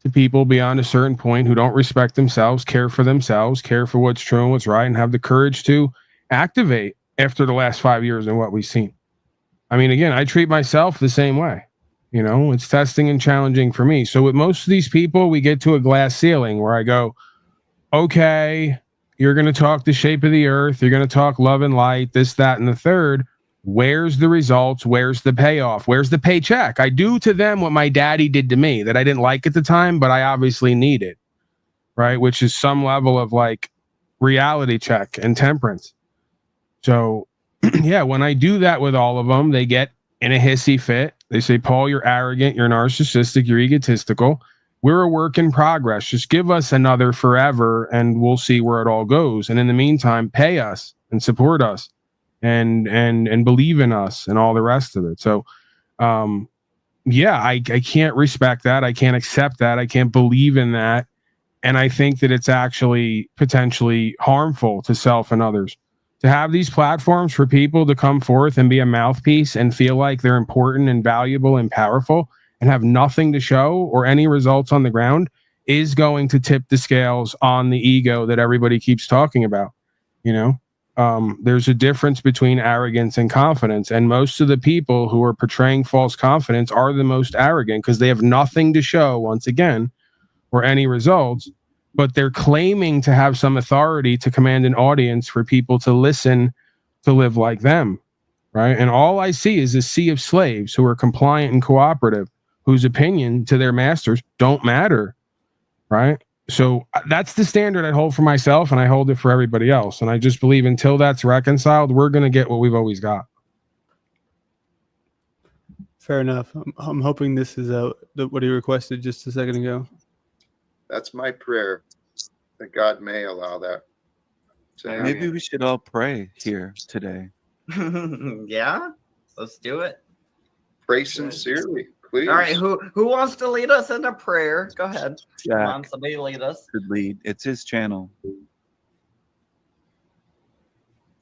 to people beyond a certain point who don't respect themselves, care for what's true and what's right, and have the courage to activate after the last 5 years and what we've seen. I mean, again, I treat myself the same way. You know, it's testing and challenging for me. So with most of these people, we get to a glass ceiling where I go, okay, you're going to talk the shape of the earth. You're going to talk love and light, this, that, and the third. Where's the results? Where's the payoff? Where's the paycheck? I do to them what my daddy did to me that I didn't like at the time, but I obviously needed, right? Which is some level of like reality check and temperance. So yeah, when I do that with all of them, they get in a hissy fit. They say, Paul, you're arrogant, you're narcissistic, you're egotistical. We're a work in progress. Just give us another forever and we'll see where it all goes. And in the meantime, pay us and support us and believe in us and all the rest of it. So, I can't respect that. I can't accept that. I can't believe in that. And I think that it's actually potentially harmful to self and others. To have these platforms for people to come forth and be a mouthpiece and feel like they're important and valuable and powerful and have nothing to show or any results on the ground is going to tip the scales on the ego that everybody keeps talking about. You know, there's a difference between arrogance and confidence. And most of the people who are portraying false confidence are the most arrogant because they have nothing to show, once again, or any results. But they're claiming to have some authority to command an audience for people to listen, to live like them, right? And all I see is a sea of slaves who are compliant and cooperative, whose opinion to their masters don't matter, right? So that's the standard I hold for myself, and I hold it for everybody else. And I just believe until that's reconciled, we're going to get what we've always got. Fair enough. I'm hoping this is what he requested just a second ago. That's my prayer, that God may allow that. Maybe we should all pray here today. Yeah, let's do it. Pray sincerely, please. All right, who wants to lead us in a prayer? Go ahead. Jack. Come on, somebody lead us. Could lead. It's his channel.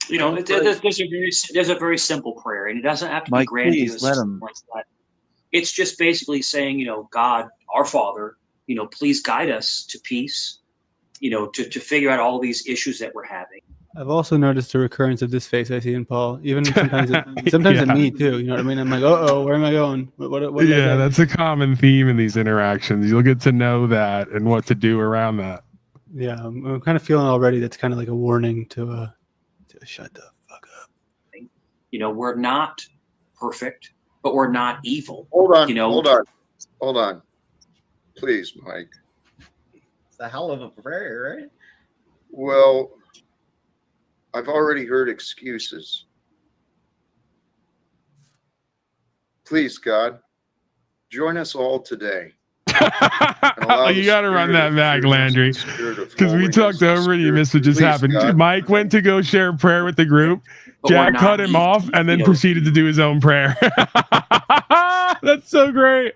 You know, there's a very simple prayer, and it doesn't have to be grandiose. Please let him. Like that. It's just basically saying, you know, God, our Father, you know, please guide us to peace, you know, to figure out all these issues that we're having. I've also noticed a recurrence of this face I see in Paul, even sometimes in me too. You know what I mean? I'm like, where am I going? What that's a common theme in these interactions. You'll get to know that and what to do around that. Yeah, I'm kind of feeling already that's kind of like a warning to shut the fuck up. You know, we're not perfect, but we're not evil. Hold on, you know, hold on. Please, Mike. It's a hell of a prayer, right? Well, I've already heard excuses. Please, God, join us all today. You got to run that back, Landry, because we talked over and you missed what just happened. God. Mike went to go share a prayer with the group. Jack cut him off and then proceeded to do his own prayer. That's so great.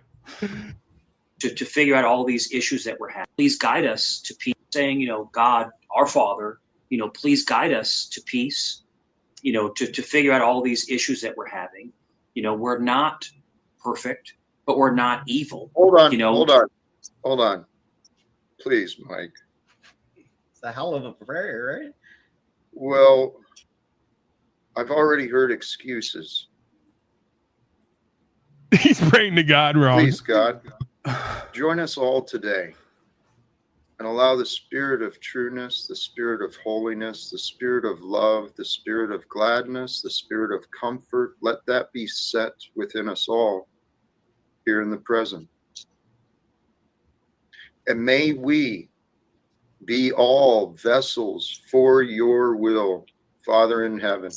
To figure out all these issues that we're having. Please guide us to peace. Saying, you know, God, our Father, you know, please guide us to peace, you know, to figure out all these issues that we're having. You know, we're not perfect, but we're not evil. Hold on, you know, hold on. Please, Mike. It's a hell of a prayer, right? Well, I've already heard excuses. He's praying to God wrong. Please, God, join us all today and allow the spirit of trueness, the spirit of holiness, the spirit of love, the spirit of gladness, the spirit of comfort, let that be set within us all. here in the present. And may we be all vessels for your will, Father in heaven.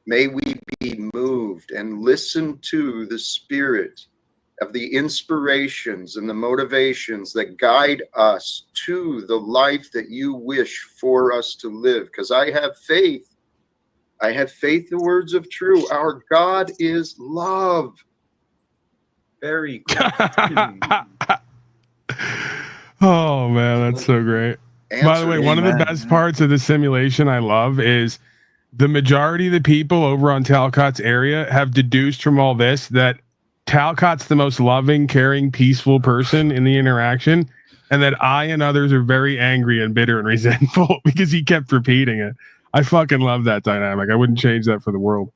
May we be moved and listen to the Spirit of the inspirations and the motivations that guide us to the life that you wish for us to live. Because I have faith. I have faith, the words of true. Our God is love. Very good. Oh man, that's so great. By the way, one of the best parts of the simulation I love is the majority of the people over on Talcott's area have deduced from all this that Talcott's the most loving, caring, peaceful person in the interaction, and that I and others are very angry and bitter and resentful because he kept repeating it. I fucking love that dynamic. I wouldn't change that for the world.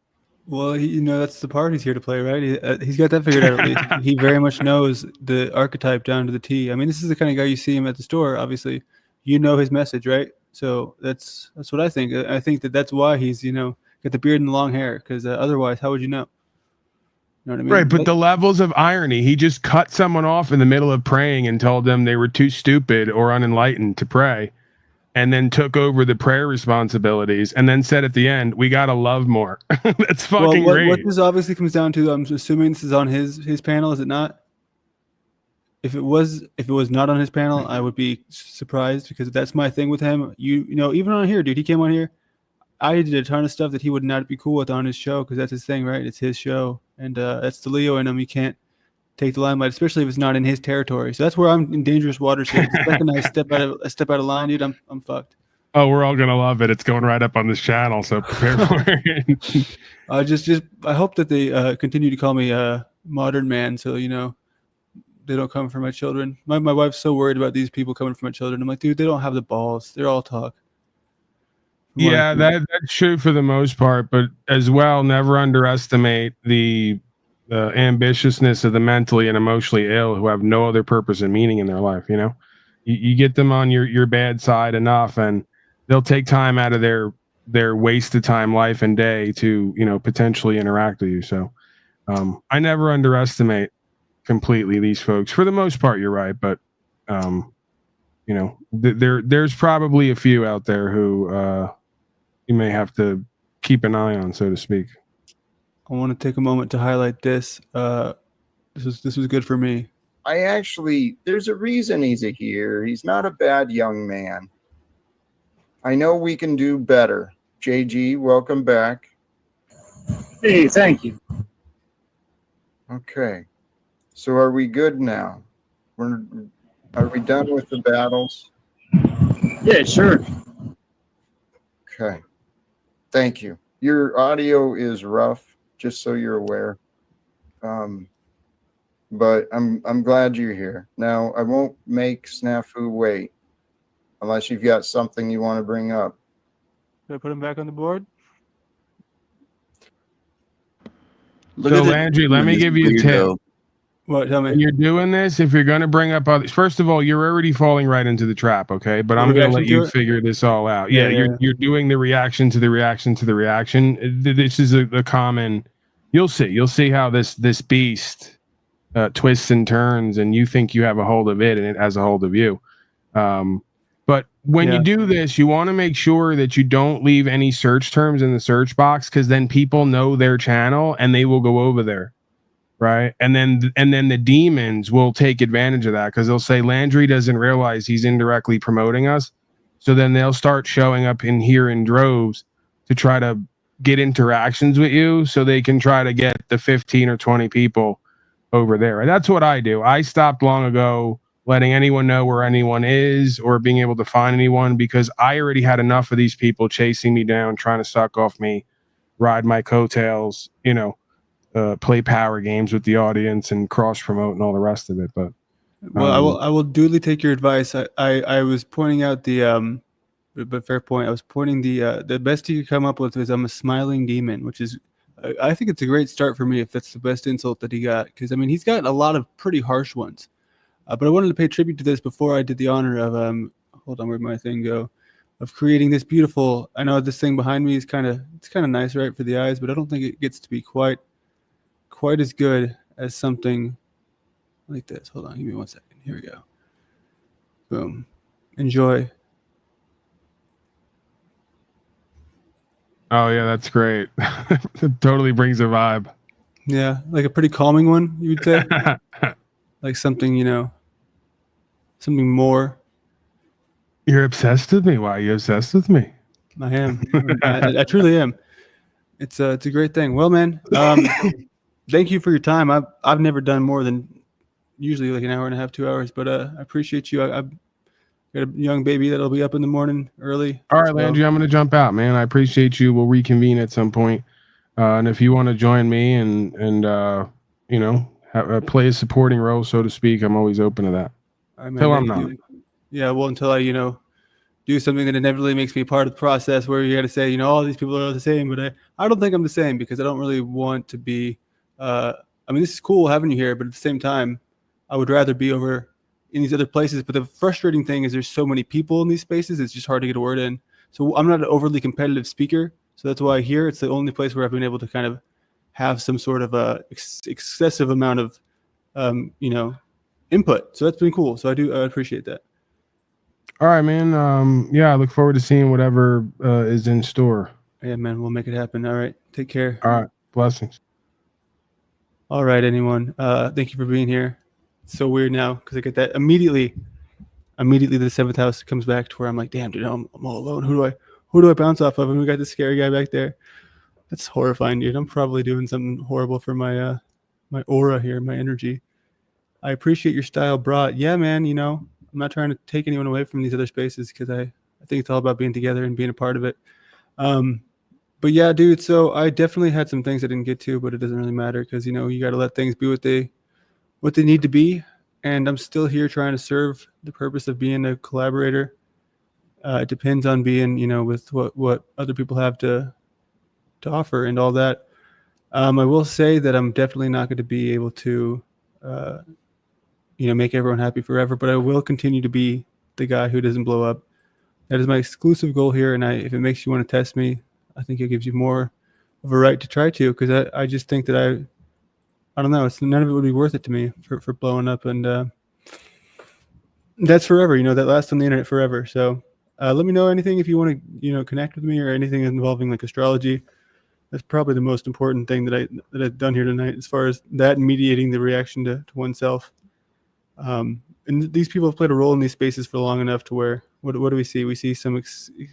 Well, that's the part he's here to play, right? He's got that figured out at least. He very much knows the archetype down to the T. I mean, this is the kind of guy you see him at the store. Obviously, you know his message, right? So that's what I think. I think that's why he's got the beard and the long hair, because otherwise, how would you know? You know what I mean? Right, but the levels of irony. He just cut someone off in the middle of praying and told them they were too stupid or unenlightened to pray, and then took over the prayer responsibilities, and then said at the end, "We gotta love more." That's fucking great. What this obviously comes down to, I'm assuming this is on his panel, is it not? If it was not on his panel, I would be surprised, because that's my thing with him. You know, even on here, dude, he came on here. I did a ton of stuff that he would not be cool with on his show, because that's his thing, right? It's his show, and that's the Leo in him. You can't take the limelight, especially if it's not in his territory. So that's where I'm in dangerous waters here. The second I step out of line, dude, I'm fucked. Oh, we're all gonna love it. It's going right up on this channel, so prepare for it. I hope that they continue to call me modern man, so they don't come for my children. My wife's so worried about these people coming for my children. I'm like, dude, they don't have the balls. They're all talk. Yeah, that's true for the most part, but as well, never underestimate the ambitiousness of the mentally and emotionally ill who have no other purpose and meaning in their life. You get them on your bad side enough, and they'll take time out of their wasted time, life and day to potentially interact with you. So I never underestimate completely these folks. For the most part, you're right, but there's probably a few out there who you may have to keep an eye on, so to speak. I want to take a moment to highlight this. This was good for me. There's a reason he's here. He's not a bad young man. I know we can do better. JG, welcome back. Hey, thank you. Okay. So are we good now? Are we done with the battles? Yeah, sure. Okay. Thank you. Your audio is rough, just so you're aware. But I'm glad you're here. Now, I won't make Snafu wait unless you've got something you want to bring up. Should I put him back on the board? So, Landry, let me give you a tip. What? Tell me. When you're doing this, if you're going to bring up others, first of all, you're already falling right into the trap, okay? But I'm going to let you figure this all out. Yeah, you're doing the reaction to the reaction to the reaction. This is a common. You'll see how this beast twists and turns, and you think you have a hold of it, and it has a hold of you. But when you do this, you want to make sure that you don't leave any search terms in the search box, because then people know their channel and they will go over there. Right. And then the demons will take advantage of that, because they'll say Landry doesn't realize he's indirectly promoting us. So then they'll start showing up in here in droves to try to get interactions with you, so they can try to get the 15 or 20 people over there. And that's what I do. I stopped long ago letting anyone know where anyone is or being able to find anyone, because I already had enough of these people chasing me down, trying to suck off me, ride my coattails, play power games with the audience and cross promote and all the rest of it. But I will duly take your advice. I was pointing out but fair point. I was pointing the best you could come up with is I'm a smiling demon, which is I think it's a great start for me if that's the best insult that he got, because I mean he's got a lot of pretty harsh ones. But I wanted to pay tribute to this before I did the honor of hold on, where'd my thing go? Of creating this beautiful. I know this thing behind me is kind of nice, right, for the eyes, but I don't think it gets to be quite as good as something like this. Hold on, give me 1 second. Here we go. Boom. Enjoy. Oh yeah, that's great. It totally brings a vibe. Yeah, like a pretty calming one, you would say. Like something, something more. You're obsessed with me. Why are you obsessed with me? I am. I truly am. It's a great thing. Well, man, thank you for your time. I've never done more than usually like an hour and a half, 2 hours, but I appreciate you. I've got a young baby that'll be up in the morning early. All right, Landry, I'm going to jump out, man. I appreciate you. We'll reconvene at some point. And if you want to join me and play a supporting role, so to speak, I'm always open to that. Until I'm not. Yeah, well, until I, do something that inevitably makes me part of the process where you got to say, all these people are the same, but I don't think I'm the same because I don't really want to be. This is cool having you here, but at the same time, I would rather be over in these other places. But the frustrating thing is there's so many people in these spaces, it's just hard to get a word in. So I'm not an overly competitive speaker. So that's why here it's the only place where I've been able to kind of have some sort of excessive amount of, input. So that's been cool. So I appreciate that. All right, man. I look forward to seeing whatever is in store. Yeah, man. We'll make it happen. All right. Take care. All right. Blessings. All right, anyone. Thank you for being here. It's so weird now because I get that immediately the seventh house comes back to where I'm like, damn, dude, I'm all alone. Who do I bounce off of? And we got this scary guy back there. That's horrifying, dude. I'm probably doing something horrible for my my aura here, my energy. I appreciate your style brought. Yeah, man, I'm not trying to take anyone away from these other spaces because I think it's all about being together and being a part of it. But yeah, dude, so I definitely had some things I didn't get to, but it doesn't really matter because, you got to let things be what they need to be. And I'm still here trying to serve the purpose of being a collaborator. It depends on being, with what other people have to offer and all that. I will say that I'm definitely not going to be able to, make everyone happy forever, but I will continue to be the guy who doesn't blow up. That is my exclusive goal here. And if it makes you want to test me, I think it gives you more of a right to try to, because I just think that I don't know, none of it would be worth it to me for blowing up. And that's forever, that lasts on the internet forever. So let me know anything if you want to, connect with me or anything involving like astrology. That's probably the most important thing that I've done here tonight, as far as that mediating the reaction to oneself. And these people have played a role in these spaces for long enough to where what do we see? We see some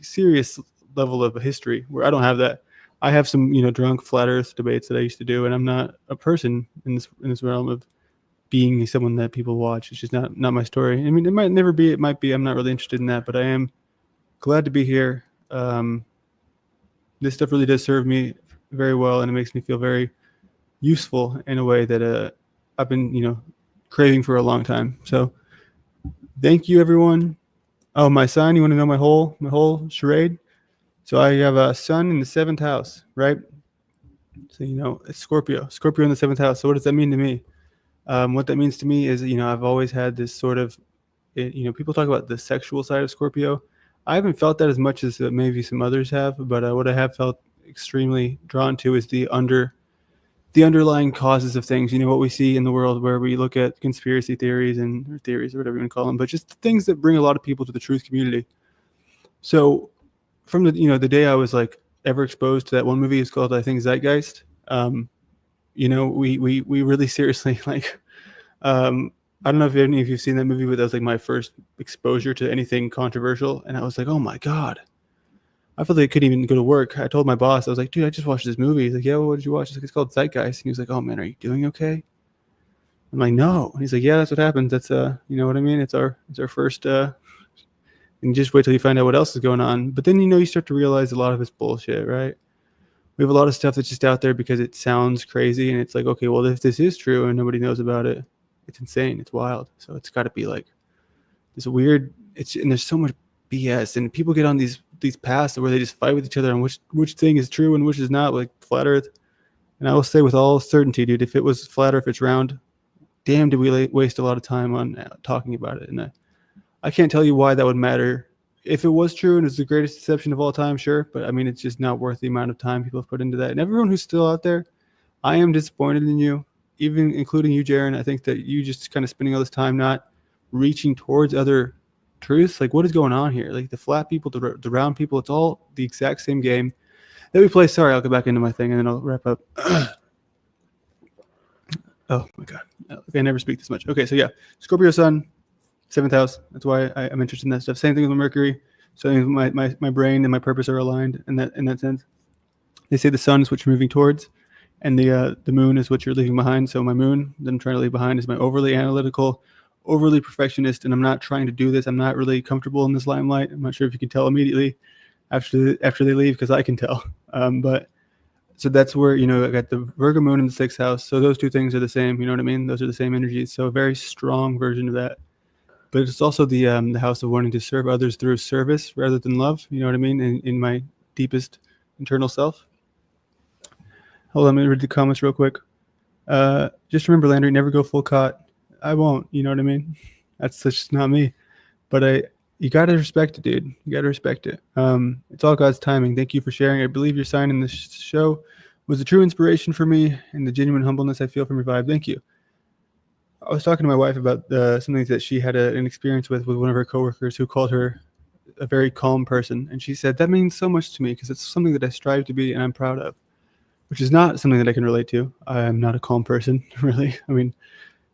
serious level of history where I don't have that. I have some, drunk flat earth debates that I used to do, and I'm not a person in this realm of being someone that people watch. It's just not my story. I mean, it might never be, it might be, I'm not really interested in that, but I am glad to be here. This stuff really does serve me very well, and it makes me feel very useful in a way that I've been, craving for a long time. So thank you, everyone. Oh, my sign, you want to know my whole charade? So I have a sun in the 7th house, right? So, it's Scorpio in the 7th house. So what does that mean to me? What that means to me is, I've always had this sort of, people talk about the sexual side of Scorpio. I haven't felt that as much as maybe some others have, but what I have felt extremely drawn to is the underlying causes of things, what we see in the world, where we look at conspiracy theories or theories or whatever you want to call them, but just the things that bring a lot of people to the truth community. So from the day I was like ever exposed to that one movie, it's called, I think, Zeitgeist. We really seriously like, I don't know if any of you've seen that movie, but that was like my first exposure to anything controversial. And I was like, oh my God, I felt like I couldn't even go to work. I told my boss, I was like, dude, I just watched this movie. He's like, yeah, well, what did you watch? It's called Zeitgeist. And he was like, oh man, are you doing okay? I'm like, no. And he's like, yeah, that's what happens. That's you know what I mean? It's our first and just wait till you find out what else is going on. But then you start to realize a lot of it's bullshit, right? We have a lot of stuff that's just out there because it sounds crazy, and it's like, okay, well, if this is true and nobody knows about it, it's insane, it's wild. So it's got to be like this weird. And there's so much BS, and people get on these paths where they just fight with each other on which thing is true and which is not, like flat Earth. And I will say with all certainty, dude, if it was flat or if it's round, damn, did we waste a lot of time on talking about it. And I can't tell you why that would matter. If it was true and it's the greatest deception of all time, sure. But I mean, it's just not worth the amount of time people have put into that. And everyone who's still out there, I am disappointed in you. even including you, Jaron, I think that you just kind of spending all this time not reaching towards other truths. Like, what is going on here? Like the flat people, the round people, it's all the exact same game that we play. Sorry, I'll go back into my thing and then I'll wrap up. Oh my God. I never speak this much. Okay, so yeah, Scorpio Sun, 7th house. That's why I'm interested in that stuff. Same thing with Mercury. So my brain and my purpose are aligned in that sense. They say the sun is what you're moving towards, and the moon is what you're leaving behind. So my moon that I'm trying to leave behind is my overly analytical, overly perfectionist, and I'm not trying to do this. I'm not really comfortable in this limelight. I'm not sure if you can tell immediately after they leave, because I can tell. But so that's where, I got the Virgo moon in the 6th house. So those two things are the same. You know what I mean? Those are the same energies. So a very strong version of that. But it's also the house of wanting to serve others through service rather than love. You know what I mean? In my deepest internal self. Hold on, let me read the comments real quick. Just remember, Landry, never go full caught. I won't. You know what I mean? That's just not me. But you got to respect it, dude. You got to respect it. It's all God's timing. Thank you for sharing. I believe your sign in this show was a true inspiration for me, and the genuine humbleness I feel from your vibe. Thank you. I was talking to my wife about something that she had an experience with one of her coworkers who called her a very calm person. And she said, that means so much to me because it's something that I strive to be and I'm proud of, which is not something that I can relate to. I am not a calm person, really. I mean,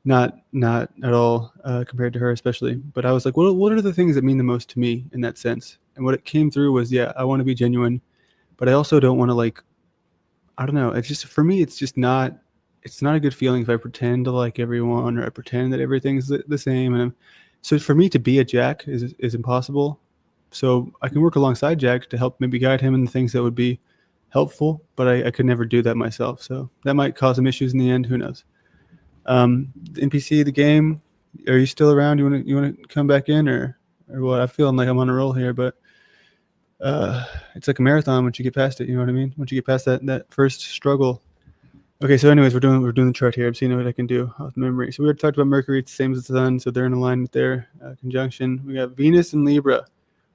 not at all compared to her, especially. But I was like, what are the things that mean the most to me in that sense? And what it came through was, yeah, I want to be genuine, but I also don't want to I don't know. It's just, for me, it's just not. It's not a good feeling if I pretend to like everyone or I pretend that everything's the same. And so for me to be a Jack is impossible. So I can work alongside Jack to help maybe guide him in the things that would be helpful, but I could never do that myself. So that might cause some issues in the end. Who knows? The NPC, the game, are you still around? You want to come back in or what? I'm feeling like I'm on a roll here, but it's like a marathon once you get past it. You know what I mean? Once you get past that first struggle. Okay, so anyways, we're doing the chart here. I'm seeing what I can do with memory. So we already talked about Mercury. It's the same as the Sun, so they're in alignment there. Conjunction. We got Venus and Libra.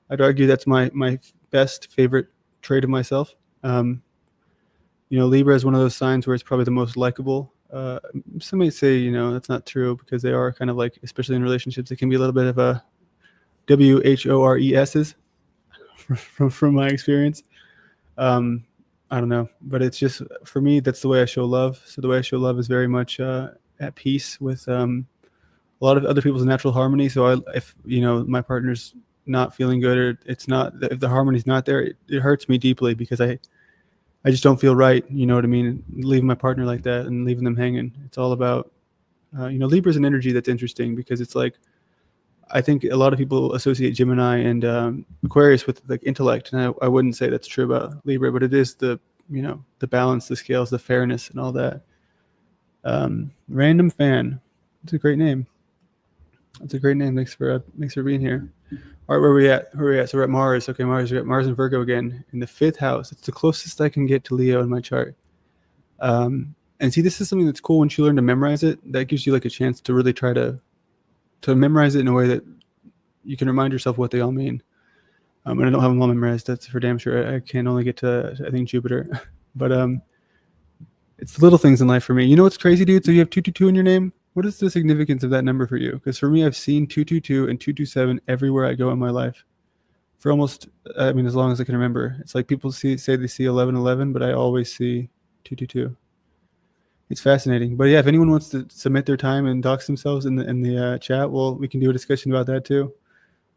I'd argue that's my best favorite trait of myself. Libra is one of those signs where it's probably the most likable. Some may say, that's not true because they are kind of like, especially in relationships, it can be a little bit of a WHORESs from my experience. I don't know, but it's just, for me, that's the way I show love. So the way I show love is very much at peace with a lot of other people's natural harmony. So if my partner's not feeling good, or if the harmony's not there, it hurts me deeply because I just don't feel right. You know what I mean? Leaving my partner like that and leaving them hanging. It's all about, Libra's an energy that's interesting because it's like, I think a lot of people associate Gemini and Aquarius with like intellect, and I wouldn't say that's true about Libra, but it is the balance, the scales, the fairness, and all that. Random Fan, it's a great name. That's a great name. Thanks for being here. All right, where are we at? So we're at Mars. Okay, Mars. We got Mars and Virgo again in the 5th house. It's the closest I can get to Leo in my chart. And see, this is something that's cool once you learn to memorize it. That gives you like a chance to really try to memorize it in a way that you can remind yourself what they all mean. And I don't have them all memorized. That's for damn sure. I can only get to, I think, Jupiter. But it's the little things in life for me. You know what's crazy, dude? So you have 222 in your name. What is the significance of that number for you? Because for me, I've seen 222 and 227 everywhere I go in my life. For almost, as long as I can remember. It's like people say they see 1111, but I always see 222. It's fascinating. But yeah, if anyone wants to submit their time and dox themselves in the chat, well, we can do a discussion about that too.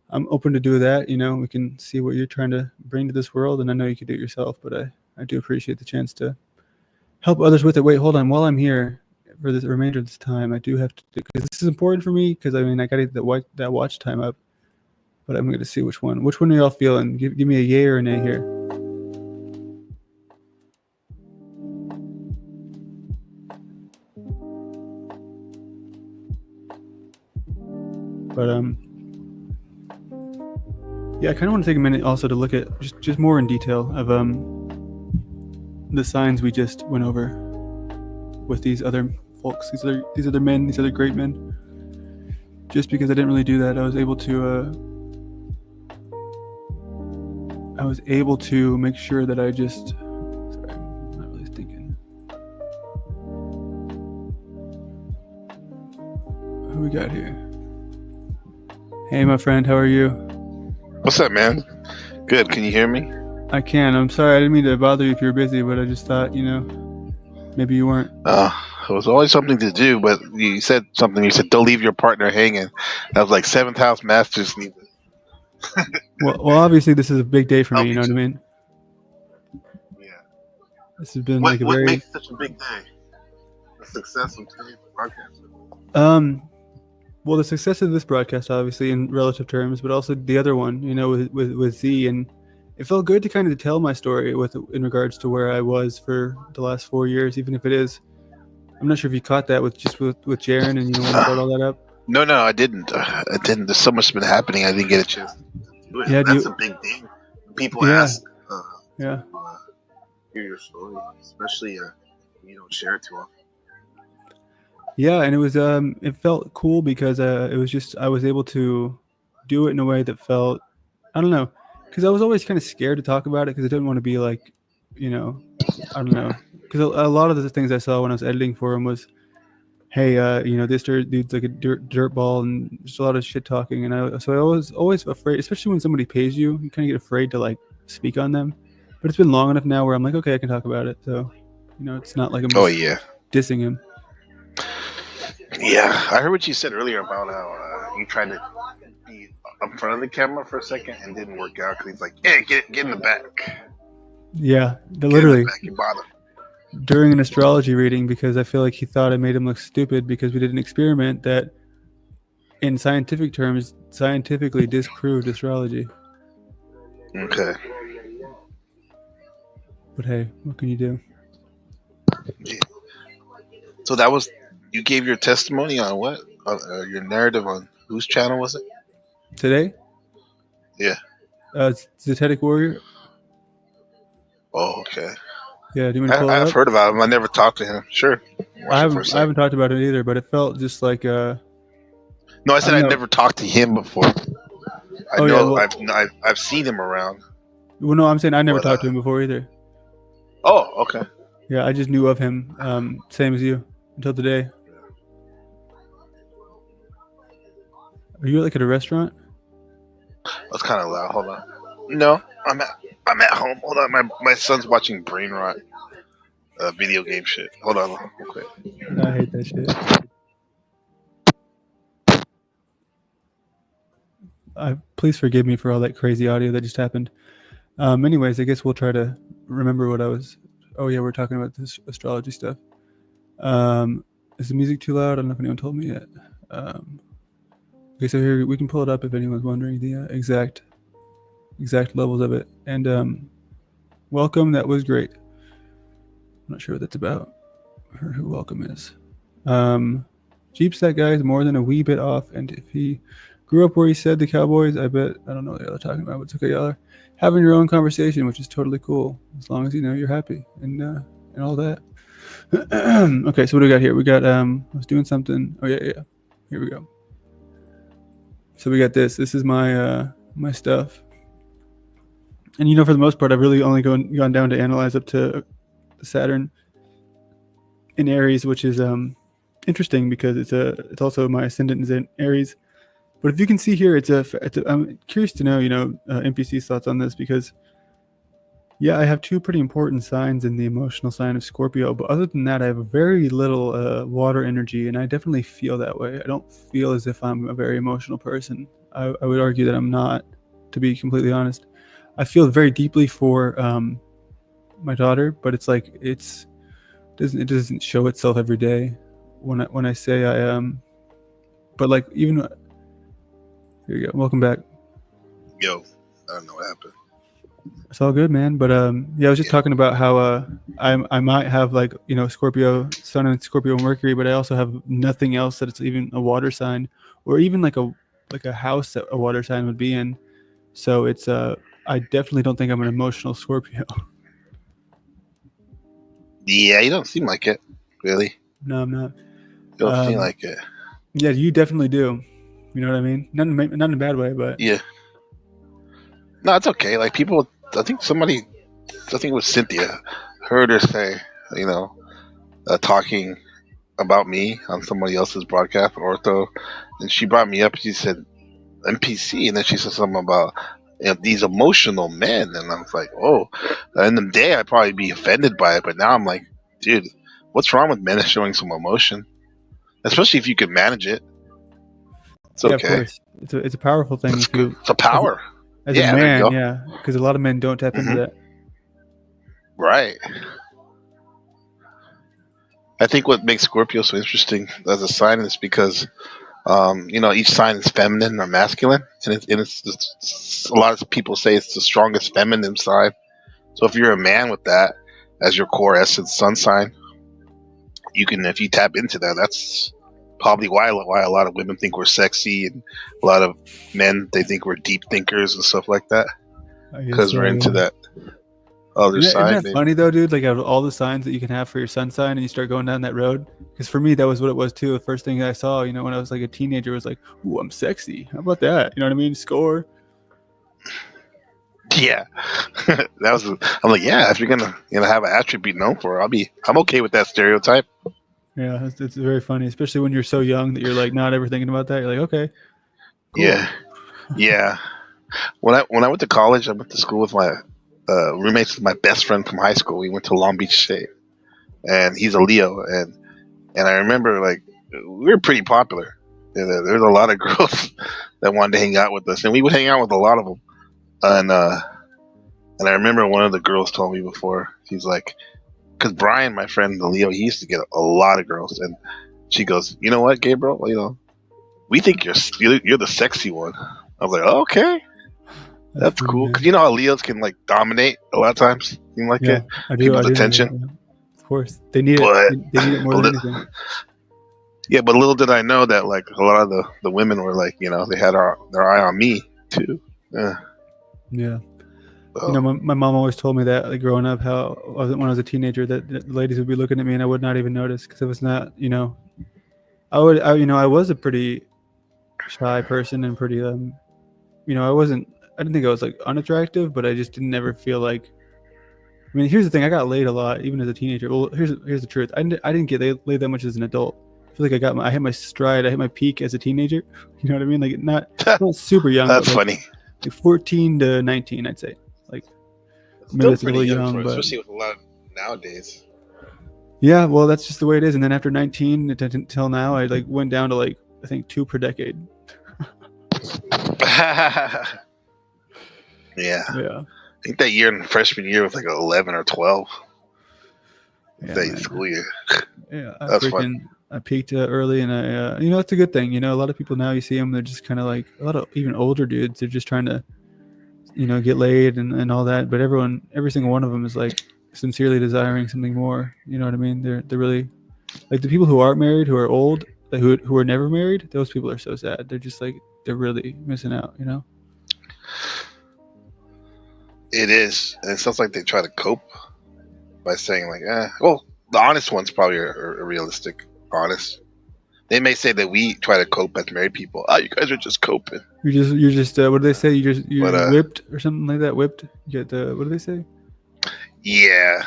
I'm open to do that. We can see what you're trying to bring to this world, and I know you can do it yourself, but I do appreciate the chance to help others with it. Wait, hold on. While I'm here for the remainder of this time, I do have to, because this is important for me, because I got to get that watch time up, but I'm going to see which one are y'all feeling? Give me a yay or a nay here. But yeah, I kind of want to take a minute also to look at just more in detail of the signs we just went over with these other folks, these other men, these other great men. Just because I didn't really do that, I was able to make sure that I just, sorry, I'm not really thinking. Who we got here? Hey, my friend, how are you? What's up, man? Good. Can you hear me? I can. I'm sorry. I didn't mean to bother you if you were busy, but I just thought, maybe you weren't. It was always something to do, but you said something. You said, don't leave your partner hanging. That was like 7th House Masters. Well, obviously, this is a big day for me. You know what I mean? Yeah. This has been What like a very. makes such a big day? The success of today's broadcast. Well, the success of this broadcast, obviously, in relative terms, but also the other one, with Z, and it felt good to kind of tell my story in regards to where I was for the last 4 years, even if it is. I'm not sure if you caught that with Jaron and when I brought all that up. No, I didn't. I didn't. There's so much been happening. I didn't get a chance to do it. Yeah, That's a big thing. People ask. Yeah. Hear your story, especially when you don't share it too often. Yeah, and it was it felt cool because it was just I was able to do it in a way that felt, I don't know, because I was always kind of scared to talk about it because I didn't want to be like, I don't know, because a lot of the things I saw when I was editing for him was, hey, this dude's like a dirt ball and just a lot of shit talking, and I was always afraid, especially when somebody pays you kind of get afraid to like speak on them. But it's been long enough now where I'm like, okay, I can talk about it, so it's not like I'm just dissing him. Yeah, I heard what you said earlier about how you tried to be up front of the camera for a second and didn't work out because he's like, "Hey, get in the back." Yeah, literally. Back, you bother. During an astrology reading, because I feel like he thought I made him look stupid because we did an experiment that, in scientific terms, scientifically disproved astrology. Okay. But hey, what can you do? Yeah. So that was. You gave your testimony on what? Your narrative on whose channel was it? Today? Yeah. Zetetic Warrior. Oh, okay. Yeah, do you want to pull it up? I've heard about him. I never talked to him. Sure. I haven't talked about it either, but it felt just like No, I said I'd never talked to him before. I've seen him around. Well, no, I'm saying I never talked to him before either. Oh, okay. Yeah, I just knew of him, same as you, until today. Are you like at a restaurant? That's kind of loud. Hold on. No, I'm at home. Hold on, my son's watching Brain Rot, video game shit. Hold on, real quick. I hate that shit. Please forgive me for all that crazy audio that just happened. Anyways, I guess we'll try to remember what I was. Oh yeah, we're talking about this astrology stuff. Is the music too loud? I don't know if anyone told me yet. Okay, so here we can pull it up if anyone's wondering the exact levels of it. And welcome, that was great. I'm not sure what that's about or who welcome is. Jeeps, that guy is more than a wee bit off, and if he grew up where he said the Cowboys, I don't know what y'all are talking about, but it's okay, y'all are having your own conversation, which is totally cool, as long as you're happy and all that. Okay, so what do we got here? We got I was doing something. Oh yeah, here we go. So we got this. This is my my stuff. And for the most part, I've really only gone down to analyze up to Saturn in Aries, which is interesting because it's also my ascendant is in Aries. But if you can see here, I'm curious to know NPC's thoughts on this because I have two pretty important signs in the emotional sign of Scorpio. But other than that, I have a very little water energy, and I definitely feel that way. I don't feel as if I'm a very emotional person. I would argue that I'm not, to be completely honest. I feel very deeply for my daughter, but it's like it doesn't show itself every day when I say I am. But like even here you go. Welcome back. Yo, I don't know what happened. It's all good, man. But I was just talking about how I might have like Scorpio Sun and Scorpio Mercury, but I also have nothing else that it's even a water sign or even like a house that a water sign would be in. So it's I definitely don't think I'm an emotional Scorpio. Yeah, you don't seem like it, really. No, I'm not. You don't seem like it. Yeah, you definitely do. You know what I mean? Not in a bad way, but yeah. No, it's okay. Like people, I think it was Cynthia, heard her say, talking about me on somebody else's broadcast, Ortho, and she brought me up. She said NPC, and then she said something about these emotional men, and I was like, oh. In the day, I'd probably be offended by it, but now I'm like, dude, what's wrong with men showing some emotion, especially if you can manage it? It's okay. Of course, it's a powerful thing. It's a power. As a man, yeah, because a lot of men don't tap into that. Right. I think what makes Scorpio so interesting as a sign is because, each sign is feminine or masculine, and it's a lot of people say it's the strongest feminine side. So if you're a man with that as your core essence sun sign, if you tap into that, that's probably why a lot of women think we're sexy, and a lot of men, they think we're deep thinkers and stuff like that, because we're into that other side. Isn't that funny though, dude? Like, out of all the signs that you can have for your sun sign, and you start going down that road. Because for me, that was what it was too. The first thing I saw, when I was like a teenager, was like, "Ooh, I'm sexy." How about that? You know what I mean? Score. Yeah, I'm like, yeah. If you're gonna have an attribute known for, I'm okay with that stereotype. Yeah, it's very funny, especially when you're so young that you're like not ever thinking about that. You're like, okay, cool. Yeah. When I went to college, I went to school with my roommates with my best friend from high school. We went to Long Beach State, and he's a Leo, and I remember like we were pretty popular. There's a lot of girls that wanted to hang out with us, and we would hang out with a lot of them. And I remember one of the girls told me before, she's like, because Brian, my friend, the Leo, he used to get a lot of girls, and she goes, "You know what, Gabriel? We think you're the sexy one." I was like, oh, "Okay, that's cool." Because you know how Leos can like dominate a lot of times. You like it? People's attention. Of course, they need it. They need it more than anything. Yeah, but little did I know that like a lot of the women were like, they had their eye on me too. Yeah. My mom always told me that, like, growing up, how when I was a teenager, that the ladies would be looking at me and I would not even notice because it was not, I was a pretty shy person and pretty, I didn't think I was like unattractive, but I just didn't ever feel like. I mean, here's the thing: I got laid a lot, even as a teenager. Well, here's the truth: I didn't get laid that much as an adult. I feel like I hit my stride, I hit my peak as a teenager. You know what I mean? Like not super young. That's but funny. Like 14 to 19, I'd say. Like maybe that's a little young, but especially with a lot nowadays. Yeah, well, that's just the way it is. And then after 19 until now, I like went down to like I think 2 per decade. Yeah. I think that year in freshman year was like 11 or 12. That school year. Yeah, that's fun. I peaked early, and I, it's a good thing. A lot of people now, you see them, they're just kind of like a lot of even older dudes. They're just trying to, get laid and all that. But every single one of them is like sincerely desiring something more. You know what I mean? They're really like the people who aren't married, who are old, who are never married. Those people are so sad. They're just like they're really missing out. It is, and it sounds like they try to cope by saying like, well, the honest ones probably are realistic. Honest. They may say that we try to cope as married people. Oh, you guys are just coping. You're just what do they say? You're whipped or something like that. Whipped. You get what do they say? Yeah.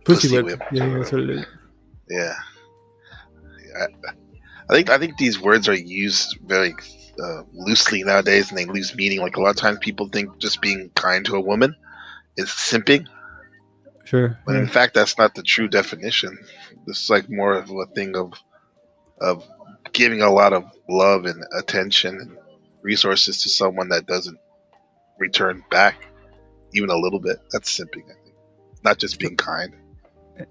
Pussy whipped. Yeah, that's what it is. Yeah. I think these words are used very loosely nowadays, and they lose meaning. Like a lot of times, people think just being kind to a woman is simping. Sure. But in fact, that's not the true definition. This is like more of a thing of giving a lot of love and attention and resources to someone that doesn't return back even a little bit. That's simping, I think. Not just being kind.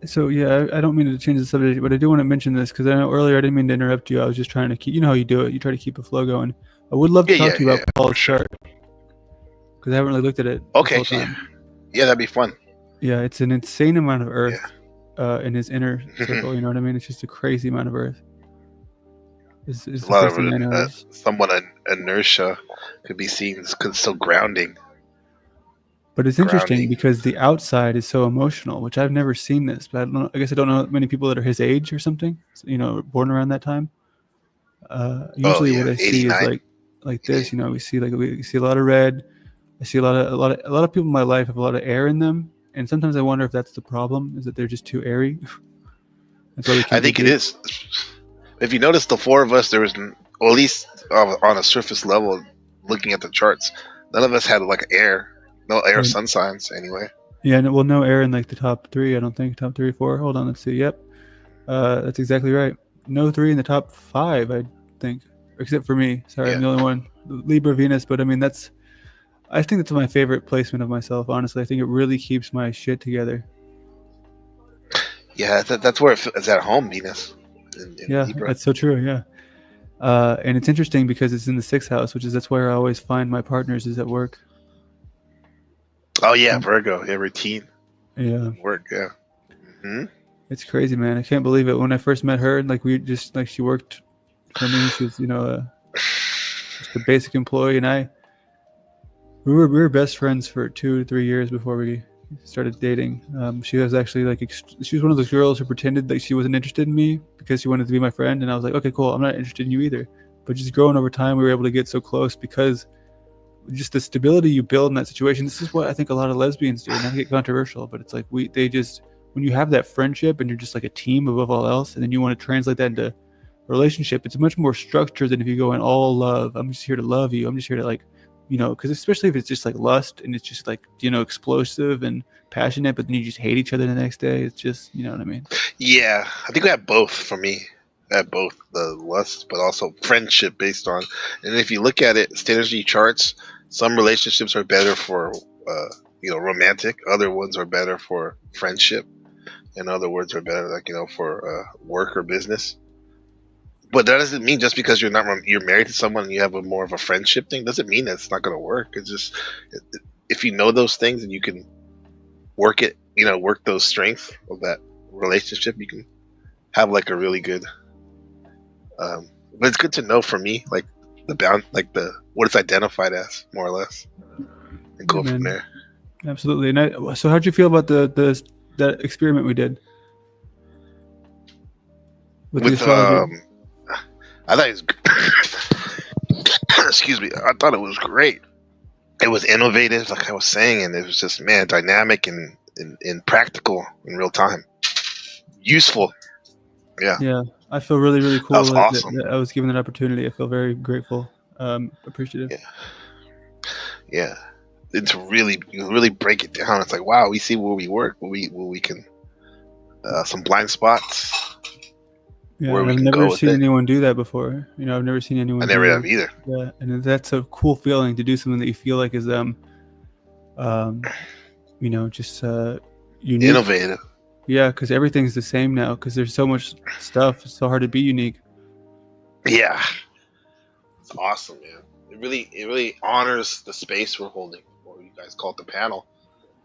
So yeah, I don't mean to change the subject, but I do want to mention this because I know earlier I didn't mean to interrupt you. I was just trying to keep, how you do it. You try to keep a flow going. I would love to talk to you about Paul's chart because I haven't really looked at it. Okay. Yeah, that'd be fun. Yeah, it's an insane amount of Earth in his inner circle. You know what I mean? It's just a crazy amount of Earth. It's a lot of somewhat inertia could be seen as so grounding. But it's interesting because the outside is so emotional, which I've never seen this. But I guess I don't know many people that are his age or something. Born around that time. Usually, what I see is like this. We see a lot of red. I see a lot of people in my life have a lot of air in them, and sometimes I wonder if that's the problem, is that they're just too airy. That's why we I can't think get it deep. is. If you notice, the four of us, there was, or at least on a surface level, looking at the charts, none of us had like air, no air Yeah. sun signs anyway. Yeah, well, no air in like the top 3. I don't think top 3 or 4. Hold on, let's see. Yep, that's exactly right. No 3 in the top 5, I think, except for me. Sorry, I'm the only one. Libra, Venus, but I mean I think that's my favorite placement of myself. Honestly, I think it really keeps my shit together. Yeah, that's where it's at home, Venus. In Yeah, Libra. that's so true. Yeah, and it's interesting because it's in the 6th house, that's where I always find my partners is at work. Oh yeah, Virgo. Yeah, routine. Yeah. Work. Yeah. Mm-hmm. It's crazy, man. I can't believe it. When I first met her, like we just like she worked for me. She was, just a basic employee, and we were best friends for 2 to 3 years before we started dating. She was actually like she was one of those girls who pretended like she wasn't interested in me because she wanted to be my friend, and I was like, okay, cool. I'm not interested in you either. But just growing over time, we were able to get so close because just the stability you build in that situation. This is what I think a lot of lesbians do. Not to get controversial, but it's like when you have that friendship and you're just like a team above all else, and then you want to translate that into a relationship, it's much more structured than if you go in all love. I'm just here to love you. I'm just here to like, because especially if it's just like lust and it's just like, explosive and passionate, but then you just hate each other the next day. It's just, you know what I mean? Yeah, I think I have both for me. I have both the lust, but also friendship based on. And if you look at it, synergy charts, some relationships are better for, romantic. Other ones are better for friendship. And other words are better, like, for work or business. But that doesn't mean just because you're married to someone and you have more of a friendship thing doesn't mean that it's not going to work. It's just if you know those things and you can work it, work those strengths of that relationship, you can have like a really good. But it's good to know for me, like what it's identified as, more or less, and go from there. Absolutely. And so, how'd you feel about that experiment we did with the astrology? I thought it was. Excuse me. I thought it was great. It was innovative, like I was saying, and it was just dynamic and practical in real time. Useful. Yeah. Yeah, I feel really, really cool. That was awesome. That I was given that opportunity. I feel very grateful, appreciative. Yeah. And to really break it down, it's like, wow, we see where we work, where we can, some blind spots. Yeah, and I've never seen anyone do that before. I've never seen anyone. I never have either. Yeah, and that's a cool feeling to do something that you feel like is just unique, innovative. Yeah, because everything's the same now. Because there's so much stuff. It's so hard to be unique. Yeah, it's awesome, man. It really honors the space we're holding, or you guys call it the panel.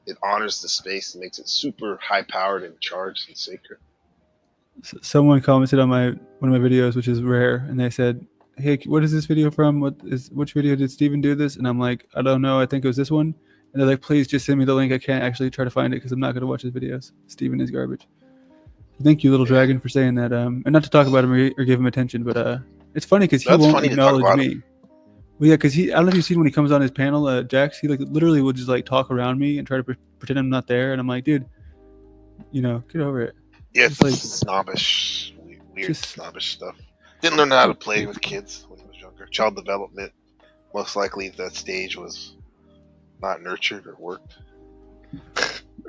It honors the space and makes it super high powered and charged and sacred. Someone commented on one of my videos, which is rare, and they said, "Hey, what is this video from? Which video did Steven do this?" And I'm like, "I don't know. I think it was this one." And they're like, "Please just send me the link. I can't actually try to find it because I'm not going to watch his videos. Steven is garbage." Thank you, Little Dragon, for saying that. And not to talk about him or give him attention, but it's funny because he won't acknowledge me. Well, yeah, because I don't know if you've seen when he comes on his panel, Jax, he literally will just talk around me and try to pretend I'm not there, and I'm like, dude, get over it. Yeah, it's snobbish, weird snobbish stuff. Didn't learn how to play with kids when he was younger. Child development, most likely that stage was not nurtured or worked.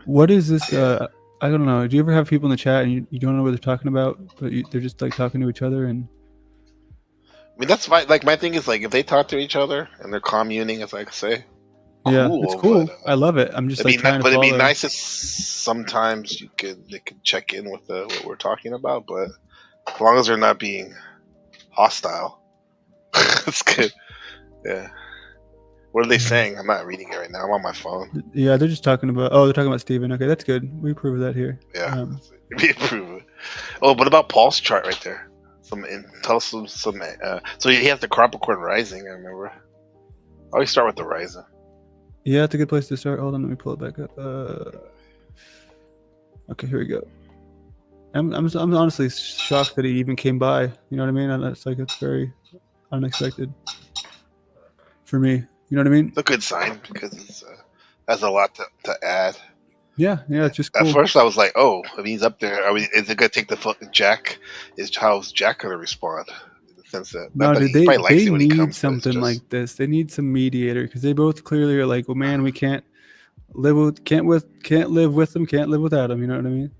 What is this? I don't know. Do you ever have people in the chat and you don't know what they're talking about, but they're just talking to each other? And I mean, that's fine. Like, my thing is if they talk to each other and they're communing, as I say, yeah, it's cool. But, I love it. I'm just trying to follow. But it'd be nice if sometimes they could check in with what we're talking about. But as long as they're not being hostile, it's good. Yeah. What are they saying? I'm not reading it right now. I'm on my phone. Yeah, they're just talking about. Oh, they're talking about Steven. Okay, that's good. We approve of that here. Yeah, we approve of it. Oh, what about Paul's chart right there? Tell us some. So he has the Capricorn rising. I remember. I always start with the rising. Yeah, it's a good place to start. Hold on, let me pull it back up. Okay, here we go. I'm honestly shocked that he even came by. You know what I mean? It's very unexpected for me. You know what I mean? It's a good sign because it has a lot to add. Yeah, it's just At cool. first, I was like, "Oh, I mean, he's up there. I mean, is it gonna take the fucking Jack? How's Jack gonna respond?" In the sense that No, not that dude, he probably likes they it when he need comes, but it's something just like this. They need some mediator because they both clearly are like, well, man, we can't live with them, can't live without them. You know what I mean?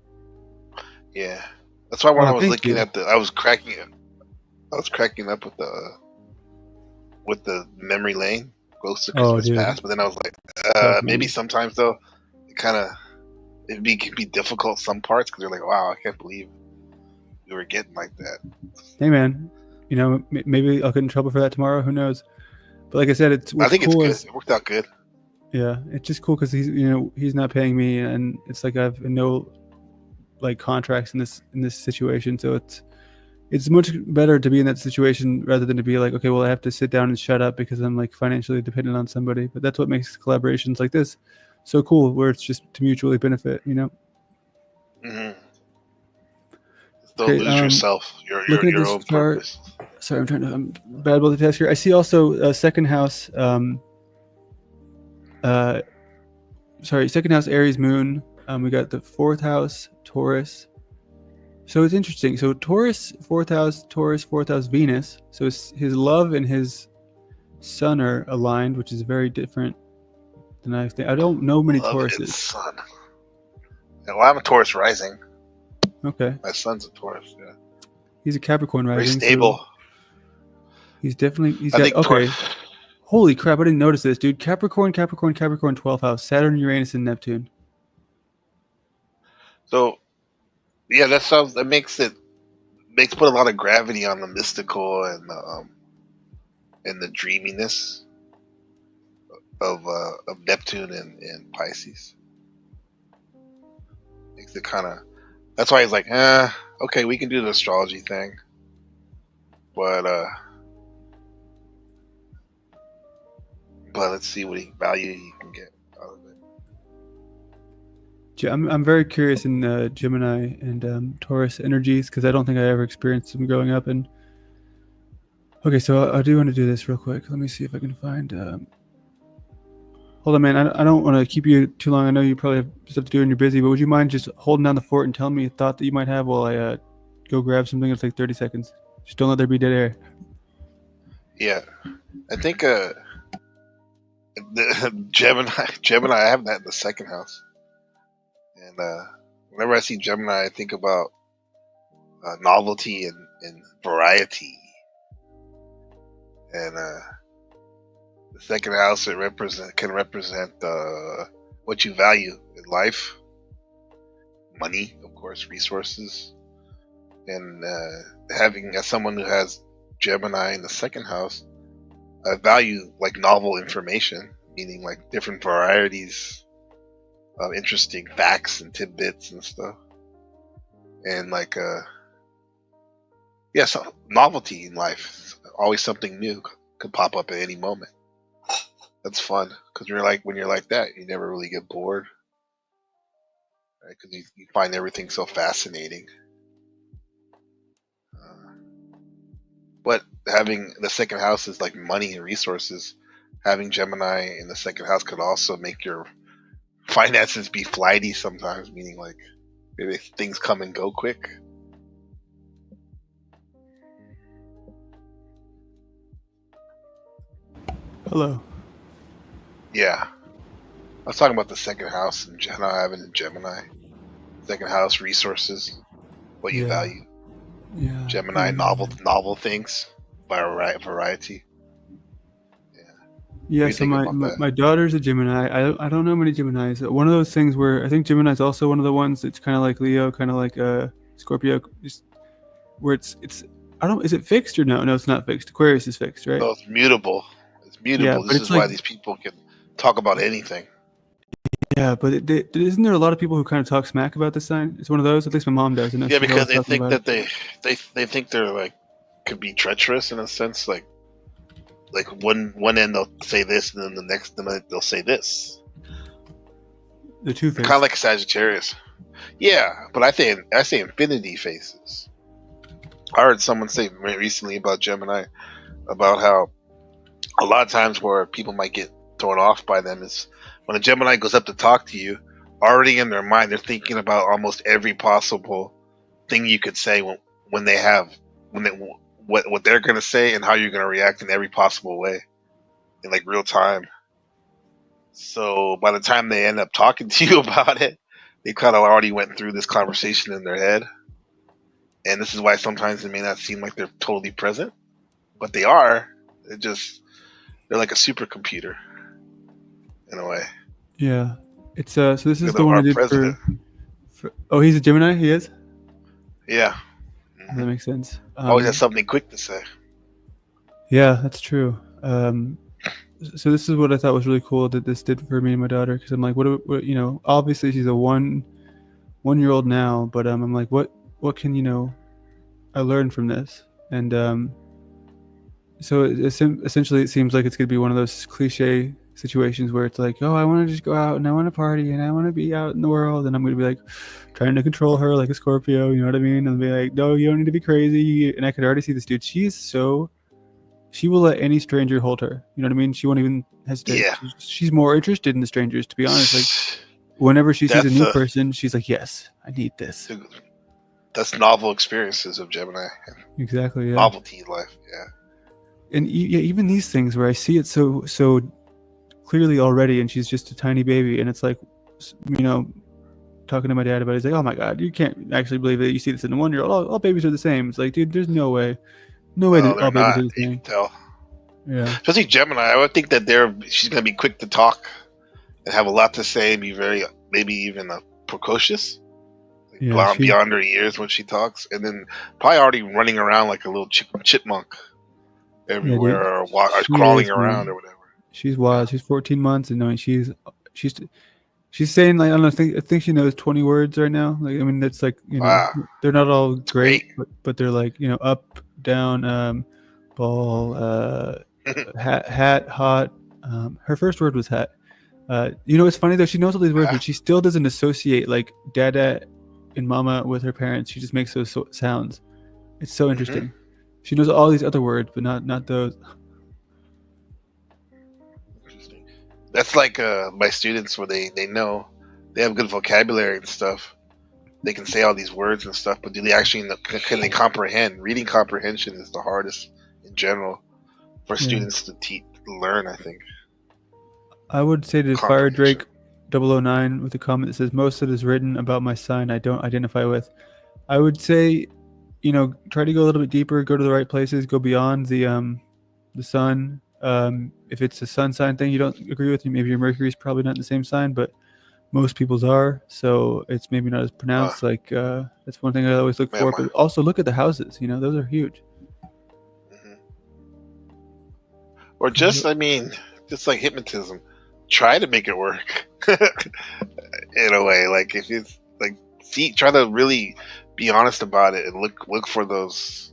yeah. That's why when Oh, I was thank looking you. at I was cracking up with the memory lane, Ghost of Oh, Christmas dude. Past. But then I was like, Tough, maybe man. sometimes though, it can be difficult some parts because you're like, wow, I can't believe we were getting like that. Hey, man, you know, maybe I'll get in trouble for that tomorrow. Who knows? But like I said, I think cool it's good. It worked out good. Yeah, it's just cool because he's not paying me, and it's like I've no like contracts in this situation, so it's much better to be in that situation rather than to be like, okay, well, I have to sit down and shut up because I'm like financially dependent on somebody. But that's what makes collaborations like this so cool, where it's just to mutually benefit, you know. Mm-hmm. Don't lose yourself, your own chart, purpose. Sorry, I'm bad about the task here. I see also second house. Second house Aries Moon. We got the fourth house Taurus. So it's interesting. So Taurus, fourth house Venus. So his love and his sun are aligned, which is very different than I think. I don't know many Tauruses. Sun. Yeah, well, I'm a Taurus rising. Okay. My son's a Taurus. Yeah. He's a Capricorn rising. Very stable. So he's definitely. Okay. Holy crap! I didn't notice this, dude. Capricorn, 12th house, Saturn, Uranus, and Neptune. So, yeah, that makes put a lot of gravity on the mystical and the dreaminess of Neptune and Pisces. Makes it kind of. That's why he's like, okay, we can do the astrology thing, but let's see what value he can get out of it. I'm very curious in Gemini and Taurus energies because I don't think I ever experienced them growing up. And okay, so I do want to do this real quick. Let me see if I can find. Hold on, man. I don't want to keep you too long. I know you probably have stuff to do and you're busy, but would you mind just holding down the fort and telling me a thought that you might have while I go grab something? It's like 30 seconds. Just don't let there be dead air. Yeah, I think the Gemini. I have that in the second house, and whenever I see Gemini, I think about novelty and variety, and the second house can represent what you value in life, money, of course, resources, and having as someone who has Gemini in the second house, I value like novel information, meaning like different varieties of interesting facts and tidbits and stuff, and like so novelty in life. Always something new could pop up at any moment. That's fun because when you're like that, you never really get bored, right? Because you find everything so fascinating. But having the second house is like money and resources. Having Gemini in the second house could also make your finances be flighty sometimes, meaning like maybe things come and go quick. Hello. Yeah. I was talking about the second house and not having a Gemini. Second house, resources, what you value. Yeah. Gemini, novel things, variety. Yeah, so my daughter's a Gemini. I don't know many Geminis. One of those things where I think Gemini is also one of the ones that's kind of like Leo, kind of like Scorpio, just where it's I don't. Is it fixed or no? No, it's not fixed. Aquarius is fixed, right? So it's mutable. It's mutable. Yeah, this is why these people can talk about anything. Yeah, but isn't there a lot of people who kind of talk smack about this sign? It's one of those. At least my mom does. Yeah, because they think that they think they're like could be treacherous in a sense. Like one end they'll say this, and then the next minute they'll say this. The two faces. Kind of like a Sagittarius. Yeah, but I say infinity faces. I heard someone say recently about Gemini, about how a lot of times where people might get thrown off by them is when a Gemini goes up to talk to you, already in their mind. They're thinking about almost every possible thing you could say when they what they're gonna say and how you're gonna react in every possible way in like real time. So by the time they end up talking to you about it, they kind of already went through this conversation in their head. And this is why sometimes it may not seem like they're totally present, but they are. They're like a supercomputer in a way. Yeah, it's so this is They're the one our I did president. for. Oh, he's a Gemini. He is. Yeah, That makes sense. always has something quick to say. Yeah, that's true. So this is what I thought was really cool that this did for me and my daughter, because I'm like, what you know, obviously she's a 1-year-old now, but I'm like, what can I learn from this? And so essentially it seems like it's gonna be one of those cliche situations where it's like, oh, I want to just go out and I want to party and I want to be out in the world, and I'm gonna be like trying to control her like a Scorpio, you know what I mean? And be like, no, you don't need to be crazy. And I could already see this dude. She will let any stranger hold her. You know what I mean? She won't even hesitate. Yeah. She's more interested in the strangers, to be honest. Like, whenever she sees a new person, she's like, yes, I need this. That's novel experiences of Gemini. Exactly, yeah. Novelty in life, yeah. And even these things where I see it so clearly already, and she's just a tiny baby, and it's like, talking to my dad about it, he's like, oh my God, you can't actually believe that you see this in a 1-year-old. All babies are the same. It's like, dude, there's no way. No way that all babies are the same. You can tell. Yeah. Especially Gemini, I would think that she's going to be quick to talk and have a lot to say and be maybe even precocious. Yeah, beyond her years when she talks. And then probably already running around like a little chipmunk everywhere, or crawling around or whatever. She's wild. She's 14 months, and I mean, she's saying, like, I don't know, I think she knows 20 words right now. Like, I mean, that's like, Wow. they're not all great, but they're like, up, down, ball, hat, hot. Her first word was hat. It's funny though, she knows all these words, but she still doesn't associate like dada and mama with her parents. She just makes those sounds. It's so interesting. She knows all these other words, but not those. That's like my students, where they know they have good vocabulary and stuff. They can say all these words and stuff, but do they actually can they comprehend? Reading comprehension is the hardest in general for students to learn, I think. I would say to Fire Drake 009 with a comment that says, most of it is written about my sign I don't identify with. I would say, try to go a little bit deeper, go to the right places, go beyond the sun. If it's a sun sign thing you don't agree with, maybe your Mercury is probably not in the same sign, but most people's are, so it's maybe not as pronounced. That's one thing I always look for. But also look at the houses. Those are huge. Or just like hypnotism, try to make it work in a way. Like if it's like, try to really be honest about it and look for those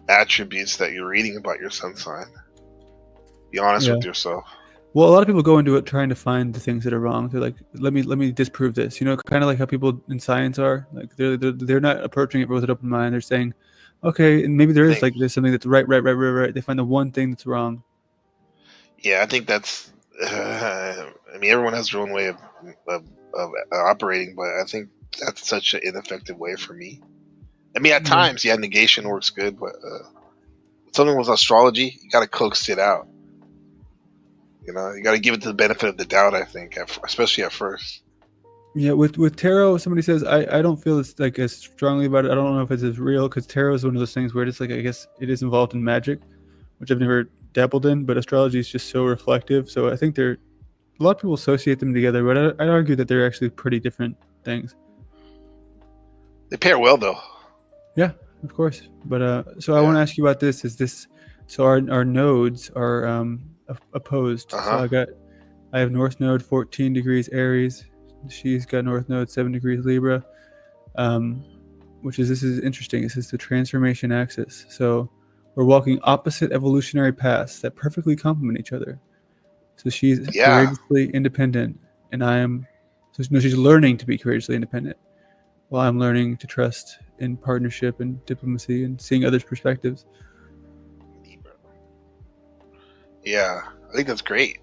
attributes that you're reading about your sun sign. Be honest with yourself. Well, a lot of people go into it trying to find the things that are wrong. They're like, let me disprove this. Kind of like how people in science are. Like they're not approaching it with an open mind. They're saying, okay, and maybe there's something that's right. They find the one thing that's wrong. Yeah, I think that's. Everyone has their own way of operating, but I think that's such an ineffective way for me. At times, negation works good, but something with astrology, you got to coax it out. You got to give it the benefit of the doubt, I think, especially at first. Yeah, with tarot, somebody says, I don't feel it's like as strongly about it. I don't know if it's as real, because tarot is one of those things where it's like, I guess it is involved in magic, which I've never dabbled in, but astrology is just so reflective. So I think a lot of people associate them together, but I'd argue that they're actually pretty different things. They pair well, though. Yeah, of course. But so I want to ask you about this. So our nodes are opposed. So I have North Node 14 degrees Aries. She's got North Node 7 degrees Libra, this is interesting. This is the transformation axis. So we're walking opposite evolutionary paths that perfectly complement each other. So she's courageously independent, and she's learning to be courageously independent, while I'm learning to trust in partnership and diplomacy and seeing others' perspectives. Yeah, I think that's great.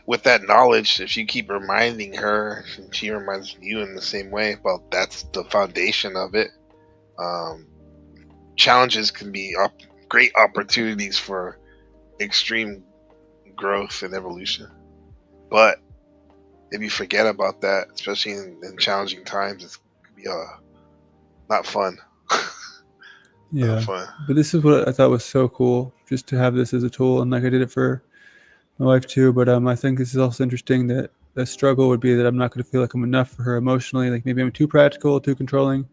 With that knowledge, if you keep reminding her, and she reminds you in the same way, well, that's the foundation of it. Challenges can be great opportunities for extreme growth and evolution. But if you forget about that, especially in challenging times, it can be not fun. Yeah, Not fun. but this is what I thought was so cool, just to have this as a tool, and like I did it for my wife too. But I think this is also interesting that the struggle would be that I'm not going to feel like I'm enough for her emotionally. Like maybe I'm too practical, too controlling.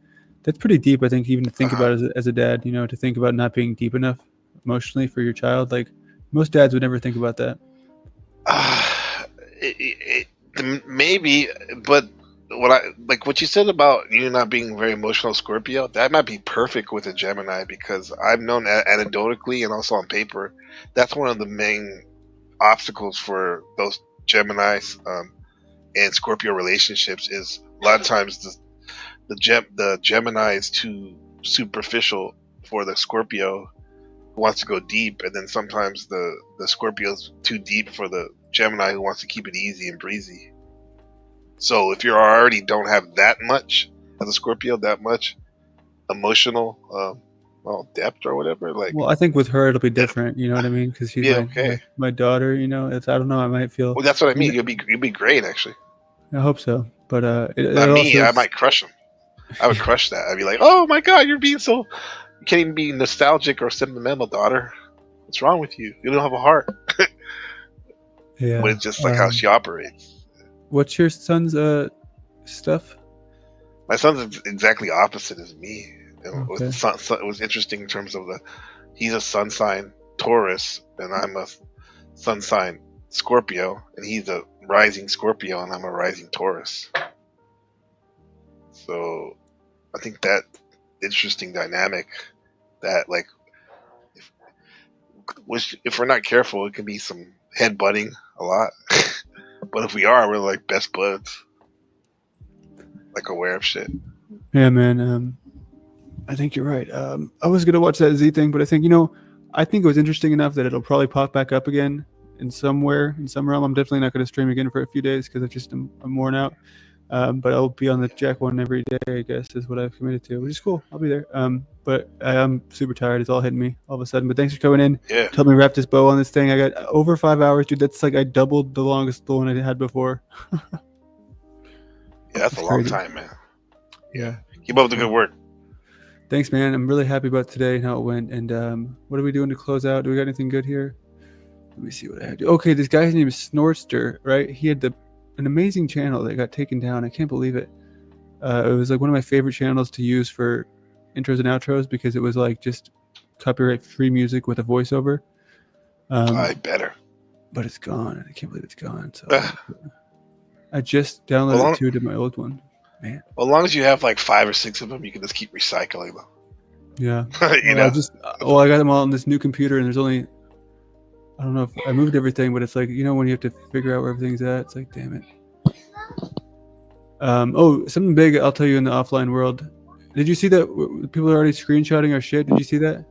That's pretty deep, I think, even to think about as a dad. You know, to think about not being deep enough emotionally for your child. Like most dads would never think about that. Maybe, but what you said about you not being very emotional Scorpio, that might be perfect with a Gemini, because I've known anecdotally and also on paper that's one of the main obstacles for those Geminis and Scorpio relationships. Is a lot of times the Gemini is too superficial for the Scorpio who wants to go deep, and then sometimes the Scorpio is too deep for the Gemini who wants to keep it easy and breezy. So if you already don't have that much as a Scorpio, that much emotional depth or whatever, like, Well, I think with her it'll be different. You know what I mean? Because she's my daughter. You know, I don't know. I might feel. Well, that's what I mean. You'll be great, actually. I hope so, but Not me. I might crush him. I would crush that. I'd be like, "Oh my god, you're being so. You can't even be nostalgic or sentimental, daughter. What's wrong with you? You don't have a heart." Yeah, but it's just like how she operates. What's your son's stuff? My son's exactly opposite as me. Okay. It was interesting in terms of he's a sun sign Taurus, and I'm a sun sign Scorpio, and he's a rising Scorpio, and I'm a rising Taurus. So I think that interesting dynamic that, like, if we're not careful, it can be some headbutting a lot. But if we are, we're like best buds, like aware of shit. Yeah, man. I think you're right. I was gonna watch that Z thing, but I think it was interesting enough that it'll probably pop back up again in some realm. I'm definitely not gonna stream again for a few days because I'm worn out. But I'll be on the Jack one every day, I guess, is what I've committed to, which is cool. I'll be there. But I'm super tired. It's all hitting me all of a sudden. But thanks for coming in. Yeah. Help me wrap this bow on this thing. I got over 5 hours, dude. That's like I doubled the one I had before. Yeah, that's a long time, man. Yeah. Keep up the good work. Thanks, man. I'm really happy about today and how it went. And what are we doing to close out? Do we got anything good here? Let me see what I had. Okay, this guy's name is Snortster, right? He had an amazing channel that got taken down. I can't believe it. It was like one of my favorite channels to use for intros and outros because it was like just copyright-free music with a voiceover. I better. But it's gone. I can't believe it's gone. So I just downloaded it to my old one. Man. Well, as long as you have like 5 or 6 of them, you can just keep recycling them. Yeah. you know. I got them all on this new computer, and there's only. I don't know if I moved everything, but it's like, when you have to figure out where everything's at, it's like, damn it. Something big I'll tell you in the offline world. Did you see that people are already screenshotting our shit? Did you see that?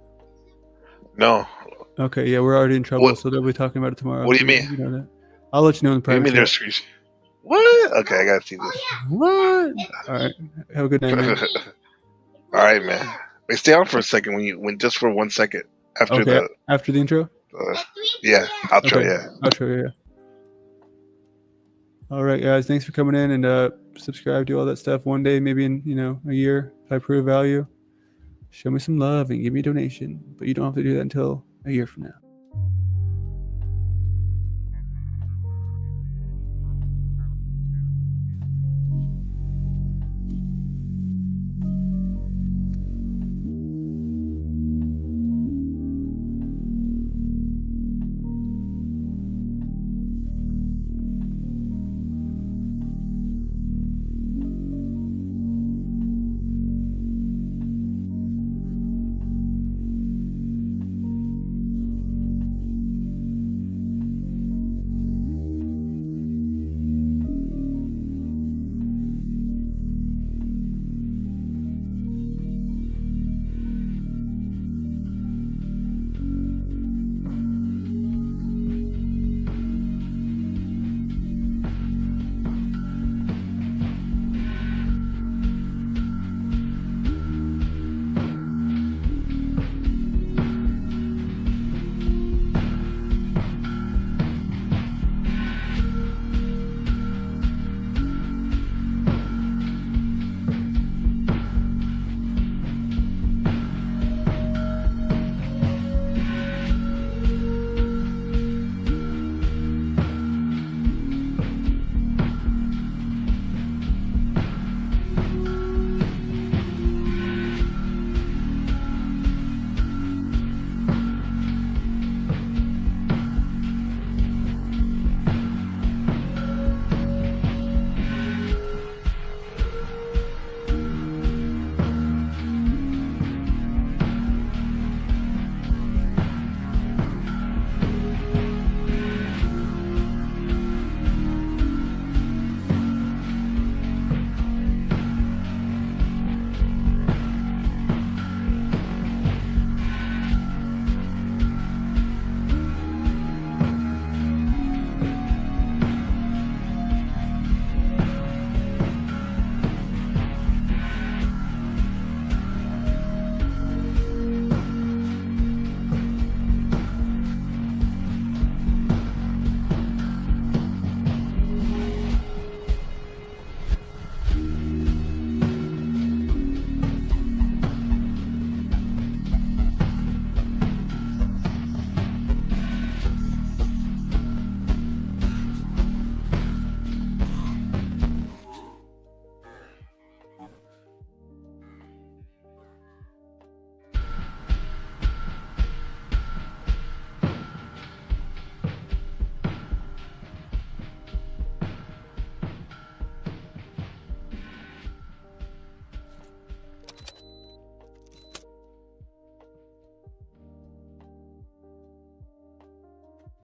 No. Okay, yeah, we're already in trouble, so they'll be talking about it tomorrow. What do you mean? You know that. I'll let you know in the private. You mean there's screenshot? What? Okay, I gotta see this. What? All right. Have a good night, man. All right, man. Wait, stay on for a second when just for 1 second after the intro. Yeah, outro. Okay. Yeah, outro. Yeah. All right, guys. Thanks for coming in and subscribe, do all that stuff. One day, maybe in a year, if I prove value, show me some love and give me a donation. But you don't have to do that until a year from now.